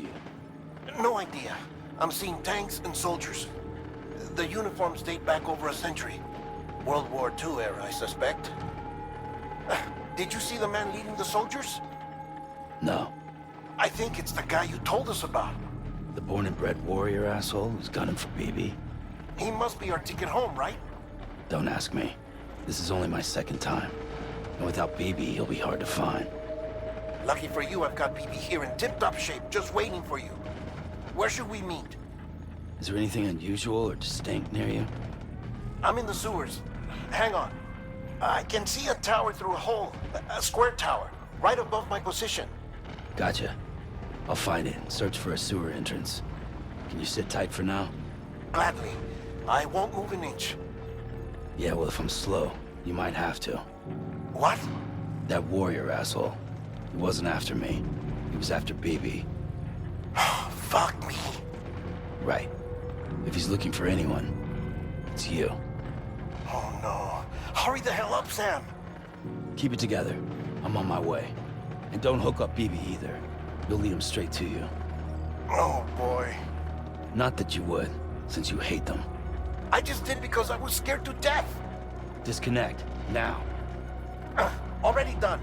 you? No idea. I'm seeing tanks and soldiers. The uniforms date back over a century. World War II era, I suspect. Did you see the man leading the soldiers? No. I think it's the guy you told us about. The born and bred warrior asshole who's gunning for BB? He must be our ticket home, right? Don't ask me. This is only my second time. And without BB, he'll be hard to find. Lucky for you, I've got BB here in tip-top shape, just waiting for you. Where should we meet? Is there anything unusual or distinct near you? I'm in the sewers. Hang on. I can see a tower through a hole. A square tower, right above my position. Gotcha. I'll find it and search for a sewer entrance. Can you sit tight for now? Gladly. I won't move an inch. Yeah, well, if I'm slow, you might have to. What? That warrior asshole. He wasn't after me. He was after BB. Fuck me. Right. If he's looking for anyone, it's you. Oh no. Hurry the hell up, Sam. Keep it together. I'm on my way. And don't hook up BB either. You'll lead him straight to you. Oh boy. Not that you would, since you hate them. I just did because I was scared to death. Disconnect, now. Already done.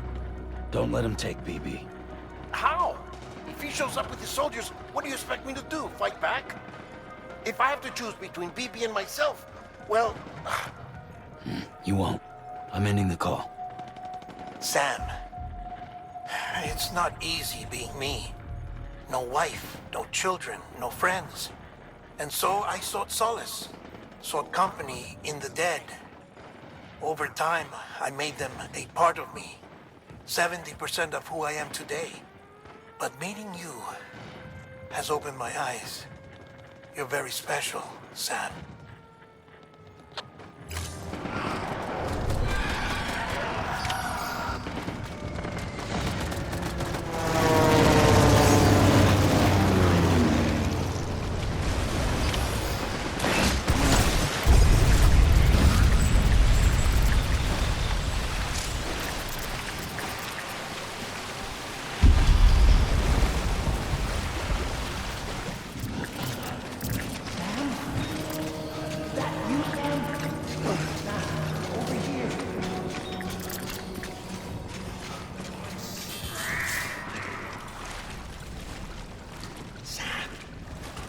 Don't let him take BB. How? If he shows up with his soldiers, what do you expect me to do? Fight back? If I have to choose between BB and myself, well... You won't. I'm ending the call. Sam, it's not easy being me. No wife, no children, no friends. And so I sought solace, sought company in the dead. Over time, I made them a part of me. 70% of who I am today. But meeting you has opened my eyes. You're very special, Sam.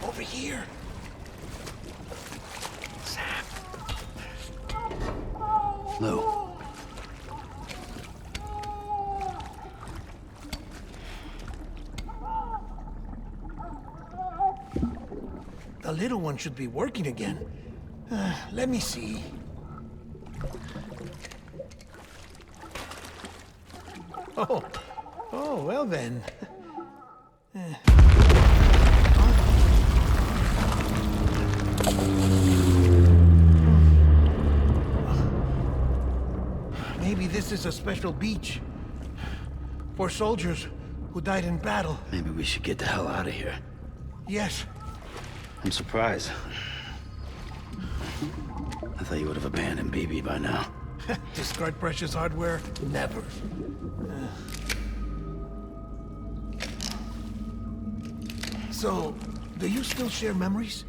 Over here. Sam. Lou. The little one should be working again. Let me see. Oh, well then. Maybe this is a special beach for soldiers who died in battle. Maybe we should get the hell out of here. Yes. I'm surprised. I thought you would have abandoned BB by now. Discard precious hardware? Never. So, do you still share memories?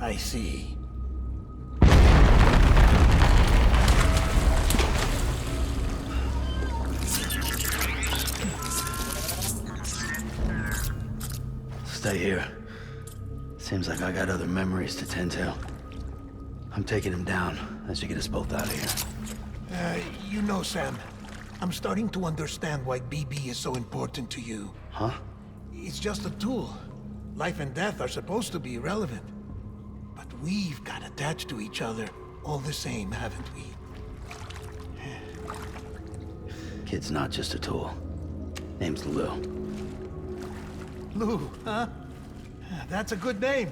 I see. Stay here. Seems like I got other memories to tend to. I'm taking him down as you get us both out of here. You know, Sam, I'm starting to understand why BB is so important to you. Huh? It's just a tool. Life and death are supposed to be irrelevant. But we've got attached to each other all the same, haven't we? Kid's not just a tool. Name's Lou. Lou, huh? That's a good name.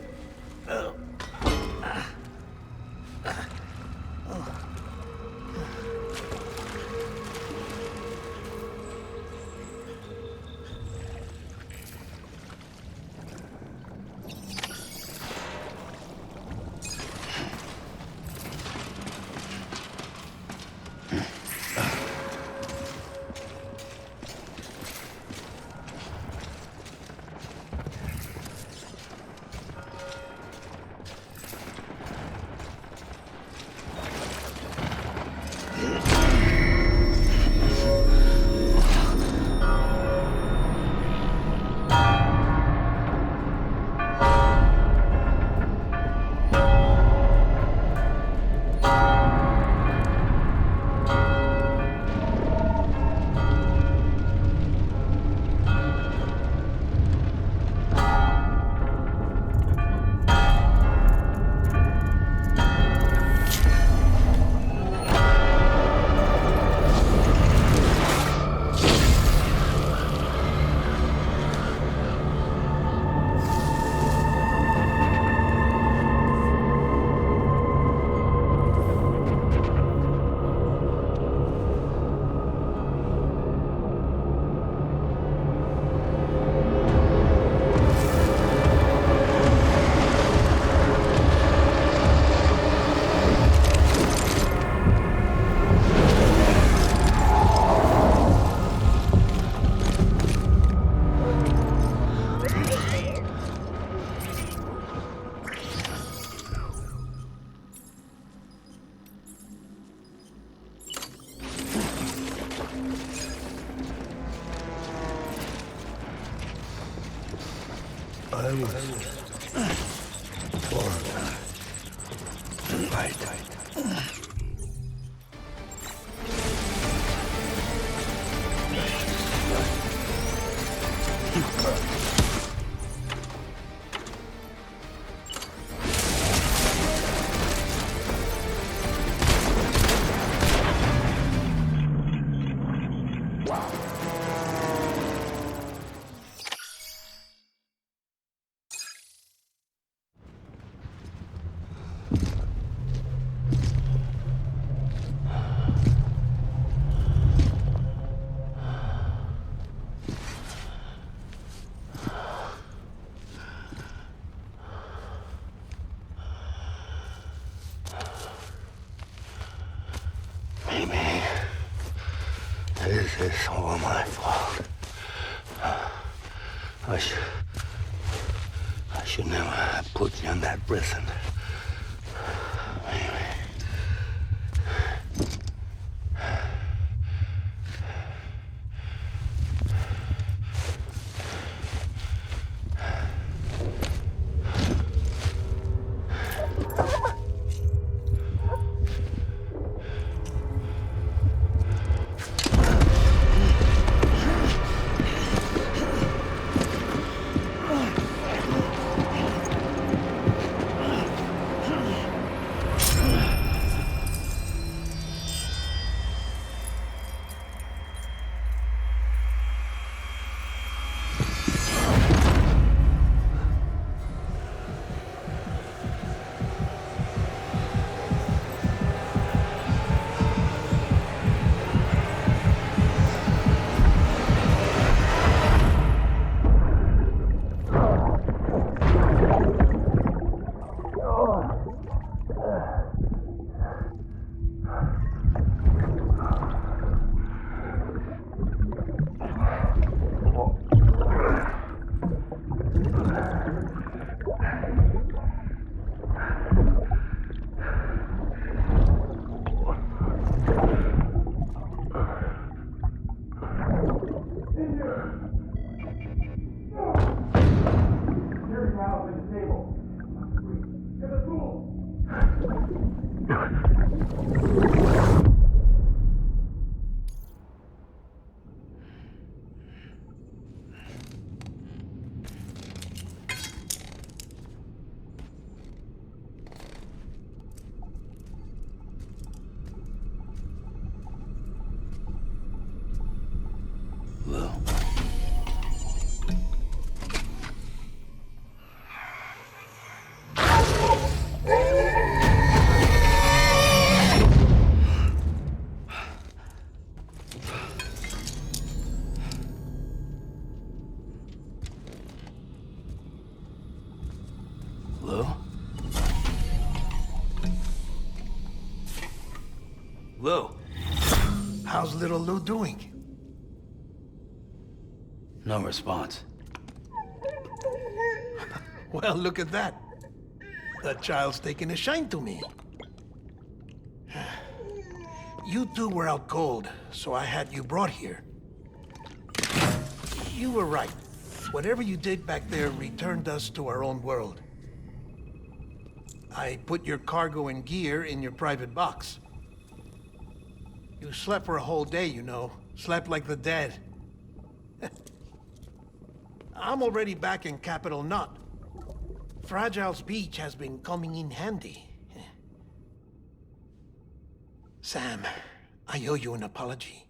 I was born right. Amy, this is all my fault. I should never have put you in that prison. Amy. Lou? Lou? How's little Lou doing? No response. Well, look at that. That child's taking a shine to me. You two were out cold, so I had you brought here. You were right. Whatever you did back there returned us to our own world. I put your cargo and gear in your private box. You slept for a whole day, you know. Slept like the dead. I'm already back in Capital Knot. Fragile's beach has been coming in handy. Sam, I owe you an apology.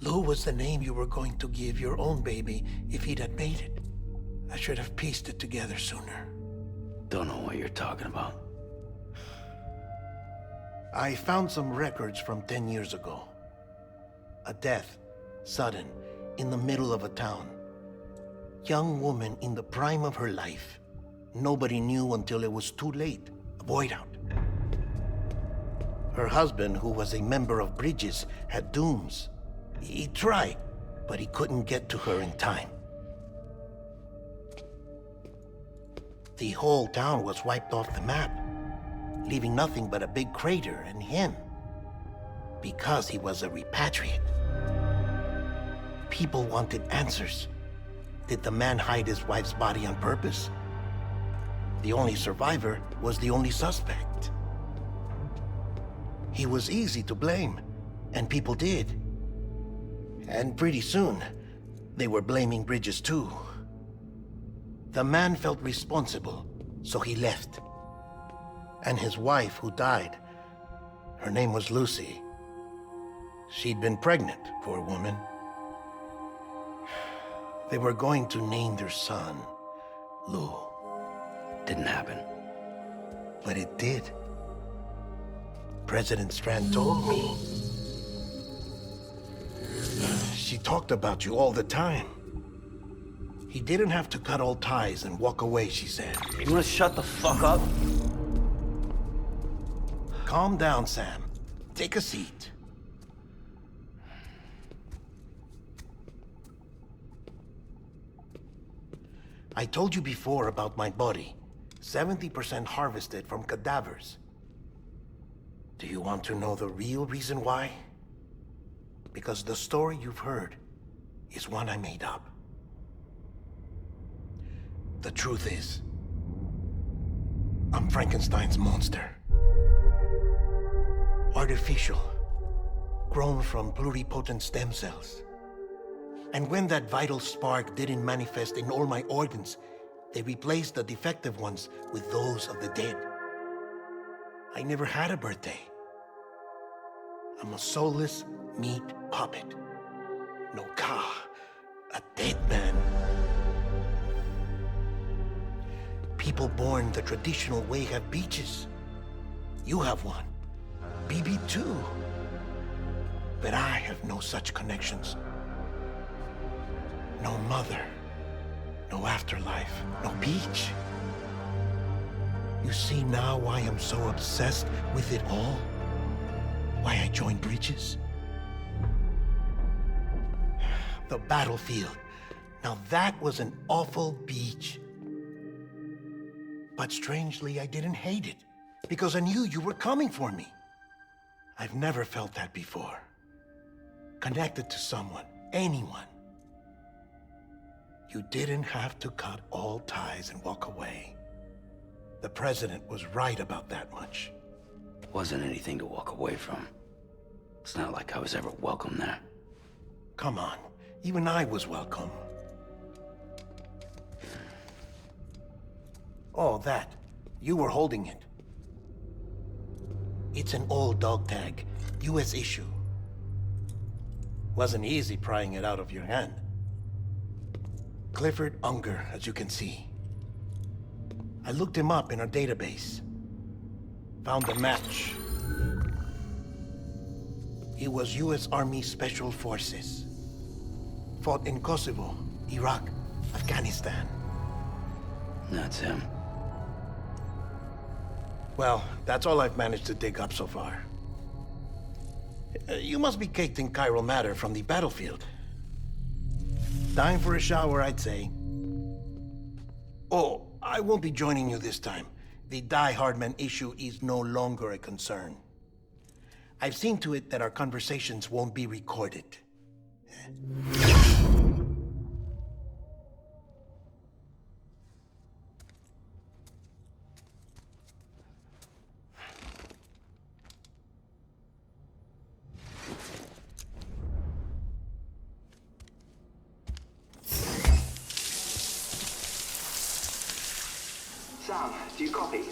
Lou was the name you were going to give your own baby if he'd had made it. I should have pieced it together sooner. Don't know what you're talking about. I found some records from 10 years ago. A death, sudden, in the middle of a town. Young woman in the prime of her life. Nobody knew until it was too late. A void out. Her husband, who was a member of Bridges, had dooms. He tried, but he couldn't get to her in time. The whole town was wiped off the map, leaving nothing but a big crater and him. Because he was a repatriate. People wanted answers. Did the man hide his wife's body on purpose? The only survivor was the only suspect. He was easy to blame, and people did. And pretty soon, they were blaming Bridges too. The man felt responsible, so he left. And his wife, who died, her name was Lucy. She'd been pregnant, poor woman. They were going to name their son Lou. Didn't happen. But it did. President Strand told me. She talked about you all the time. He didn't have to cut all ties and walk away, she said. You wanna shut the fuck up? Calm down, Sam. Take a seat. I told you before about my body. 70% harvested from cadavers. Do you want to know the real reason why? Because the story you've heard is one I made up. The truth is, I'm Frankenstein's monster. Artificial, grown from pluripotent stem cells. And when that vital spark didn't manifest in all my organs, they replaced the defective ones with those of the dead. I never had a birthday. I'm a soulless meat puppet. No car, a dead man. People born the traditional way have beaches. You have one. BB too. But I have no such connections. No mother, no afterlife, no beach. You see now why I'm so obsessed with it all? Why I joined Bridges? The battlefield. Now that was an awful beach. But strangely, I didn't hate it, because I knew you were coming for me. I've never felt that before. Connected to someone, anyone. You didn't have to cut all ties and walk away. The president was right about that much. Wasn't anything to walk away from. It's not like I was ever welcome there. Come on, even I was welcome. Oh, that. You were holding it. It's an old dog tag, US issue. Wasn't easy prying it out of your hand. Clifford Unger, as you can see. I looked him up in our database. Found a match. He was US Army Special Forces. Fought in Kosovo, Iraq, Afghanistan. That's him. Well, that's all I've managed to dig up so far. You must be caked in chiral matter from the battlefield. Time for a shower, I'd say. Oh, I won't be joining you this time. The Die Hardman issue is no longer a concern. I've seen to it that our conversations won't be recorded. Sam, do you copy?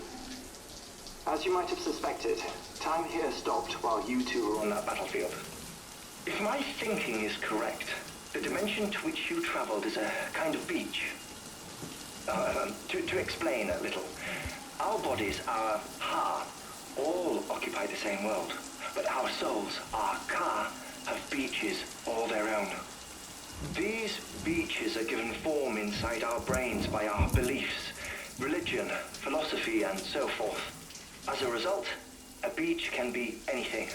As you might have suspected, time here stopped while you two were on that battlefield. If my thinking is correct, the dimension to which you traveled is a kind of beach. To explain a little, our bodies, our ha, all occupy the same world, but our souls, our ka, have beaches all their own. These beaches are given form inside our brains by our beliefs, religion, philosophy, and so forth. As a result, a beach can be anything,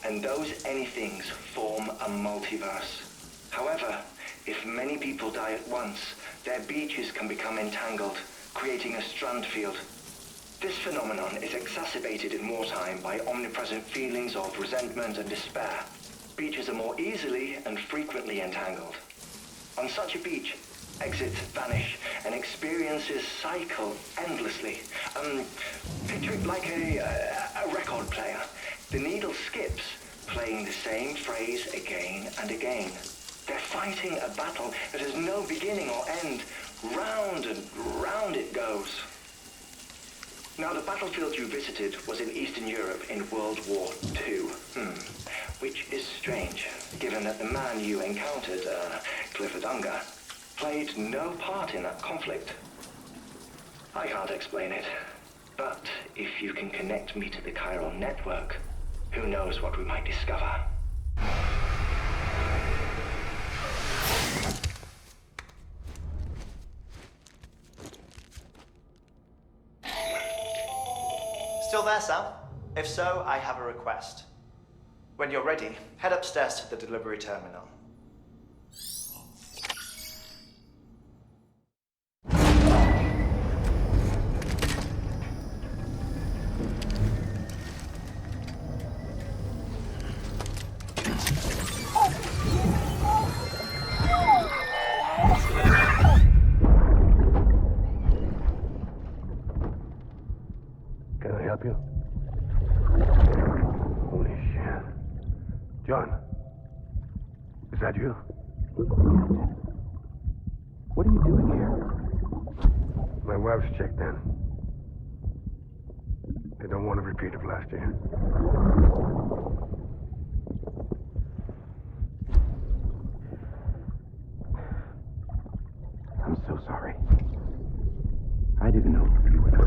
and those anythings form a multiverse. However, if many people die at once, their beaches can become entangled, creating a strand field. This phenomenon is exacerbated in wartime by omnipresent feelings of resentment and despair. Beaches are more easily and frequently entangled. On such a beach, exit, vanish, and experiences cycle endlessly. Picture it like a record player. The needle skips, playing the same phrase again and again. They're fighting a battle that has no beginning or end. Round and round it goes. Now, the battlefield you visited was in Eastern Europe in World War II. Which is strange, given that the man you encountered, Clifford Unger, played no part in that conflict. I can't explain it, but if you can connect me to the chiral network, who knows what we might discover. Still there, Sam? If so, I have a request. When you're ready, head upstairs to the delivery terminal. Can I help you? Holy shit. John, is that you? What are you doing here? My wife's checked in. They don't want a repeat of last year. I'm so sorry. I didn't know you were there.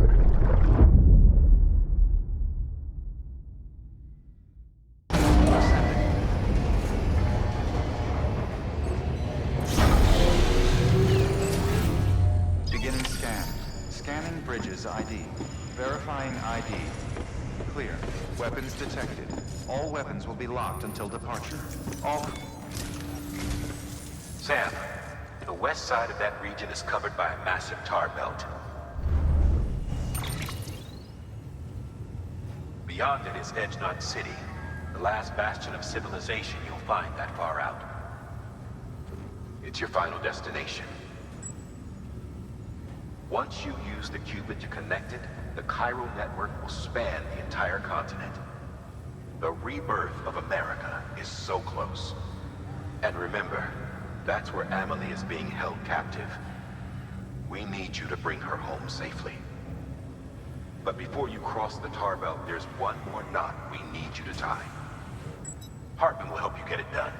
Beginning scan. Scanning bridges ID. Verifying ID. Clear. Weapons detected. All weapons will be locked until departure. All... Sam, the west side of that region is covered by a massive tar belt. Beyond it is Edge Knot City, the last bastion of civilization you'll find that far out. It's your final destination. Once you use the qubit to connect it, the chiral network will span the entire continent. The rebirth of America is so close. And remember, that's where Amelie is being held captive. We need you to bring her home safely. But before you cross the tar belt, there's one more knot we need you to tie. Hartman will help you get it done.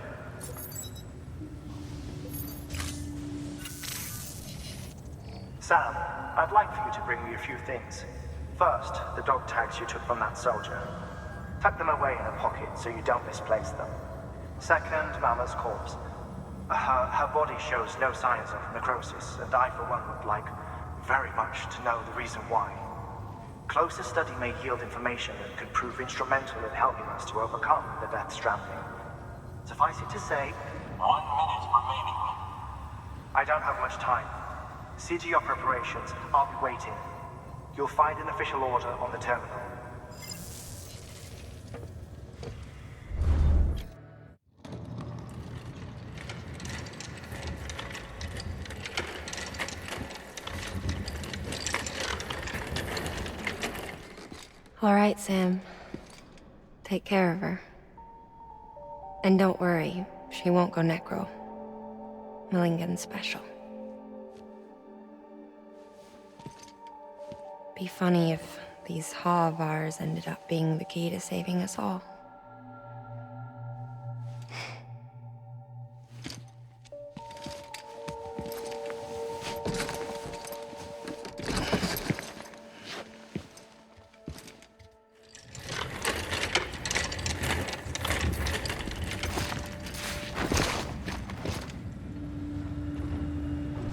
Sam, I'd like for you to bring me a few things. First, the dog tags you took from that soldier. Tuck them away in a pocket so you don't misplace them. Second, Mama's corpse. Her body shows no signs of necrosis, and I, for one, would like very much to know the reason why. Closer study may yield information that could prove instrumental in helping us to overcome the Death Stranding. Suffice it to say, 1 minute remaining. I don't have much time. See to your preparations. I'll be waiting. You'll find an official order on the terminal. All right, Sam. Take care of her. And don't worry, she won't go necro. Millingen's special. Be funny if these Ha of ours ended up being the key to saving us all.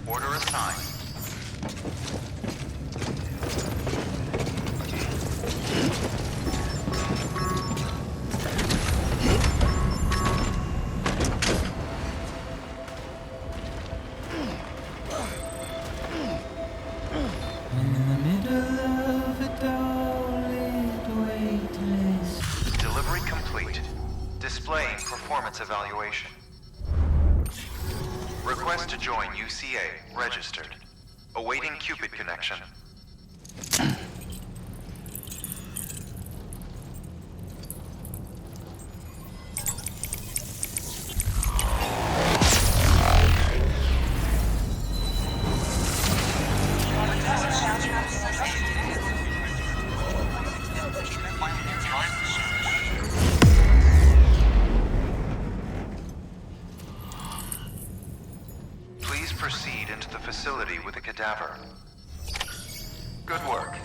Order assigned. Delivery complete. Displaying performance evaluation. Request to join UCA registered. Awaiting Cupid connection. Please proceed into the facility with a cadaver. Good work.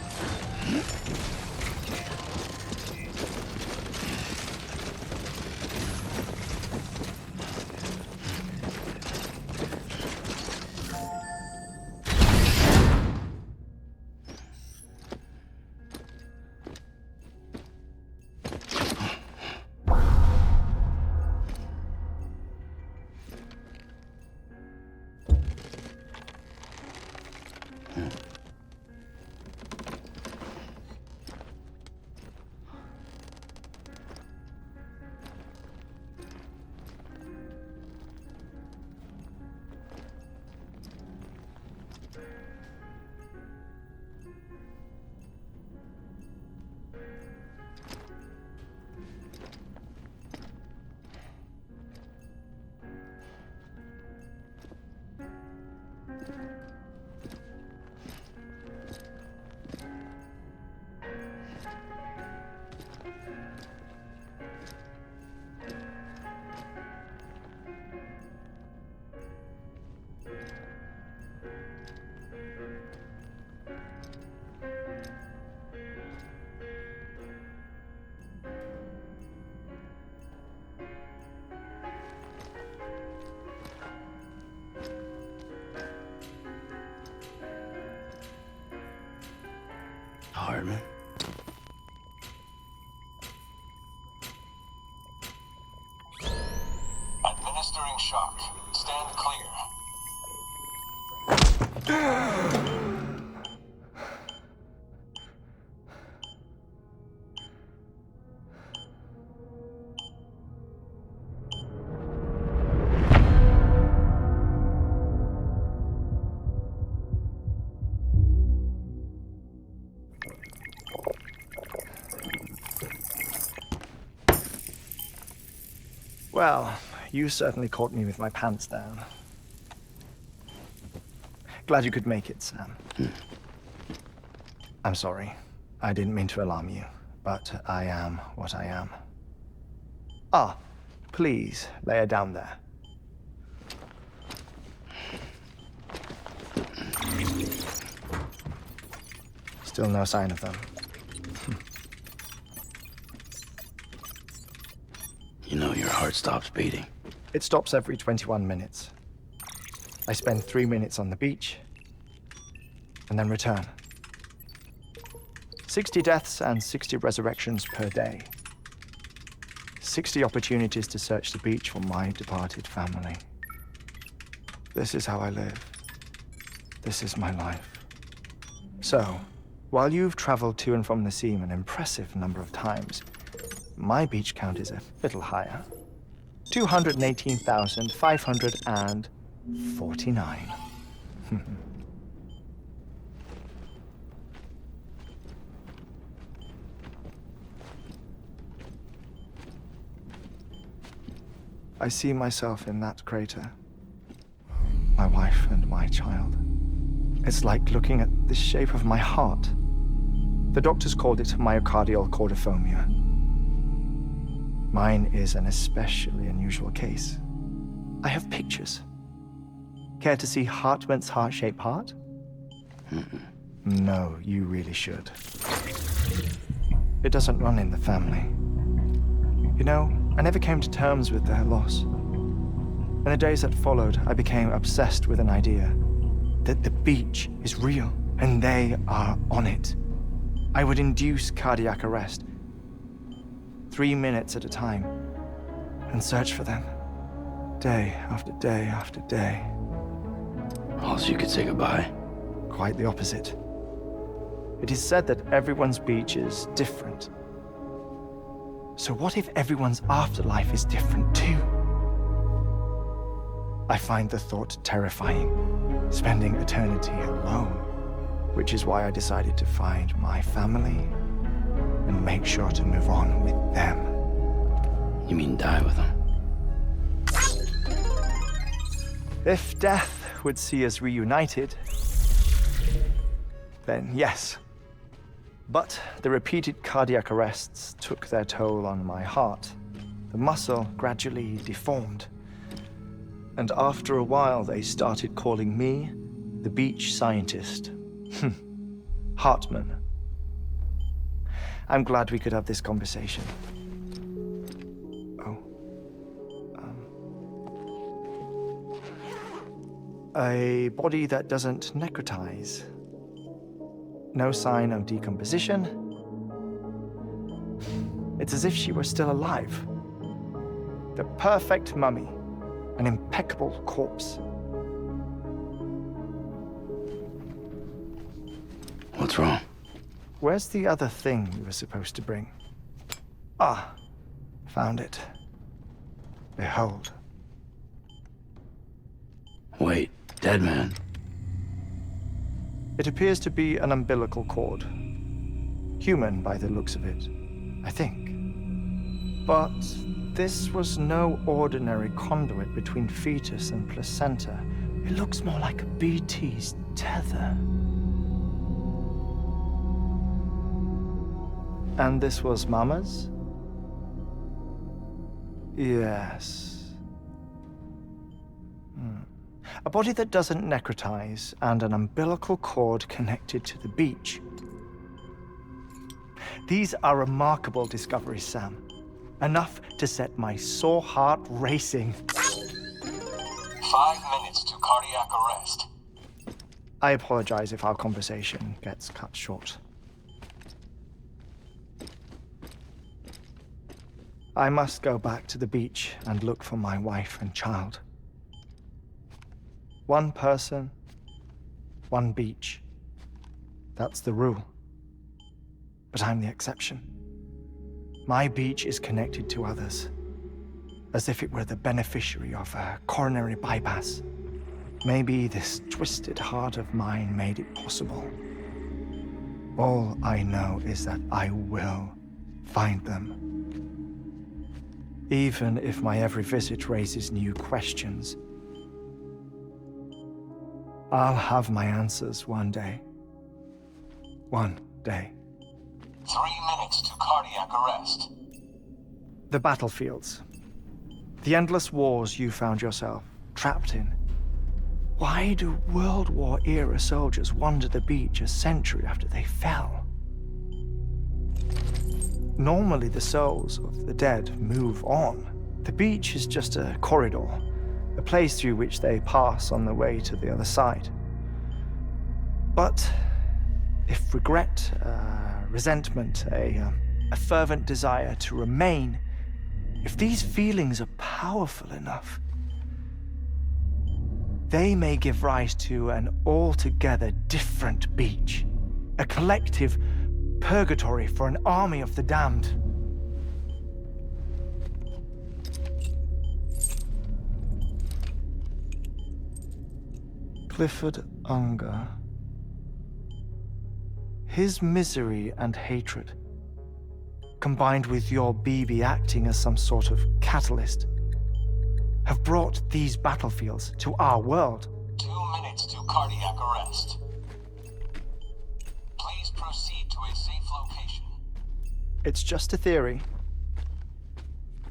Hardman. Administering shock. Stand clear. Well, you certainly caught me with my pants down. Glad you could make it, Sam. I'm sorry. I didn't mean to alarm you, but I am what I am. Ah, please, lay her down there. Still no sign of them. You know, your heart stops beating. It stops every 21 minutes. I spend 3 minutes on the beach, and then return. 60 deaths and 60 resurrections per day. 60 opportunities to search the beach for my departed family. This is how I live. This is my life. So, while you've traveled to and from the seam an impressive number of times, my beach count is a little higher. 218,549. I see myself in that crater. My wife and my child. It's like looking at the shape of my heart. The doctors called it myocardial cordiformia. Mine is an especially unusual case. I have pictures. Care to see Hartman's heart-shaped heart? No, you really should. It doesn't run in the family. You know, I never came to terms with their loss. In the days that followed, I became obsessed with an idea that the beach is real and they are on it. I would induce cardiac arrest, 3 minutes at a time, and search for them, day after day after day. Also, you could say goodbye. Quite the opposite. It is said that everyone's beach is different. So what if everyone's afterlife is different too? I find the thought terrifying, spending eternity alone, which is why I decided to find my family and make sure to move on with them. You mean die with them? If death would see us reunited, then yes. But the repeated cardiac arrests took their toll on my heart. The muscle gradually deformed. And after a while, they started calling me the beach scientist. Hartman. I'm glad we could have this conversation. A body that doesn't necrotize. No sign of decomposition. It's as if she were still alive. The perfect mummy. An impeccable corpse. What's wrong? Where's the other thing you were supposed to bring? Ah, found it. Behold. Wait, dead man. It appears to be an umbilical cord. Human by the looks of it, I think. But this was no ordinary conduit between fetus and placenta. It looks more like a BT's tether. And this was Mama's? Yes. A body that doesn't necrotize and an umbilical cord connected to the beach. These are remarkable discoveries, Sam. Enough to set my sore heart racing. 5 minutes to cardiac arrest. I apologize if our conversation gets cut short. I must go back to the beach and look for my wife and child. One person, one beach. That's the rule. But I'm the exception. My beach is connected to others, as if it were the beneficiary of a coronary bypass. Maybe this twisted heart of mine made it possible. All I know is that I will find them. Even if my every visit raises new questions, I'll have my answers one day. One day. 3 minutes to cardiac arrest. The battlefields. The endless wars you found yourself trapped in. Why do World War-era soldiers wander the beach a century after they fell? Normally, the souls of the dead move on. The beach is just a corridor, a place through which they pass on the way to the other side. But if regret, resentment, a fervent desire to remain, if these feelings are powerful enough, they may give rise to an altogether different beach, a collective purgatory for an army of the damned. Clifford Unger. His misery and hatred, combined with your BB acting as some sort of catalyst, have brought these battlefields to our world. 2 minutes to cardiac arrest. Please proceed to a safe location. It's just a theory.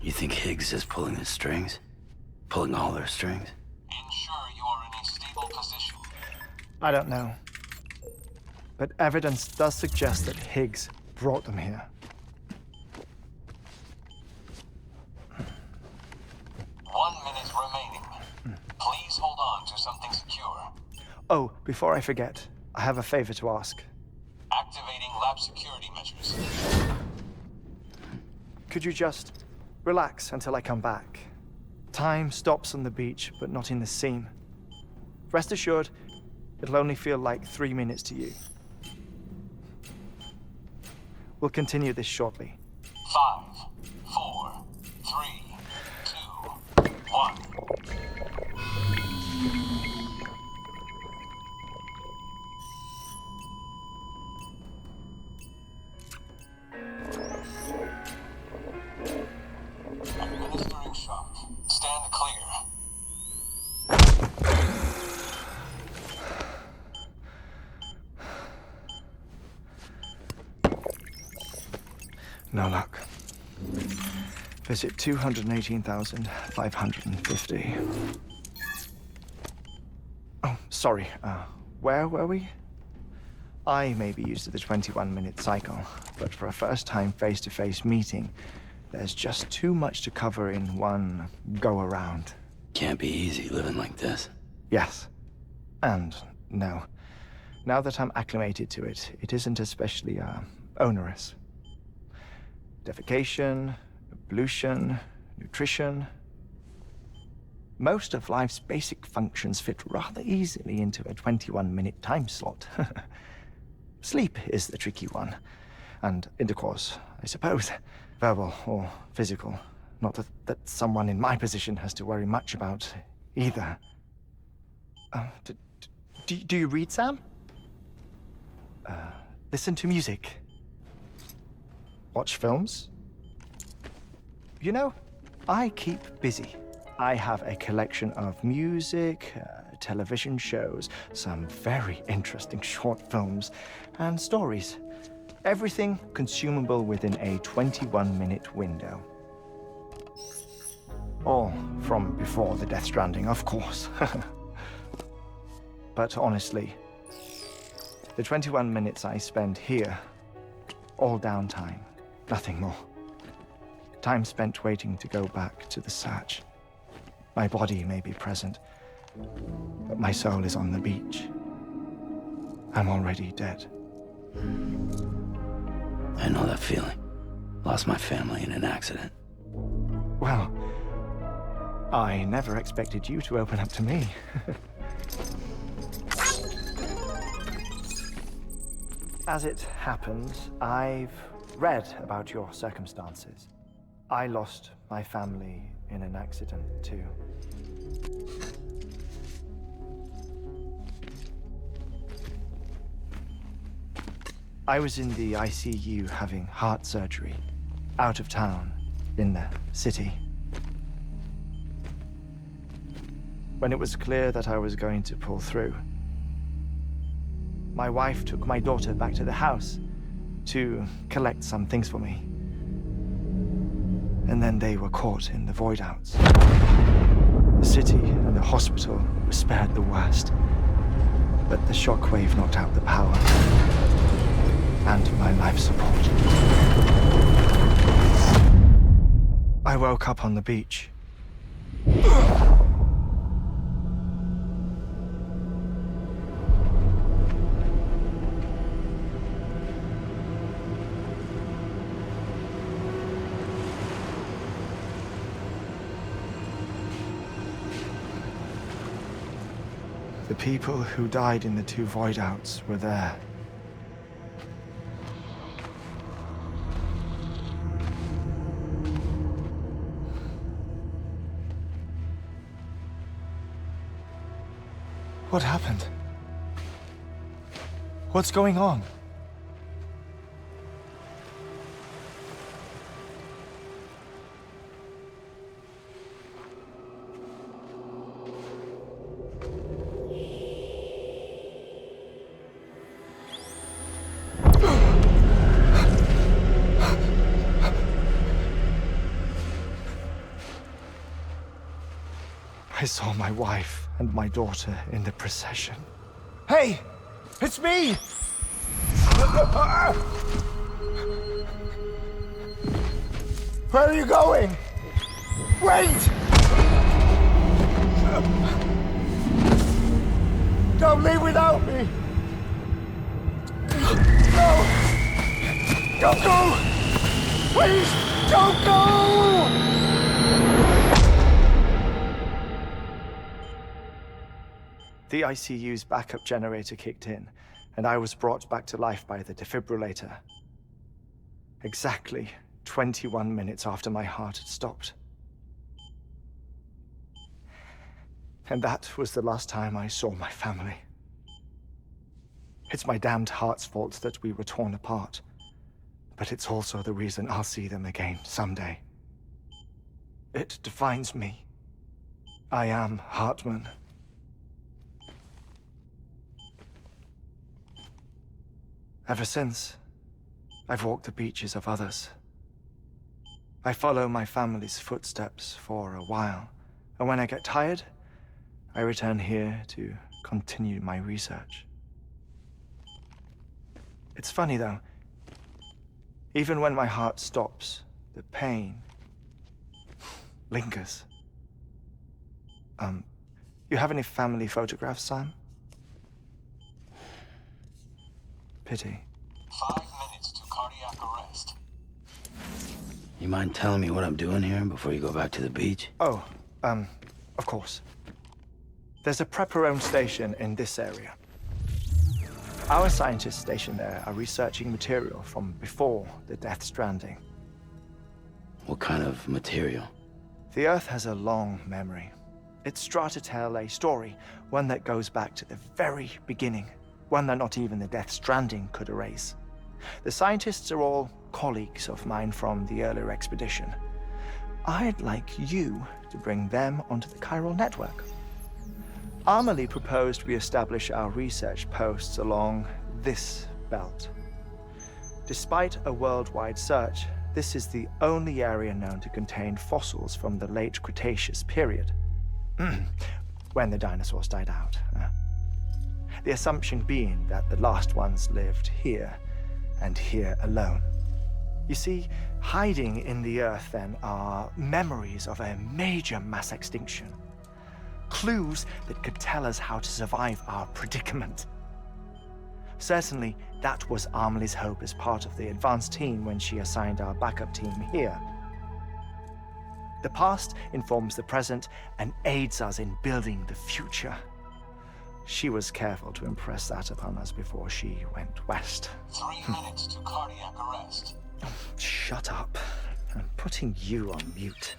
You think Higgs is pulling the strings? Pulling all their strings? Ensure you are in a stable position. I don't know. But evidence does suggest that Higgs brought them here. 1 minute remaining. Please hold on to something secure. Oh, before I forget, I have a favor to ask. Activating lab security measures. Could you just relax until I come back? Time stops on the beach, but not in the scene. Rest assured, it'll only feel like 3 minutes to you. We'll continue this shortly. 5, 4, 3, 2, 1. No luck. Visit 218,550. Oh, sorry. Where were we? I may be used to the 21-minute cycle, but for a first-time face-to-face meeting, there's just too much to cover in one go-around. Can't be easy living like this. Yes. And no. Now that I'm acclimated to it, it isn't especially, onerous. Defecation, pollution, nutrition. Most of life's basic functions fit rather easily into a 21-minute time slot. Sleep is the tricky one. And intercourse, I suppose. Verbal or physical. Not that someone in my position has to worry much about either. Do you read, Sam? Listen to music. Watch films? You know, I keep busy. I have a collection of music, television shows, some very interesting short films, and stories. Everything consumable within a 21-minute window. All from before the Death Stranding, of course. But honestly, the 21 minutes I spend here, all downtime, nothing more. Time spent waiting to go back to the search. My body may be present, but my soul is on the beach. I'm already dead. I know that feeling. Lost my family in an accident. Well, I never expected you to open up to me. As it happens, I've read about your circumstances. I lost my family in an accident, too. I was in the ICU having heart surgery, out of town, in the city. When it was clear that I was going to pull through, my wife took my daughter back to the house to collect some things for me. And then they were caught in the void outs. The city and the hospital were spared the worst, but the shockwave knocked out the power and my life support. I woke up on the beach. The people who died in the two void outs were there. What happened? What's going on? I saw my wife and my daughter in the procession. Hey! It's me! Where are you going? Wait! Don't leave without me! No! Don't go! Please, don't go! The ICU's backup generator kicked in, and I was brought back to life by the defibrillator. Exactly 21 minutes after my heart had stopped. And that was the last time I saw my family. It's my damned heart's fault that we were torn apart, but it's also the reason I'll see them again someday. It defines me. I am Hartman. Ever since, I've walked the beaches of others I follow my family's footsteps for a while, and when I get tired, I return here to continue my research. It's funny though, even when my heart stops, the pain lingers. You have any family photographs, Sam? Pity. 5 minutes to cardiac arrest. You mind telling me what I'm doing here before you go back to the beach? Oh, of course. There's a prepper-owned station in this area. Our scientists stationed there are researching material from before the Death Stranding. What kind of material? The Earth has a long memory. It's trying to tell a story, one that goes back to the very beginning, one that not even the Death Stranding could erase. The scientists are all colleagues of mine from the earlier expedition. I'd like you to bring them onto the chiral network. Amelie proposed we establish our research posts along this belt. Despite a worldwide search, this is the only area known to contain fossils from the late Cretaceous period, when the dinosaurs died out. The assumption being that the last ones lived here, and here alone. You see, hiding in the Earth then are memories of a major mass extinction. Clues that could tell us how to survive our predicament. Certainly, that was Amelie's hope as part of the advanced team when she assigned our backup team here. The past informs the present and aids us in building the future. She was careful to impress that upon us before she went west. 3 minutes to cardiac arrest. Shut up. I'm putting you on mute.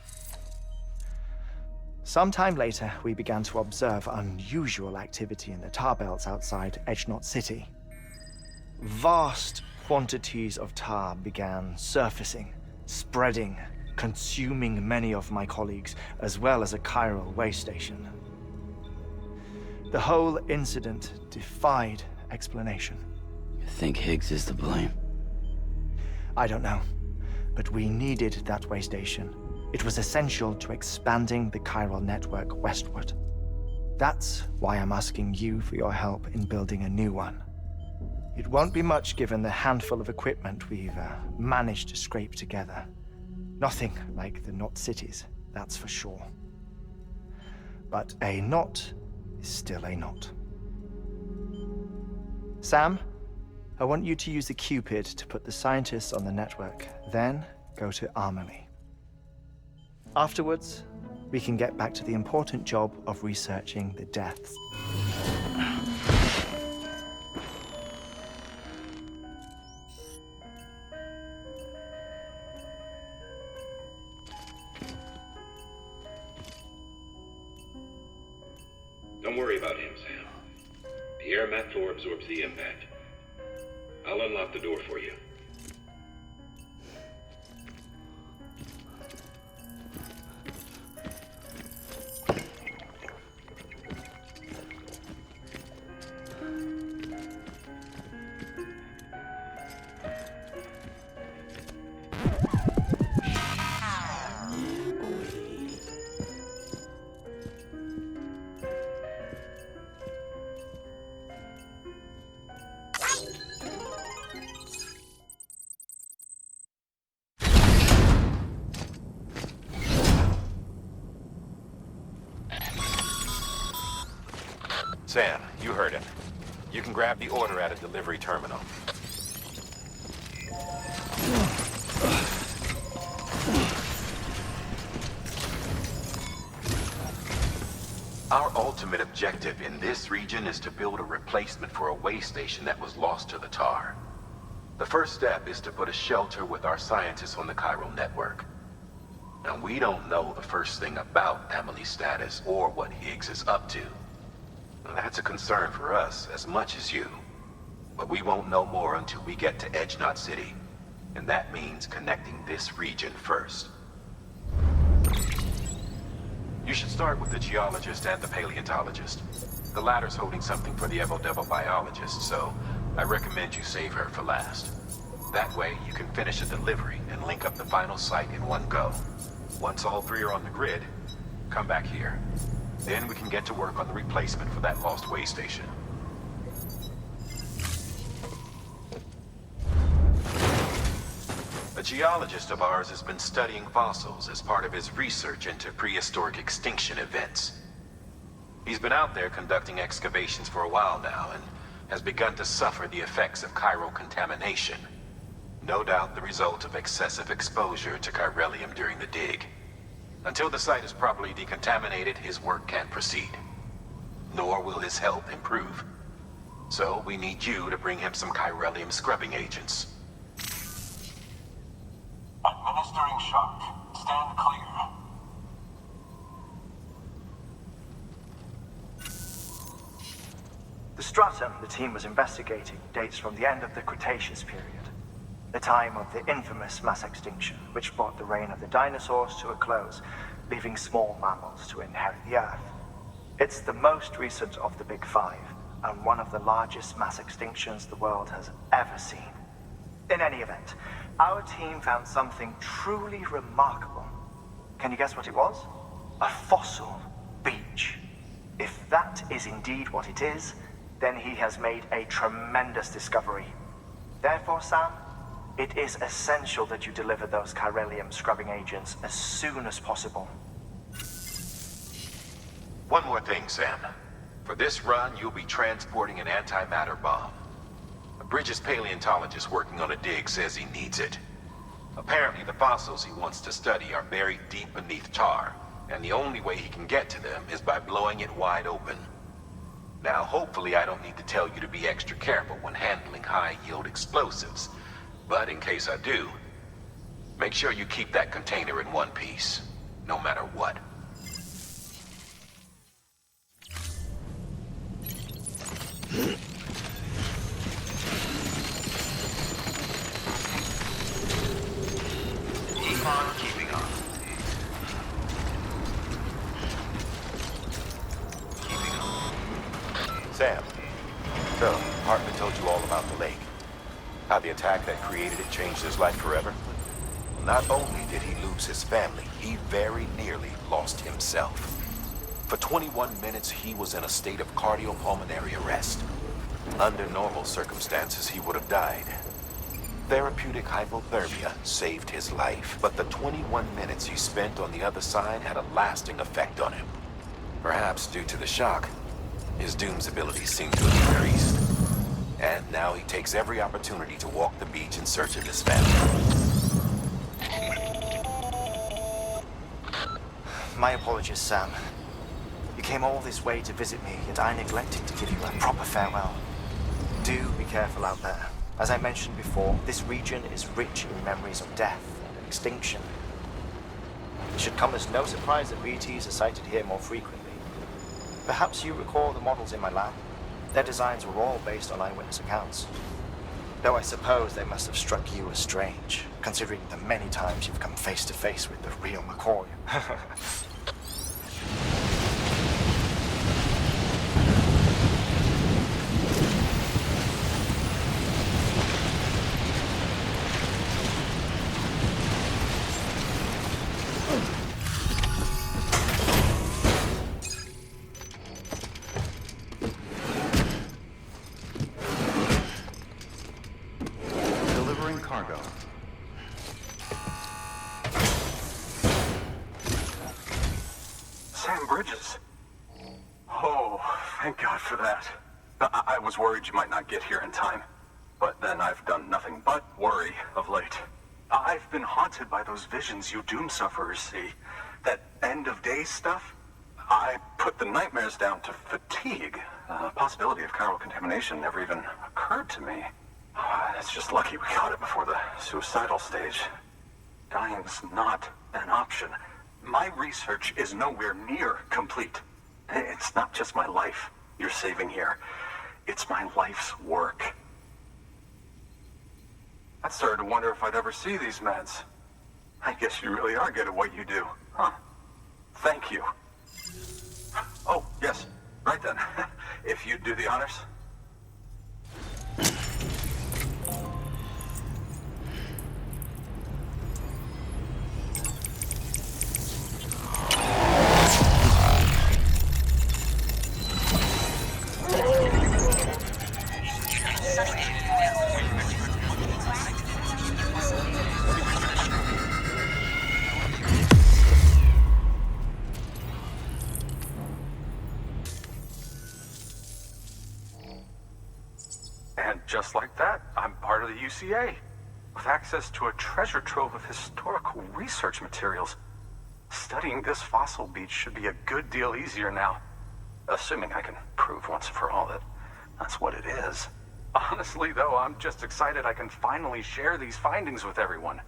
Sometime later, we began to observe unusual activity in the tar belts outside Edgenot City. Vast quantities of tar began surfacing, spreading, consuming many of my colleagues, as well as a chiral way station. The whole incident defied explanation. You think Higgs is to blame? I don't know, but we needed that way station. It was essential to expanding the chiral network westward. That's why I'm asking you for your help in building a new one. It won't be much given the handful of equipment we've managed to scrape together. Nothing like the knot cities, that's for sure. But a knot is still a knot. Sam, I want you to use the Cupid to put the scientists on the network, then go to Amelie. Afterwards, we can get back to the important job of researching the deaths. Don't worry about him, Sam. The air mat floor absorbs the impact. I'll unlock the door for you. Sam, you heard it. You can grab the order at a delivery terminal. Our ultimate objective in this region is to build a replacement for a way station that was lost to the tar. The first step is to put a shelter with our scientists on the chiral network. Now, we don't know the first thing about Amelie's status or what Higgs is up to. That's a concern for us as much as you. But we won't know more until we get to Edgenot City. And that means connecting this region first. You should start with the geologist and the paleontologist. The latter's holding something for the evo-devo biologist, so I recommend you save her for last. That way, you can finish a delivery and link up the final site in one go. Once all three are on the grid, come back here. Then we can get to work on the replacement for that lost way station. A geologist of ours has been studying fossils as part of his research into prehistoric extinction events. He's been out there conducting excavations for a while now and has begun to suffer the effects of chiral contamination. No doubt the result of excessive exposure to chiralium during the dig. Until the site is properly decontaminated, his work can't proceed. Nor will his health improve. So we need you to bring him some chiralium scrubbing agents. Administering shock. Stand clear. The stratum the team was investigating dates from the end of the Cretaceous period, the time of the infamous mass extinction, which brought the reign of the dinosaurs to a close, leaving small mammals to inherit the Earth. It's the most recent of the Big Five, and one of the largest mass extinctions the world has ever seen. In any event, our team found something truly remarkable. Can you guess what it was? A fossil beach. If that is indeed what it is, then he has made a tremendous discovery. Therefore, Sam, it is essential that you deliver those chiralium scrubbing agents as soon as possible. One more thing, Sam. For this run, you'll be transporting an antimatter bomb. A Bridges paleontologist working on a dig says he needs it. Apparently, the fossils he wants to study are buried deep beneath tar, and the only way he can get to them is by blowing it wide open. Now, hopefully I don't need to tell you to be extra careful when handling high-yield explosives. But in case I do, make sure you keep that container in one piece, no matter what. Keep on keeping on. Sam, so Hartman told you all about the lake. How the attack that created it changed his life forever? Not only did he lose his family, he very nearly lost himself. For 21 minutes, he was in a state of cardiopulmonary arrest. Under normal circumstances, he would have died. Therapeutic hypothermia saved his life, but the 21 minutes he spent on the other side had a lasting effect on him. Perhaps due to the shock, his Doom's abilities seem to have increased. And now he takes every opportunity to walk the beach in search of his family. My apologies, Sam. You came all this way to visit me, yet I neglected to give you a proper farewell. Do be careful out there. As I mentioned before, this region is rich in memories of death and extinction. It should come as no surprise that BTs are sighted here more frequently. Perhaps you recall the models in my lab? Their designs were all based on eyewitness accounts. Though I suppose they must have struck you as strange, considering the many times you've come face to face with the real McCoy. Delivering cargo. Sam Bridges. Oh, thank God for that. I was worried you might not get here in time. But then I've done nothing but worry of late. I've been haunted by those visions you Doom sufferers see. That end of days stuff. I put the nightmares down to fatigue. The possibility of chiral contamination never even occurred to me. It's just lucky we got it before the suicidal stage. Dying's not an option. My research is nowhere near complete. It's not just my life you're saving here. It's my life's work. I started to wonder if I'd ever see these meds. I guess you really are good at what you do, huh? Thank you. Oh, yes. Right then. If you'd do the honors. And just like that, I'm part of the UCA, with access to a treasure trove of historical research materials. Studying this fossil beach should be a good deal easier now, assuming I can prove once and for all that that's what it is. Honestly, though, I'm just excited I can finally share these findings with everyone.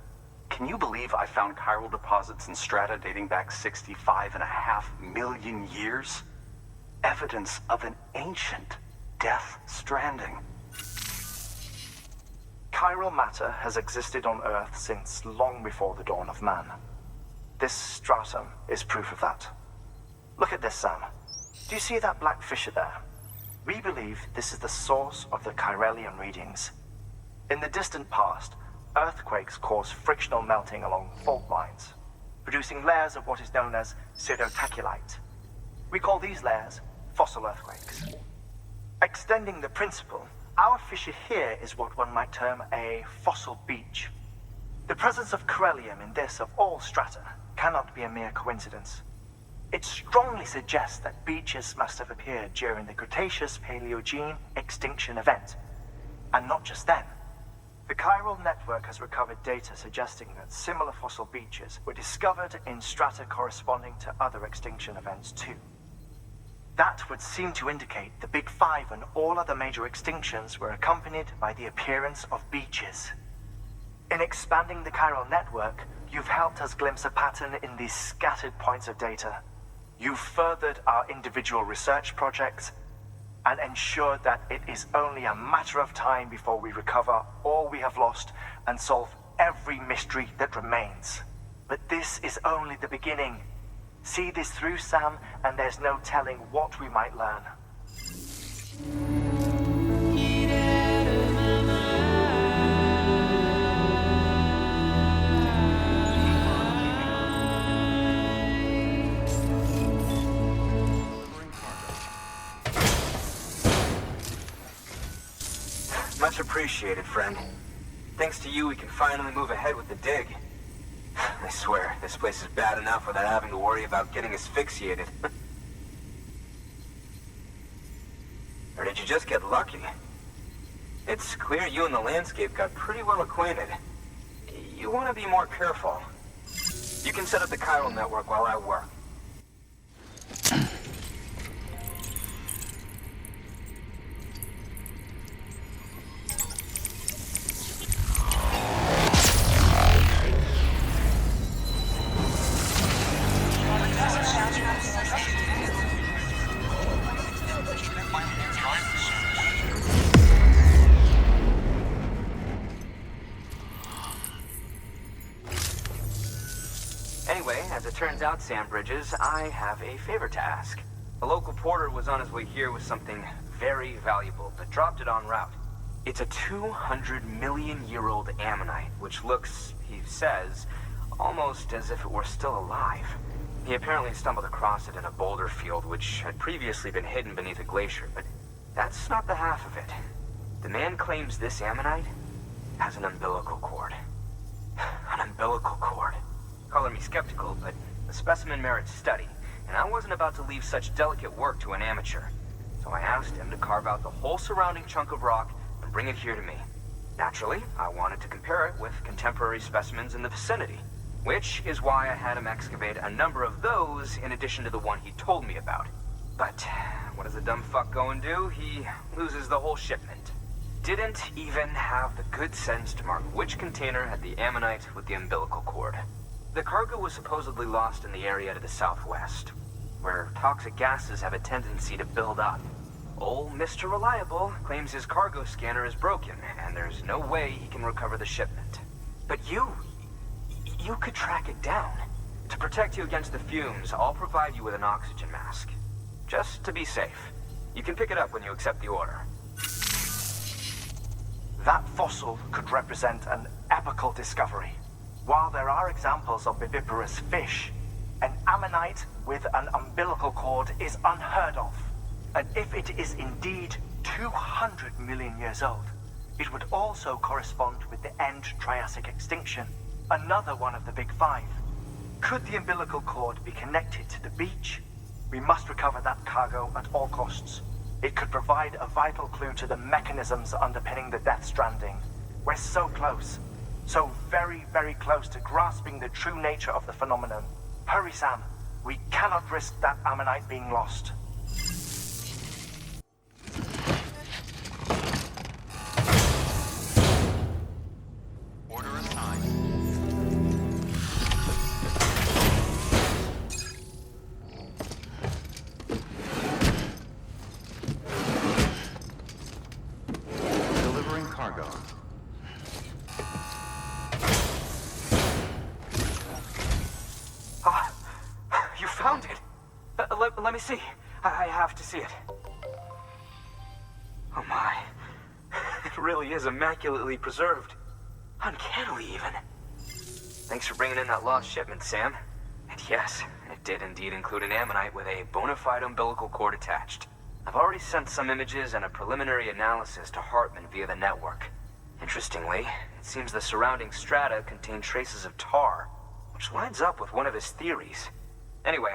Can you believe I found chiral deposits in strata dating back 65.5 million years? Evidence of an ancient Death Stranding. Chiral matter has existed on Earth since long before the dawn of man. This stratum is proof of that. Look at this, Sam. Do you see that black fissure there? We believe this is the source of the Chiralian readings. In the distant past, earthquakes caused frictional melting along fault lines, producing layers of what is known as pseudotachylite. We call these layers fossil earthquakes. Extending the principle, our fissure here is what one might term a fossil beach. The presence of chiralium in this of all strata cannot be a mere coincidence. It strongly suggests that beaches must have appeared during the Cretaceous-Paleogene extinction event. And not just then. The chiral network has recovered data suggesting that similar fossil beaches were discovered in strata corresponding to other extinction events too. That would seem to indicate the Big Five and all other major extinctions were accompanied by the appearance of beaches. In expanding the chiral network, you've helped us glimpse a pattern in these scattered points of data. You've furthered our individual research projects and ensured that it is only a matter of time before we recover all we have lost and solve every mystery that remains. But this is only the beginning. See this through, Sam, and there's no telling what we might learn. Much appreciated, friend. Thanks to you, we can finally move ahead with the dig. I swear, this place is bad enough without having to worry about getting asphyxiated. Or did you just get lucky? It's clear you and the landscape got pretty well acquainted. You want to be more careful. You can set up the chiral network while I work. Anyway, as it turns out, Sam Bridges, I have a favor to ask. A local porter was on his way here with something very valuable, but dropped it en route. It's a 200-million-year-old ammonite, which looks, he says, almost as if it were still alive. He apparently stumbled across it in a boulder field, which had previously been hidden beneath a glacier, but that's not the half of it. The man claims this ammonite has an umbilical cord. An umbilical cord. Color me skeptical, but the specimen merits study, and I wasn't about to leave such delicate work to an amateur. So I asked him to carve out the whole surrounding chunk of rock and bring it here to me. Naturally, I wanted to compare it with contemporary specimens in the vicinity, which is why I had him excavate a number of those in addition to the one he told me about. But what does the dumb fuck go and do? He loses the whole shipment. Didn't even have the good sense to mark which container had the ammonite with the umbilical cord. The cargo was supposedly lost in the area to the southwest, where toxic gases have a tendency to build up. Old Mr. Reliable claims his cargo scanner is broken, and there's no way he can recover the shipment. But you could track it down. To protect you against the fumes, I'll provide you with an oxygen mask. Just to be safe. You can pick it up when you accept the order. That fossil could represent an epochal discovery. While there are examples of viviparous fish, an ammonite with an umbilical cord is unheard of. And if it is indeed 200 million years old. It would also correspond with the end Triassic extinction, another one of the Big Five. Could the umbilical cord be connected to the beach? We must recover that cargo at all costs. It could provide a vital clue to the mechanisms underpinning the Death Stranding. We're so close. So very, very close to grasping the true nature of the phenomenon. Hurry, Sam. We cannot risk that ammonite being lost. Order assigned. Delivering cargo. You found it! Let me see. I have to see it. Oh my. It really is immaculately preserved. Uncannily, even. Thanks for bringing in that lost shipment, Sam. And yes, it did indeed include an ammonite with a bona fide umbilical cord attached. I've already sent some images and a preliminary analysis to Hartman via the network. Interestingly, it seems the surrounding strata contain traces of tar, which lines up with one of his theories. Anyway,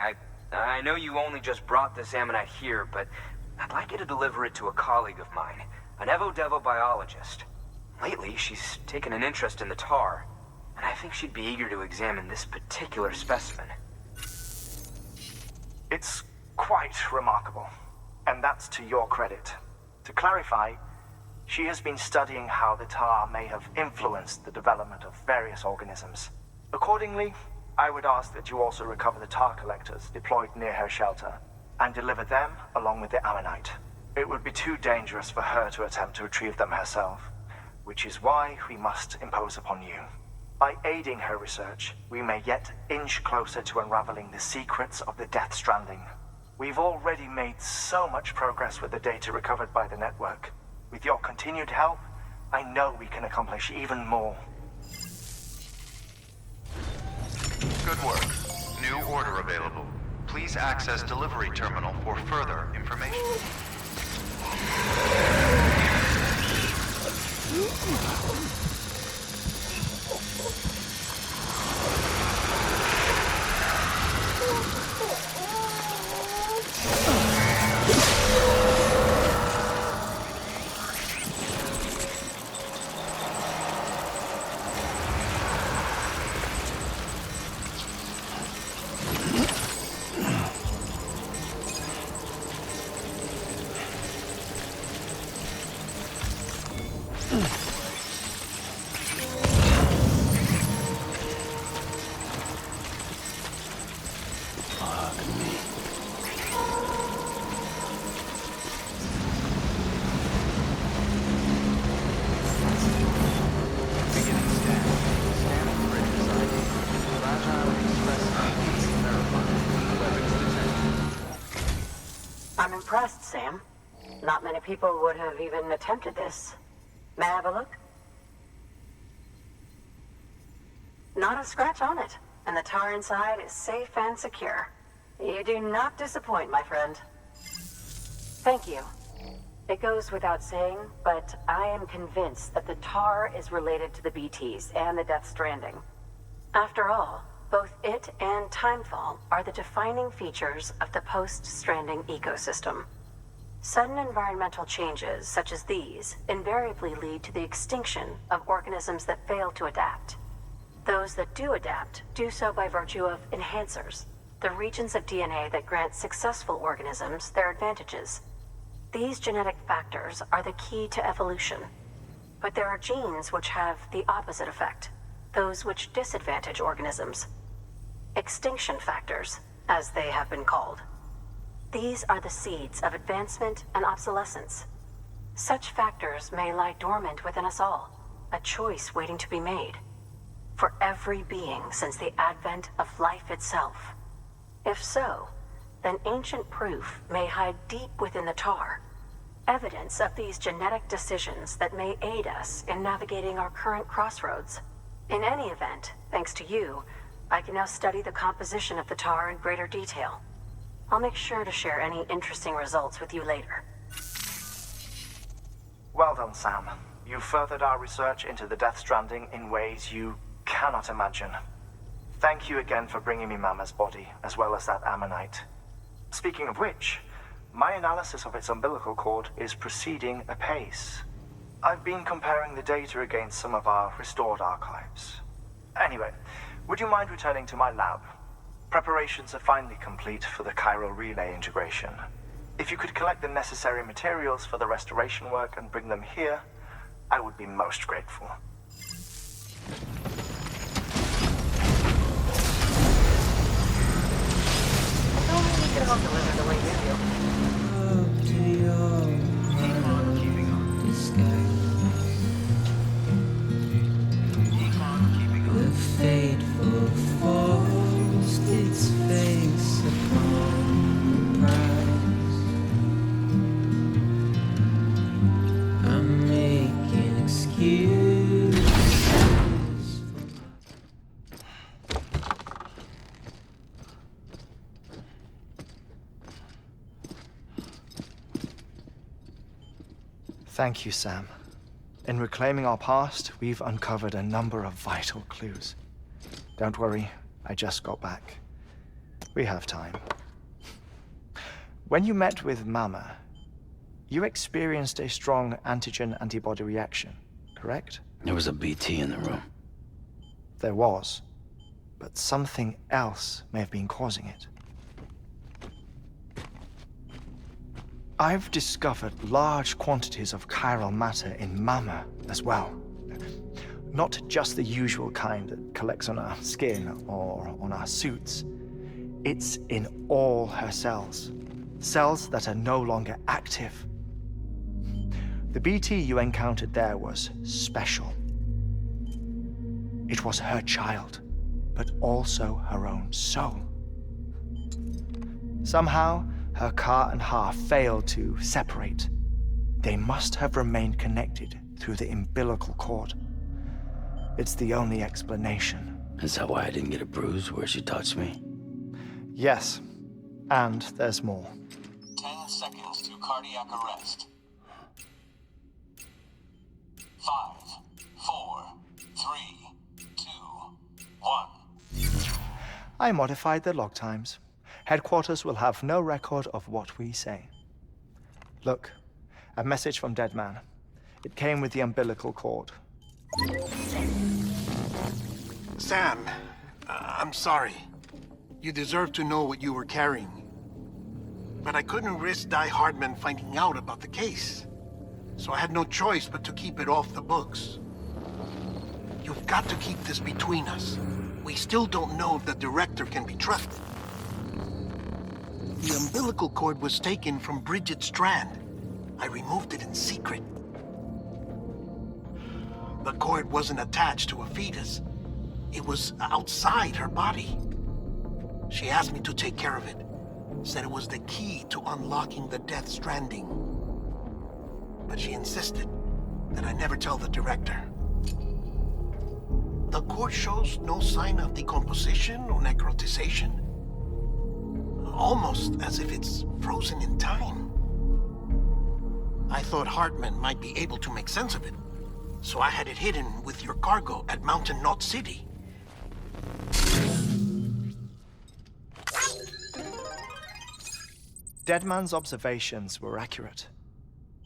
I know you only just brought this ammonite here, but I'd like you to deliver it to a colleague of mine, an Evo-Devo biologist. Lately, she's taken an interest in the tar, and I think she'd be eager to examine this particular specimen. It's quite remarkable, and that's to your credit. To clarify, she has been studying how the tar may have influenced the development of various organisms. Accordingly, I would ask that you also recover the tar collectors deployed near her shelter, and deliver them along with the ammonite. It would be too dangerous for her to attempt to retrieve them herself, which is why we must impose upon you. By aiding her research, we may yet inch closer to unraveling the secrets of the Death Stranding. We've already made so much progress with the data recovered by the network. With your continued help, I know we can accomplish even more. Good work. New order available. Please access delivery terminal for further information. I'm impressed, Sam. Not many people would have even attempted this. May I have a look? Not a scratch on it, and the tar inside is safe and secure. You do not disappoint, my friend. Thank you. It goes without saying, but I am convinced that the tar is related to the BTs and the Death Stranding. After all, both it and timefall are the defining features of the post-Stranding ecosystem. Sudden environmental changes such as these invariably lead to the extinction of organisms that fail to adapt. Those that do adapt do so by virtue of enhancers, the regions of DNA that grant successful organisms their advantages. These genetic factors are the key to evolution. But there are genes which have the opposite effect, those which disadvantage organisms. Extinction factors, as they have been called. These are the seeds of advancement and obsolescence. Such factors may lie dormant within us all, a choice waiting to be made. For every being since the advent of life itself. If so, then ancient proof may hide deep within the tar. Evidence of these genetic decisions that may aid us in navigating our current crossroads. In any event, thanks to you, I can now study the composition of the tar in greater detail. I'll make sure to share any interesting results with you later. Well done, Sam. You furthered our research into the Death Stranding in ways you cannot imagine. Thank you again for bringing me Mama's body, as well as that ammonite. Speaking of which, my analysis of its umbilical cord is proceeding apace. I've been comparing the data against some of our restored archives. Anyway, would you mind returning to my lab? Preparations are finally complete for the chiral relay integration. If you could collect the necessary materials for the restoration work and bring them here, I would be most grateful. You can help deliver the way you do. Up to your the fateful forced its face upon the prize. I'm making excuses. Thank you, Sam. In reclaiming our past, we've uncovered a number of vital clues. Don't worry, I just got back. We have time. When you met with Mama, you experienced a strong antigen-antibody reaction, correct? There was a BT in the room. There was, but something else may have been causing it. I've discovered large quantities of chiral matter in Mama as well. Not just the usual kind that collects on our skin or on our suits. It's in all her cells. Cells that are no longer active. The BT you encountered there was special. It was her child, but also her own soul. Somehow, her car and half failed to separate. They must have remained connected through the umbilical cord. It's the only explanation. Is that why I didn't get a bruise where she touched me? Yes, and there's more. 10 seconds to cardiac arrest. 5, 4, 3, 2, 1. I modified the log times. Headquarters will have no record of what we say. Look, a message from Deadman. It came with the umbilical cord. Sam, I'm sorry. You deserve to know what you were carrying. But I couldn't risk Die Hardman finding out about the case. So I had no choice but to keep it off the books. You've got to keep this between us. We still don't know if the director can be trusted. The umbilical cord was taken from Bridget Strand. I removed it in secret. The cord wasn't attached to a fetus. It was outside her body. She asked me to take care of it. Said it was the key to unlocking the Death Stranding. But she insisted that I never tell the director. The cord shows no sign of decomposition or necrotization. Almost as if it's frozen in time. I thought Hartman might be able to make sense of it, so I had it hidden with your cargo at Mountain Knot City. Deadman's observations were accurate.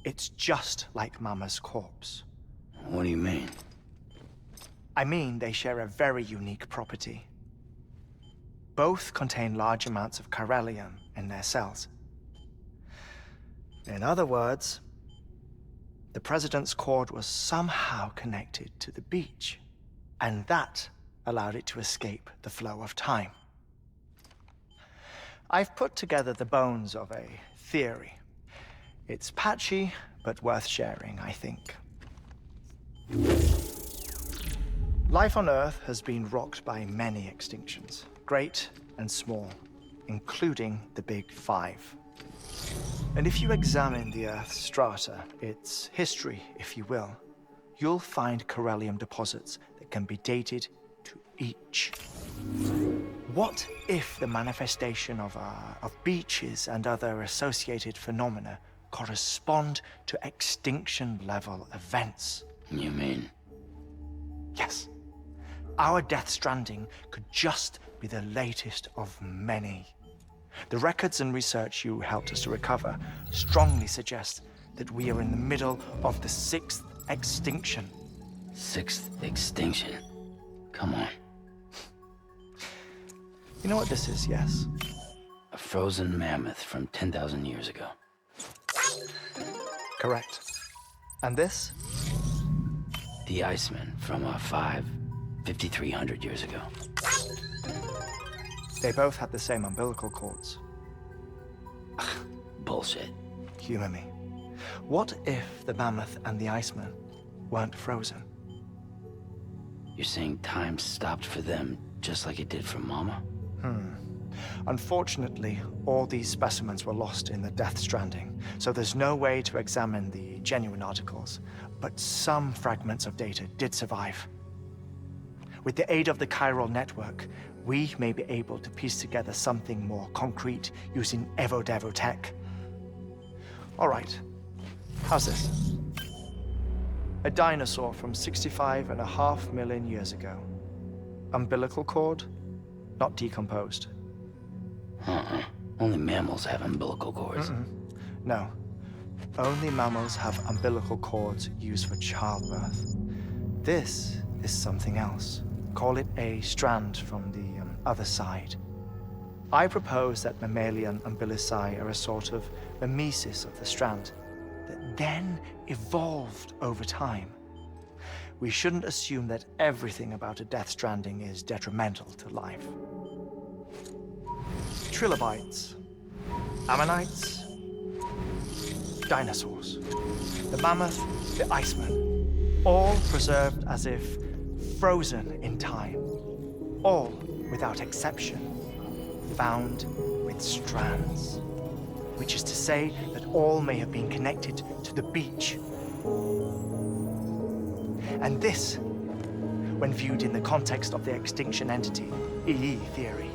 It's just like Mama's corpse. What do you mean? I mean, they share a very unique property. Both contain large amounts of chiralium in their cells. In other words, the President's cord was somehow connected to the beach, and that allowed it to escape the flow of time. I've put together the bones of a theory. It's patchy, but worth sharing, I think. Life on Earth has been rocked by many extinctions, great and small, including the Big Five. And if you examine the Earth's strata, its history, if you will, you'll find chiralium deposits that can be dated to each. What if the manifestation of beaches and other associated phenomena correspond to extinction-level events. You mean? Yes. Our Death Stranding could just be the latest of many. The records and research you helped us to recover strongly suggest that we are in the middle of the 6th extinction. 6th extinction? Come on. You know what this is, yes? A frozen mammoth from 10,000 years ago. Correct. And this? The Iceman from 5,300 years ago. They both had the same umbilical cords. Bullshit. Humor me. What if the mammoth and the Iceman weren't frozen? You're saying time stopped for them just like it did for Mama? Unfortunately, all these specimens were lost in the Death Stranding, so there's no way to examine the genuine articles, but some fragments of data did survive. With the aid of the chiral network, we may be able to piece together something more concrete using Evo-Devo tech. All right, how's this? A dinosaur from 65.5 million years ago. Umbilical cord, not decomposed. Only mammals have umbilical cords. No. Only mammals have umbilical cords used for childbirth. This is something else. Call it a strand from the other side. I propose that mammalian umbilici are a sort of mimesis of the strand that then evolved over time. We shouldn't assume that everything about a Death Stranding is detrimental to life. Trilobites, ammonites, dinosaurs, the mammoth, the Iceman, all preserved as if frozen in time, all without exception, found with strands, which is to say that all may have been connected to the beach. And this, when viewed in the context of the extinction entity, EE theory,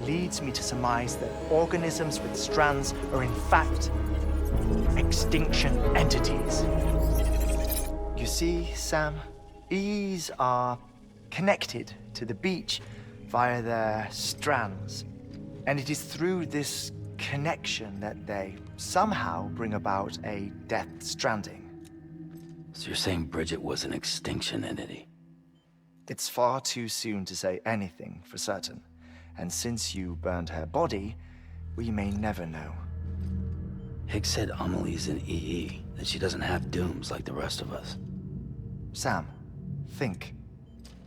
leads me to surmise that organisms with strands are in fact extinction entities. You see, Sam, EEs are connected to the beach via their strands, and it is through this connection that they somehow bring about a Death Stranding. So you're saying Bridget was an extinction entity? It's far too soon to say anything for certain. And since you burned her body, we may never know. Higgs said Amelie's an EE, that she doesn't have dooms like the rest of us. Sam, think.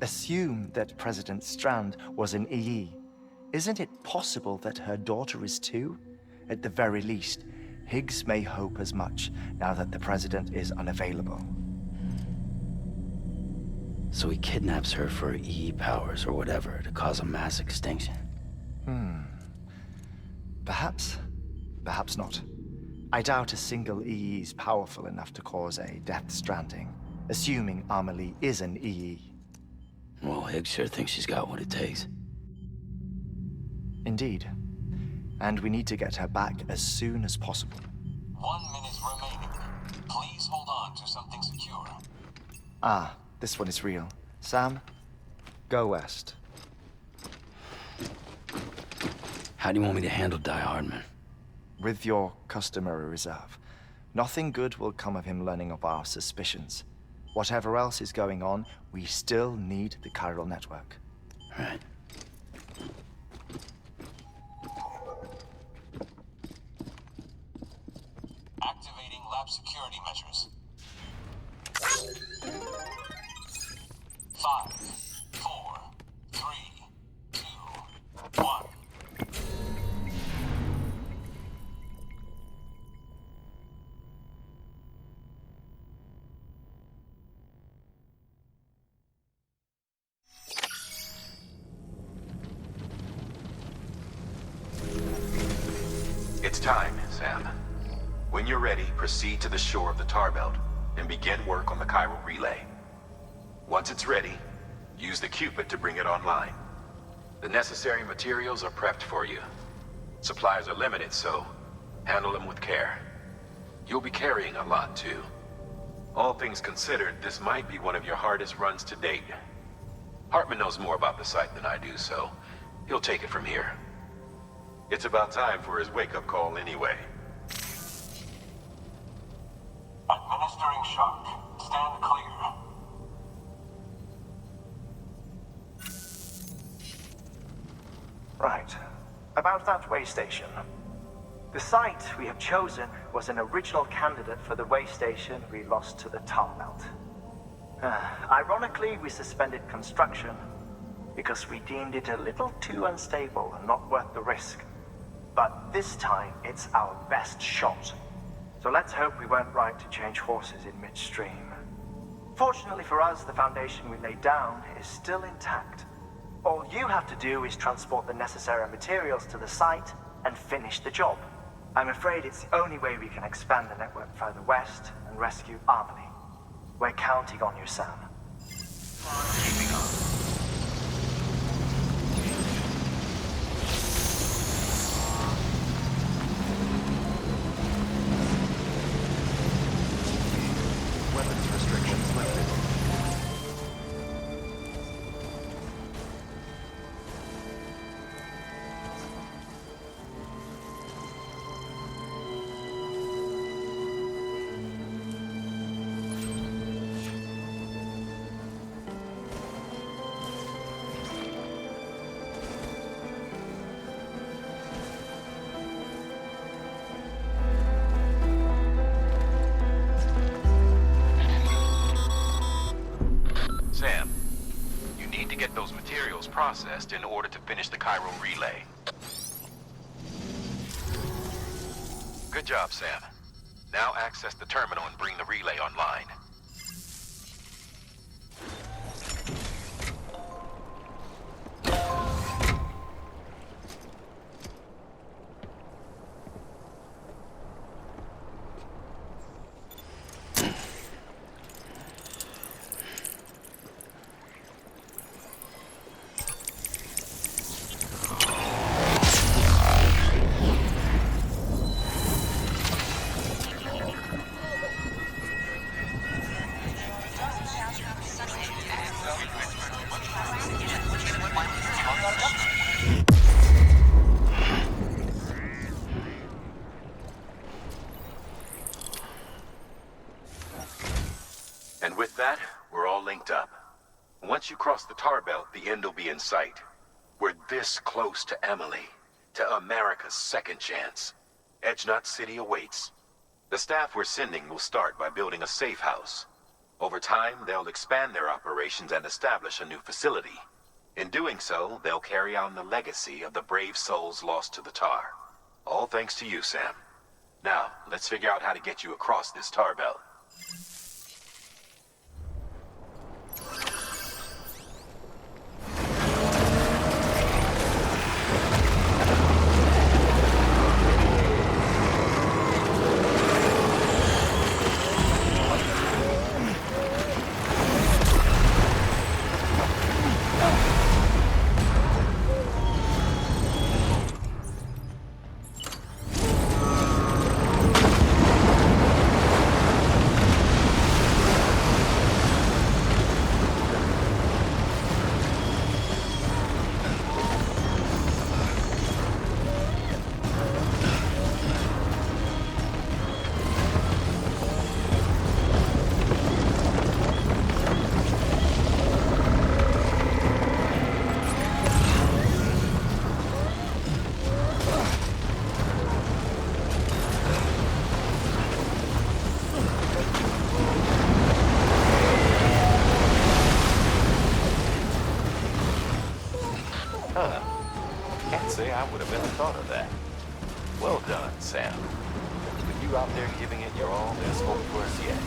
Assume that President Strand was an EE. Isn't it possible that her daughter is too? At the very least, Higgs may hope as much now that the President is unavailable. So he kidnaps her for EE powers or whatever to cause a mass extinction. Perhaps. Perhaps not. I doubt a single EE is powerful enough to cause a Death Stranding, assuming Amelie is an EE. Well, Higgs sure thinks she's got what it takes. Indeed. And we need to get her back as soon as possible. 1 minute remaining. Please hold on to something secure. Ah, this one is real. Sam, go west. How do you want me to handle Die Hardman? With your customary reserve. Nothing good will come of him learning of our suspicions. Whatever else is going on, we still need the chiral network. Right. Activating lab security measures. 5, 4, 3, 2, 1. It's time, Sam. When you're ready, proceed to the shore of the tar belt and begin work on the chiral relay. Once it's ready, use the Cupid to bring it online. The necessary materials are prepped for you. Supplies are limited, so handle them with care. You'll be carrying a lot, too. All things considered, this might be one of your hardest runs to date. Hartman knows more about the site than I do, so he'll take it from here. It's about time for his wake-up call anyway. Administering shock. Stand clear. Right. About that way station. The site we have chosen was an original candidate for the way station we lost to the tar belt. Ironically, we suspended construction because we deemed it a little too unstable and not worth the risk. But this time, it's our best shot. So let's hope we weren't right to change horses in midstream. Fortunately for us, the foundation we laid down is still intact. All you have to do is transport the necessary materials to the site and finish the job. I'm afraid it's the only way we can expand the network further west and rescue Harmony. We're counting on you, Sam. Keeping up. Weapons restrictions lifted. Sam, you need to get those materials processed in order to finish the Cairo relay. Good job, Sam. Now access the terminal and bring the relay online. And with that, we're all linked up. Once you cross the tar belt, the end will be in sight. We're this close to Emily, to America's second chance. Edgenut City awaits. The staff we're sending will start by building a safe house. Over time, they'll expand their operations and establish a new facility. In doing so, they'll carry on the legacy of the brave souls lost to the tar. All thanks to you, Sam. Now, let's figure out how to get you across this tar belt. Can't say I would have ever thought of that. Well done, Sam. With you out there giving it your all, there's hope for us yet.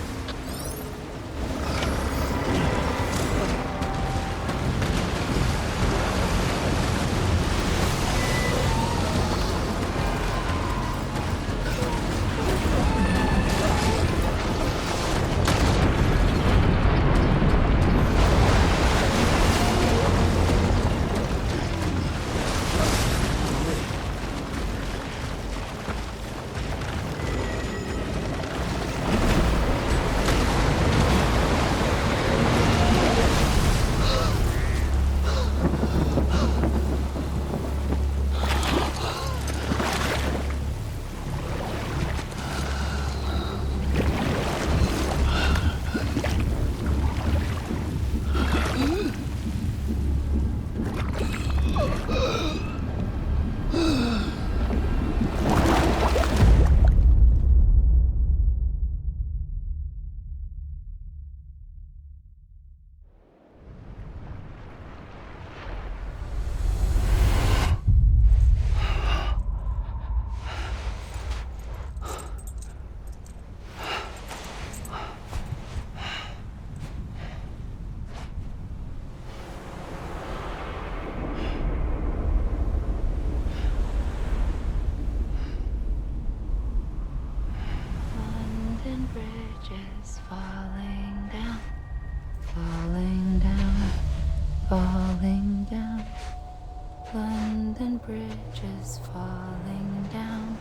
bridges falling down,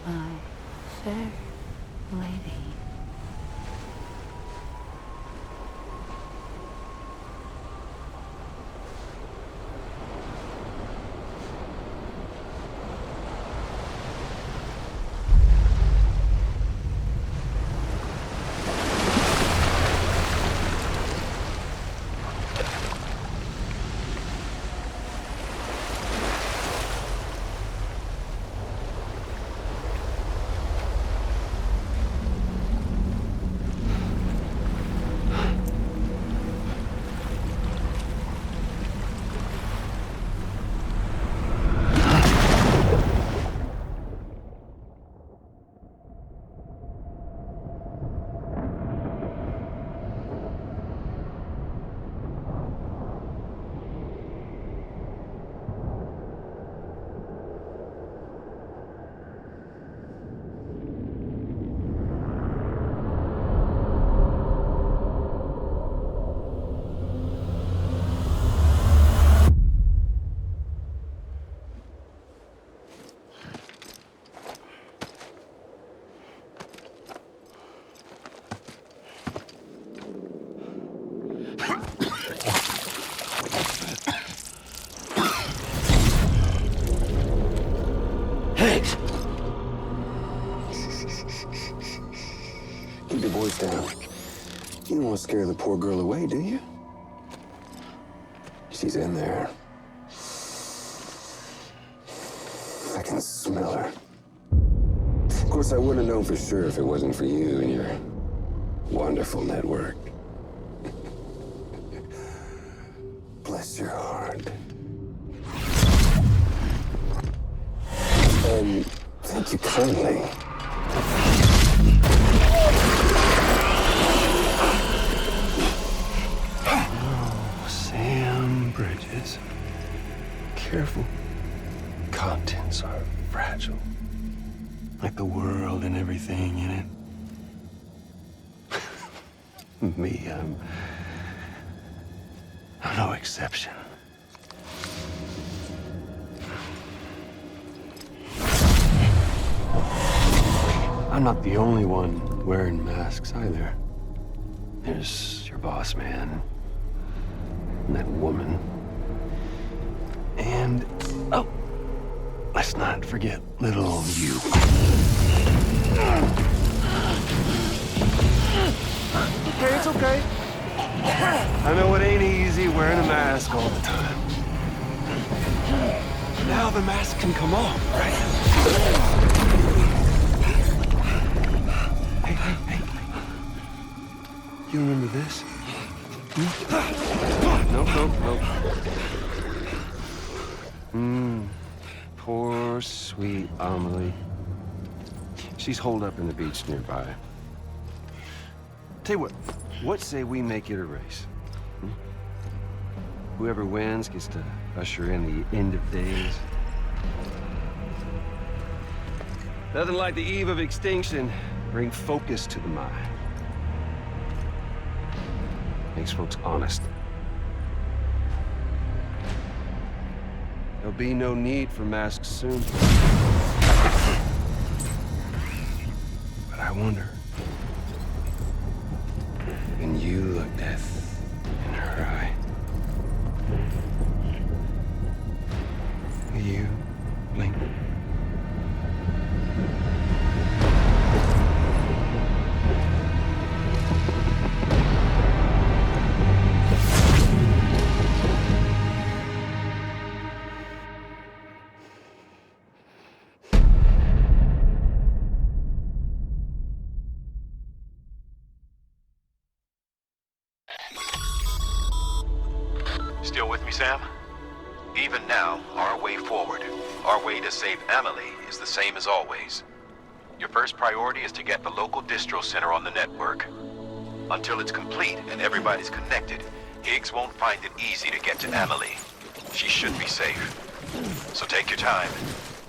my fair lady. Keep your voice down. You don't want to scare the poor girl away, do you? She's in there. I can smell her. Of course, I wouldn't have known for sure if it wasn't for you and your wonderful network. Bless your heart. And thank you kindly. Oh, Sam Bridges. Careful. Contents are fragile. Like the world and everything in it. Me, I'm no exception. I'm not the only one wearing masks either. There's your boss man, and that woman, and, oh, let's not forget little old you. Okay, it's okay. I know it ain't easy wearing a mask all the time. Now the mask can come off, right? Hey. You remember this? Nope. Poor, sweet Amelie. She's holed up in the beach nearby. Tell you what say we make it a race? Whoever wins gets to usher in the end of days. Nothing like the eve of extinction. Bring focus to the mind. Makes folks honest. There'll be no need for masks soon. But I wonder, when you look death in her eye, will you blink? Still with me, Sam? Even now, our way forward, our way to save Amelie, is the same as always. Your first priority is to get the local distro center on the network. Until it's complete and everybody's connected, Higgs won't find it easy to get to Amelie. She should be safe. So take your time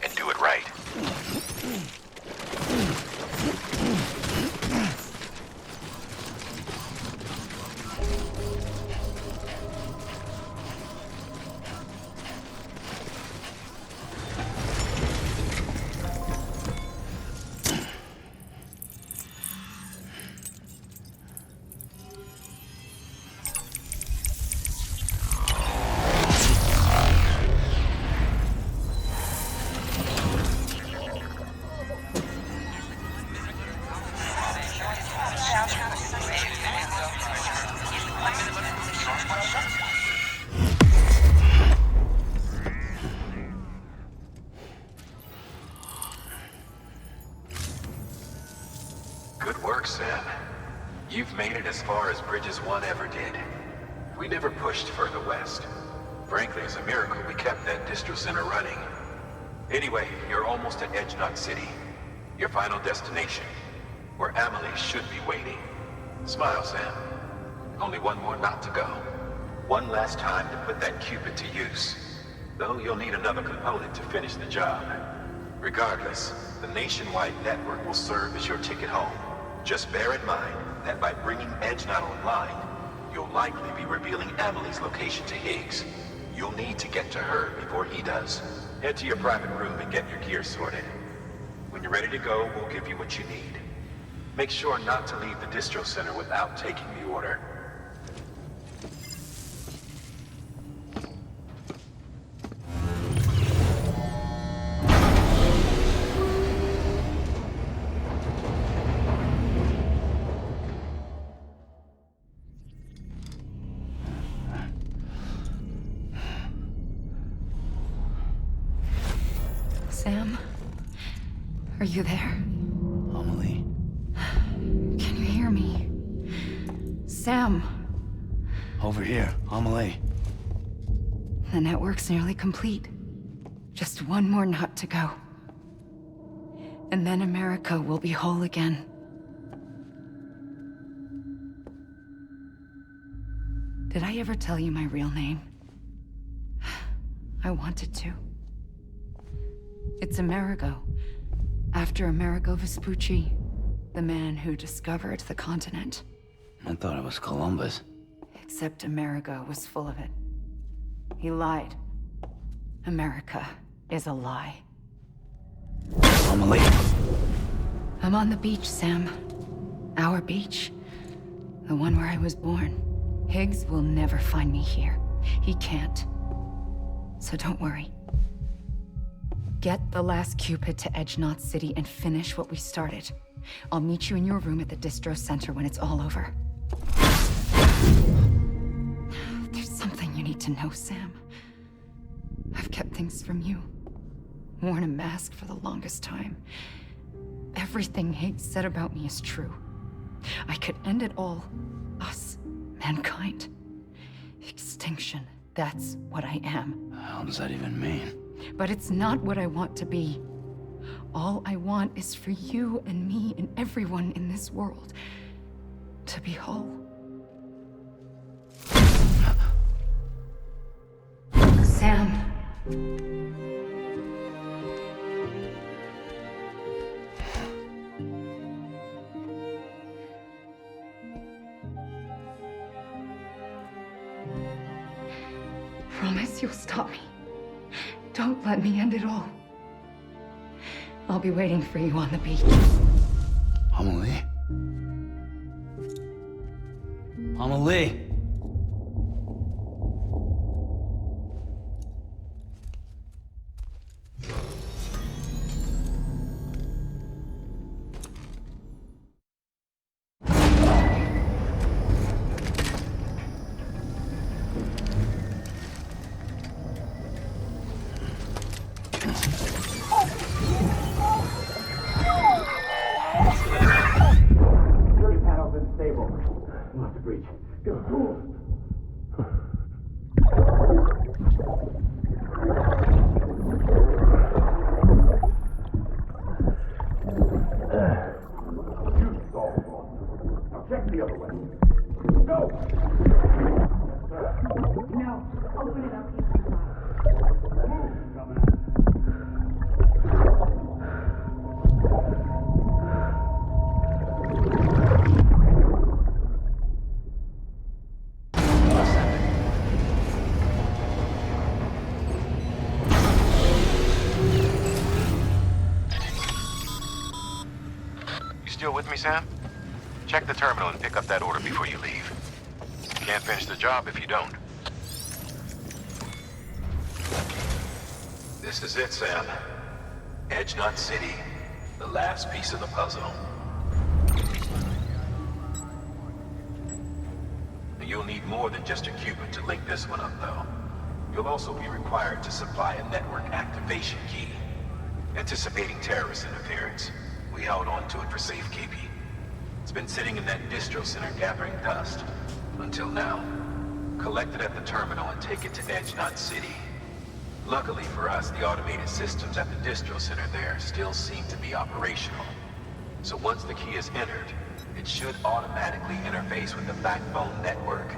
and do it right. Bridges 1 ever did. We never pushed further west. Frankly, it's a miracle we kept that distro center running. Anyway, you're almost at Edge Knot City. Your final destination, where Amelie should be waiting. Smile, Sam. Only one more knot to go. One last time to put that Cupid to use. Though you'll need another component to finish the job. Regardless, the nationwide network will serve as your ticket home. Just bear in mind that by bringing Edge Knot online, you'll likely be revealing Amelie's location to Higgs. You'll need to get to her before he does. Head to your private room and get your gear sorted. When you're ready to go, we'll give you what you need. Make sure not to leave the distro center without taking the order. Sam? Are you there? Amelie? Can you hear me? Sam! Over here, Amelie. The network's nearly complete. Just one more knot to go. And then America will be whole again. Did I ever tell you my real name? I wanted to. It's Amerigo, after Amerigo Vespucci, the man who discovered the continent. I thought it was Columbus. Except Amerigo was full of it. He lied. America is a lie. Amelie. I'm on the beach, Sam. Our beach. The one where I was born. Higgs will never find me here. He can't. So don't worry. Get the last Cupid to Edge Knot City and finish what we started. I'll meet you in your room at the distro center when it's all over. There's something you need to know, Sam. I've kept things from you. Worn a mask for the longest time. Everything Higgs said about me is true. I could end it all. Us. Mankind. Extinction. That's what I am. How does that even mean? But it's not what I want to be. All I want is for you and me and everyone in this world to be whole. Sam. Promise you'll stop me. Don't let me end it all. I'll be waiting for you on the beach. Amelie? Amelie? Still with me, Sam? Check the terminal and pick up that order before you leave. Can't finish the job if you don't. This is it, Sam. Edge Knot City. The last piece of the puzzle. You'll need more than just a Cupid to link this one up, though. You'll also be required to supply a network activation key. Anticipating terrorist interference, we held on to it for safekeeping. It's been sitting in that distro center gathering dust. Until now. Collect it at the terminal and take it to Edge-Knot City. Luckily for us, the automated systems at the distro center there still seem to be operational. So once the key is entered, it should automatically interface with the backbone network.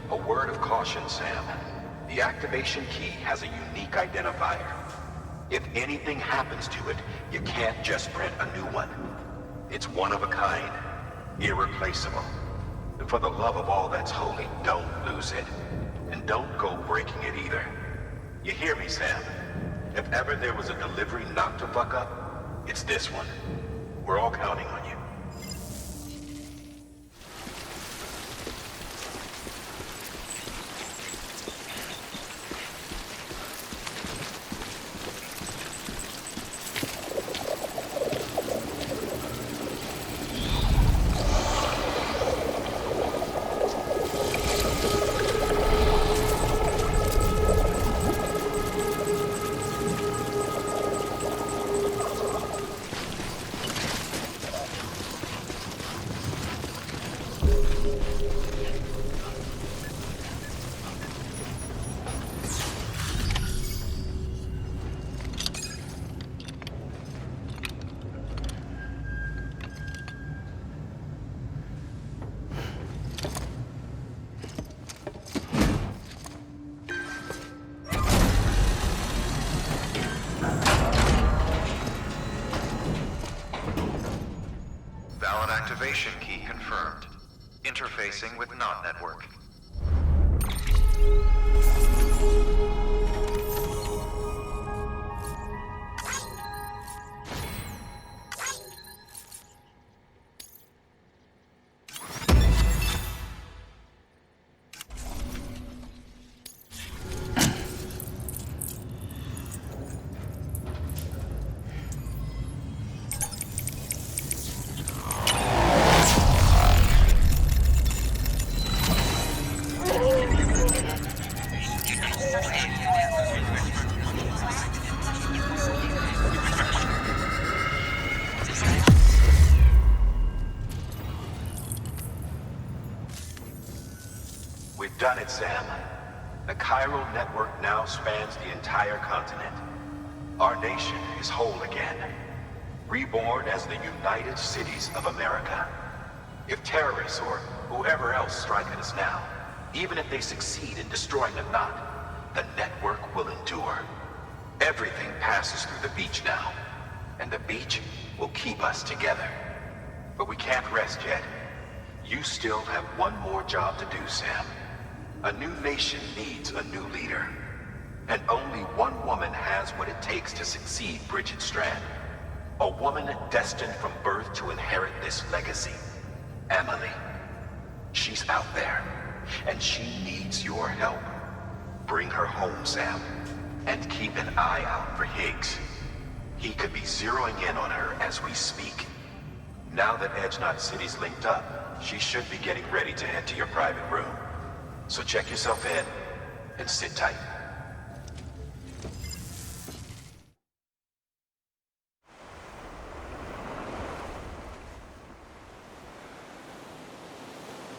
A word of caution, Sam. The activation key has a unique identifier. If anything happens to it, you can't just print a new one. It's one of a kind, irreplaceable. And for the love of all that's holy, don't lose it. And don't go breaking it either. You hear me, Sam? If ever there was a delivery not to fuck up, it's this one. We're all counting on you. Activation key confirmed. Interfacing with Knot Network. We've done it, Sam. The chiral network now spans the entire continent. Our nation is whole again. Reborn as the United Cities of America. If terrorists or whoever else strike at us now, even if they succeed in destroying the knot, the network will endure. Everything passes through the beach now, and the beach will keep us together. But we can't rest yet. You still have one more job to do, Sam. A new nation needs a new leader. And only one woman has what it takes to succeed Bridget Strand. A woman destined from birth to inherit this legacy. Emily. She's out there, and she needs your help. Bring her home, Sam, and keep an eye out for Higgs. He could be zeroing in on her as we speak. Now that Edge-Knot City's linked up, she should be getting ready to head to your private room. So check yourself in, and sit tight.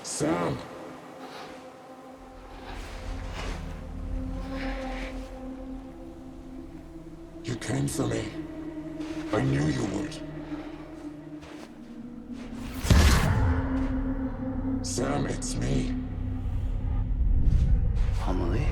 Sam! You came for me. I knew you would. Sam, it's me. Amelie?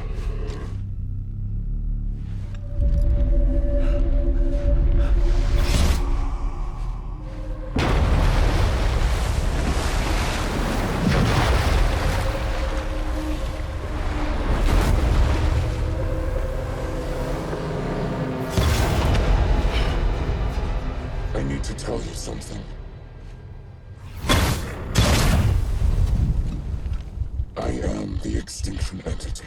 I need to tell you something. I am the Extinction Entity.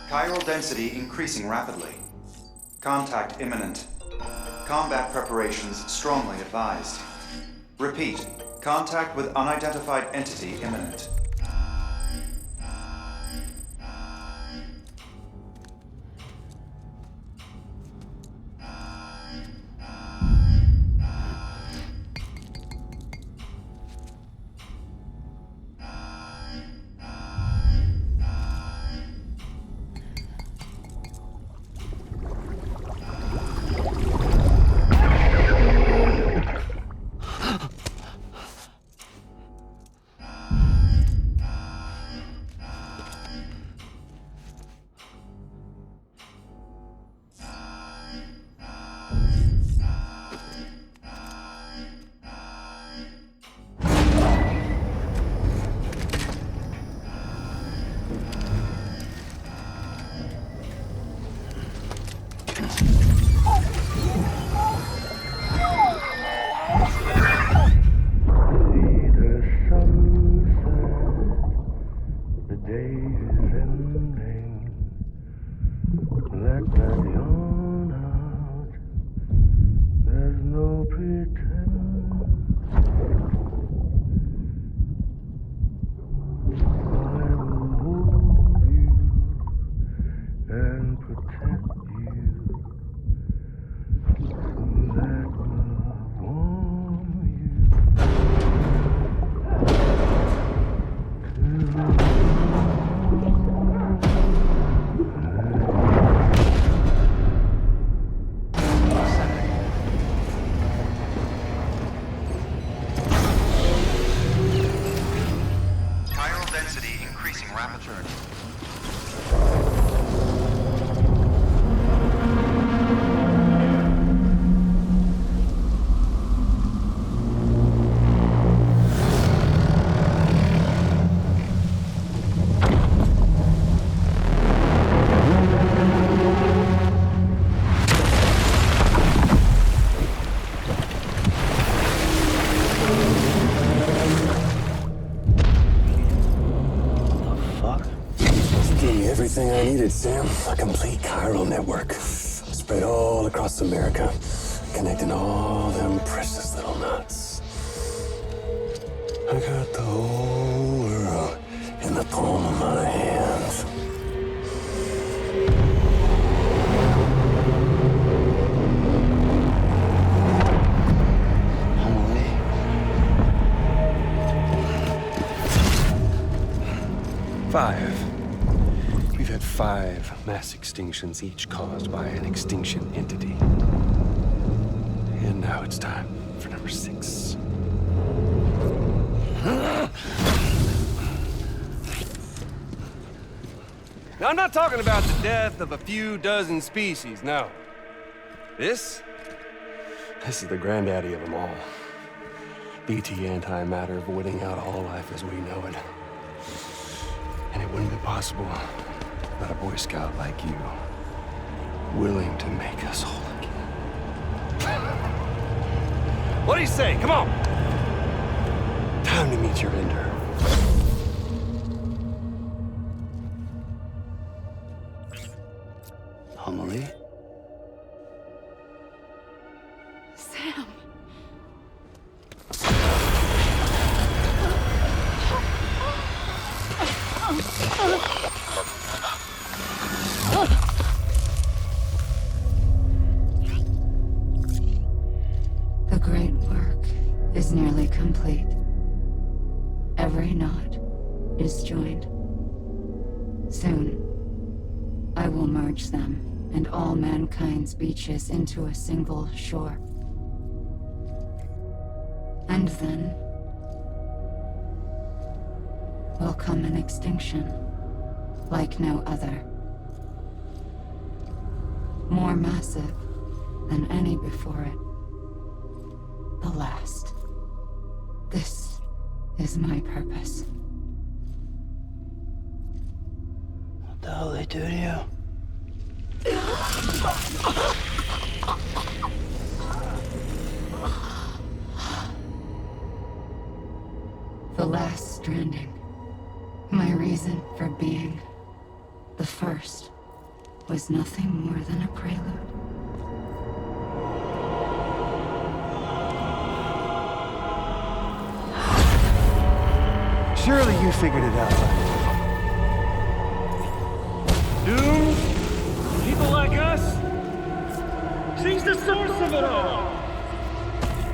Chiral density increasing rapidly. Contact imminent. Combat preparations strongly advised. Repeat. Contact with unidentified entity imminent. Everything I needed, Sam. A complete chiral network. Spread all across America. Connecting all them precious little nuts. I got the whole world in the palm of my hands. We've had 5 mass extinctions, each caused by an extinction entity. And now it's time for number 6. Now, I'm not talking about the death of a few dozen species, no. This is the granddaddy of them all. BT antimatter voiding out all life as we know it. And it wouldn't be possible without a Boy Scout like you, willing to make us whole again. What do you say? Come on! Time to meet your ender. Homily? Sam. The great work is nearly complete. Every knot is joined. Soon, I will merge them and all mankind's beaches into a single shore. And then will come an extinction like no other. More massive than any before it. The last. This is my purpose. What the hell they do to you? The last stranding. My reason for being. The first was nothing more than a prelude. Surely you figured it out by now. Dooms? People like us? She's the source of it all!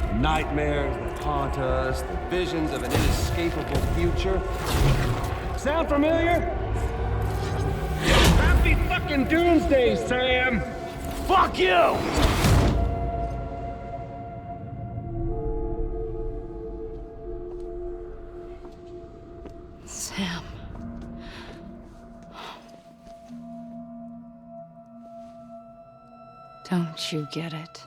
The nightmares that haunt us, the visions of an inescapable future. Sound familiar? Happy fucking doomsday, Sam! Fuck you! Sam. Don't you get it?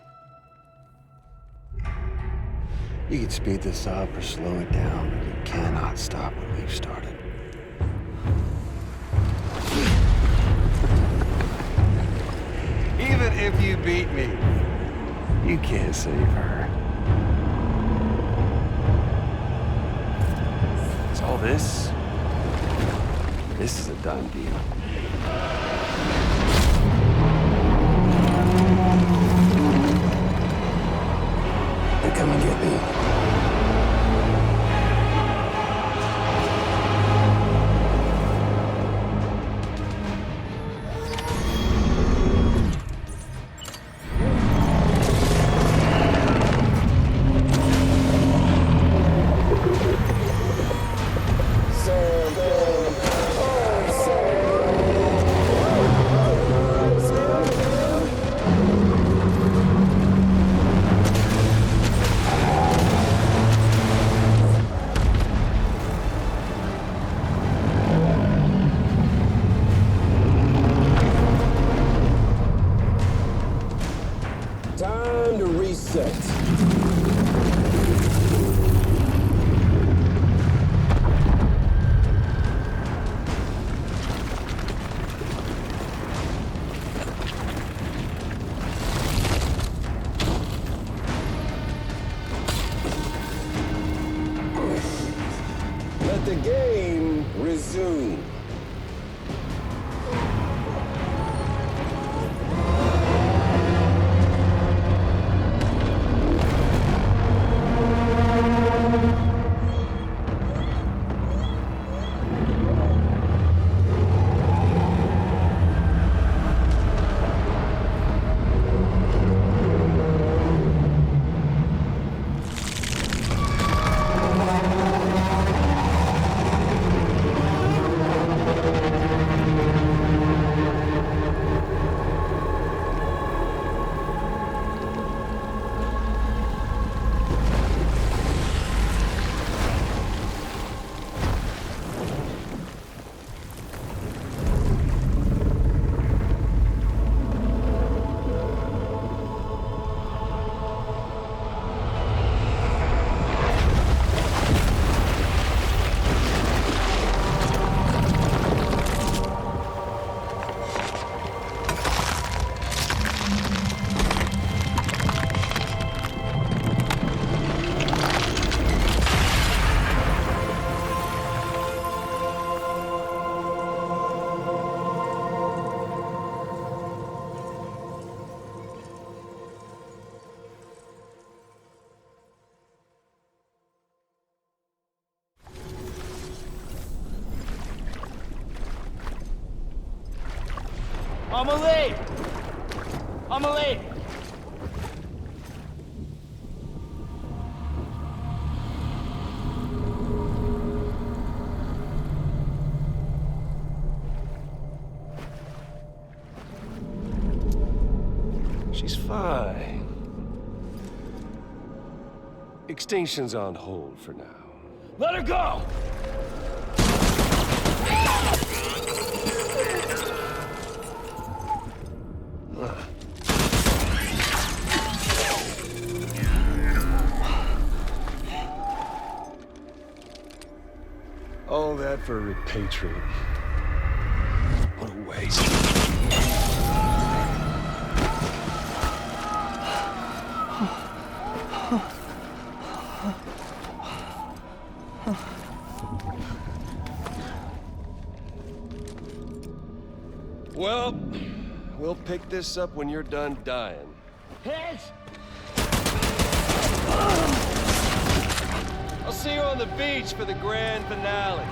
You can speed this up or slow it down, but you cannot stop what we've started. Even if you beat me, You can't save her. It's all this. This is a done deal. They're coming to get me. Time to reset. Let the game resume. Amelie! Amelie! She's fine. Extinction's on hold for now. Let her go! All that for repatriate. What a waste. Well, we'll pick this up when you're done dying. I'll see you on the beach for the grand finale.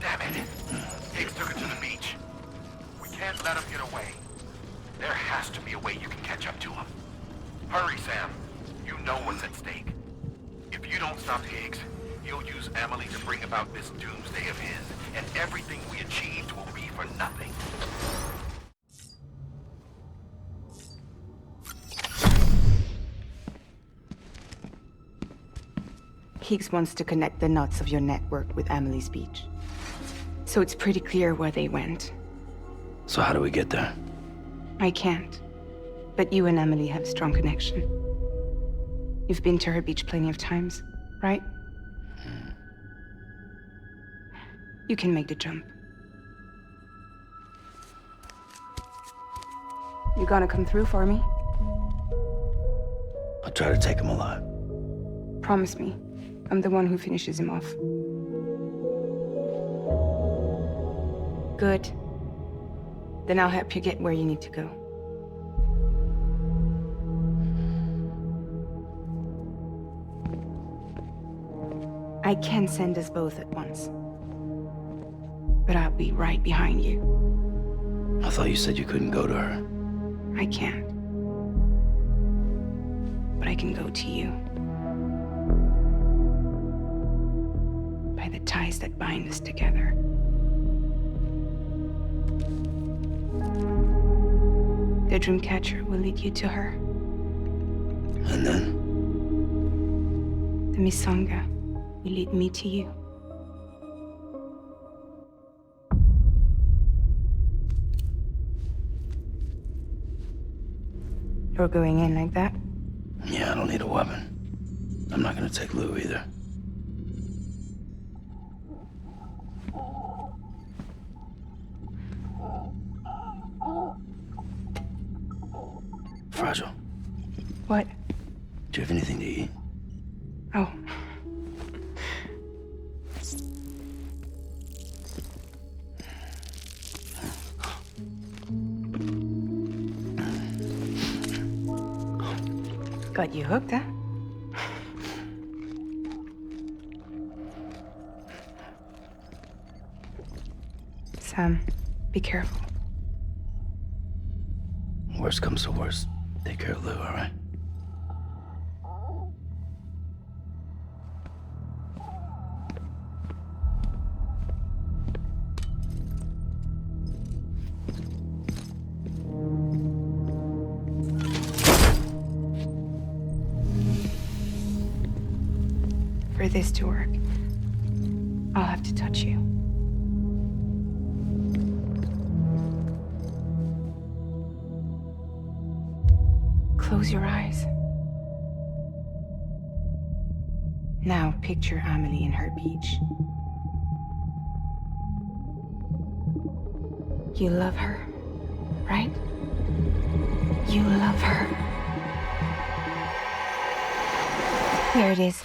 Damn it. Higgs took it to the beach. We can't let him get away. There has to be a way you can catch up to him. Hurry, Sam. You know what's at stake. If you don't stop Higgs, he'll use Emily to bring about this doomsday of his, and everything we achieved will be for nothing. Higgs wants to connect the knots of your network with Emily's beach. So it's pretty clear where they went. So how do we get there? I can't. But you and Emily have a strong connection. You've been to her beach plenty of times, right? You can make the jump. You gonna come through for me? I'll try to take him alive. Promise me. I'm the one who finishes him off. Good. Then I'll help you get where you need to go. I can send us both at once. But I'll be right behind you. I thought you said you couldn't go to her. I can't. But I can go to you. By the ties that bind us together. The Dreamcatcher will lead you to her. And then? The Misanga will lead me to you. You're going in like that? Yeah, I don't need a weapon. I'm not gonna take Lou either. Fragile. What? Do you have anything to eat? Oh. Got you hooked, huh? Sam, be careful. Worst comes to worst. Take care of Lou, all right? For this to work, I'll have to touch you. Close your eyes. Now picture Amelie in her beach. You love her, right? You love her. Here it is.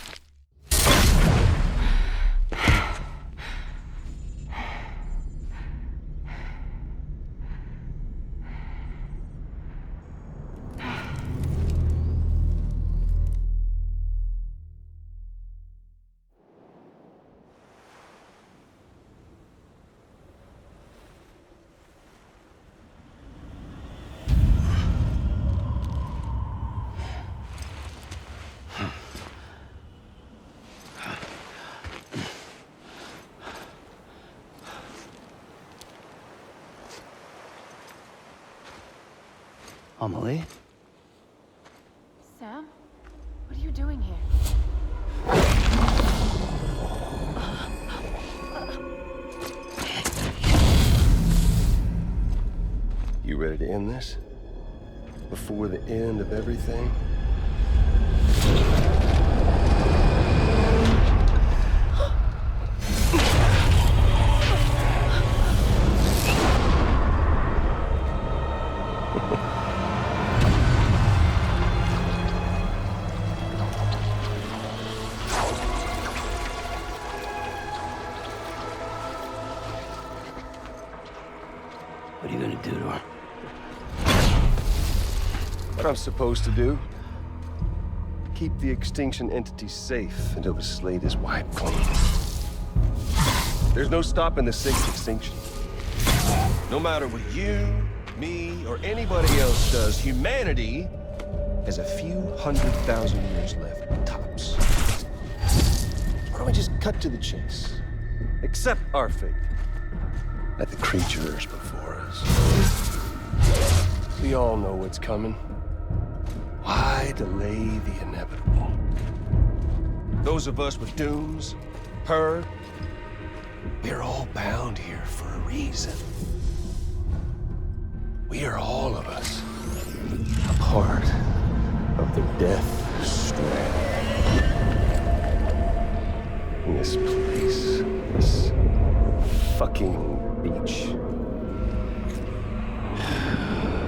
Amelie? Sam? What are you doing here? You ready to end this? before the end of everything? What are you gonna do to her? What I'm supposed to do? Keep the extinction entity safe until the slate is wiped clean. There's no stopping the sixth extinction. No matter what you, me, or anybody else does, humanity has a few 100,000 years left, tops. Why don't we just cut to the chase? Accept our fate, like the creatures before us. We all know what's coming. Why delay the inevitable? Those of us with dooms, her, we're all bound here for a reason. We are all of us a part of the Death Stranding. In this place, this fucking beach.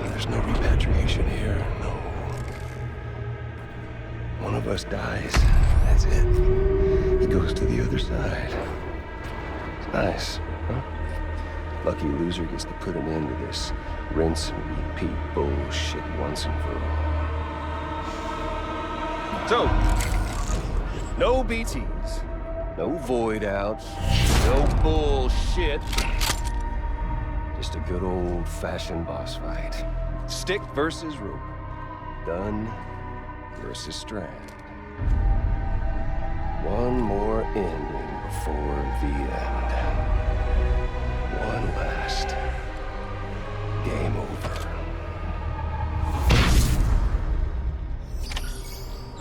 There's no repatriation here, no. One of us dies, that's it. He goes to the other side. It's nice, huh? Lucky loser gets to put an end to this rinse and repeat bullshit once and for all. So, no BTs, no void outs, no bullshit. Just a good old-fashioned boss fight. Stick versus rope. Gun versus strand. One more ending before the end. One last game over.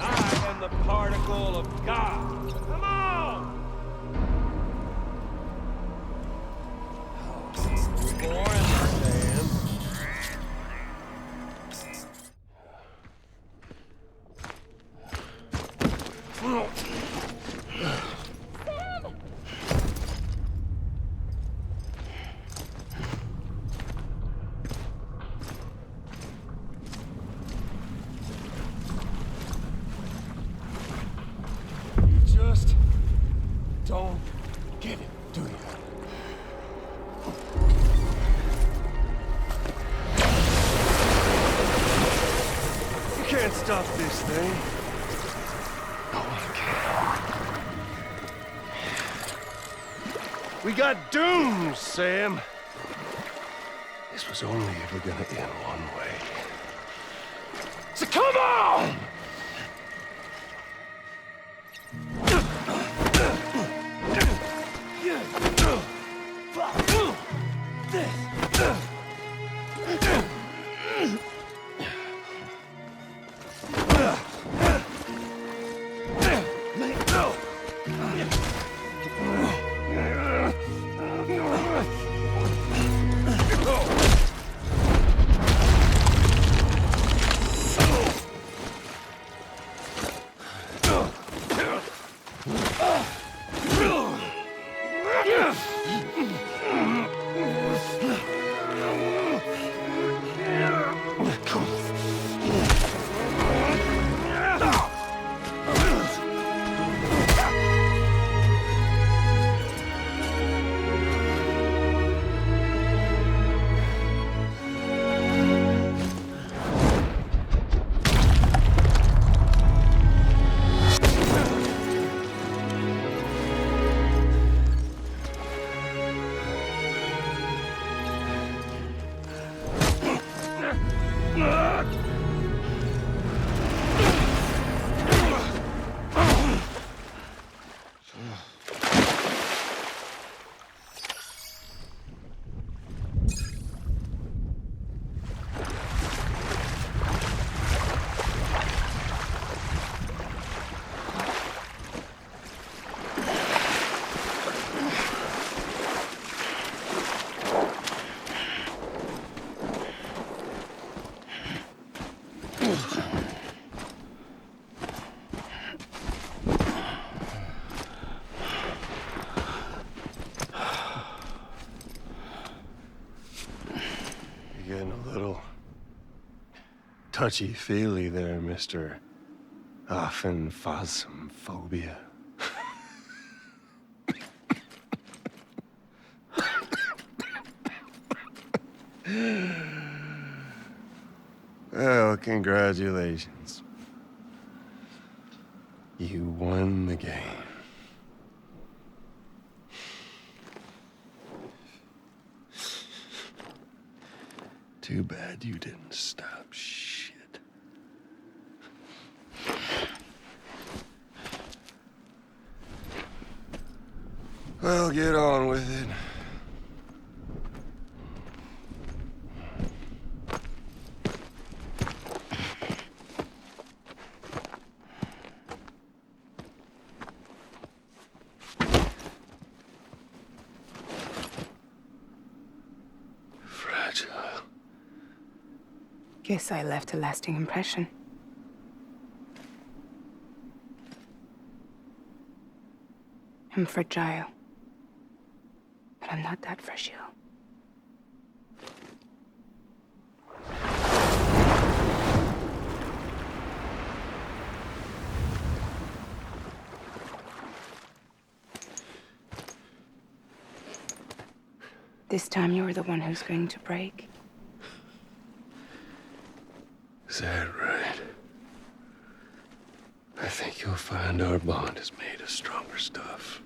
I am the particle of God. Come on! Boring, Sam. You just don't get it, do you? You can't stop this thing. No one can. We got dooms, Sam. This was only ever gonna end one way. So come on! You're getting a little touchy-feely there, Mr. Phasmophobia. Well, congratulations. You won the game. Too bad you didn't stop shit. Well, get on with it. Fragile. Guess I left a lasting impression. I'm fragile. But I'm not that fragile. This time you're the one who's going to break. Is that right? I think you'll find our bond is made of stronger stuff.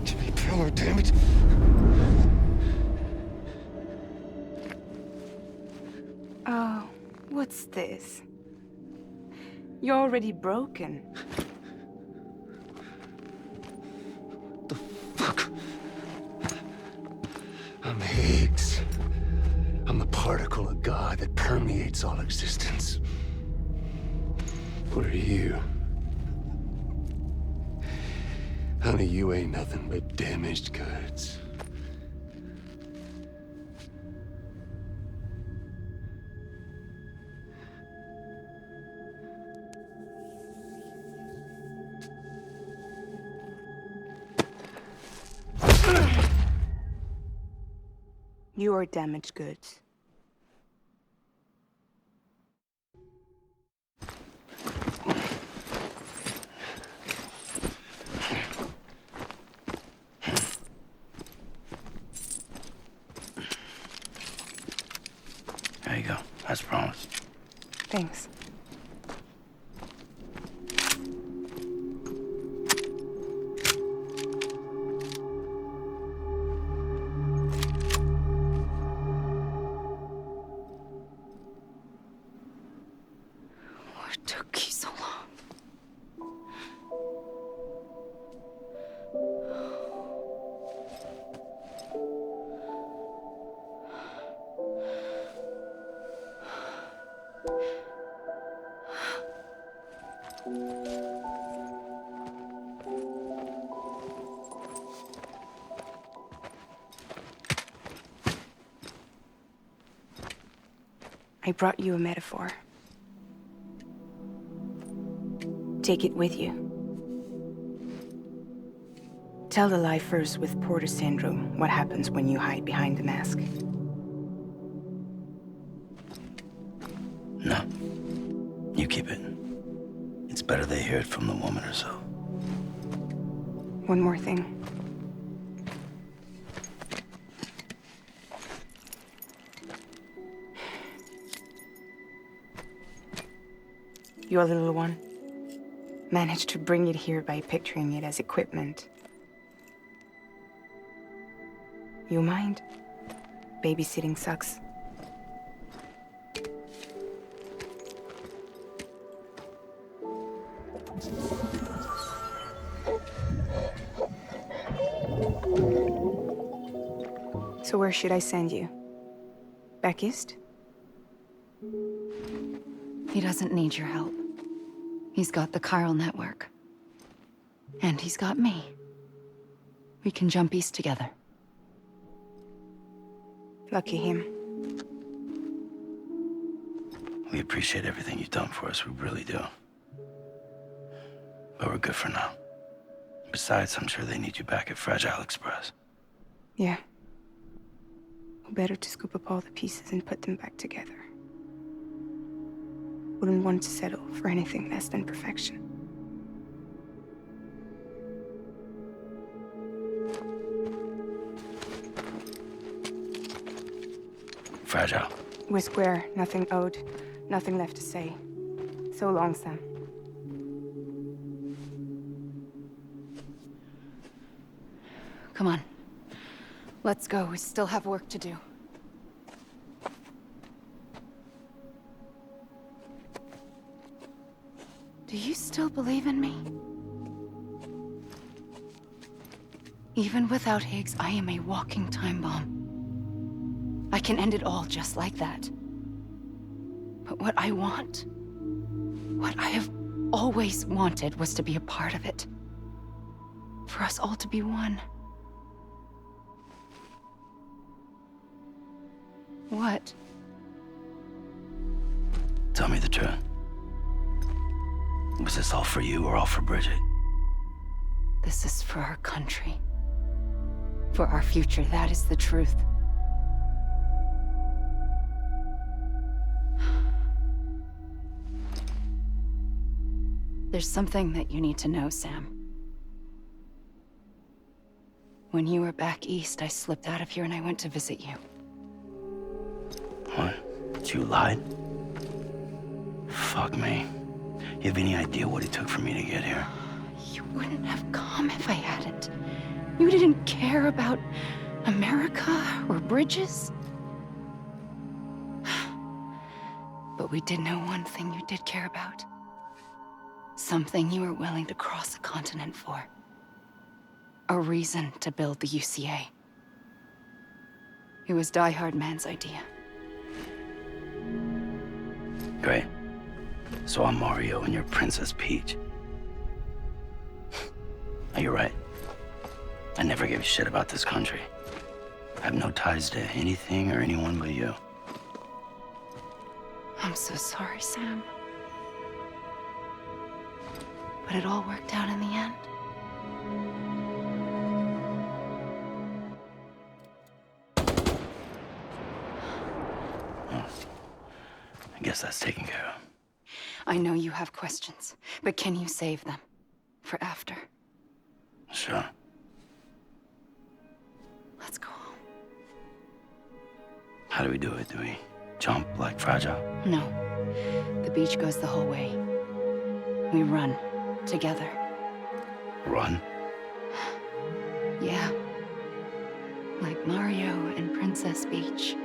Jimmy Pillar, damn it! Oh, what's this? You're already broken. I'm Higgs. I'm the particle of God that permeates all existence. What are you? Honey, you ain't nothing but damaged goods. You are damaged goods. There you go, as promised. Thanks. What took you so long? I brought you a metaphor. Take it with you. Tell the lifers with Porter syndrome what happens when you hide behind the mask. No. You keep it. It's better they hear it from the woman herself. One more thing. Your little one managed to bring it here by picturing it as equipment. You mind? Babysitting sucks. So where should I send you? Back east? He doesn't need your help. He's got the chiral network. And he's got me. We can jump east together. Lucky him. We appreciate everything you've done for us, we really do. But we're good for now. Besides, I'm sure they need you back at Fragile Express. Yeah. Better to scoop up all the pieces and put them back together. Wouldn't want to settle for anything less than perfection. Fragile. We're square, nothing owed, nothing left to say. So long, Sam. Come on. Let's go. We still have work to do. Do you still believe in me? Even without Higgs, I am a walking time bomb. I can end it all just like that. But what I want, what I have always wanted, was to be a part of it. For us all to be one. What? Tell me the truth. Was this all for you or all for Bridget? This is for our country. For our future, that is the truth. There's something that you need to know, Sam. When you were back east, I slipped out of here and I went to visit you. What? You lied? Fuck me. You have any idea what it took for me to get here? You wouldn't have come if I hadn't. You didn't care about America or bridges. But we did know one thing you did care about. Something you were willing to cross a continent for. A reason to build the UCA. It was Die Hard Man's idea. Great. So I'm Mario and you're Princess Peach. You're right. I never gave a shit about this country. I have no ties to anything or anyone but you. I'm so sorry, Sam. But it all worked out in the end. I guess that's taken care of. I know you have questions, but can you save them for after? Sure. Let's go home. How do we do it? Do we jump like Fragile? No. The beach goes the whole way. We run together. Run? Yeah. Like Mario and Princess Peach.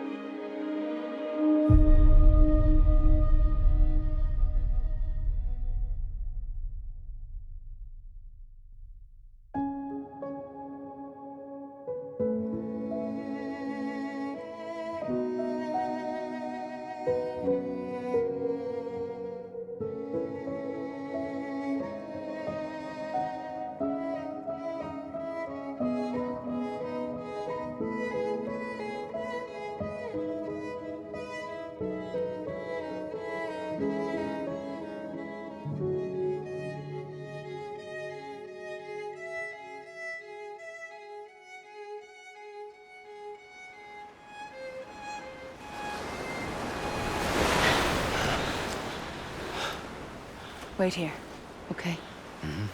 Wait here, okay? Mm-hmm.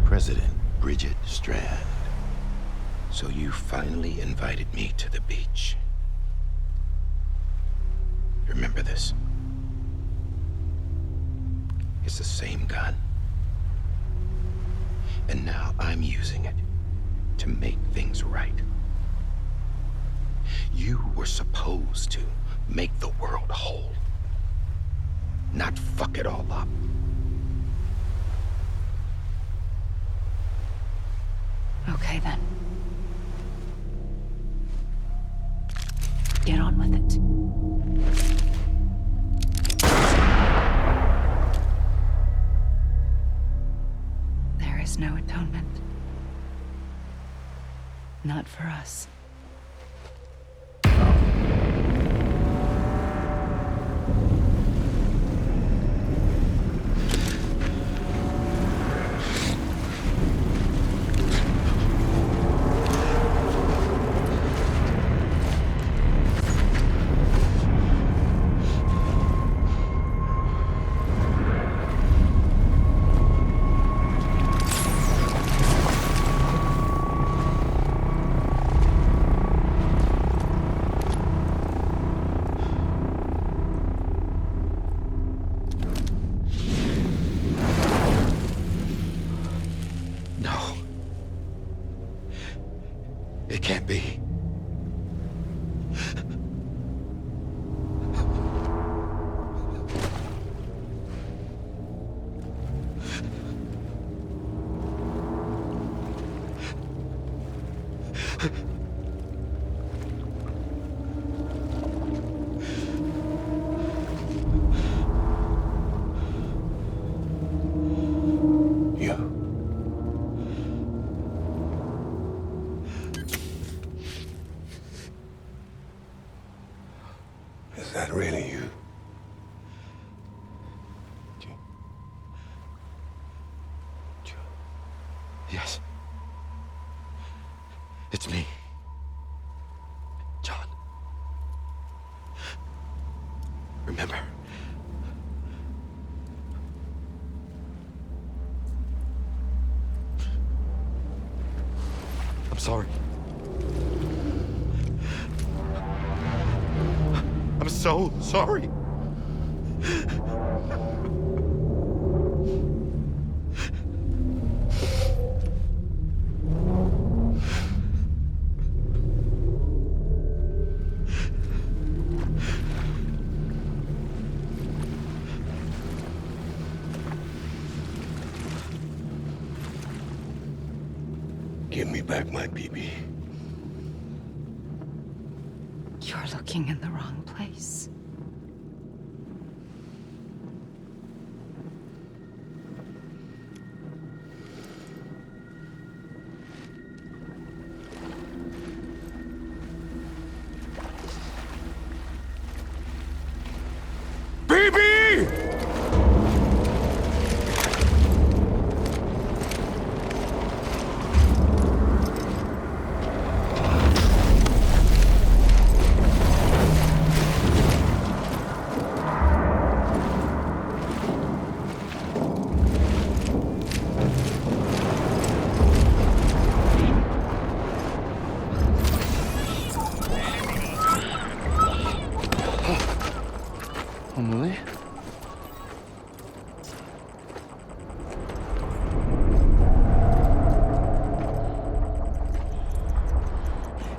President Bridget Strand. So you finally invited me to the beach. Remember this. It's the same gun. And now I'm using it to make things right. You were supposed to make the world whole, not fuck it all up. Okay, then. Get on with it. There is no atonement. Not for us. It can't be. Is that really you? Yes. It's me. John. Remember. I'm sorry. I'm so sorry. Give me back my BB. You're looking in the wrong place. Emily?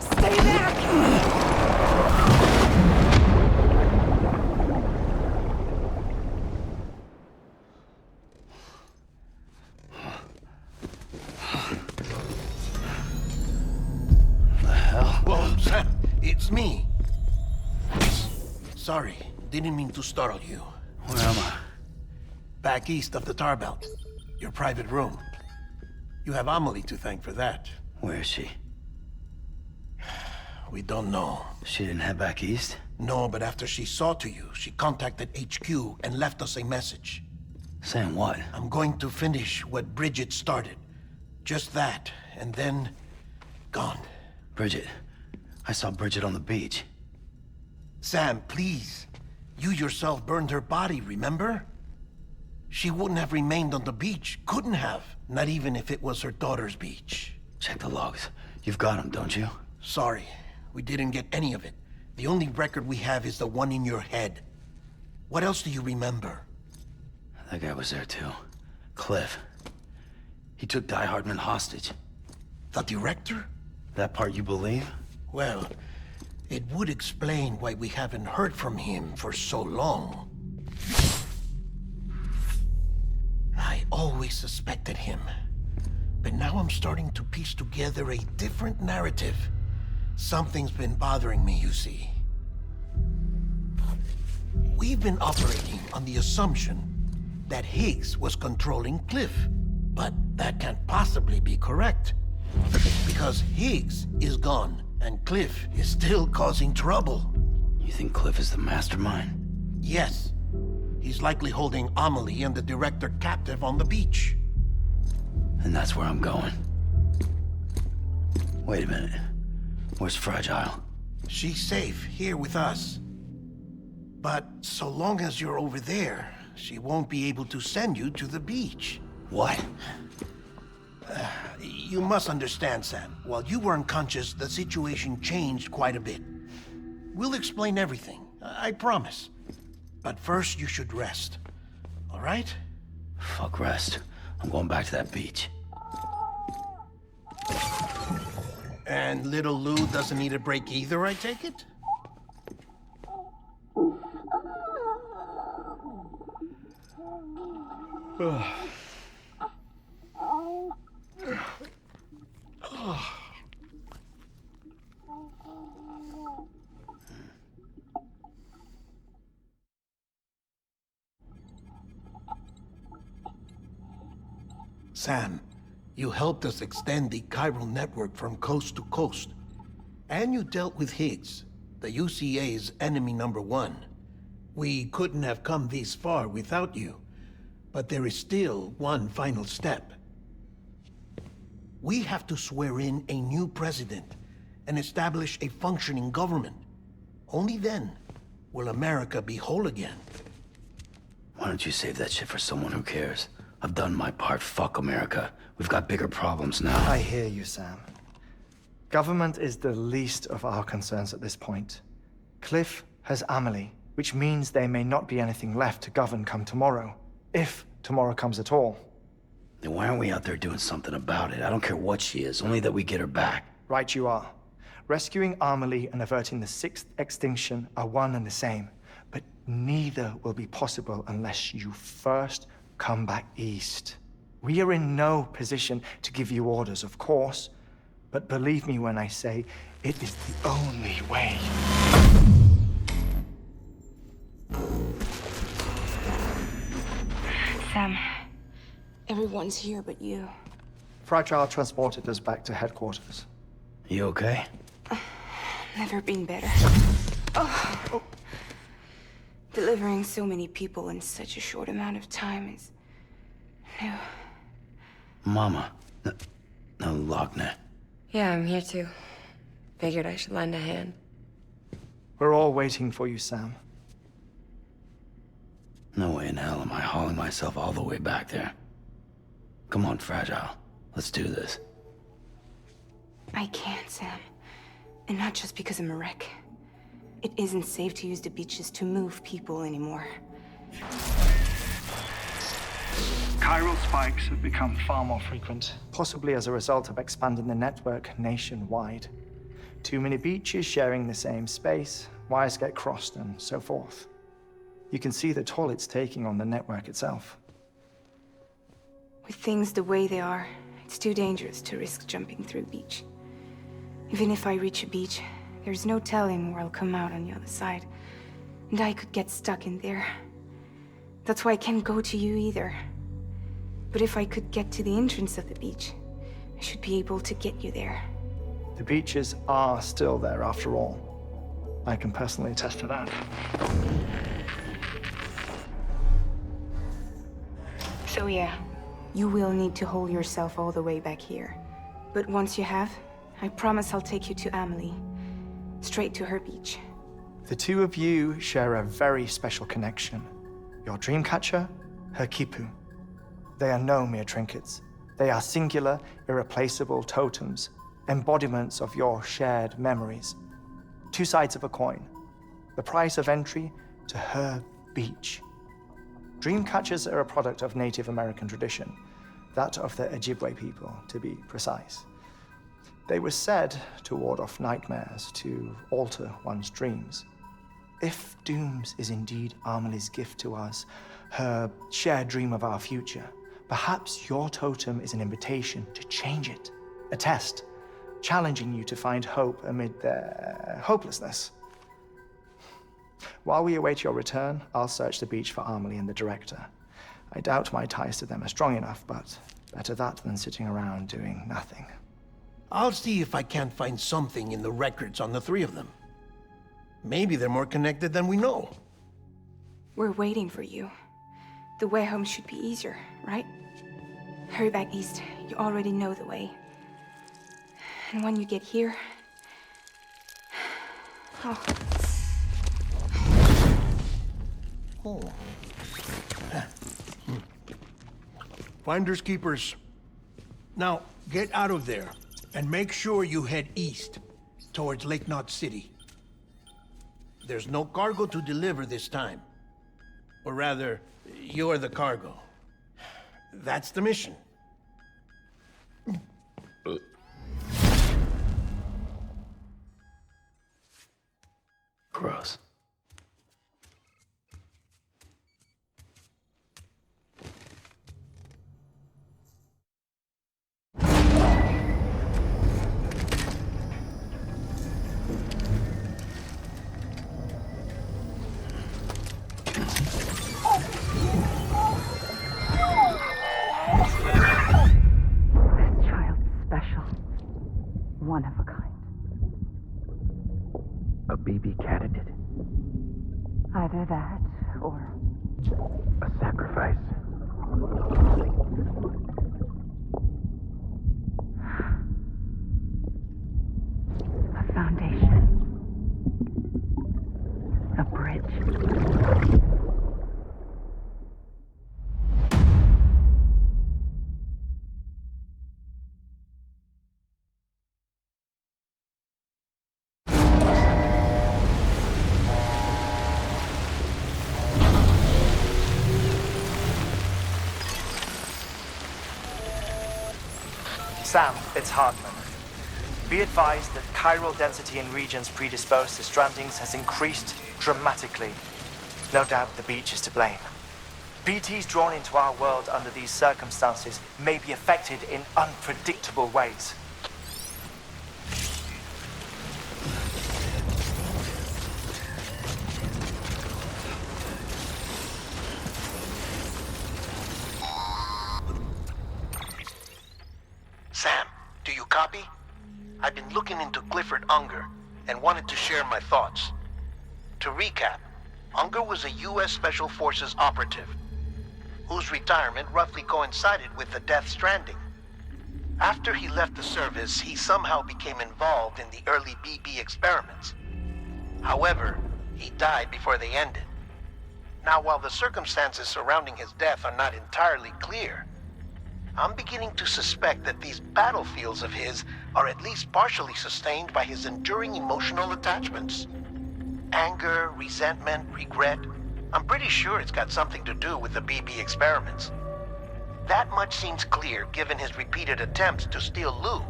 Stay back! The hell? Whoa, Sam, it's me. Sorry, didn't mean to startle you. Where am I? Back east of the tar belt. Your private room. You have Amelie to thank for that. Where is she? We don't know. She didn't head back east? No, but after she saw to you, she contacted HQ and left us a message. Saying what? I'm going to finish what Bridget started. Just that, and then... gone. Bridget. I saw Bridget on the beach. Sam, please. You yourself burned her body, remember? She wouldn't have remained on the beach. Couldn't have. Not even if it was her daughter's beach. Check the logs. You've got them, don't you? Sorry. We didn't get any of it. The only record we have is the one in your head. What else do you remember? That guy was there too. Cliff. He took Die Hardman hostage. The director? That part you believe? Well, it would explain why we haven't heard from him for so long. I always suspected him. But now I'm starting to piece together a different narrative. Something's been bothering me, you see. We've been operating on the assumption that Higgs was controlling Cliff. But that can't possibly be correct. Because Higgs is gone, and Cliff is still causing trouble. You think Cliff is the mastermind? Yes. He's likely holding Amelie and the director captive on the beach. And that's where I'm going. Wait a minute. Where's Fragile? She's safe here with us. But so long as you're over there, she won't be able to send you to the beach. What? You must understand, Sam. While you were unconscious, the situation changed quite a bit. We'll explain everything, I promise. But first, you should rest. All right? Fuck rest. I'm going back to that beach. And little Lou doesn't need a break either, I take it? Sam, you helped us extend the chiral network from coast to coast. And you dealt with Higgs, the UCA's enemy #1. We couldn't have come this far without you. But there is still one final step. We have to swear in a new president and establish a functioning government. Only then will America be whole again. Why don't you save that shit for someone who cares? I've done my part. Fuck America. We've got bigger problems now. I hear you, Sam. Government is the least of our concerns at this point. Cliff has Amelie, which means there may not be anything left to govern come tomorrow. If tomorrow comes at all. Then why aren't we out there doing something about it? I don't care what she is, only that we get her back. Right you are. Rescuing Amelie and averting the 6th extinction are one and the same. But neither will be possible unless you first come back east. We are in no position to give you orders, of course. But believe me when I say, it is the only way. Sam, everyone's here but you. Fragile transported us back to headquarters. You okay? Never been better. Oh. Delivering so many people in such a short amount of time is new. Mama. No, Lochner. Yeah, I'm here too. Figured I should lend a hand. We're all waiting for you, Sam. No way in hell am I hauling myself all the way back there. Come on, Fragile. Let's do this. I can't, Sam. And not just because I'm a wreck. It isn't safe to use the beaches to move people anymore. Chiral spikes have become far more frequent, possibly as a result of expanding the network nationwide. Too many beaches sharing the same space, wires get crossed, and so forth. You can see the toll it's taking on the network itself. With things the way they are, it's too dangerous to risk jumping through the beach. Even if I reach a beach, there's no telling where I'll come out on the other side. And I could get stuck in there. That's why I can't go to you either. But if I could get to the entrance of the beach, I should be able to get you there. The beaches are still there after all. I can personally attest to that. So yeah, you will need to hold yourself all the way back here. But once you have, I promise I'll take you to Amelie. Straight to her beach. The two of you share a very special connection. Your dreamcatcher, her Kipu. They are no mere trinkets. They are singular, irreplaceable totems, embodiments of your shared memories. Two sides of a coin. The price of entry to her beach. Dreamcatchers are a product of Native American tradition. that of the Ojibwe people, to be precise. They were said to ward off nightmares, to alter one's dreams. If Dooms is indeed Amelie's gift to us, her shared dream of our future, perhaps your totem is an invitation to change it. A test, challenging you to find hope amid their hopelessness. While we await your return, I'll search the beach for Amelie and the director. I doubt my ties to them are strong enough, but better that than sitting around doing nothing. I'll see if I can't find something in the records on the three of them. Maybe they're more connected than we know. We're waiting for you. The way home should be easier, right? Hurry back east. You already know the way. And when you get here... Oh. Oh. Finders keepers. Now, get out of there, and make sure you head east, towards Lake Knot City. There's no cargo to deliver this time. Or rather, you're the cargo. That's the mission. Gross. One of a kind. A BB candidate? Either that, or... a sacrifice. A foundation. A bridge. Sam, it's Hartman. Be advised that chiral density in regions predisposed to strandings has increased dramatically. No doubt the beach is to blame. BTs drawn into our world under these circumstances may be affected in unpredictable ways. Sam, do you copy? I've been looking into Clifford Unger and wanted to share my thoughts. To recap, Unger was a U.S. Special Forces operative whose retirement roughly coincided with the Death Stranding. After he left the service, he somehow became involved in the early BB experiments. However, he died before they ended. Now, while the circumstances surrounding his death are not entirely clear, I'm beginning to suspect that these battlefields of his are at least partially sustained by his enduring emotional attachments. Anger, resentment, regret. I'm pretty sure it's got something to do with the BB experiments. That much seems clear given his repeated attempts to steal Lou.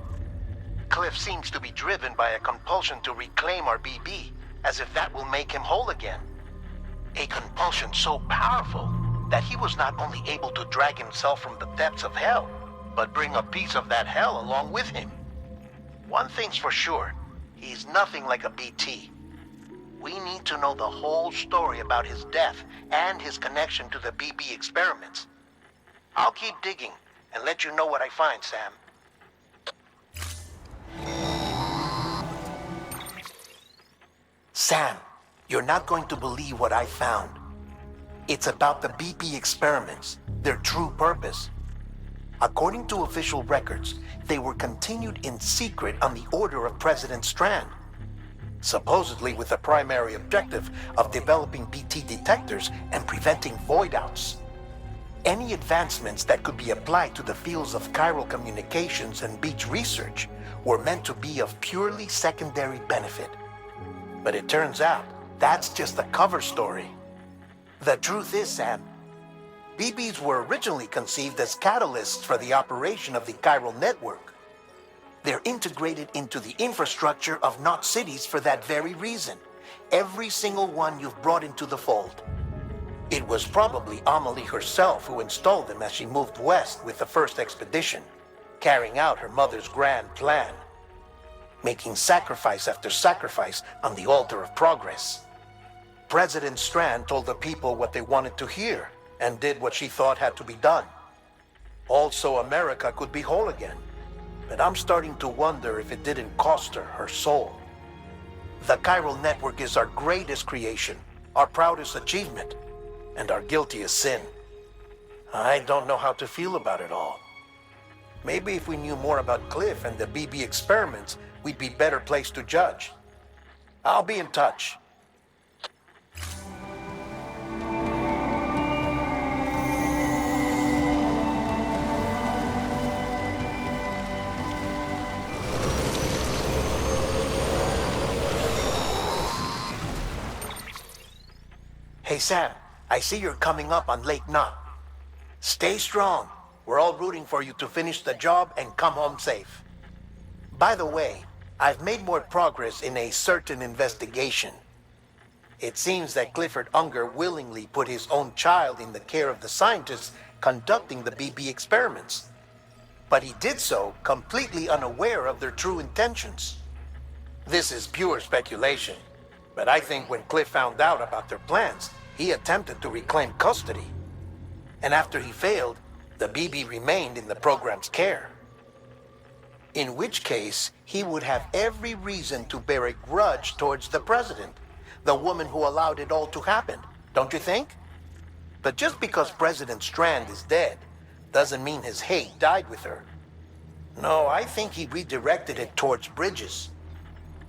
Cliff seems to be driven by a compulsion to reclaim our BB, as if that will make him whole again. A compulsion so powerful that he was not only able to drag himself from the depths of hell, but bring a piece of that hell along with him. One thing's for sure, he's nothing like a BT. We need to know the whole story about his death and his connection to the BB experiments. I'll keep digging and let you know what I find, Sam. Sam, you're not going to believe what I found. It's about the BB experiments, their true purpose. According to official records, they were continued in secret on the order of President Strand, supposedly with the primary objective of developing BT detectors and preventing void-outs. Any advancements that could be applied to the fields of chiral communications and beach research were meant to be of purely secondary benefit. But it turns out, that's just a cover story. The truth is, Sam, BBs were originally conceived as catalysts for the operation of the chiral network. They're integrated into the infrastructure of Knot cities for that very reason. Every single one you've brought into the fold. It was probably Amelie herself who installed them as she moved west with the first expedition, carrying out her mother's grand plan, making sacrifice after sacrifice on the altar of progress. President Strand told the people what they wanted to hear and did what she thought had to be done. Also, America could be whole again. But I'm starting to wonder if it didn't cost her soul. The chiral network is our greatest creation, our proudest achievement, and our guiltiest sin. I don't know how to feel about it all. Maybe if we knew more about Cliff and the BB experiments, we'd be better placed to judge. I'll be in touch. Hey Sam, I see you're coming up on Lake Knot. Stay strong. We're all rooting for you to finish the job and come home safe. By the way, I've made more progress in a certain investigation. It seems that Clifford Unger willingly put his own child in the care of the scientists conducting the BB experiments. But he did so completely unaware of their true intentions. This is pure speculation. But I think when Cliff found out about their plans, he attempted to reclaim custody. And after he failed, the BB remained in the program's care. In which case, he would have every reason to bear a grudge towards the president, the woman who allowed it all to happen, don't you think? But just because President Strand is dead, doesn't mean his hate died with her. No, I think he redirected it towards Bridges.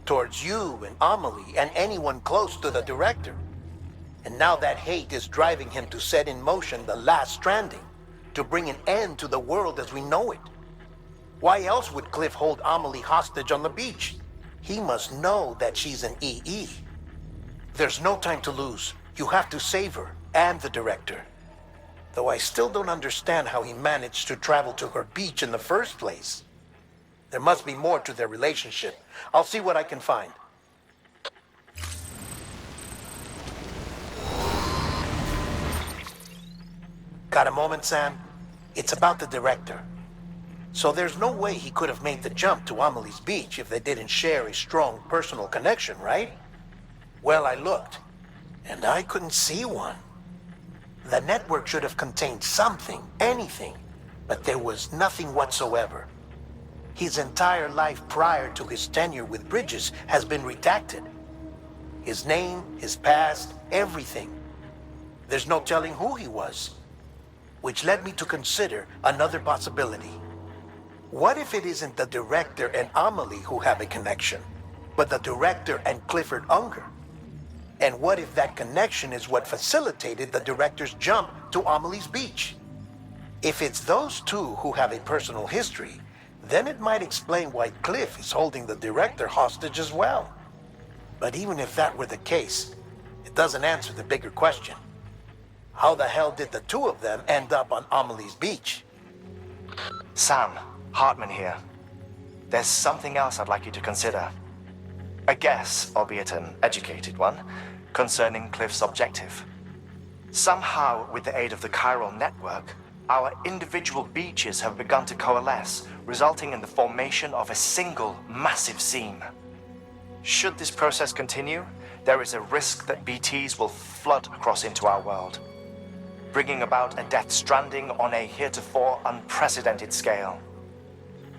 Towards you and Amelie and anyone close to the director. And now that hate is driving him to set in motion the last stranding, to bring an end to the world as we know it. Why else would Cliff hold Amelie hostage on the beach? He must know that she's an EE. There's no time to lose. You have to save her and the director. Though I still don't understand how he managed to travel to her beach in the first place. There must be more to their relationship. I'll see what I can find. Got a moment, Sam? It's about the director. So there's no way he could have made the jump to Amelie's beach if they didn't share a strong personal connection, right? Well, I looked, and I couldn't see one. The network should have contained something, anything, but there was nothing whatsoever. His entire life prior to his tenure with Bridges has been redacted. His name, his past, everything. There's no telling who he was. Which led me to consider another possibility. What if it isn't the director and Amelie who have a connection, but the director and Clifford Unger? And what if that connection is what facilitated the director's jump to Amelie's beach? If it's those two who have a personal history, then it might explain why Cliff is holding the director hostage as well. But even if that were the case, it doesn't answer the bigger question. How the hell did the two of them end up on Amelie's beach? Sam, Hartman here. There's something else I'd like you to consider. A guess, albeit an educated one, concerning Cliff's objective. Somehow, with the aid of the chiral network, our individual beaches have begun to coalesce, resulting in the formation of a single massive seam. Should this process continue, there is a risk that BTs will flood across into our world, bringing about a Death Stranding on a heretofore unprecedented scale.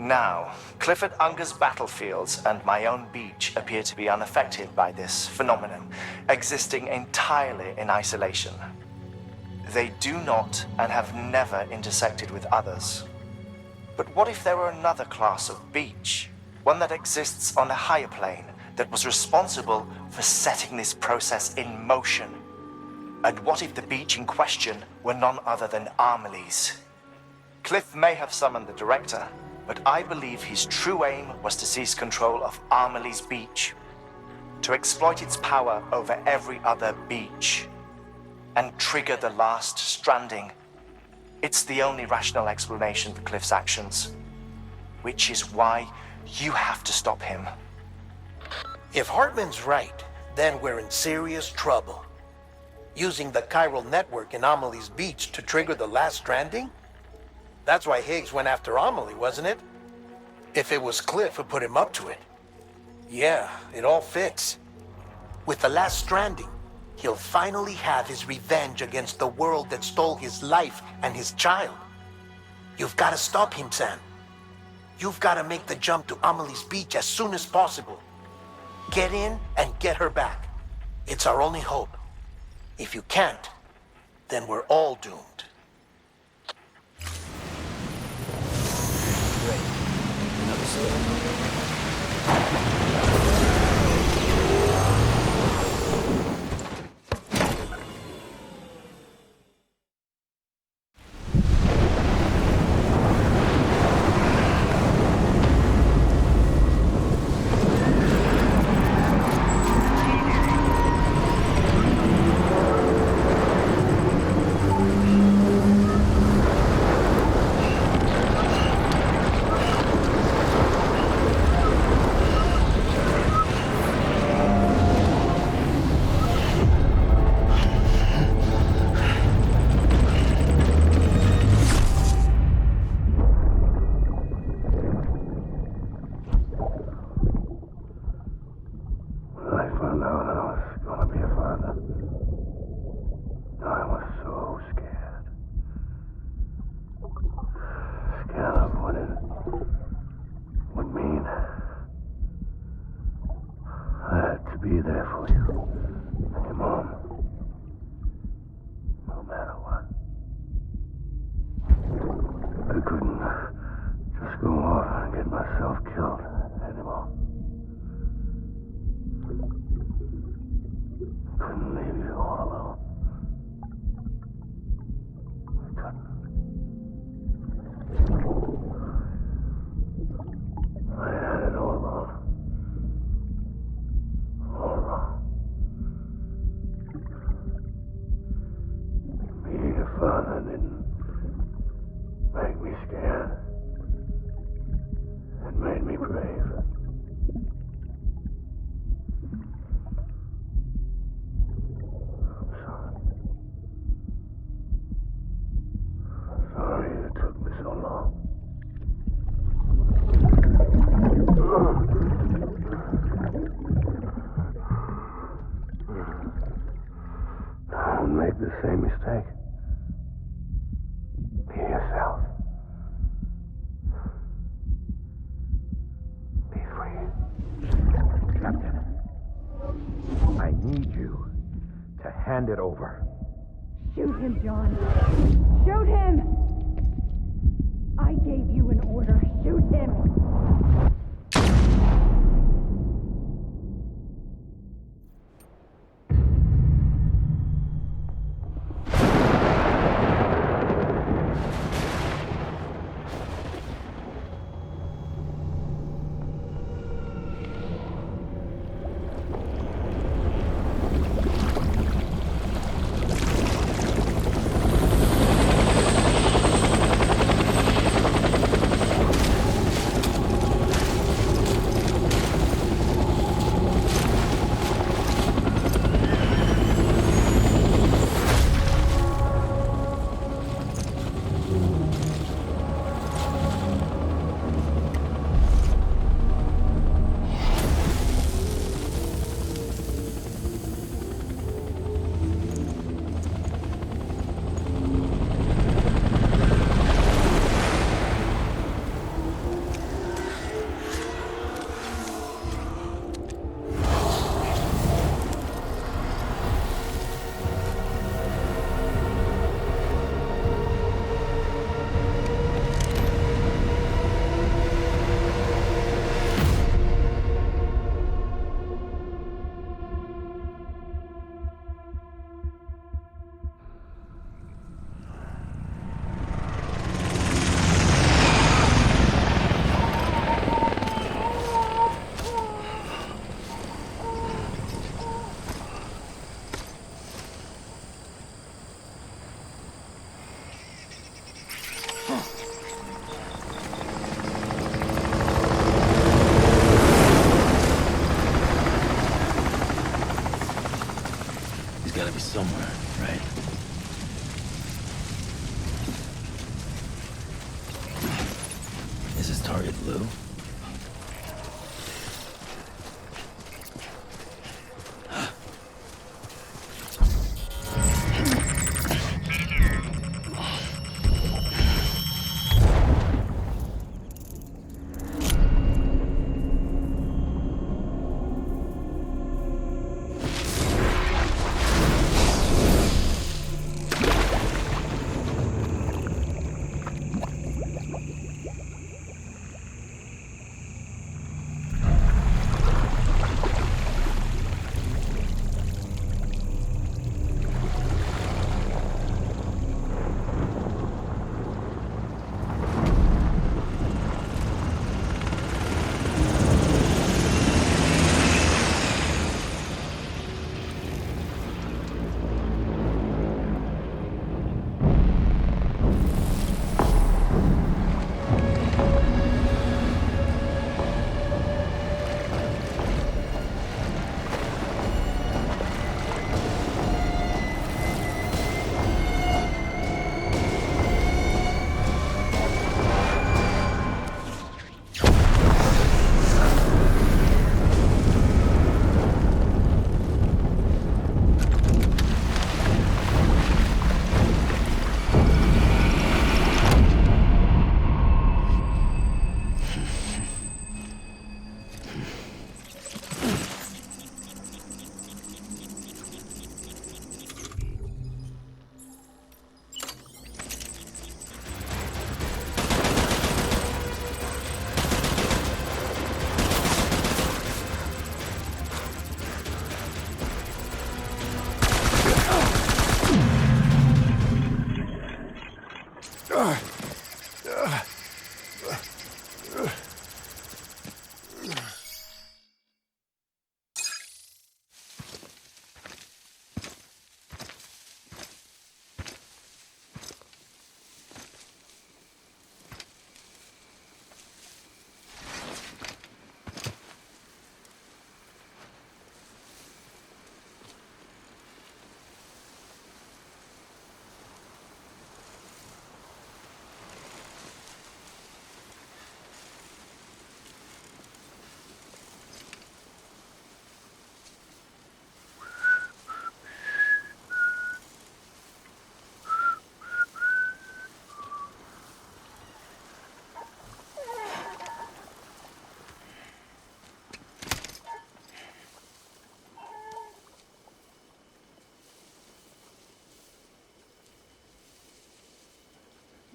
Now, Clifford Unger's battlefields and my own beach appear to be unaffected by this phenomenon, existing entirely in isolation. They do not and have never intersected with others. But what if there were another class of beach, one that exists on a higher plane, that was responsible for setting this process in motion? And what if the beach in question were none other than Amelie's? Cliff may have summoned the director, but I believe his true aim was to seize control of Amelie's beach, to exploit its power over every other beach, and trigger the last stranding It's the only rational explanation for Cliff's actions. Which is why you have to stop him. If Hartman's right, then we're in serious trouble. Using the chiral network in Amelie's Beach to trigger the last stranding? That's why Higgs went after Amelie, wasn't it? If it was Cliff who put him up to it. Yeah, it all fits. With the last stranding, he'll finally have his revenge against the world that stole his life and his child. You've got to stop him, Sam. You've got to make the jump to Amelie's Beach as soon as possible. Get in and get her back. It's our only hope. If you can't, then we're all doomed. Be there for you and your mom, no matter what. I couldn't just go off and get myself killed anymore. Couldn't leave you all alone. I couldn't. I had it all wrong. Being a father didn't make me scared. It made me brave. I'm sorry. I'm sorry it took me so long. Don't make the same mistake. Be yourself. Be free. Captain, I need you to hand it over. Shoot him, John. Shoot him! I gave you an order. Shoot him! Is his target blue?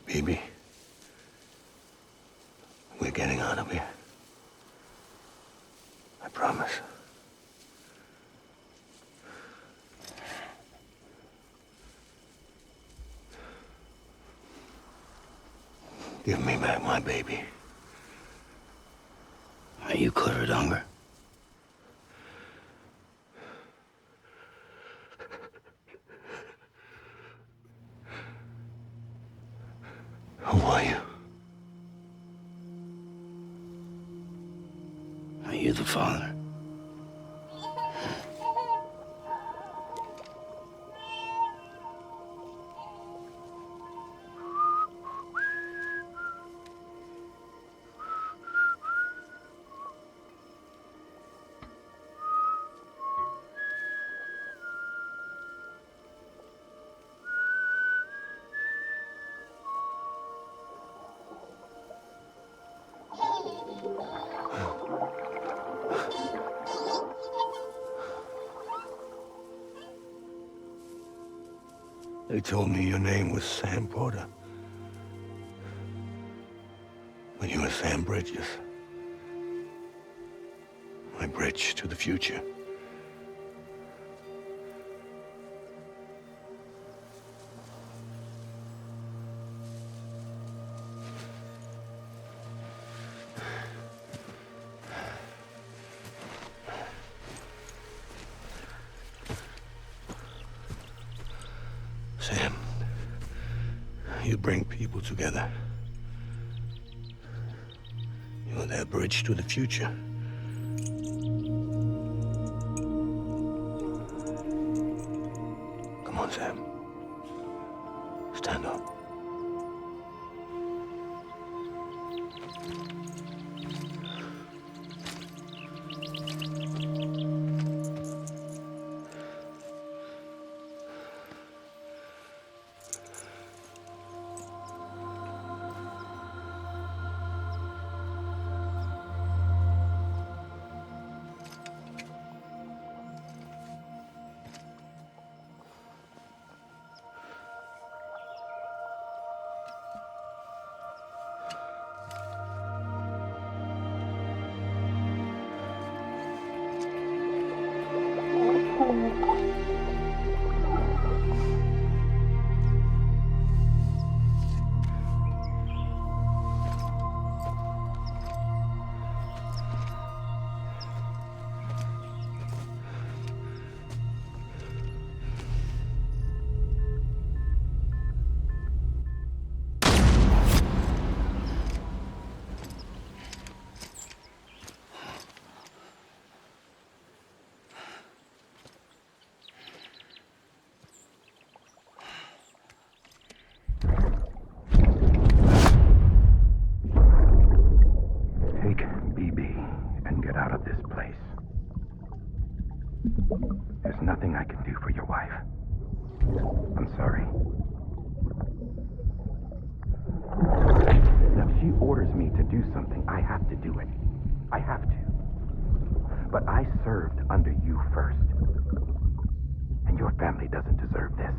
Baby, we're getting out of here. I promise. Give me back my baby. Are you clear, Donger? Who are you? Are you the father? They told me your name was Sam Porter. But you were Sam Bridges. My bridge to the future. Sam, you bring people together. You're their bridge to the future. Come on, Sam. Stand up. do something, I have to do it. I have to. But I served under you first. And your family doesn't deserve this.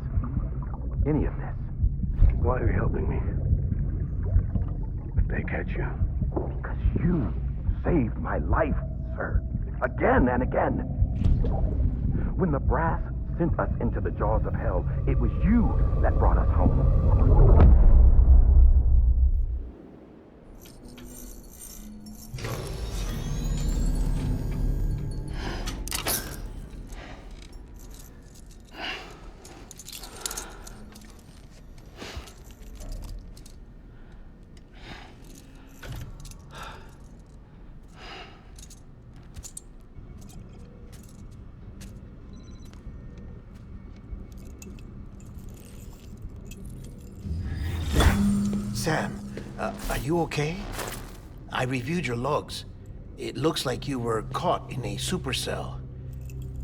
Any of this. Why are you helping me? If they catch you. Because you saved my life, sir. Again and again. When the brass sent us into the jaws of hell, it was you that brought us home. Sam, are you okay? I reviewed your logs. It looks like you were caught in a supercell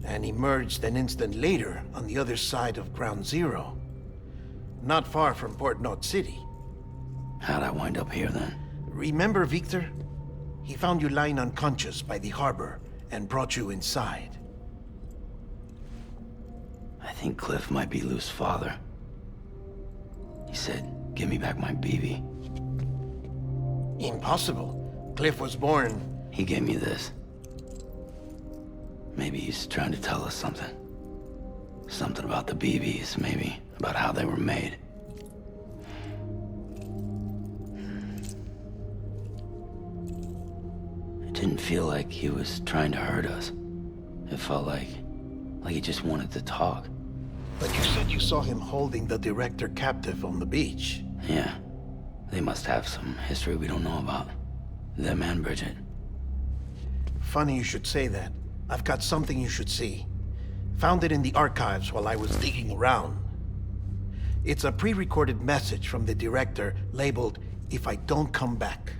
and emerged an instant later on the other side of Ground Zero. Not far from Port Knot City. How'd I wind up here then? Remember Victor? He found you lying unconscious by the harbor and brought you inside. I think Cliff might be Lou's father. He said, give me back my BB. Impossible. Cliff was born... He gave me this. Maybe he's trying to tell us something. Something about the BBs, maybe. About how they were made. It didn't feel like he was trying to hurt us. It felt like he just wanted to talk. But you said you saw him holding the director captive on the beach. Yeah. They must have some history we don't know about. Them and Bridget. Funny you should say that. I've got something you should see. Found it in the archives while I was digging around. It's a pre-recorded message from the director labeled, "If I don't come back."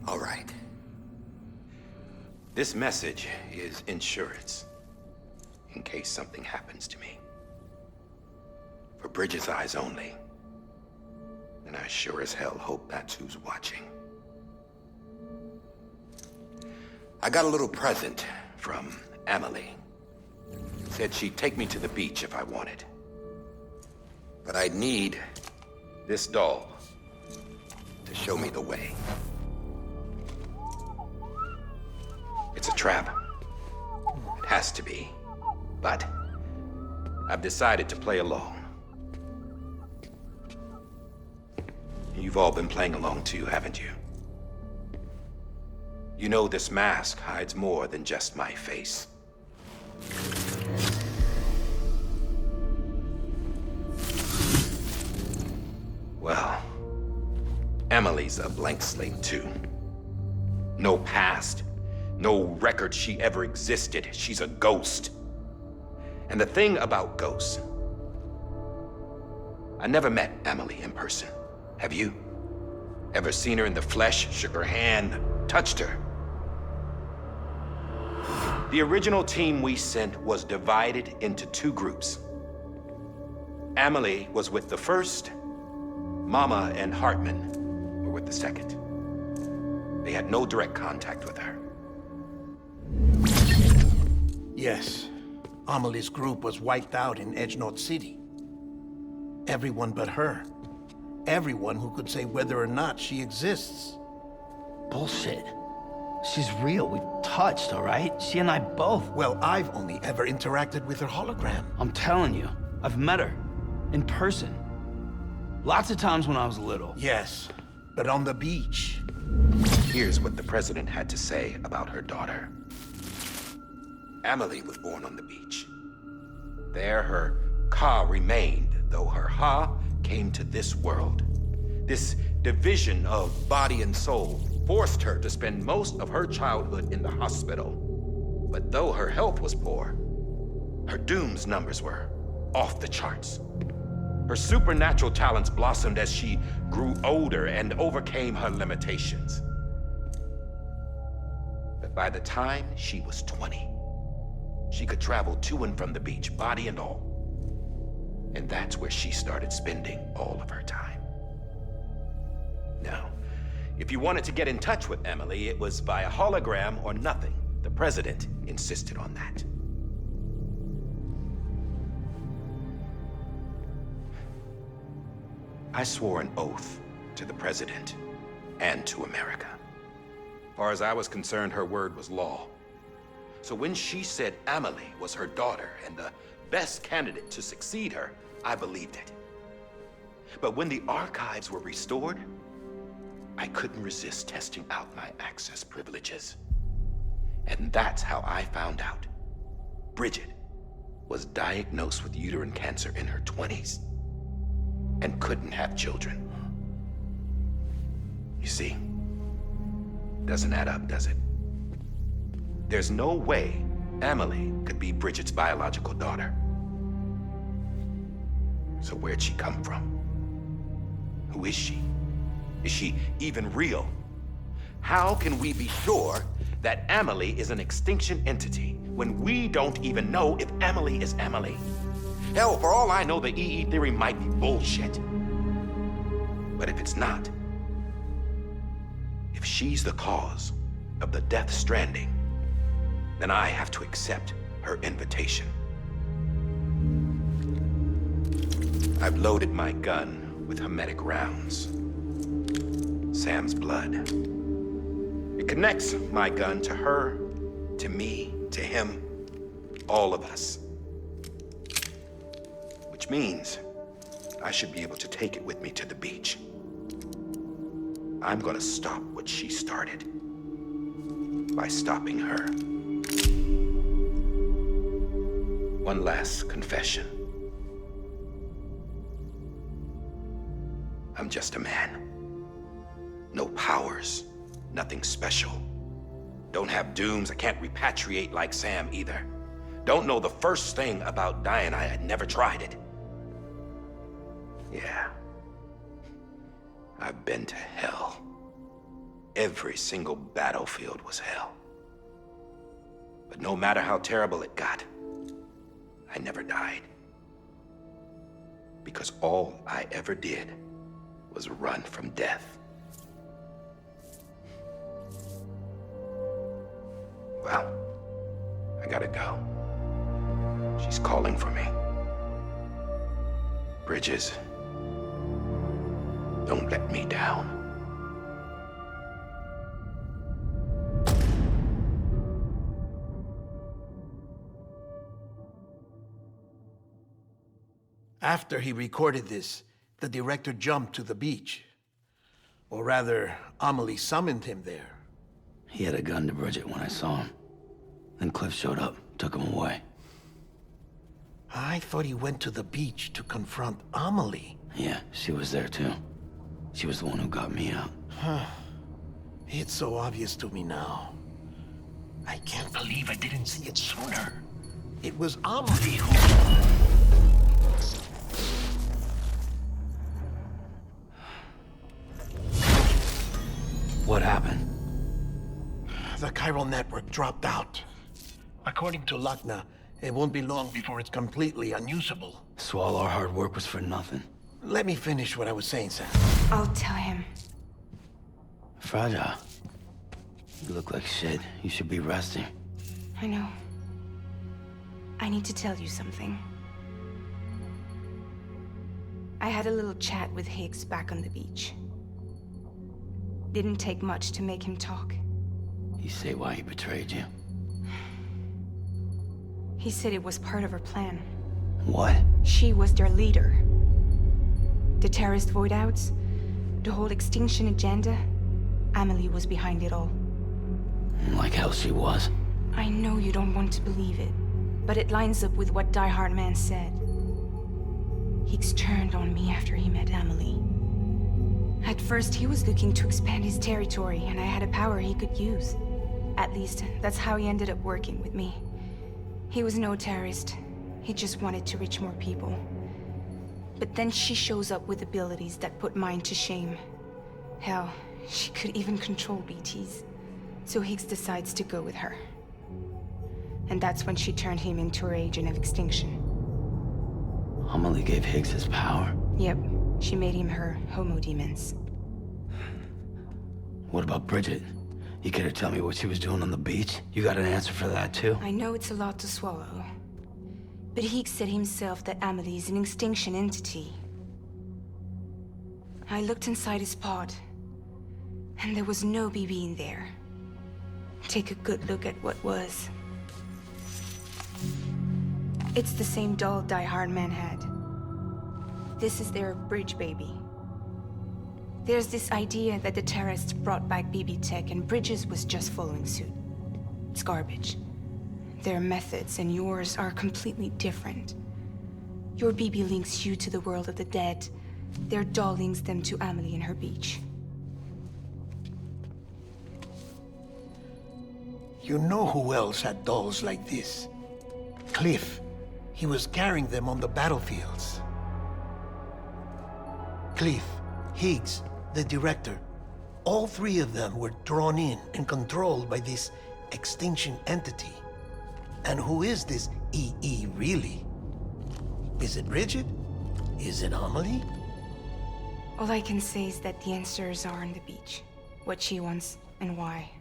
All right. This message is insurance, in case something happens to me. For Bridget's eyes only. And I sure as hell hope that's who's watching. I got a little present from Emily. Said she'd take me to the beach if I wanted. But I'd need this doll to show me the way. It's a trap. It has to be. But I've decided to play along. You've all been playing along too, haven't you? You know this mask hides more than just my face. Well, Emily's a blank slate too. No past. No record she ever existed. She's a ghost. And the thing about ghosts, I never met Emily in person. Have you? Ever seen her in the flesh, shook her hand, touched her? The original team we sent was divided into two groups. Emily was with the first. Mama and Hartman were with the second. They had no direct contact with her. Yes. Amelie's group was wiped out in Edge Knot City. Everyone but her. Everyone who could say whether or not she exists. Bullshit. She's real. We've touched, all right? She and I both. Well, I've only ever interacted with her hologram. I'm telling you, I've met her. In person. Lots of times when I was little. Yes, but on the beach. Here's what the president had to say about her daughter. Emily was born on the beach. There her Ka remained, though her Ha came to this world. This division of body and soul forced her to spend most of her childhood in the hospital. But though her health was poor, her dooms numbers were off the charts. Her supernatural talents blossomed as she grew older and overcame her limitations. But by the time she was 20, she could travel to and from the beach, body and all. And that's where she started spending all of her time. Now, if you wanted to get in touch with Emily, it was via hologram or nothing. The president insisted on that. I swore an oath to the president and to America. As far as I was concerned, her word was law. So when she said Amelie was her daughter and the best candidate to succeed her, I believed it. But when the archives were restored, I couldn't resist testing out my access privileges. And that's how I found out Bridget was diagnosed with uterine cancer in her 20s and couldn't have children. You see, doesn't add up, does it? There's no way Amelie could be Bridget's biological daughter. So where'd she come from? Who is she? Is she even real? How can we be sure that Amelie is an extinction entity when we don't even know if Amelie is Amelie? Hell, for all I know, the EE theory might be bullshit. But if it's not, if she's the cause of the Death Stranding, then I have to accept her invitation. I've loaded my gun with hermetic rounds. Sam's blood. It connects my gun to her, to me, to him, all of us. Which means I should be able to take it with me to the beach. I'm gonna stop what she started by stopping her. One last confession. I'm just a man. No powers, nothing special. Don't have dooms, I can't repatriate like Sam either. Don't know the first thing about dying, I had never tried it. Yeah. I've been to hell. Every single battlefield was hell. But no matter how terrible it got, I never died. Because all I ever did was run from death. Well, I gotta go. She's calling for me. Bridges, don't let me down. After he recorded this, the director jumped to the beach. Or rather, Amelie summoned him there. He had a gun to Bridget when I saw him. Then Cliff showed up, took him away. I thought he went to the beach to confront Amelie. Yeah, she was there too. She was the one who got me out. Huh. It's so obvious to me now. I can't believe I didn't see it sooner. It was Amelie who... What happened? The chiral network dropped out. According to Lakna, it won't be long before it's completely unusable. So all our hard work was for nothing. Let me finish what I was saying, Sam. I'll tell him. Fragile. You look like shit. You should be resting. I know. I need to tell you something. I had a little chat with Higgs back on the beach. Didn't take much to make him talk. You say why he betrayed you? He said it was part of her plan. What? She was their leader. The terrorist void-outs, the whole extinction agenda, Amelie was behind it all. Like hell she was. I know you don't want to believe it, but it lines up with what Die Hard Man said. Higgs turned on me after he met Amelie. At first, he was looking to expand his territory, and I had a power he could use. At least, that's how he ended up working with me. He was no terrorist. He just wanted to reach more people. But then she shows up with abilities that put mine to shame. Hell, she could even control BTs. So Higgs decides to go with her. And that's when she turned him into her agent of extinction. Amelie gave Higgs his power? Yep, she made him her homo demons. What about Bridget? You care to tell me what she was doing on the beach? You got an answer for that too? I know it's a lot to swallow. But Higgs said himself that Amelie is an extinction entity. I looked inside his pod, and there was no BB in there. Take a good look at what was. It's the same doll Die Hard Man had. This is their bridge baby. There's this idea that the terrorists brought back BB tech and Bridges was just following suit. It's garbage. Their methods and yours are completely different. Your BB links you to the world of the dead. Their doll links them to Amelie and her beach. You know who else had dolls like this? Cliff. He was carrying them on the battlefields. Cliff, Higgs, the director. All three of them were drawn in and controlled by this extinction entity. And who is this EE really? Is it Bridget? Is it Amelie? All I can say is that the answers are on the beach. What she wants and why.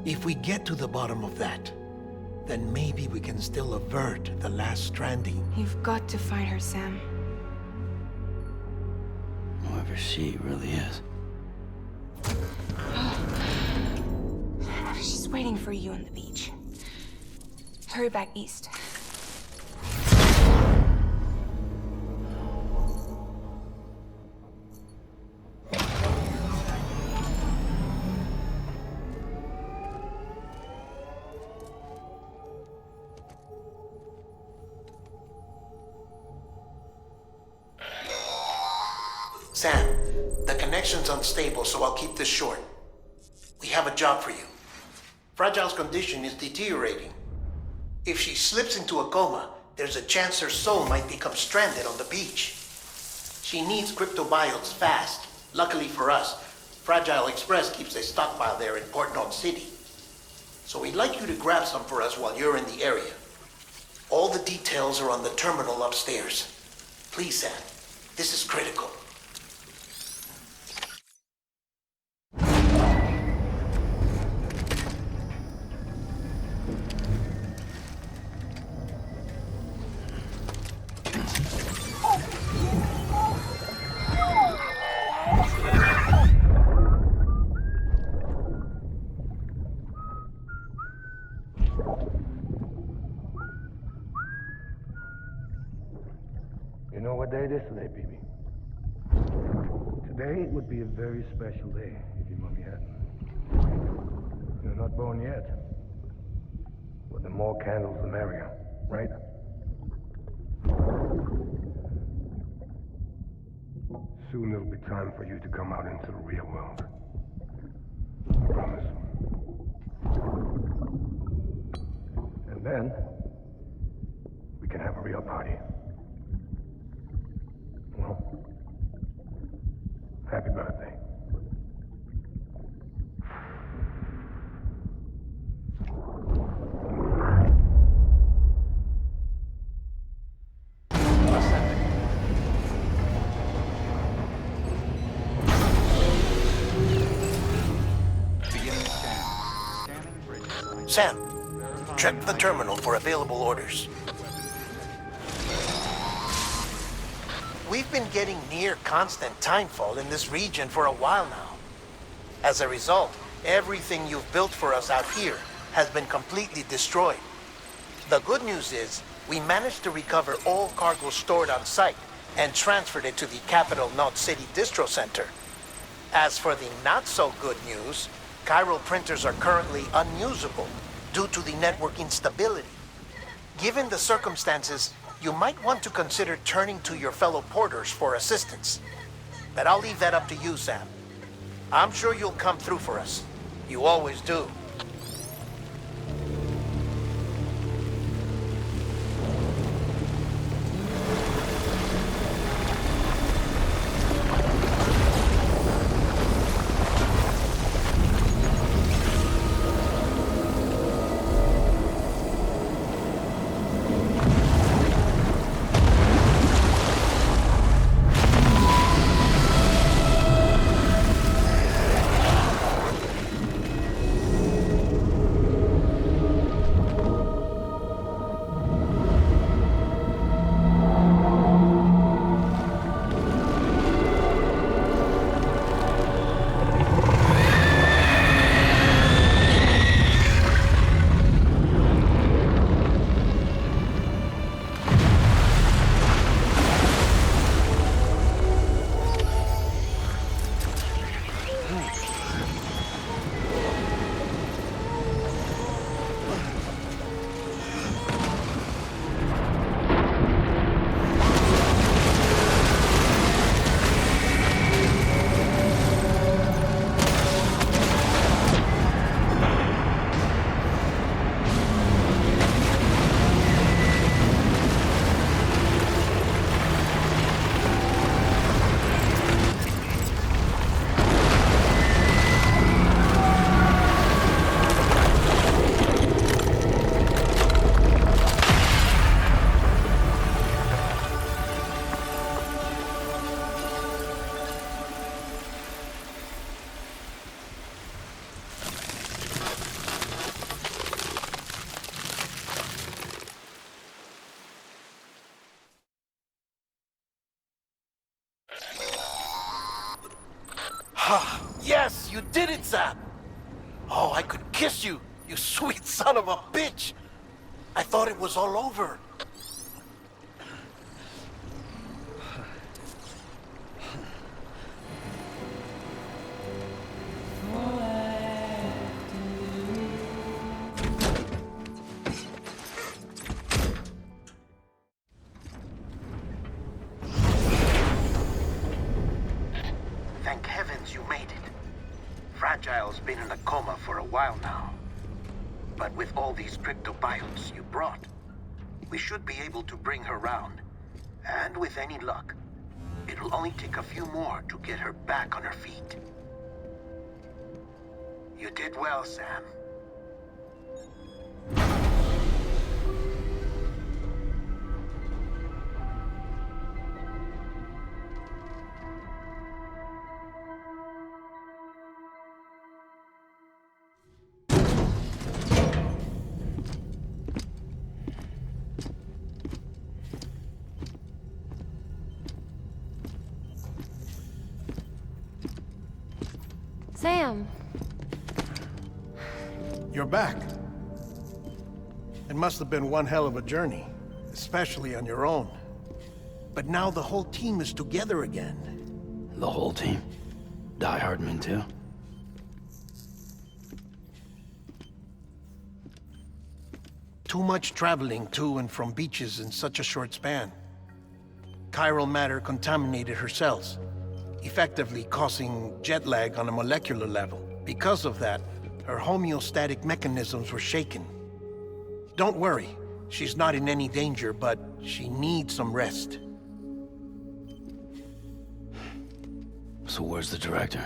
If we get to the bottom of that, then maybe we can still avert the last stranding. You've got to find her, Sam. Whoever she really is. She's waiting for you on the beach. Hurry back east. Sam, the connection's unstable, so I'll keep this short. We have a job for you. Fragile's condition is deteriorating. If she slips into a coma, there's a chance her soul might become stranded on the beach. She needs cryptobiotes fast. Luckily for us, Fragile Express keeps a stockpile there in Port North City. So we'd like you to grab some for us while you're in the area. All the details are on the terminal upstairs. Please, Sam, this is critical. You know what day it is today, BB? Today would be a very special day if your mommy hadn't. You're not born yet. But the more candles, the merrier, right? Soon it'll be time for you to come out into the real world. I promise. And then, we can have a real party. Well, happy birthday. Sam, check the terminal for available orders. We've been getting near constant timefall in this region for a while now. As a result, everything you've built for us out here has been completely destroyed. The good news is, we managed to recover all cargo stored on site and transferred it to the Capital North City Distro Center. As for the not-so-good news, chiral printers are currently unusable due to the network instability. Given the circumstances, you might want to consider turning to your fellow porters for assistance. But I'll leave that up to you, Sam. I'm sure you'll come through for us. You always do. Ha! Yes, you did it, Sam! Oh, I could kiss you, you sweet son of a bitch! I thought it was all over. Thank heavens you made it. Fragile's been in a coma for a while now. But with all these cryptobiotes you brought, we should be able to bring her round. And with any luck, it'll only take a few more to get her back on her feet. You did well, Sam. Sam. You're back. It must have been one hell of a journey, especially on your own. But now the whole team is together again. The whole team? Die Hardman too? Too much traveling to and from beaches in such a short span. Chiral matter contaminated her cells, effectively causing jet lag on a molecular level. Because of that, her homeostatic mechanisms were shaken. Don't worry, she's not in any danger, but she needs some rest. So where's the director?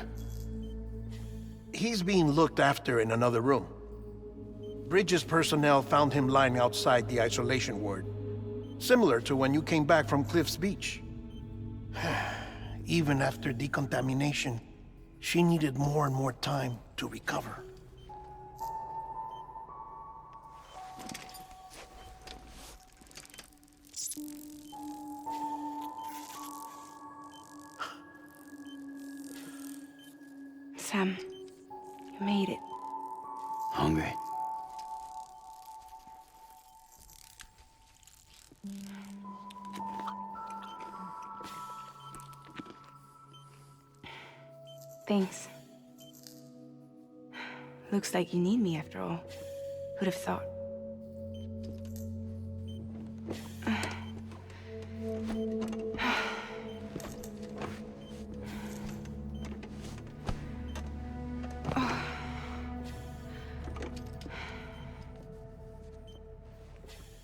He's being looked after in another room. Bridges personnel found him lying outside the isolation ward, similar to when you came back from Cliff's Beach. Even after decontamination, she needed more and more time to recover. Sam, you made it. Hungry? Thanks. Looks like you need me after all. Who'd have thought?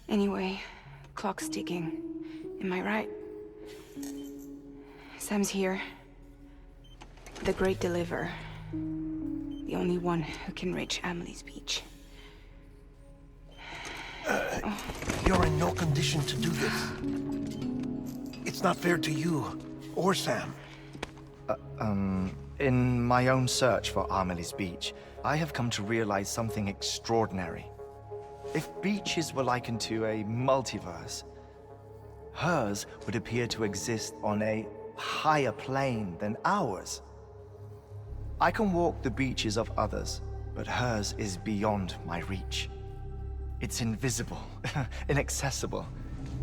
Anyway, clock's ticking. Am I right? Sam's here. The Great Deliverer. The only one who can reach Amelie's Beach. You're in no condition to do this. It's not fair to you, or Sam. In my own search for Amelie's Beach, I have come to realize something extraordinary. If beaches were likened to a multiverse, hers would appear to exist on a higher plane than ours. I can walk the beaches of others, but hers is beyond my reach. It's invisible, inaccessible,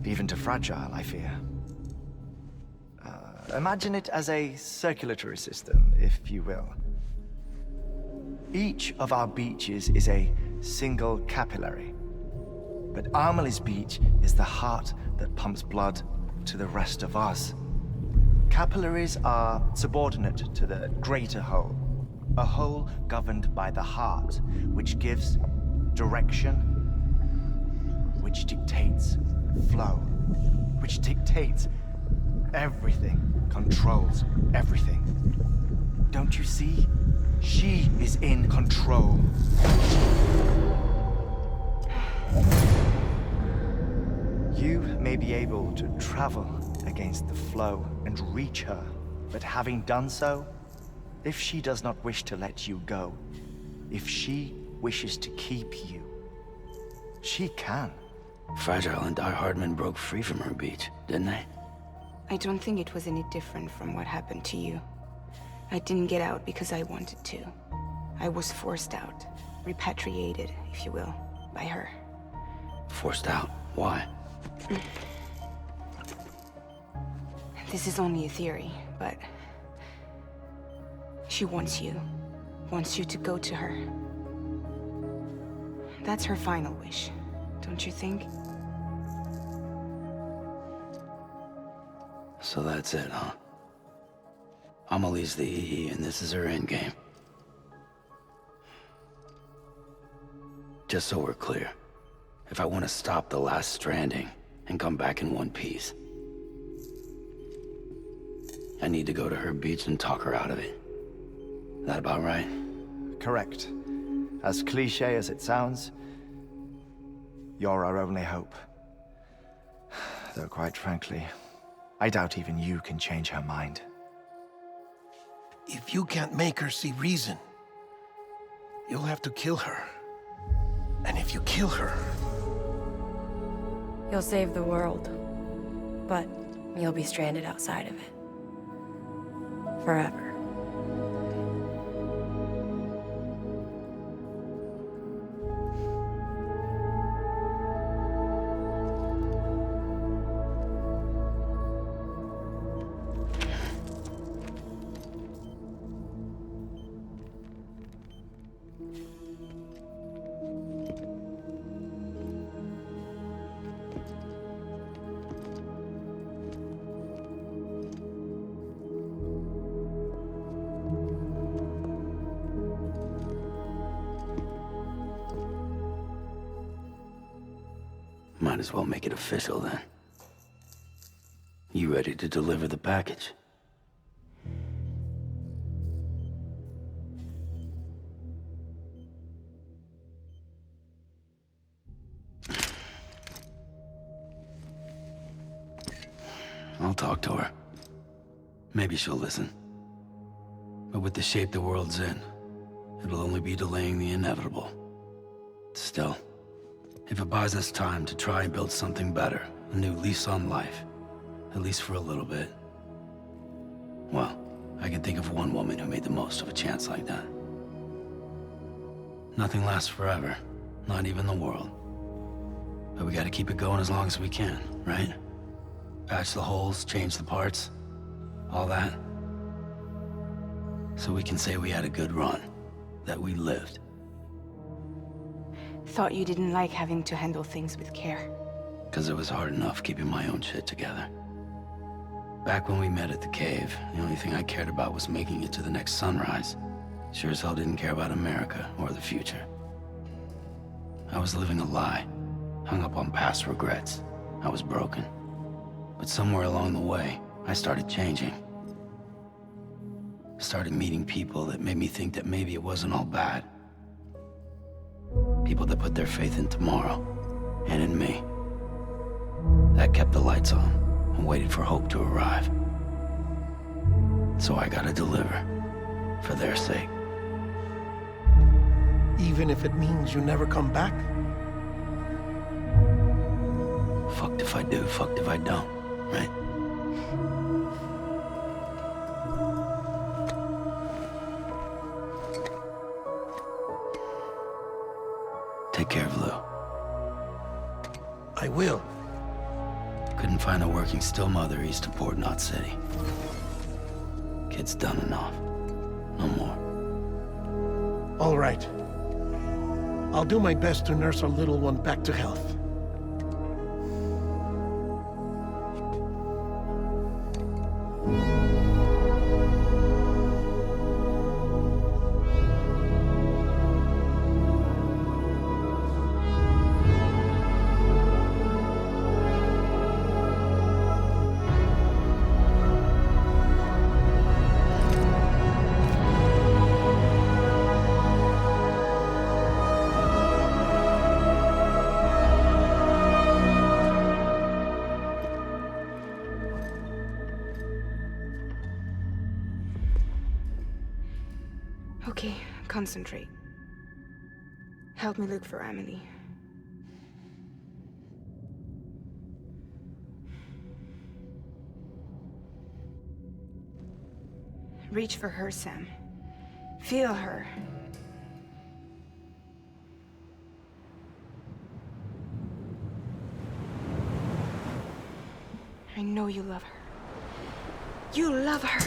even to Fragile, I fear. Imagine it as a circulatory system, if you will. Each of our beaches is a single capillary, but Amelie's Beach is the heart that pumps blood to the rest of us. Capillaries are subordinate to the greater whole, a whole governed by the heart, which gives direction, which dictates flow, which dictates everything, controls everything. Don't you see? She is in control. You may be able to travel against the flow and reach her, but having done so, if she does not wish to let you go, if she wishes to keep you, she can. Fragile and Die Hardman broke free from her beach, didn't they? I don't think it was any different from what happened to you. I didn't get out because I wanted to. I was forced out. Repatriated, if you will, by her. Forced out? Why? This is only a theory, but... she wants you. Wants you to go to her. That's her final wish, don't you think? So that's it, huh? Amelie's the EE, and this is her endgame. Just so we're clear, if I want to stop the last stranding and come back in one piece, I need to go to her beach and talk her out of it. That about right? Correct. As cliche as it sounds, you're our only hope. Though quite frankly, I doubt even you can change her mind. If you can't make her see reason, you'll have to kill her. And if you kill her... You'll save the world, but you'll be stranded outside of it. Forever. Might as well make it official then. You ready to deliver the package? I'll talk to her. Maybe she'll listen. But with the shape the world's in, it'll only be delaying the inevitable. Still, if it buys us time to try and build something better, a new lease on life, at least for a little bit, well, I can think of one woman who made the most of a chance like that. Nothing lasts forever, not even the world. But we gotta keep it going as long as we can, right? Patch the holes, change the parts, all that. So we can say we had a good run, that we lived. Thought you didn't like having to handle things with care. Because it was hard enough keeping my own shit together. Back when we met at the cave, the only thing I cared about was making it to the next sunrise. Sure as hell didn't care about America or the future. I was living a lie, hung up on past regrets. I was broken. But somewhere along the way, I started changing. Started meeting people that made me think that maybe it wasn't all bad. People that put their faith in tomorrow, and in me. That kept the lights on, and waited for hope to arrive. So I gotta deliver, for their sake. Even if it means you never come back? Fucked if I do, fucked if I don't, right? Take care of Lou. I will. Couldn't find a working still mother east of Port Knot City. Kid's done enough. No more. All right. I'll do my best to nurse our little one back to health. Okay, concentrate. Help me look for Amelie. Reach for her, Sam. Feel her. I know you love her. You love her.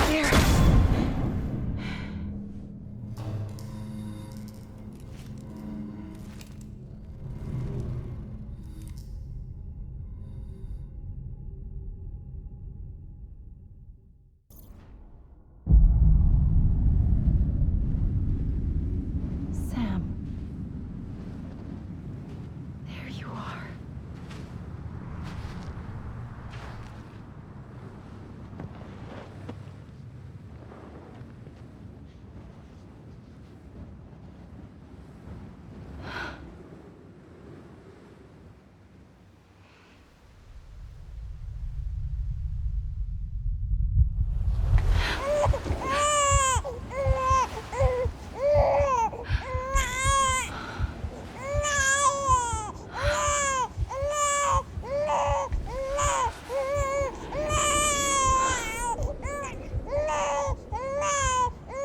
There. Sam. There you are.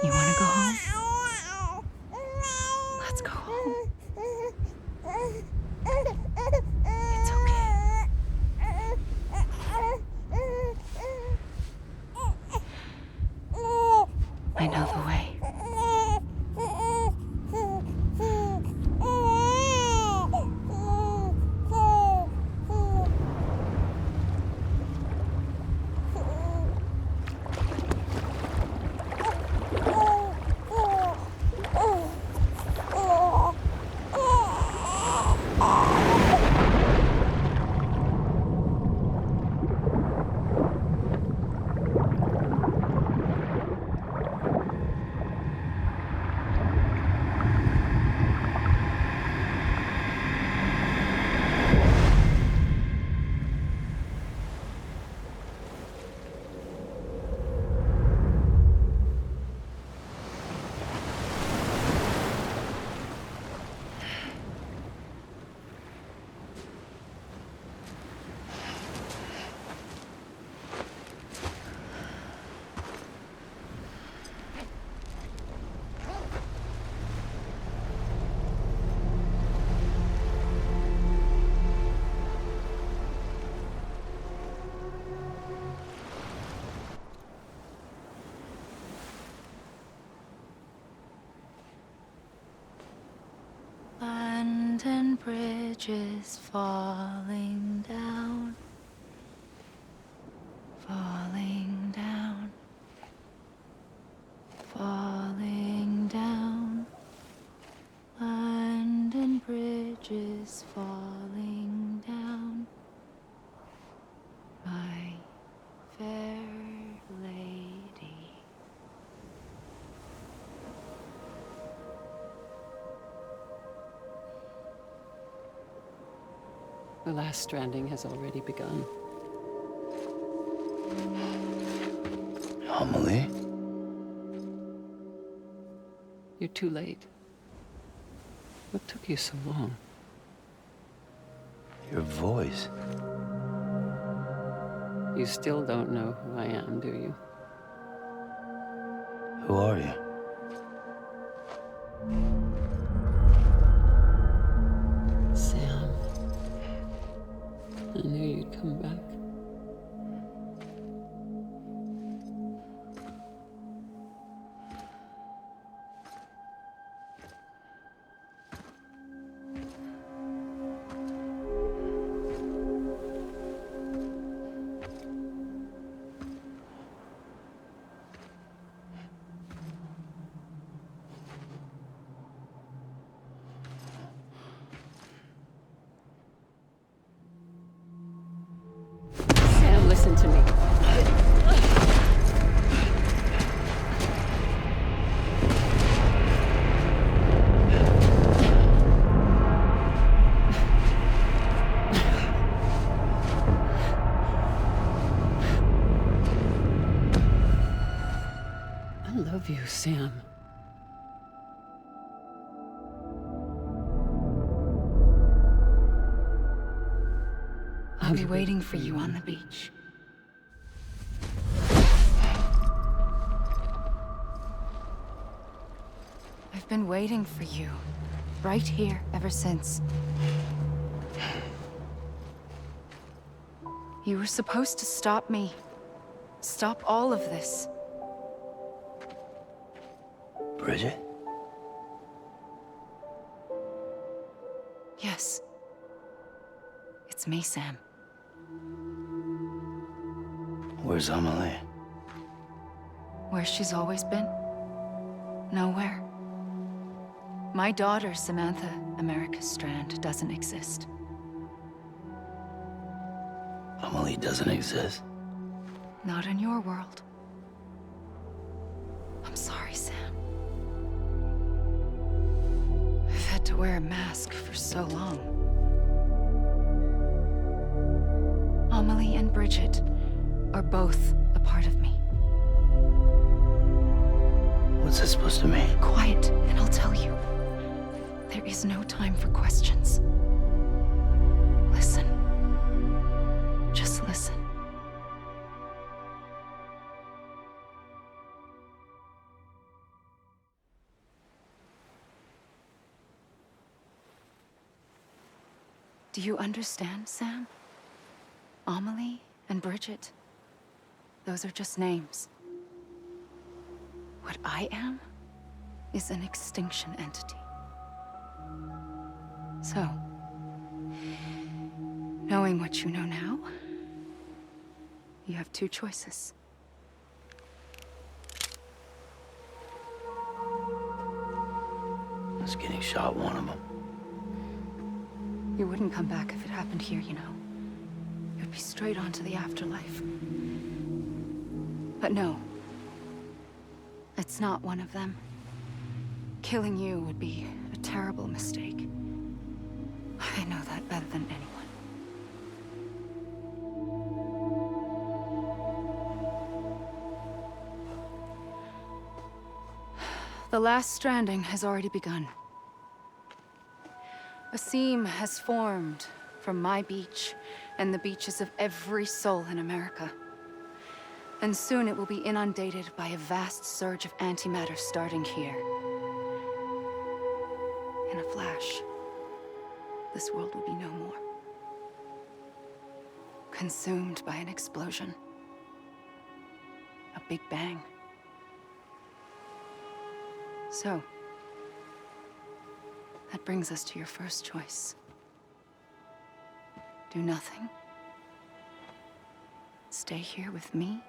You want to go home? Let's go home. It's okay. I know the way. London Bridge is falling down, falling down, falling down. London Bridge is falling down, my fair lady. The last stranding has already begun. Amelie? You're too late. What took you so long? Your voice. You still don't know who I am, do you? Who are you? Sam. I knew you'd come back. Sam, listen to me. I love you, Sam. I'll be waiting for you on the beach. I've been waiting for you, right here, ever since. You were supposed to stop me. Stop all of this. Bridget? Yes. It's me, Sam. Where's Amelie? Where she's always been. Nowhere. My daughter, Samantha America Strand, doesn't exist. Amelie doesn't exist? Not in your world. I'm sorry, Sam. I've had to wear a mask for so long. Amelie and Bridget are both a part of me. What's this supposed to mean? Quiet, and I'll tell you. There is no time for questions. Listen. Just listen. Do you understand, Sam? Amelie and Bridget, those are just names. What I am is an extinction entity. So, knowing what you know now, you have two choices. Is getting shot one of them? You wouldn't come back if it happened here, you know. You'd be straight on to the afterlife. But no. It's not one of them. Killing you would be a terrible mistake. I know that better than anyone. The last stranding has already begun. A seam has formed from my beach and the beaches of every soul in America. And soon it will be inundated by a vast surge of antimatter starting here. In a flash, this world will be no more. Consumed by an explosion. A big bang. So, that brings us to your first choice. Do nothing. Stay here with me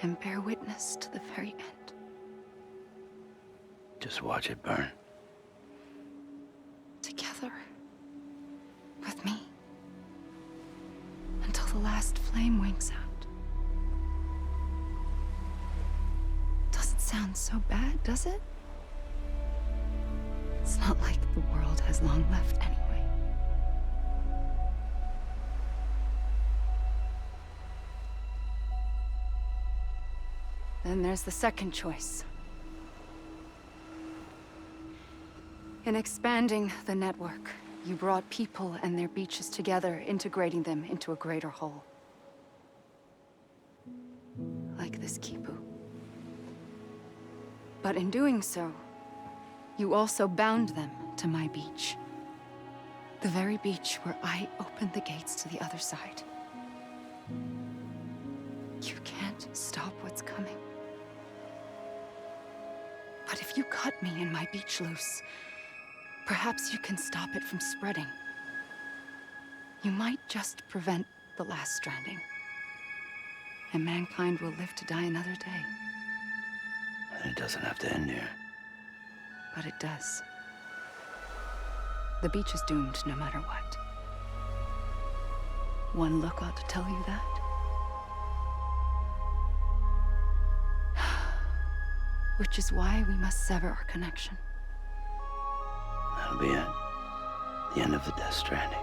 and bear witness to the very end. Just watch it burn. Together. With me. Until the last flame winks out. Doesn't sound so bad, does it? It's not like the world has long left anyway. Then there's the second choice. In expanding the network, you brought people and their beaches together, integrating them into a greater whole. Like this Kipu. But in doing so, you also bound them to my beach. The very beach where I opened the gates to the other side. You can't stop what's coming. But if you cut me and my beach loose, perhaps you can stop it from spreading. You might just prevent the last stranding. And mankind will live to die another day. It doesn't have to end here. But it does. The beach is doomed no matter what. One look ought to tell you that. Which is why we must sever our connection. That'll be it. The end of the Death Stranding.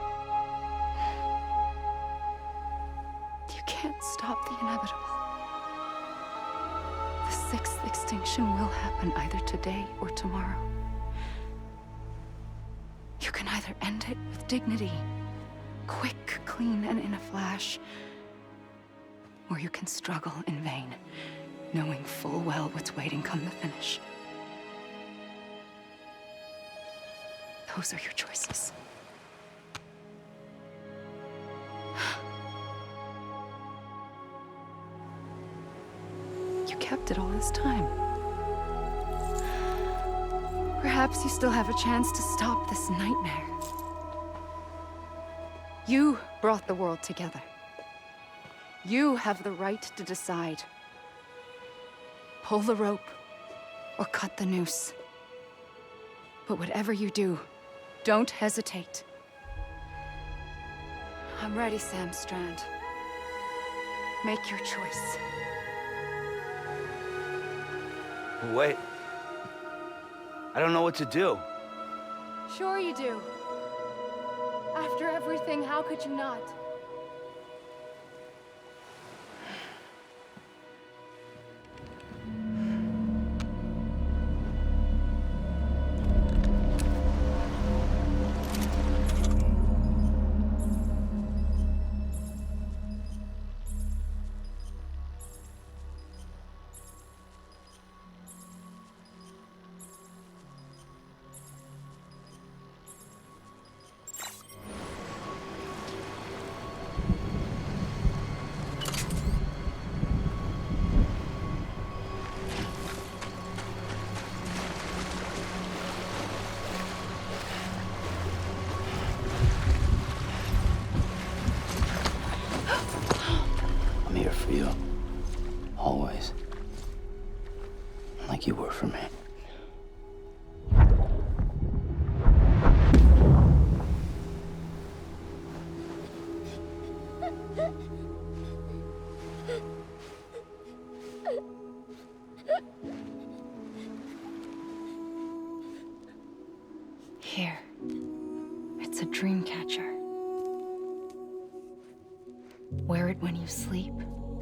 You can't stop the inevitable. The sixth extinction will happen either today or tomorrow. You can either end it with dignity quick, clean, and in a flash. Or you can struggle in vain, knowing full well what's waiting come the finish. Those are your choices. You kept it all this time. Perhaps you still have a chance to stop this nightmare. You brought the world together. You have the right to decide. Pull the rope or cut the noose. But whatever you do, don't hesitate. I'm ready, Sam Strand. Make your choice. Wait. I don't know what to do. Sure you do. After everything, how could you not? I'm here for you. Always. Like you were for me. Here. It's a dream catcher. Wear it when you sleep,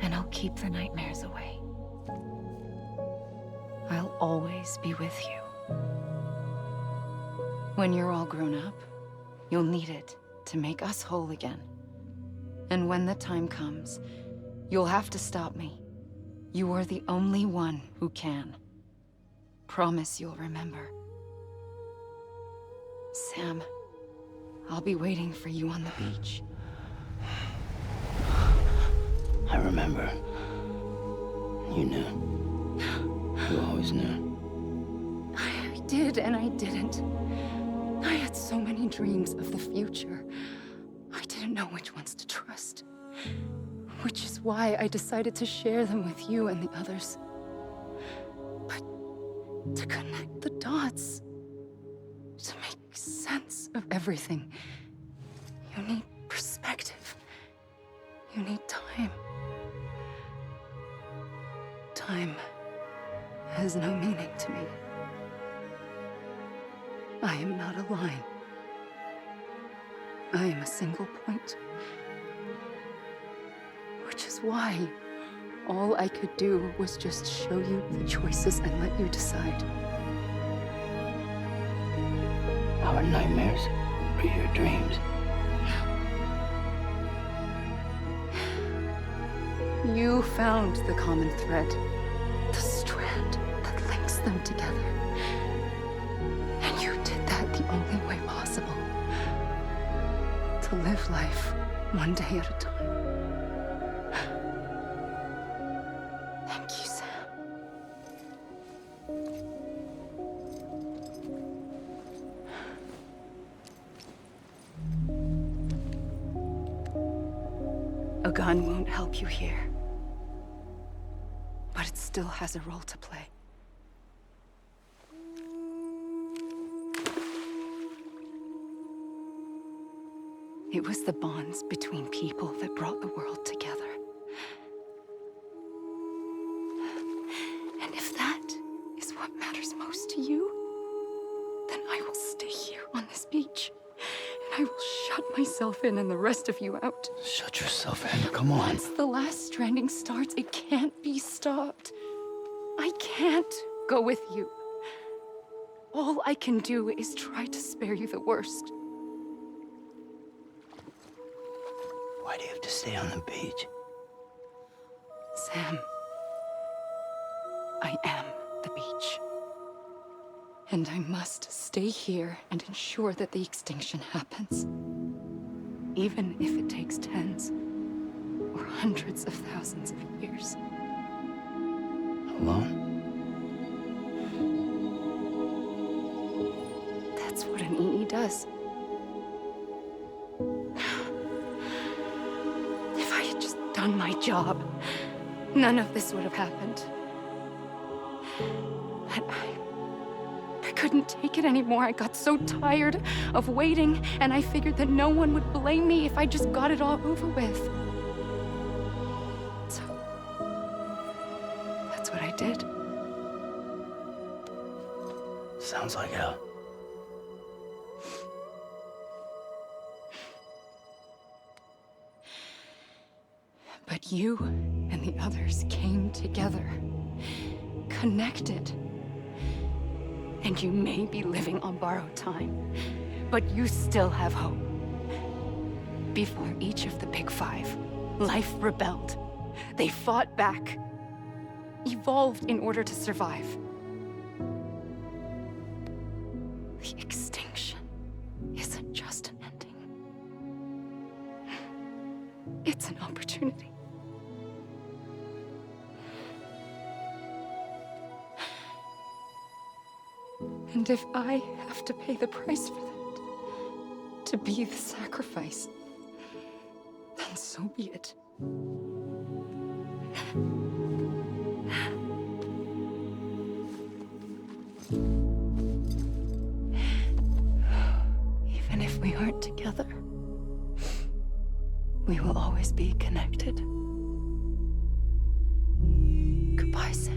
and I'll keep the nightmares away. I'll always be with you. When you're all grown up, you'll need it to make us whole again. And when the time comes, you'll have to stop me. You are the only one who can. Promise you'll remember. Sam, I'll be waiting for you on the beach. I remember. You knew. You always knew. I did and I didn't. I had so many dreams of the future. I didn't know which ones to trust. Which is why I decided to share them with you and the others. But to connect the dots, to make sense of everything, you need perspective. You need time. Time has no meaning to me. I am not a line. I am a single point. Which is why all I could do was just show you the choices and let you decide. Our nightmares or your dreams? You found the common thread, the strand that links them together. And you did that the only way possible. To live life one day at a time. Thank you, Sam. A gun won't help you here. But it still has a role to play. It was the bonds between people that brought the world together. And if that is what matters most to you, then I will stay here on this beach. And I will shut myself in and the rest of you out. Shut yourself in, come on. Once the last stranding starts, it can't be stopped. I can't go with you. All I can do is try to spare you the worst. Why do you have to stay on the beach? Sam, I am the beach. And I must stay here and ensure that the extinction happens. Even if it takes tens or hundreds of thousands of years. Alone? That's what an EE does. If I had just done my job, none of this would have happened. But I couldn't take it anymore. I got so tired of waiting, and I figured that no one would blame me if I just got it all over with. So, that's what I did. Sounds like hell. But you and the others came together, connected. And you may be living on borrowed time, but you still have hope. Before each of the Big Five, life rebelled. They fought back, evolved in order to survive. The extinction isn't just an ending. It's an opportunity. And if I have to pay the price for that, to be the sacrifice, then so be it. Even if we aren't together, we will always be connected. Goodbye, Sam.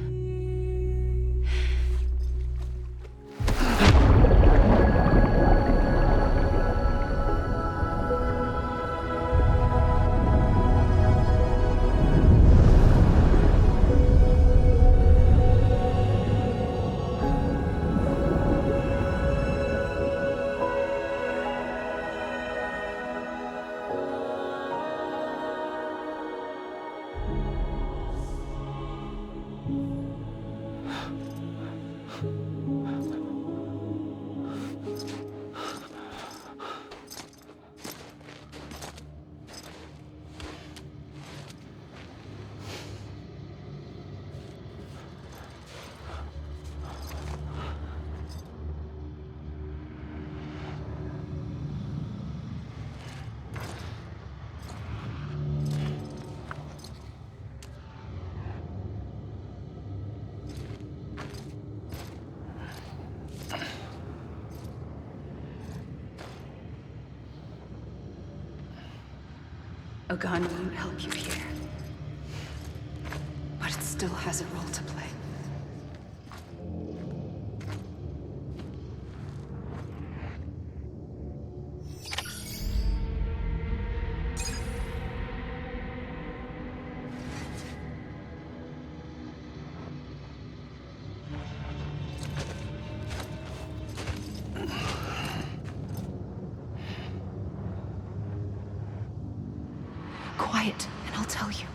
A gun won't help you here. But it still has a role to play. Quiet, and I'll tell you.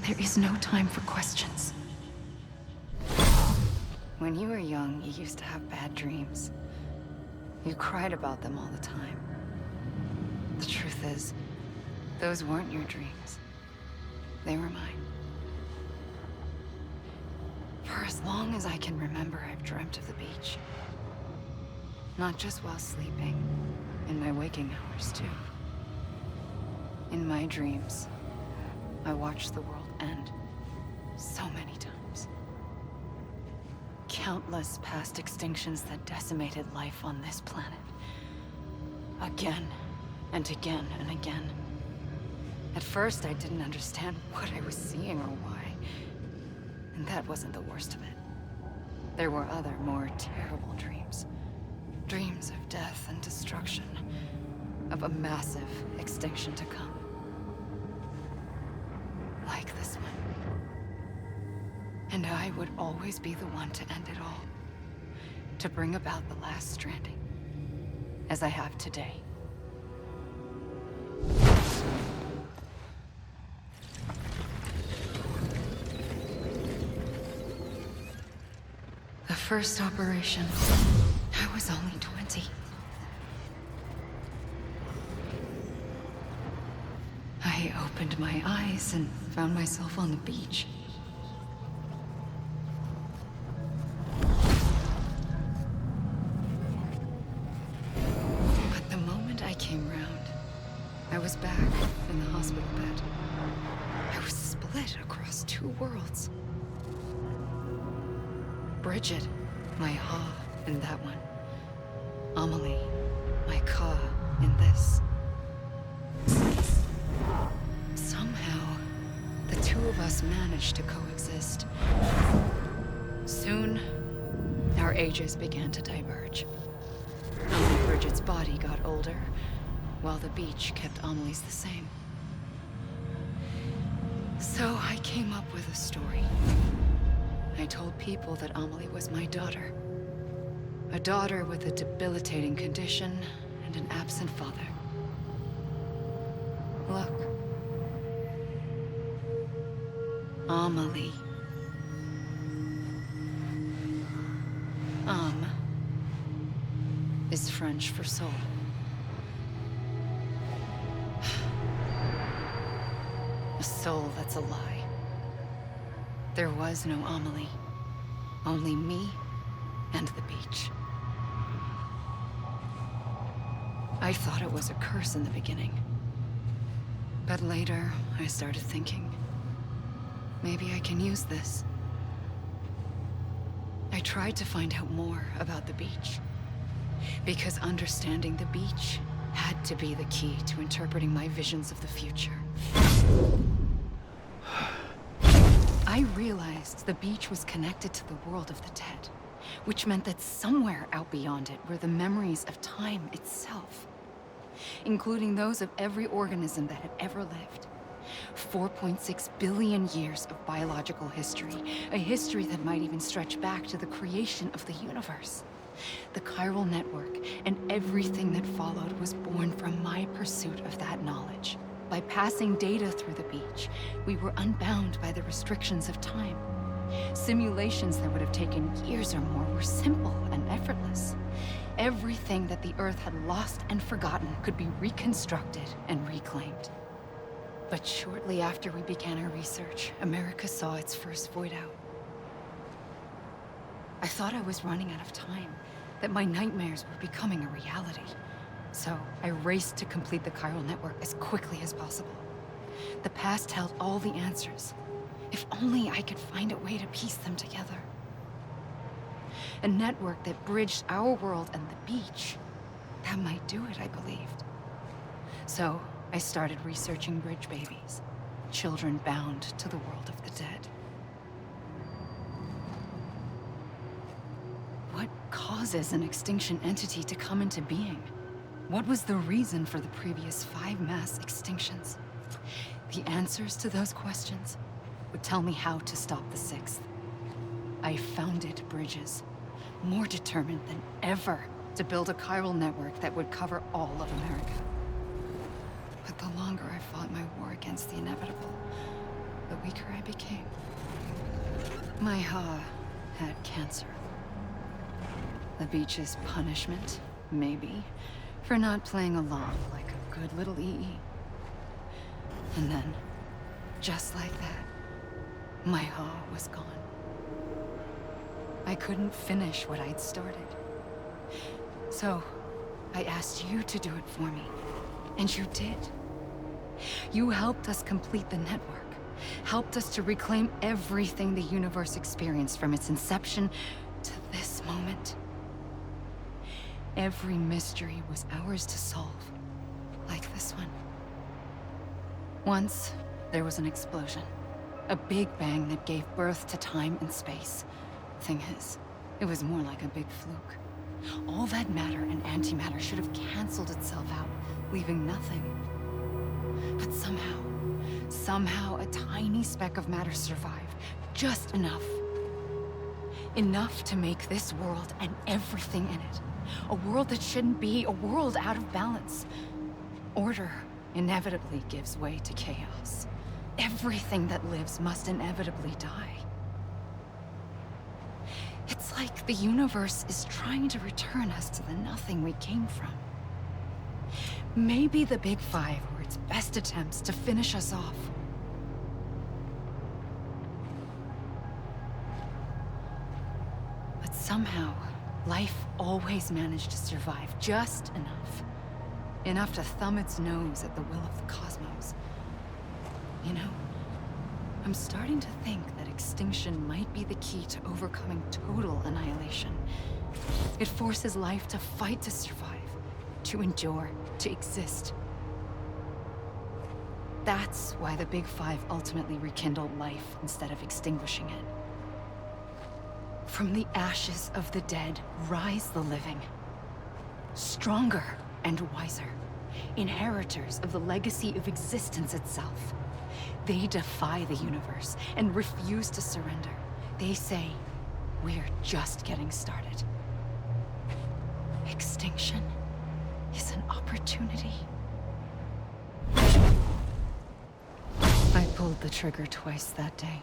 There is no time for questions. When you were young, you used to have bad dreams. You cried about them all the time. The truth is, those weren't your dreams. They were mine. For as long as I can remember, I've dreamt of the beach. Not just while sleeping, in my waking hours too. In my dreams, I watched the world end so many times. Countless past extinctions that decimated life on this planet. Again and again and again. At first, I didn't understand what I was seeing or why. And that wasn't the worst of it. There were other, more terrible dreams. Dreams of death and destruction. Of a massive extinction to come. Like this one. And I would always be the one to end it all. To bring about the last stranding. As I have today. first operation, I was only 20. I opened my eyes and found myself on the beach. But the moment I came round, I was back in the hospital bed. I was split across two worlds. Bridget, my Ha in that one. Amelie, my Ka in this. Somehow, the two of us managed to coexist. Soon, our ages began to diverge. Only Bridget's body got older, while the beach kept Amelie's the same. So I came up with a story. I told people that Amelie was my daughter. A daughter with a debilitating condition and an absent father. Look. Amelie. Is French for soul. A soul that's a lie. There was no Amelie. Only me and the beach. I thought it was a curse in the beginning. But later, I started thinking, maybe I can use this. I tried to find out more about the beach. Because understanding the beach had to be the key to interpreting my visions of the future. I realized the beach was connected to the world of the dead, which meant that somewhere out beyond it were the memories of time itself, including those of every organism that had ever lived. 4.6 billion years of biological history, a history that might even stretch back to the creation of the universe. The chiral network and everything that followed was born from my pursuit of that knowledge. By passing data through the beach, we were unbound by the restrictions of time. Simulations that would have taken years or more were simple and effortless. Everything that the Earth had lost and forgotten could be reconstructed and reclaimed. But shortly after we began our research, America saw its first void out. I thought I was running out of time, that my nightmares were becoming a reality. So I raced to complete the chiral network as quickly as possible. The past held all the answers. If only I could find a way to piece them together. A network that bridged our world and the beach. That might do it, I believed. So I started researching bridge babies, children bound to the world of the dead. What causes an extinction entity to come into being? What was the reason for the previous 5 mass extinctions? The answers to those questions would tell me how to stop the 6th. I founded bridges, more determined than ever to build a chiral network that would cover all of America. But the longer I fought my war against the inevitable, the weaker I became. My Ha had cancer. The beach's punishment, maybe, for not playing along like a good little EE. And then, just like that, my Ha was gone. I couldn't finish what I'd started. So, I asked you to do it for me, and you did. You helped us complete the network, helped us to reclaim everything the universe experienced from its inception to this moment. Every mystery was ours to solve, like this one. Once, there was an explosion. A big bang that gave birth to time and space. Thing is, it was more like a big fluke. All that matter and antimatter should have canceled itself out, leaving nothing. But somehow a tiny speck of matter survived. Just enough. Enough to make this world and everything in it. A world that shouldn't be, a world out of balance. Order inevitably gives way to chaos. Everything that lives must inevitably die. It's like the universe is trying to return us to the nothing we came from. Maybe the Big Five were its best attempts to finish us off. But somehow, life always managed to survive just enough. Enough to thumb its nose at the will of the cosmos. You know, I'm starting to think that extinction might be the key to overcoming total annihilation. It forces life to fight to survive, to endure, to exist. That's why the Big Five ultimately rekindled life instead of extinguishing it. From the ashes of the dead rise the living. Stronger and wiser. Inheritors of the legacy of existence itself. They defy the universe and refuse to surrender. They say, we're just getting started. Extinction is an opportunity. I pulled the trigger twice that day.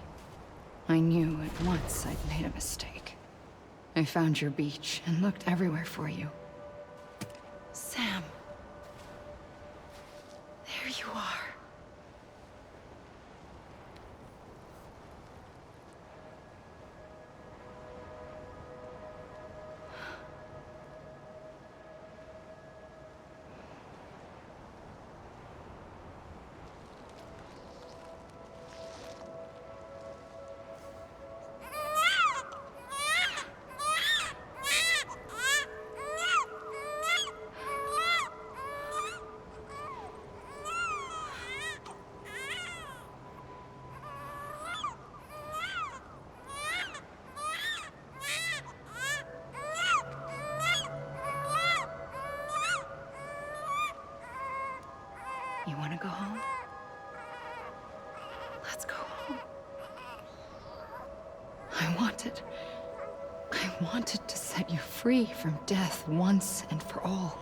I knew at once I'd made a mistake. I found your beach and looked everywhere for you. Sam. There you are. You want to go home? Let's go home. I wanted to set you free from death once and for all.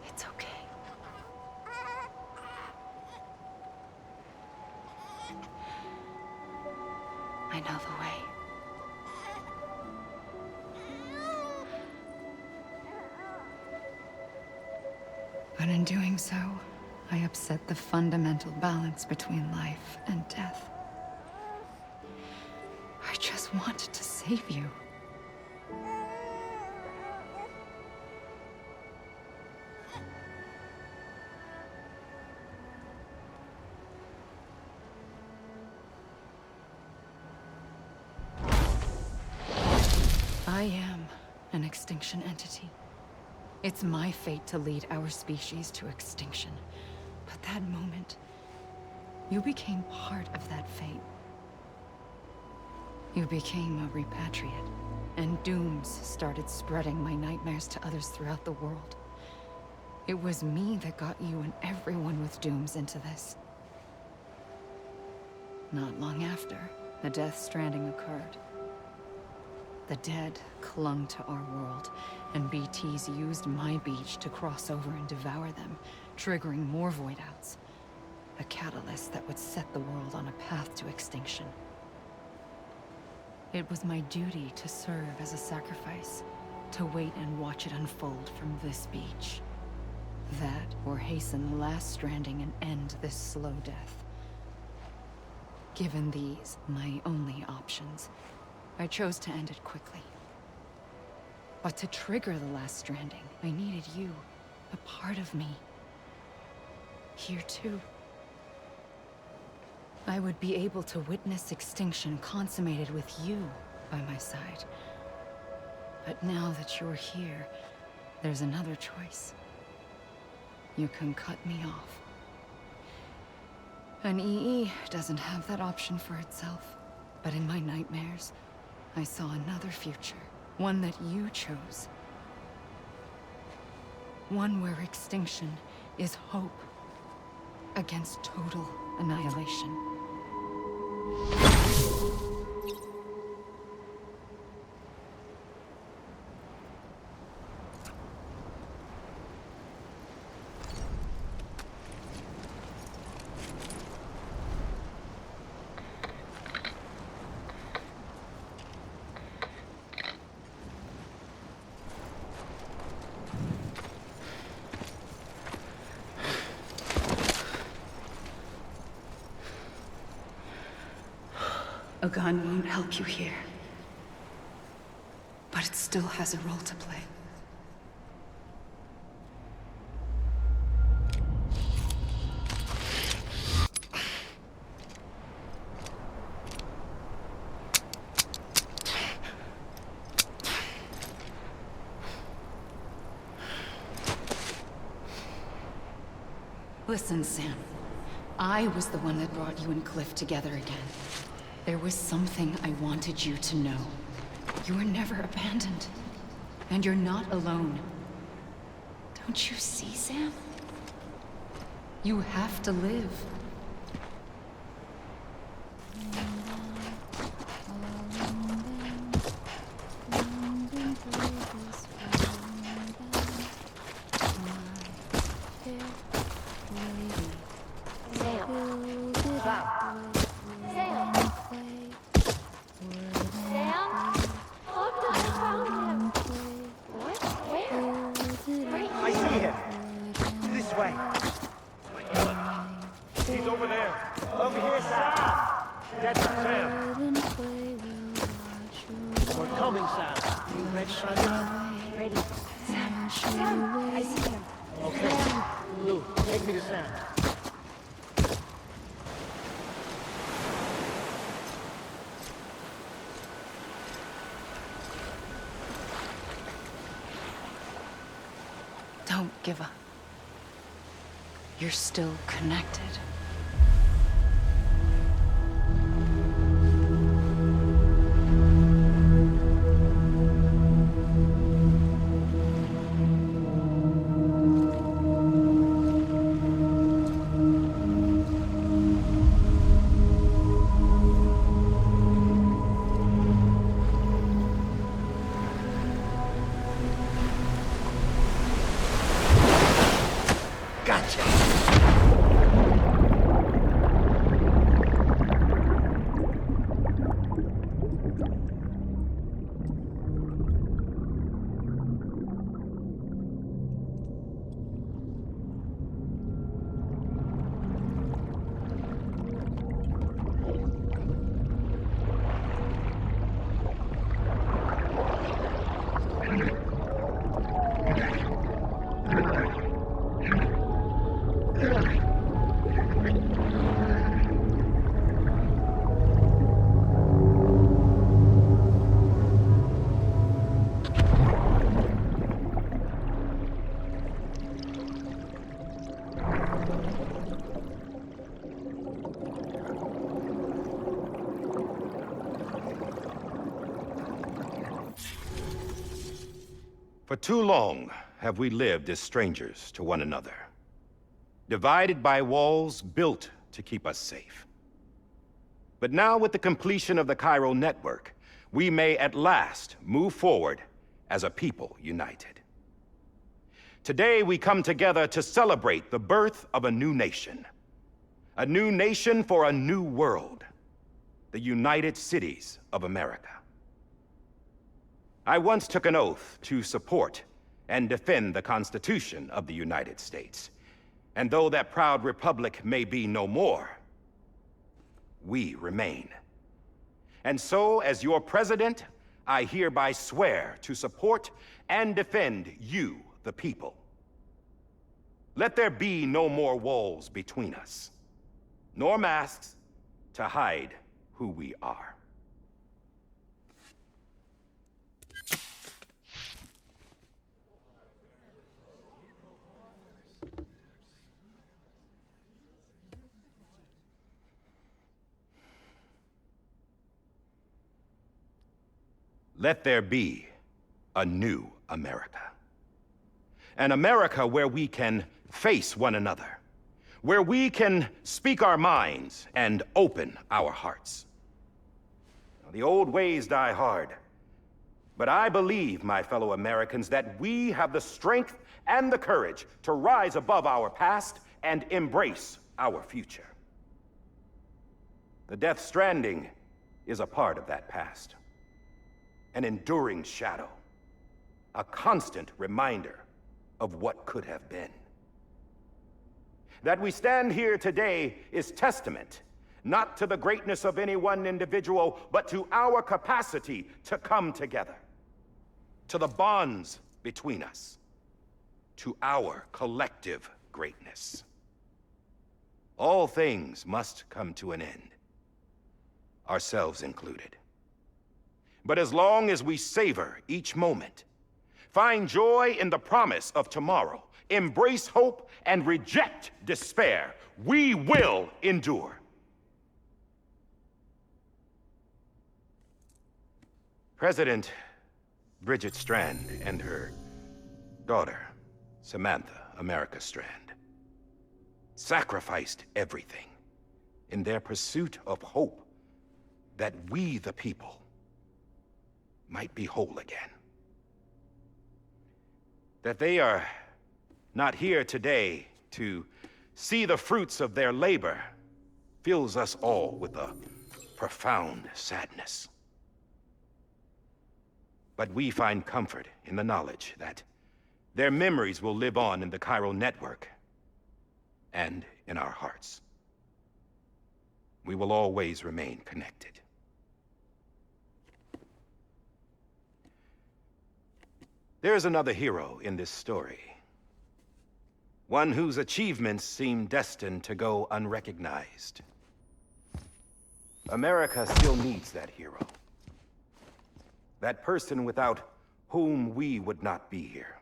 It's okay. I know the way. But in doing so, I upset the fundamental balance between life and death. I just wanted to save you. I am an extinction entity. It's my fate to lead our species to extinction. But that moment, you became part of that fate. You became a repatriate, and dooms started spreading my nightmares to others throughout the world. It was me that got you and everyone with dooms into this. Not long after, the Death Stranding occurred. The dead clung to our world, and BTs used my beach to cross over and devour them, triggering more void outs. A catalyst that would set the world on a path to extinction. It was my duty to serve as a sacrifice, to wait and watch it unfold from this beach. That, or hasten the last stranding and end this slow death. Given these, my only options, I chose to end it quickly. But to trigger the last stranding, I needed you, a part of me. Here too. I would be able to witness extinction consummated with you by my side. But now that you're here, there's another choice. You can cut me off. An EE doesn't have that option for itself. But in my nightmares, I saw another future. One that you chose. One where extinction is hope against total annihilation. A gun won't help you here. But it still has a role to play. Listen, Sam. I was the one that brought you and Cliff together again. There was something I wanted you to know. You were never abandoned. And you're not alone. Don't you see, Sam? You have to live. I see him. This way. He's over there. Over here, Sam. That's Sam. We're coming, Sam. You ready, Sam? Ready. Sam, I see him. Okay. Lou, take me to Sam. Don't give up. You're still connected. For too long have we lived as strangers to one another, divided by walls built to keep us safe. But now, with the completion of the chiral network, we may at last move forward as a people united. Today, we come together to celebrate the birth of a new nation for a new world, the United Cities of America. I once took an oath to support and defend the Constitution of the United States. And though that proud republic may be no more, we remain. And so, as your president, I hereby swear to support and defend you, the people. Let there be no more walls between us, nor masks to hide who we are. Let there be a new America. An America where we can face one another, where we can speak our minds and open our hearts. The old ways die hard, but I believe, my fellow Americans, that we have the strength and the courage to rise above our past and embrace our future. The Death Stranding is a part of that past. An enduring shadow, a constant reminder of what could have been. That we stand here today is testament not to the greatness of any one individual, but to our capacity to come together. To the bonds between us. To our collective greatness. All things must come to an end. Ourselves included. But as long as we savor each moment, find joy in the promise of tomorrow, embrace hope, and reject despair, we will endure. President Bridget Strand and her daughter, Samantha America Strand, sacrificed everything in their pursuit of hope that we, the people, might be whole again. That they are not here today to see the fruits of their labor fills us all with a profound sadness. But we find comfort in the knowledge that their memories will live on in the chiral network and in our hearts. We will always remain connected. There's another hero in this story. One whose achievements seem destined to go unrecognized. America still needs that hero. That person without whom we would not be here.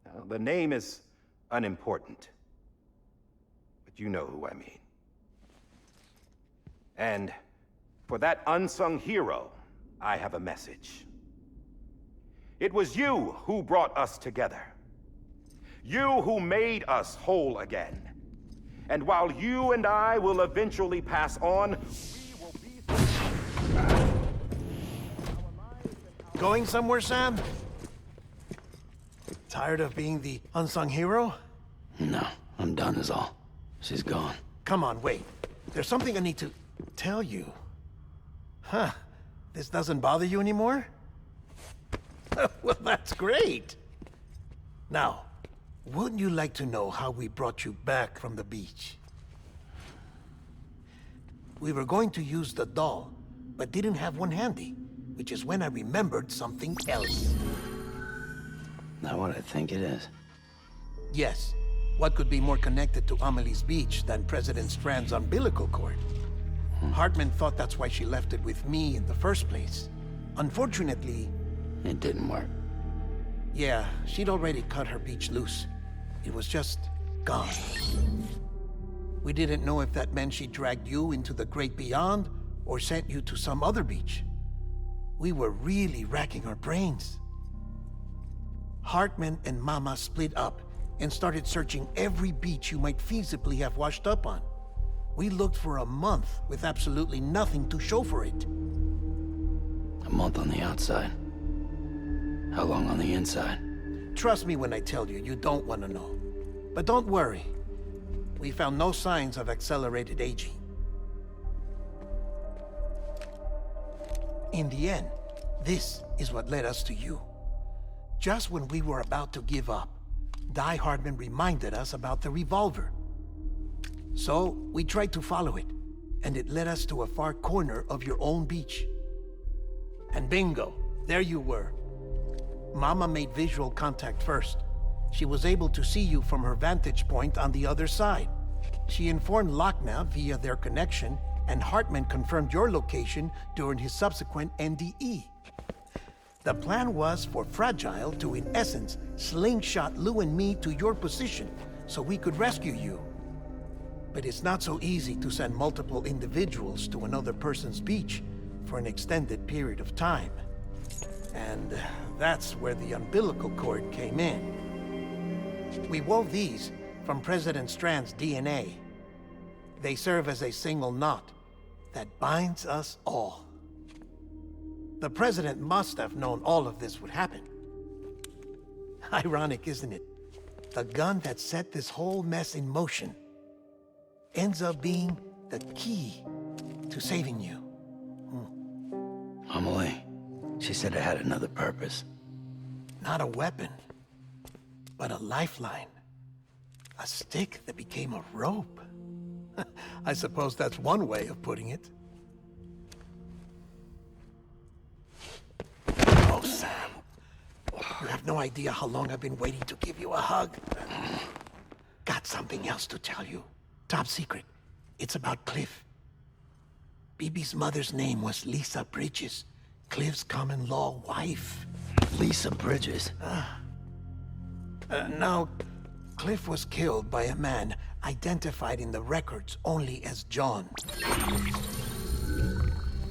Now, the name is unimportant, but you know who I mean. And for that unsung hero, I have a message. It was you who brought us together. You who made us whole again. And while you and I will eventually pass on, we will be... Going somewhere, Sam? Tired of being the unsung hero? No, I'm done is all. She's gone. Come on, wait. There's something I need to tell you. Huh. This doesn't bother you anymore? Well, that's great. Now, wouldn't you like to know how we brought you back from the beach? We were going to use the doll, but didn't have one handy, which is when I remembered something else. Not what I think it is. Yes. What could be more connected to Amelie's beach than President Strand's umbilical cord? Hartman thought that's why she left it with me in the first place. Unfortunately... It didn't work. Yeah, she'd already cut her beach loose. It was just gone. We didn't know if that meant she dragged you into the great beyond or sent you to some other beach. We were really racking our brains. Hartman and Mama split up and started searching every beach you might feasibly have washed up on. We looked for a month with absolutely nothing to show for it. A month on the outside. How long on the inside? Trust me when I tell you, you don't want to know. But don't worry. We found no signs of accelerated aging. In the end, this is what led us to you. Just when we were about to give up, Die Hardman reminded us about the revolver. So, we tried to follow it, and it led us to a far corner of your own beach. And bingo, there you were. Mama made visual contact first. She was able to see you from her vantage point on the other side. She informed Lochna via their connection, and Hartman confirmed your location during his subsequent NDE. The plan was for Fragile to, in essence, slingshot Lou and me to your position so we could rescue you. But it's not so easy to send multiple individuals to another person's beach for an extended period of time. And that's where the umbilical cord came in. We wove these from President Strand's DNA. They serve as a single knot that binds us all. The President must have known all of this would happen. Ironic, isn't it? The gun that set this whole mess in motion ends up being the key to saving you. Amelie, she said it had another purpose. Not a weapon, but a lifeline. A stick that became a rope. I suppose that's one way of putting it. Oh, Sam. You have no idea how long I've been waiting to give you a hug. Got something else to tell you. Top secret. It's about Cliff. BB's mother's name was Lisa Bridges, Cliff's common-law wife. Lisa Bridges? Now, Cliff was killed by a man identified in the records only as John.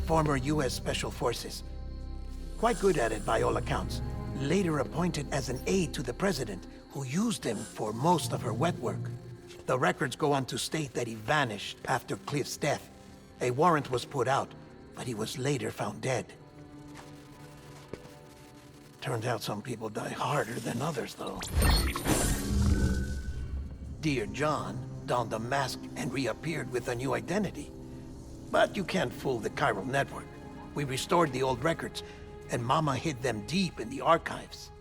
Former U.S. Special Forces. Quite good at it by all accounts. Later appointed as an aide to the president, who used him for most of her wet work. The records go on to state that he vanished after Cliff's death. A warrant was put out, but he was later found dead. Turns out some people die harder than others, though. Dear John donned a mask and reappeared with a new identity. But you can't fool the chiral network. We restored the old records, and Mama hid them deep in the archives.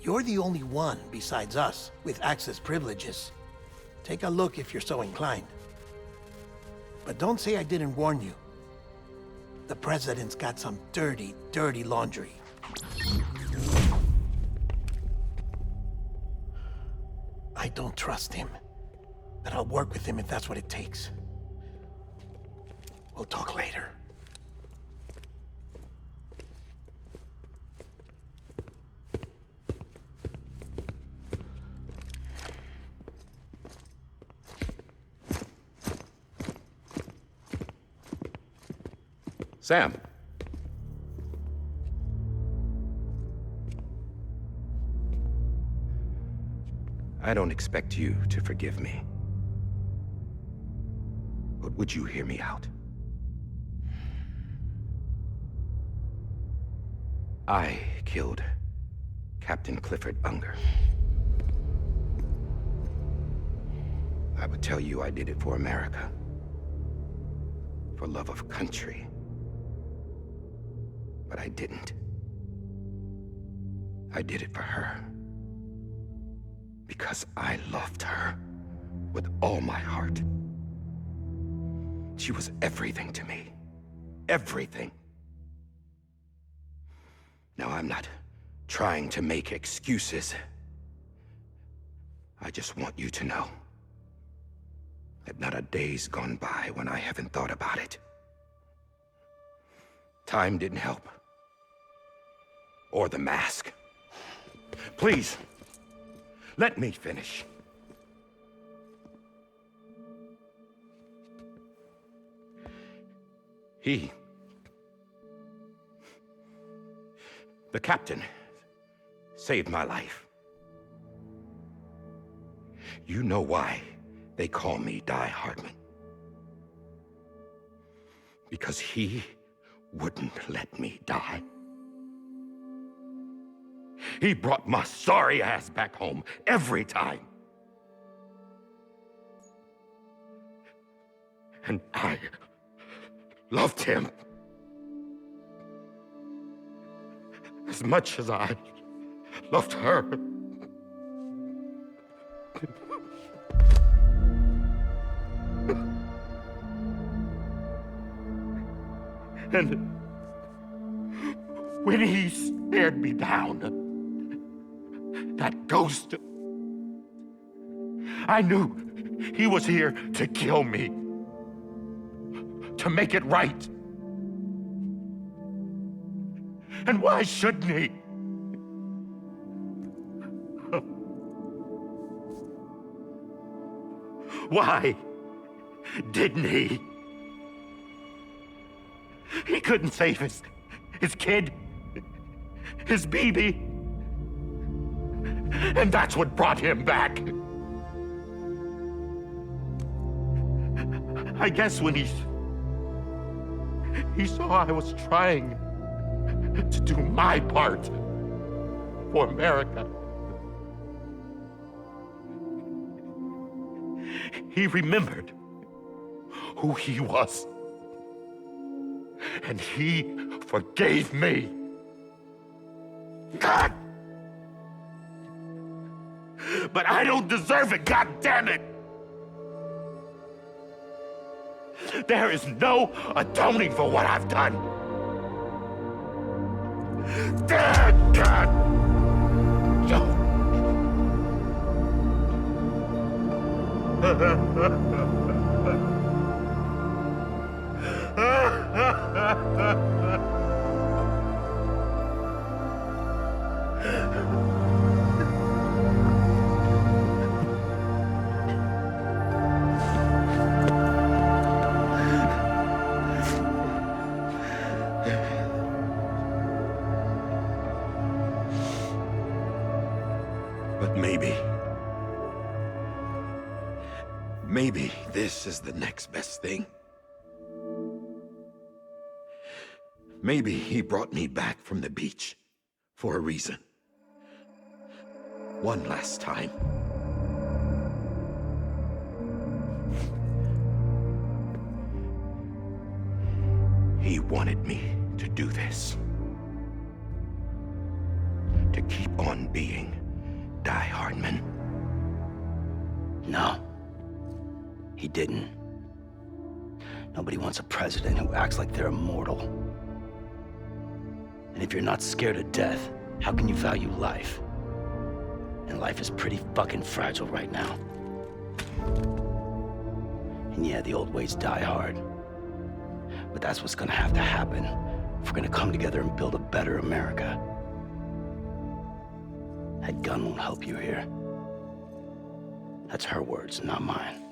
You're the only one besides us with access privileges. Take a look if you're so inclined. But don't say I didn't warn you. The president's got some dirty, dirty laundry. I don't trust him, but I'll work with him if that's what it takes. We'll talk later. Sam. I don't expect you to forgive me. But would you hear me out? I killed Captain Clifford Unger. I would tell you I did it for America. For love of country. But I didn't. I did it for her. Because I loved her with all my heart. She was everything to me. Everything. Now, I'm not trying to make excuses. I just want you to know that not a day's gone by when I haven't thought about it. Time didn't help. Or the mask. Please, let me finish. The captain, saved my life. You know why they call me Die Hardman. Because he wouldn't let me die. He brought my sorry ass back home every time. And I loved him as much as I loved her. And when he stared me down, that ghost, I knew he was here to kill me, to make it right. And why shouldn't he? Why didn't he? He couldn't save his kid, his baby. And that's what brought him back. I guess when he saw I was trying to do my part for America, he remembered who he was. And he forgave me. God! But I don't deserve it, God damn it! There is no atoning for what I've done. Dad! But maybe this is the next best thing. Maybe he brought me back from the beach for a reason. One last time. He wanted me to do this. To keep on being Die Hardman. No. He didn't. Nobody wants a president who acts like they're immortal. And if you're not scared of death, how can you value life? And life is pretty fucking fragile right now. And yeah, the old ways die hard. But that's what's gonna have to happen if we're gonna come together and build a better America. That gun won't help you here. That's her words, not mine.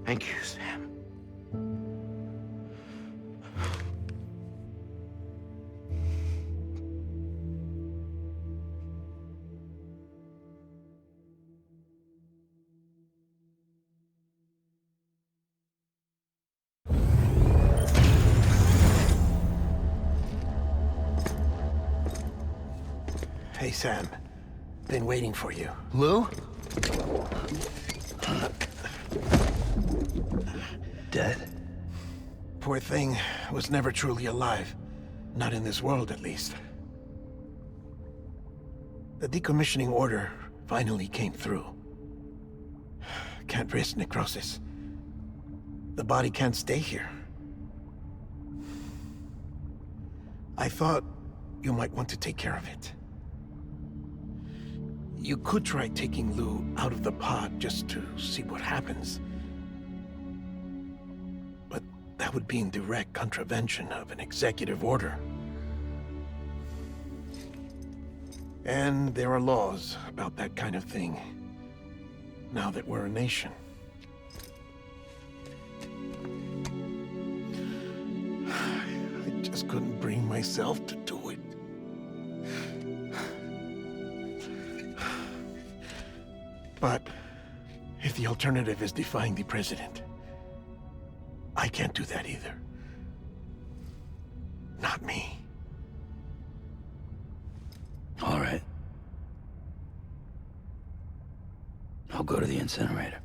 Thank you, Sam. Hey, Sam. Been waiting for you. Lou? Dead? Poor thing was never truly alive. Not in this world, at least. The decommissioning order finally came through. Can't risk necrosis. The body can't stay here. I thought you might want to take care of it. You could try taking Lou out of the pod just to see what happens. But that would be in direct contravention of an executive order. And there are laws about that kind of thing, now that we're a nation. I just couldn't bring myself to do it. But if the alternative is defying the president, I can't do that either. Not me. All right. I'll go to the incinerator.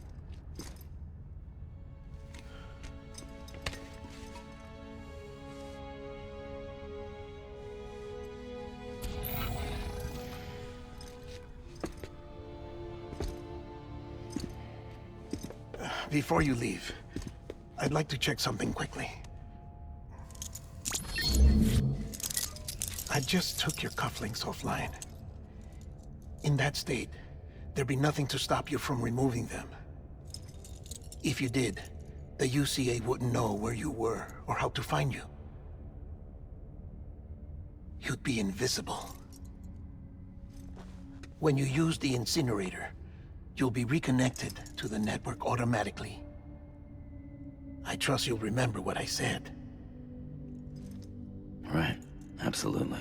Before you leave, I'd like to check something quickly. I just took your cufflinks offline. In that state, there'd be nothing to stop you from removing them. If you did, the UCA wouldn't know where you were or how to find you. You'd be invisible. When you use the incinerator, you'll be reconnected to the network automatically. I trust you'll remember what I said. Right. Absolutely.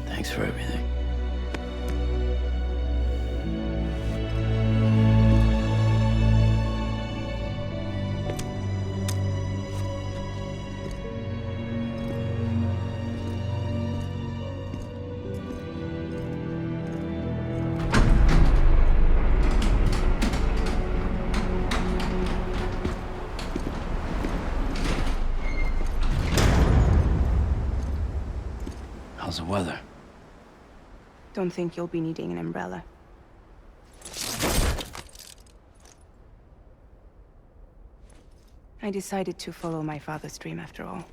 Thanks for everything. How's the weather? Don't think you'll be needing an umbrella. I decided to follow my father's dream after all.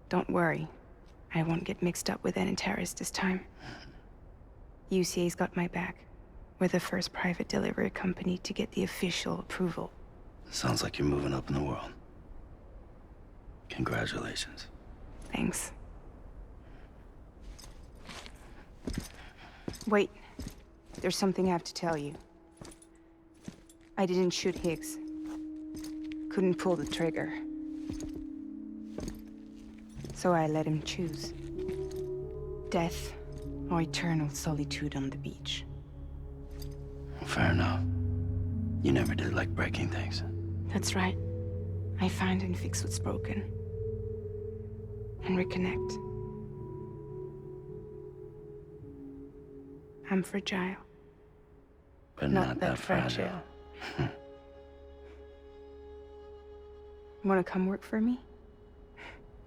Don't worry. I won't get mixed up with any terrorists this time. UCA's got my back. We're the first private delivery company to get the official approval. Sounds like you're moving up in the world. Congratulations. Thanks. Wait. There's something I have to tell you. I didn't shoot Higgs. Couldn't pull the trigger. So I let him choose. Death or eternal solitude on the beach. Fair enough. You never did like breaking things. That's right. I find and fix what's broken. And reconnect. I'm fragile. But not that fragile. Wanna come work for me?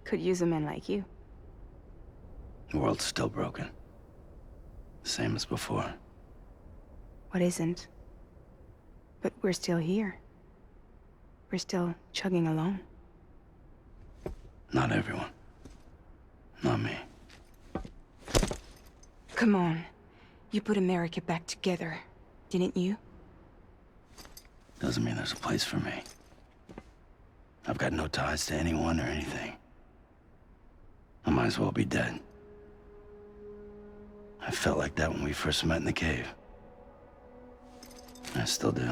Could use a man like you. The world's still broken. Same as before. What isn't? But we're still here. We're still chugging along. Not everyone. Not me. Come on. You put America back together, didn't you? Doesn't mean there's a place for me. I've got no ties to anyone or anything. I might as well be dead. I felt like that when we first met in the cave. I still do.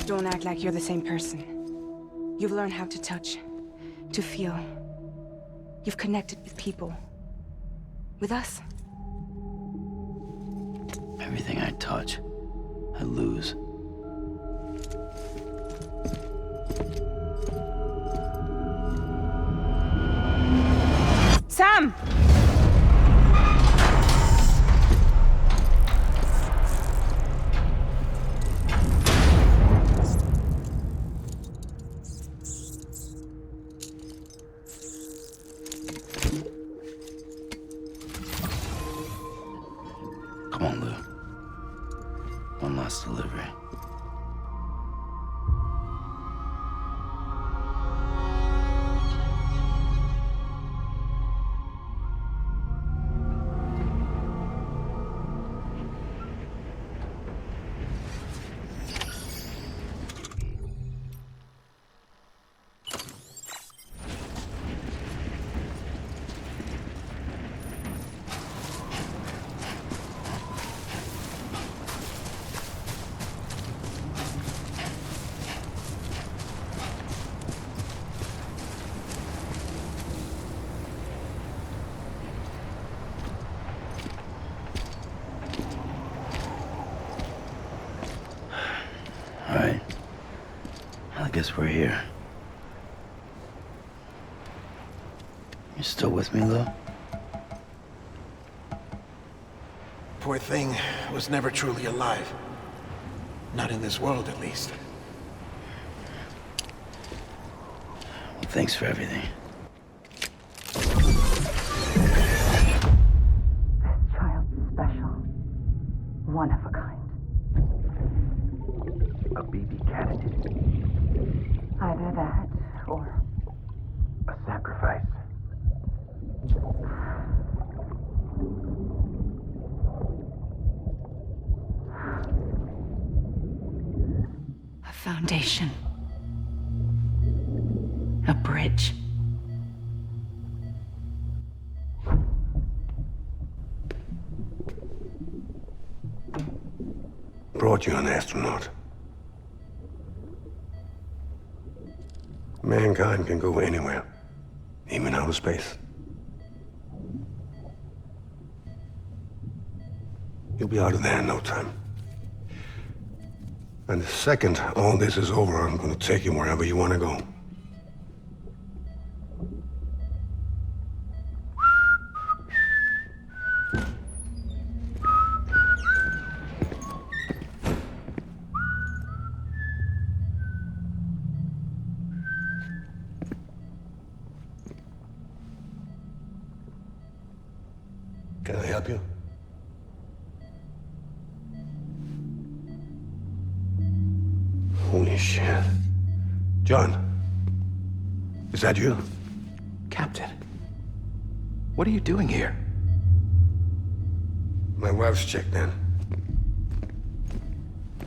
Don't act like you're the same person. You've learned how to touch, to feel. You've connected with people. With us. Everything I touch, I lose. Sam! Come on, Lou. One last delivery. All right. I guess we're here. You still with me, Lou? Poor thing was never truly alive. Not in this world, at least. Well, thanks for everything. Child's special. One of a kind. A BB candidate. Either that, or A sacrifice. a foundation. A bridge. Brought you an astronaut. Mankind can go anywhere, even outer space. You'll be out of there in no time. And the second all this is over, I'm gonna take you wherever you wanna go. Can I help you? Holy shit. John, is that you? Captain, what are you doing here? My wife's checked in.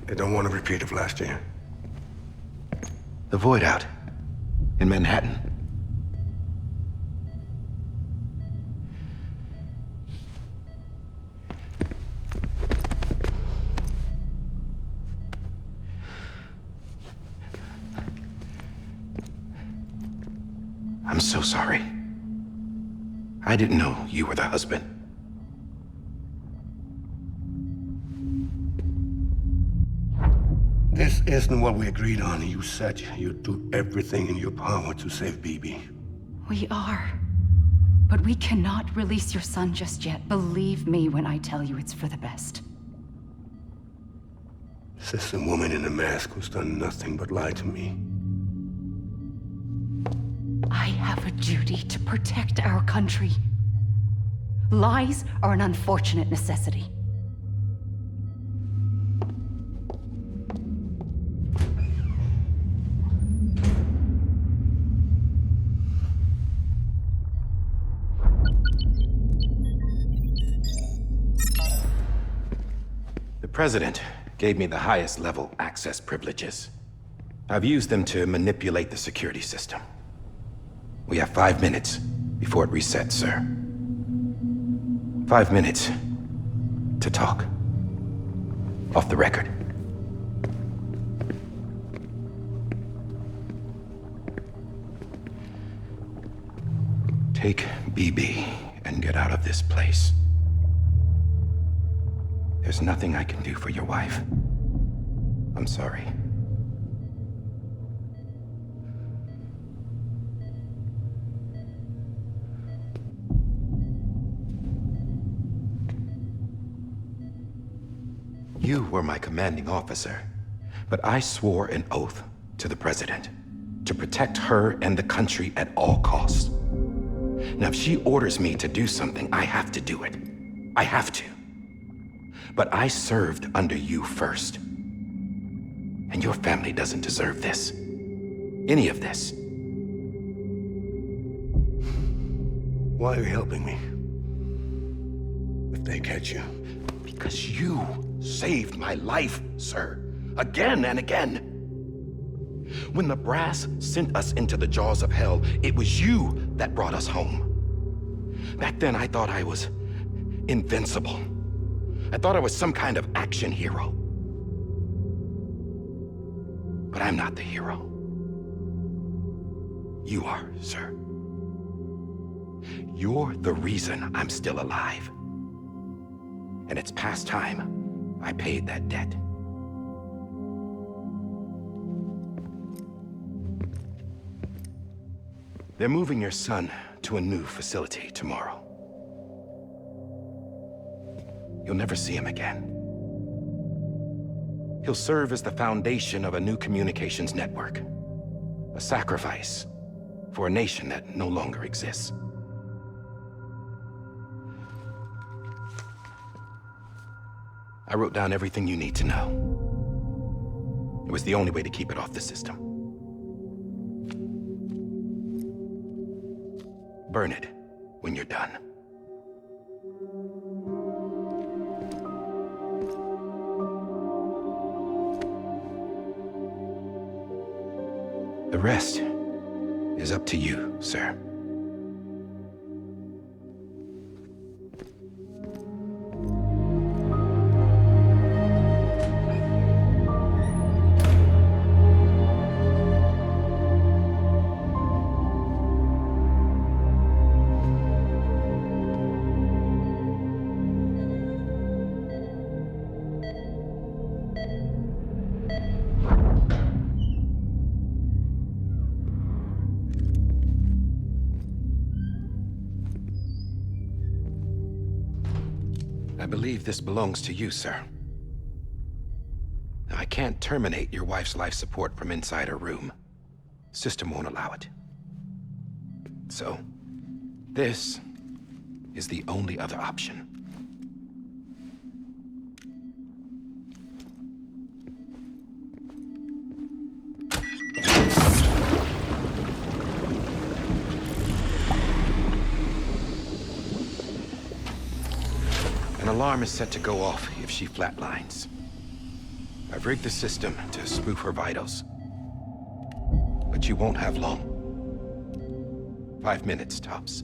They don't want a repeat of last year. The Void Out in Manhattan. I'm so sorry. I didn't know you were the husband. This isn't what we agreed on. You said you'd do everything in your power to save BB. We are. But we cannot release your son just yet. Believe me when I tell you it's for the best. This is a woman in a mask who's done nothing but lie to me. I have a duty to protect our country. Lies are an unfortunate necessity. The President gave me the highest level access privileges. I've used them to manipulate the security system. We have 5 minutes before it resets, sir. 5 minutes to talk. Off the record. Take BB and get out of this place. There's nothing I can do for your wife. I'm sorry. You were my commanding officer, but I swore an oath to the President to protect her and the country at all costs. Now, if she orders me to do something, I have to do it. I have to. But I served under you first. And your family doesn't deserve this. Any of this. Why are you helping me? If they catch you. Because you saved my life, sir. Again and again. When the brass sent us into the jaws of hell, it was you that brought us home. Back then, I thought I was invincible. I thought I was some kind of action hero. But I'm not the hero. You are, sir. You're the reason I'm still alive. And it's past time I paid that debt. They're moving your son to a new facility tomorrow. You'll never see him again. He'll serve as the foundation of a new communications network. A sacrifice for a nation that no longer exists. I wrote down everything you need to know. It was the only way to keep it off the system. Burn it when you're done. The rest is up to you, sir. I believe this belongs to you, sir. Now, I can't terminate your wife's life support from inside her room. System won't allow it. So, this is the only other option. An alarm is set to go off if she flatlines. I've rigged the system to spoof her vitals. But you won't have long. 5 minutes, tops.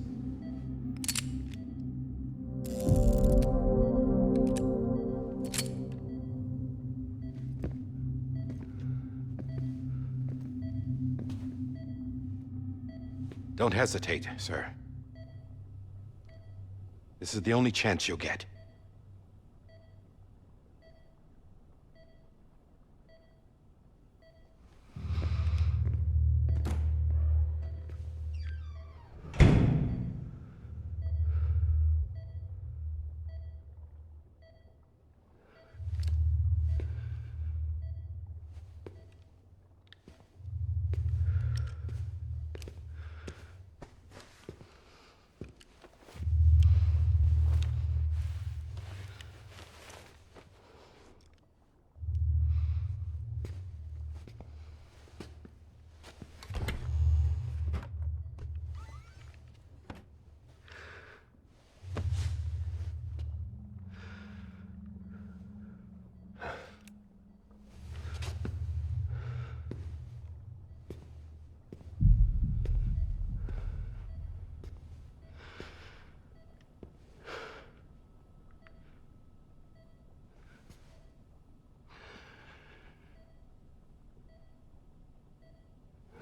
Don't hesitate, sir. This is the only chance you'll get.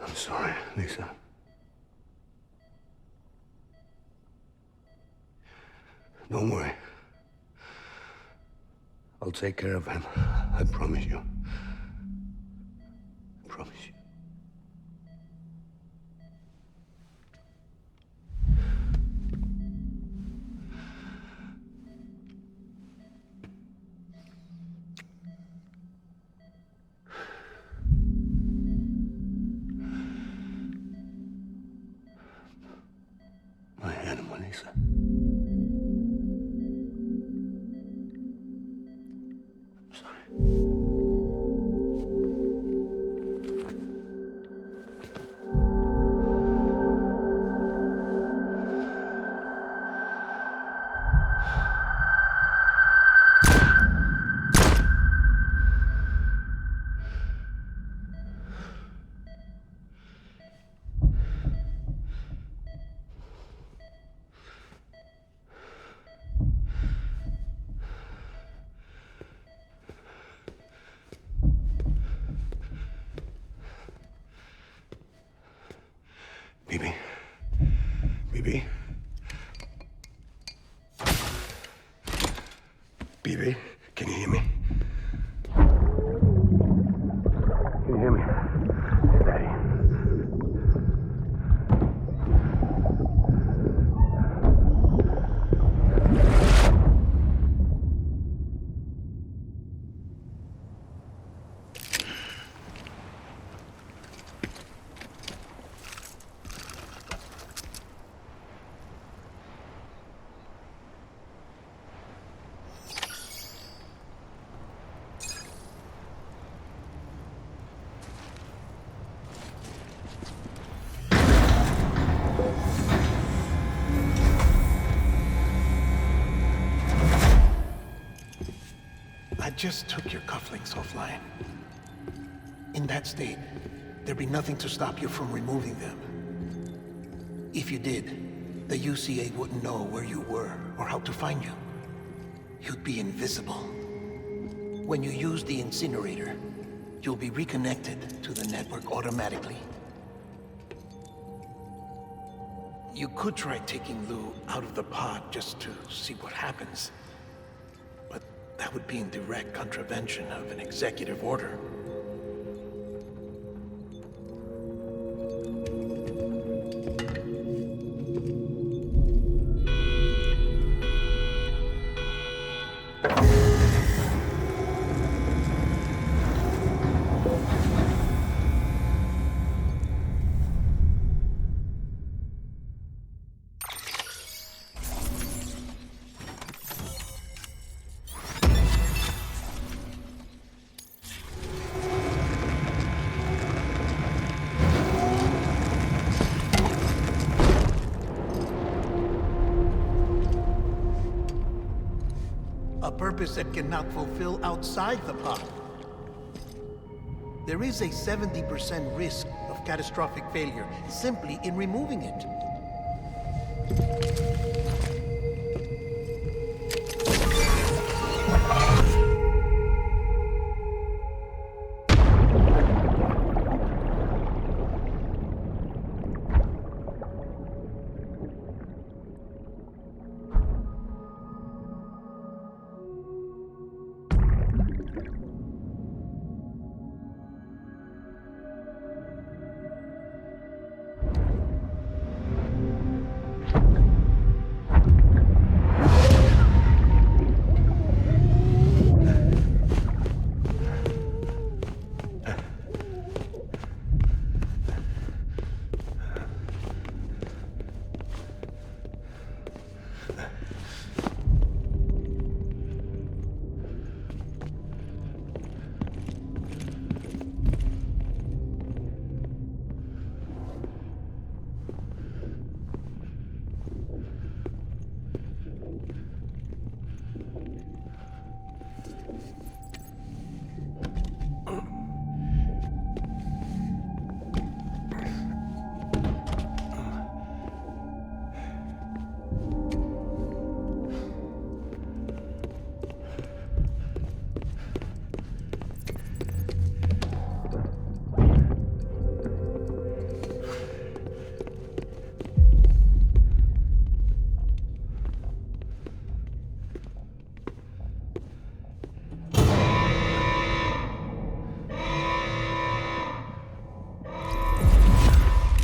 I'm sorry, Lisa. Don't worry. I'll take care of him. I promise you. I promise you. My animal, Lisa. I'm sorry. BB. BB. BB, can you hear me? Can you hear me? It's Daddy. I just took your cufflinks offline. In that state, there'd be nothing to stop you from removing them. If you did, the UCA wouldn't know where you were or how to find you. You'd be invisible. When you use the incinerator, you'll be reconnected to the network automatically. You could try taking Lou out of the pod just to see what happens. But that would be in direct contravention of an executive order. A purpose that cannot fulfill outside the pod. There is a 70% risk of catastrophic failure simply in removing it.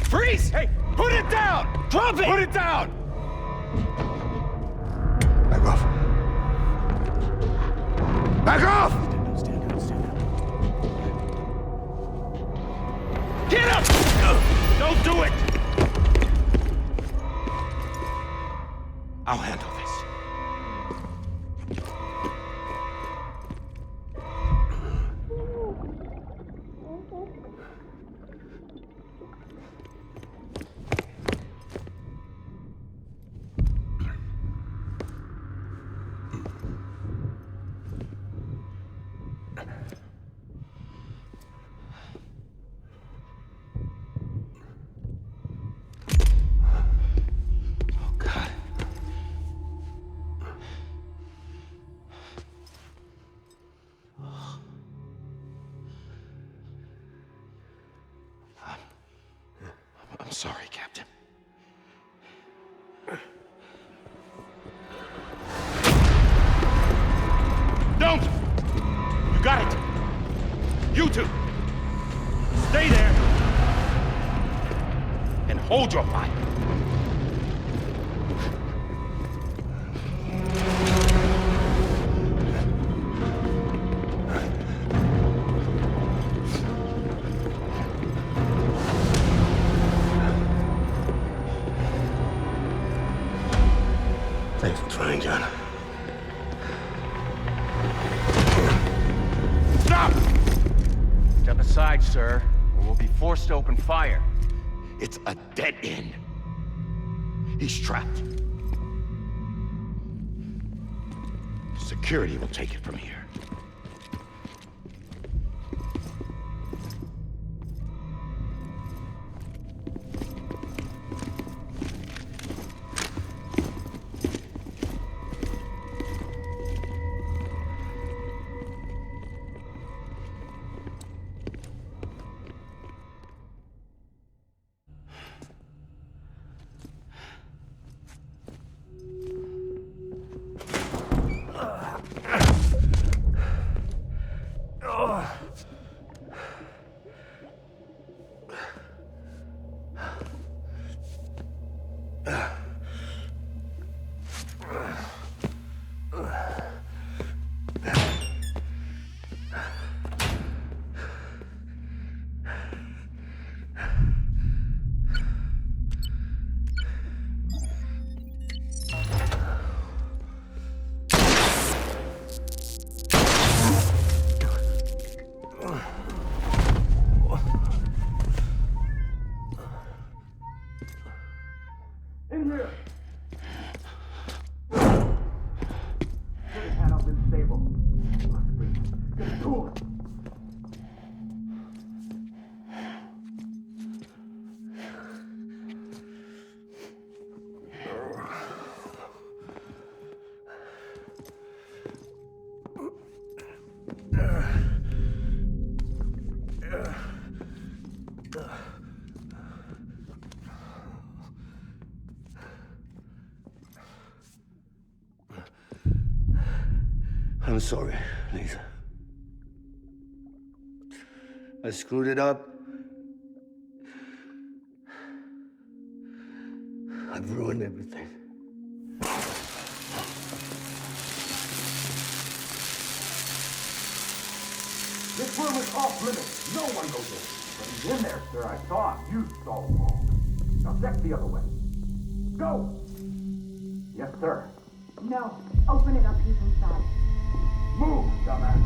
Freeze! Hey, put it down! Drop it! Put it down! Back off. Back off! Get up! Don't do it! I'll handle this. I'm sorry, Captain. Don't! You got it! You two! Stay there! And hold your fire! Thanks for trying, John. Stop! Step aside, sir, or we'll be forced to open fire. It's a dead end. He's trapped. Security will take it from here. I'm sorry, Lisa. I screwed it up. I've ruined everything. This room is off limits. No one goes in. But he's in there, sir. I saw him. You saw him all. Now check the other way. Go! Yes, sir. No. Open it up. He's inside. Move, dumbass.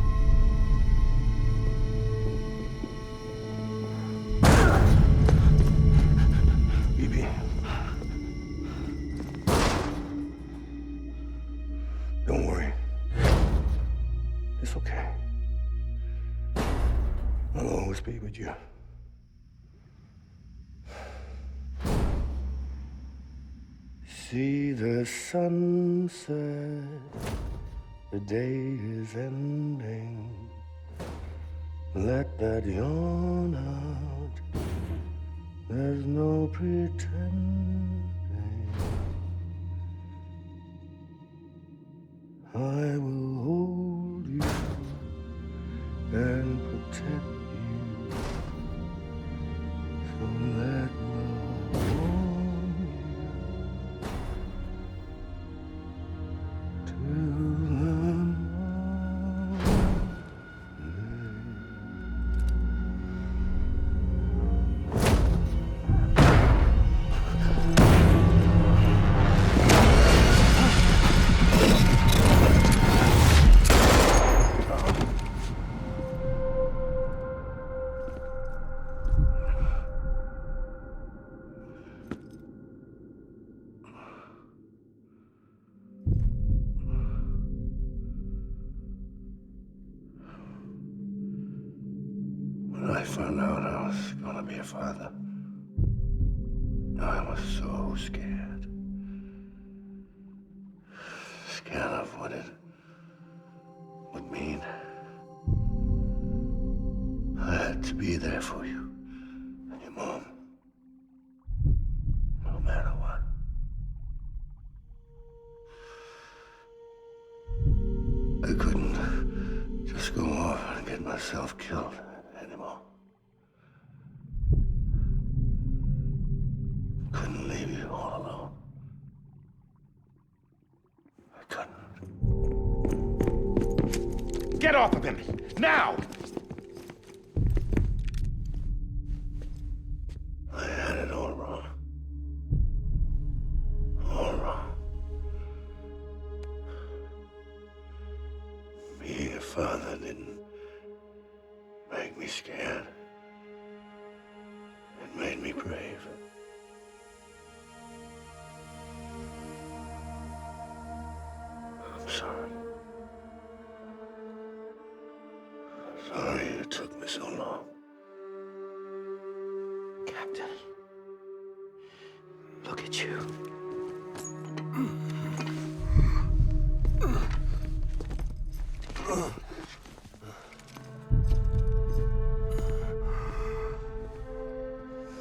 BB. Don't worry. It's okay. I'll always be with you. See the sunset, the day is ending. Let that yawn out, there's no pretending. I will hold you and protect you. So let love warm you till the When I found out I was gonna be a father, I was so scared. Scared of what it would mean. I had to be there for you and your mom, no matter what. I couldn't just go off and get myself killed anymore. Couldn't leave you all alone. I couldn't. Get off of him! Now! I had it all wrong. All wrong. Being a father didn't make me scared. It made me brave. I'm sorry. Sorry it took me so long. Captain, look at you.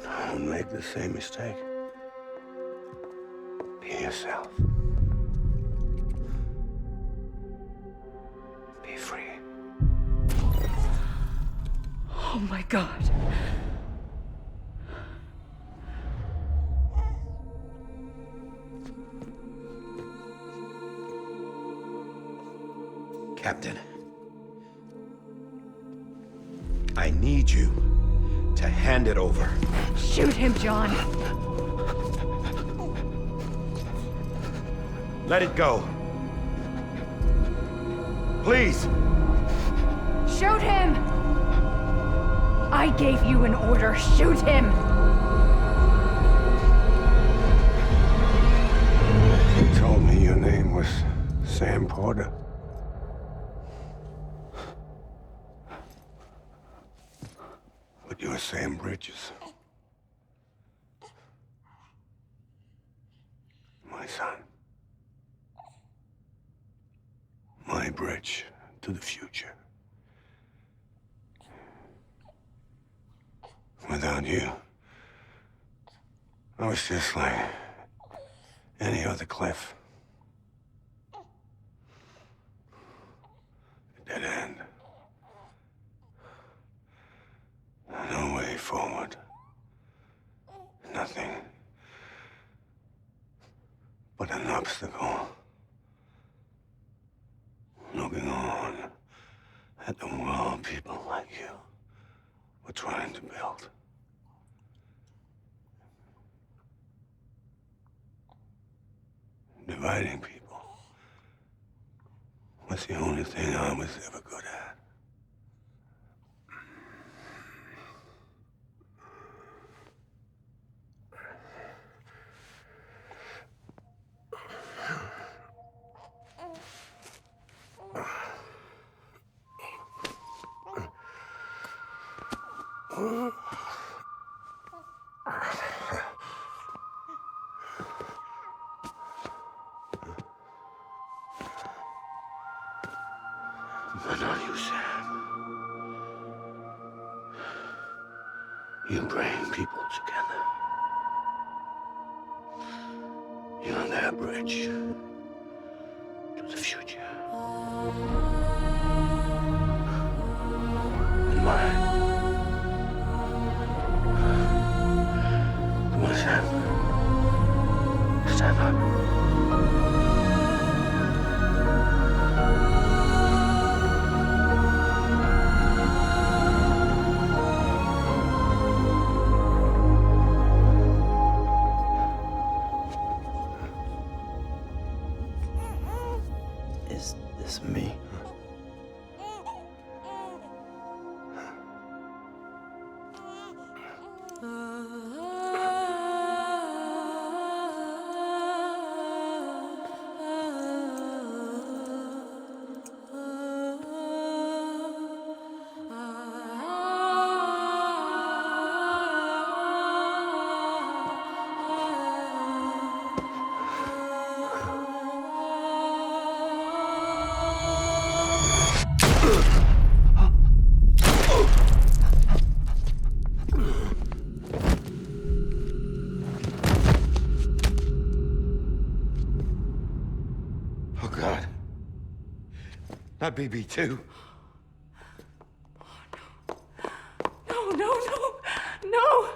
Don't make the same mistake. Be yourself. Be free. Oh my God. Captain, I need you to hand it over. Shoot him, John. Let it go. Please. Shoot him! I gave you an order. Shoot him! You told me your name was Sam Porter. But you're Sam Bridges. My son. My bridge to the future. Without you, I was just like any other Cliff. Dead end. No way forward. Nothing but an obstacle. Looking on at the world people like you were trying to build. Dividing people was the only thing I was ever good at. But not you, Sam. You bring people together. You're on their bridge to the future. And mine. Come on, Sam. Stand up. Is this me? Oh, God. Not BB2. No, no, no, no!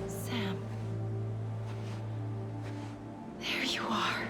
Sam. There you are.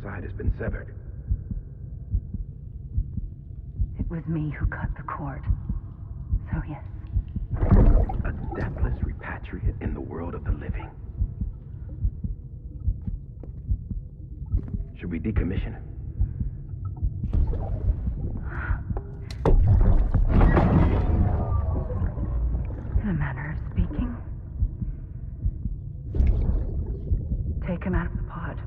side has been severed. It was me who cut the cord. So yes. A deathless repatriate in the world of the living. Should we decommission it? In a manner of speaking. Take him out of the pod.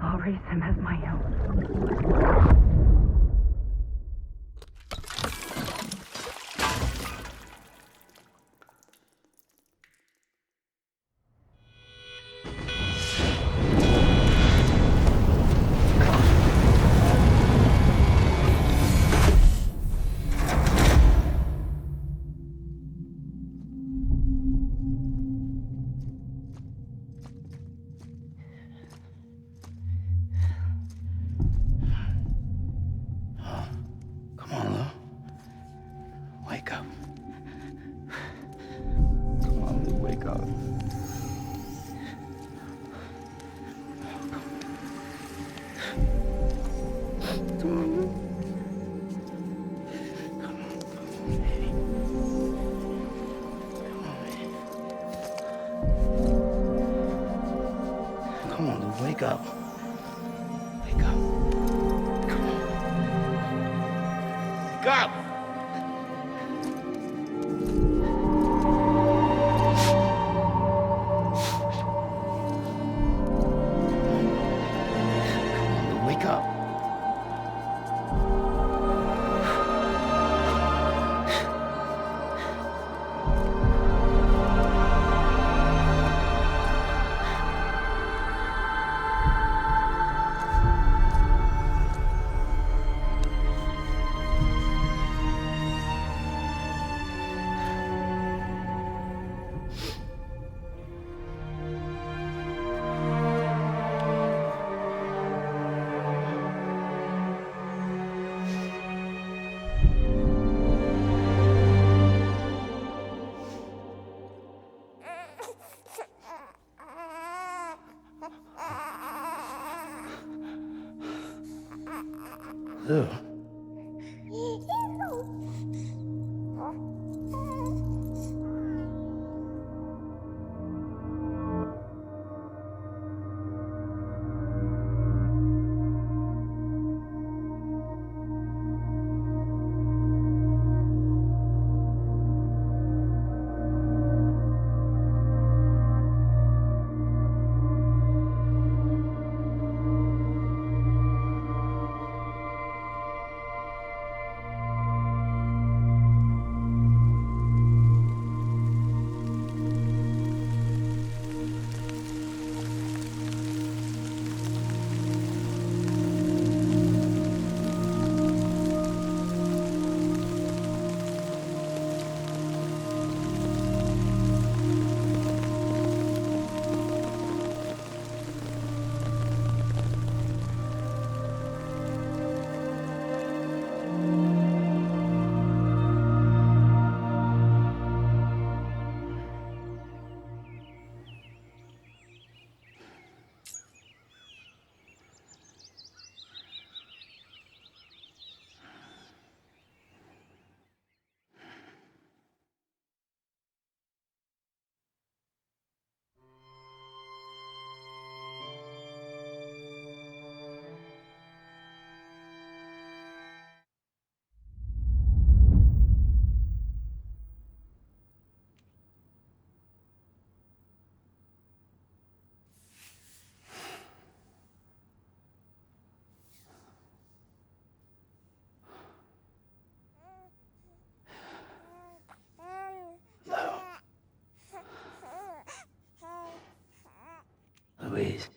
I'll raise him as my own. Come on, Lou. Wake up. Come on, Lou, wake up. Come on, Lou. Come on, Lou, wake up. Wake up. Come on. Wake up! Wake up. Lou. Louise.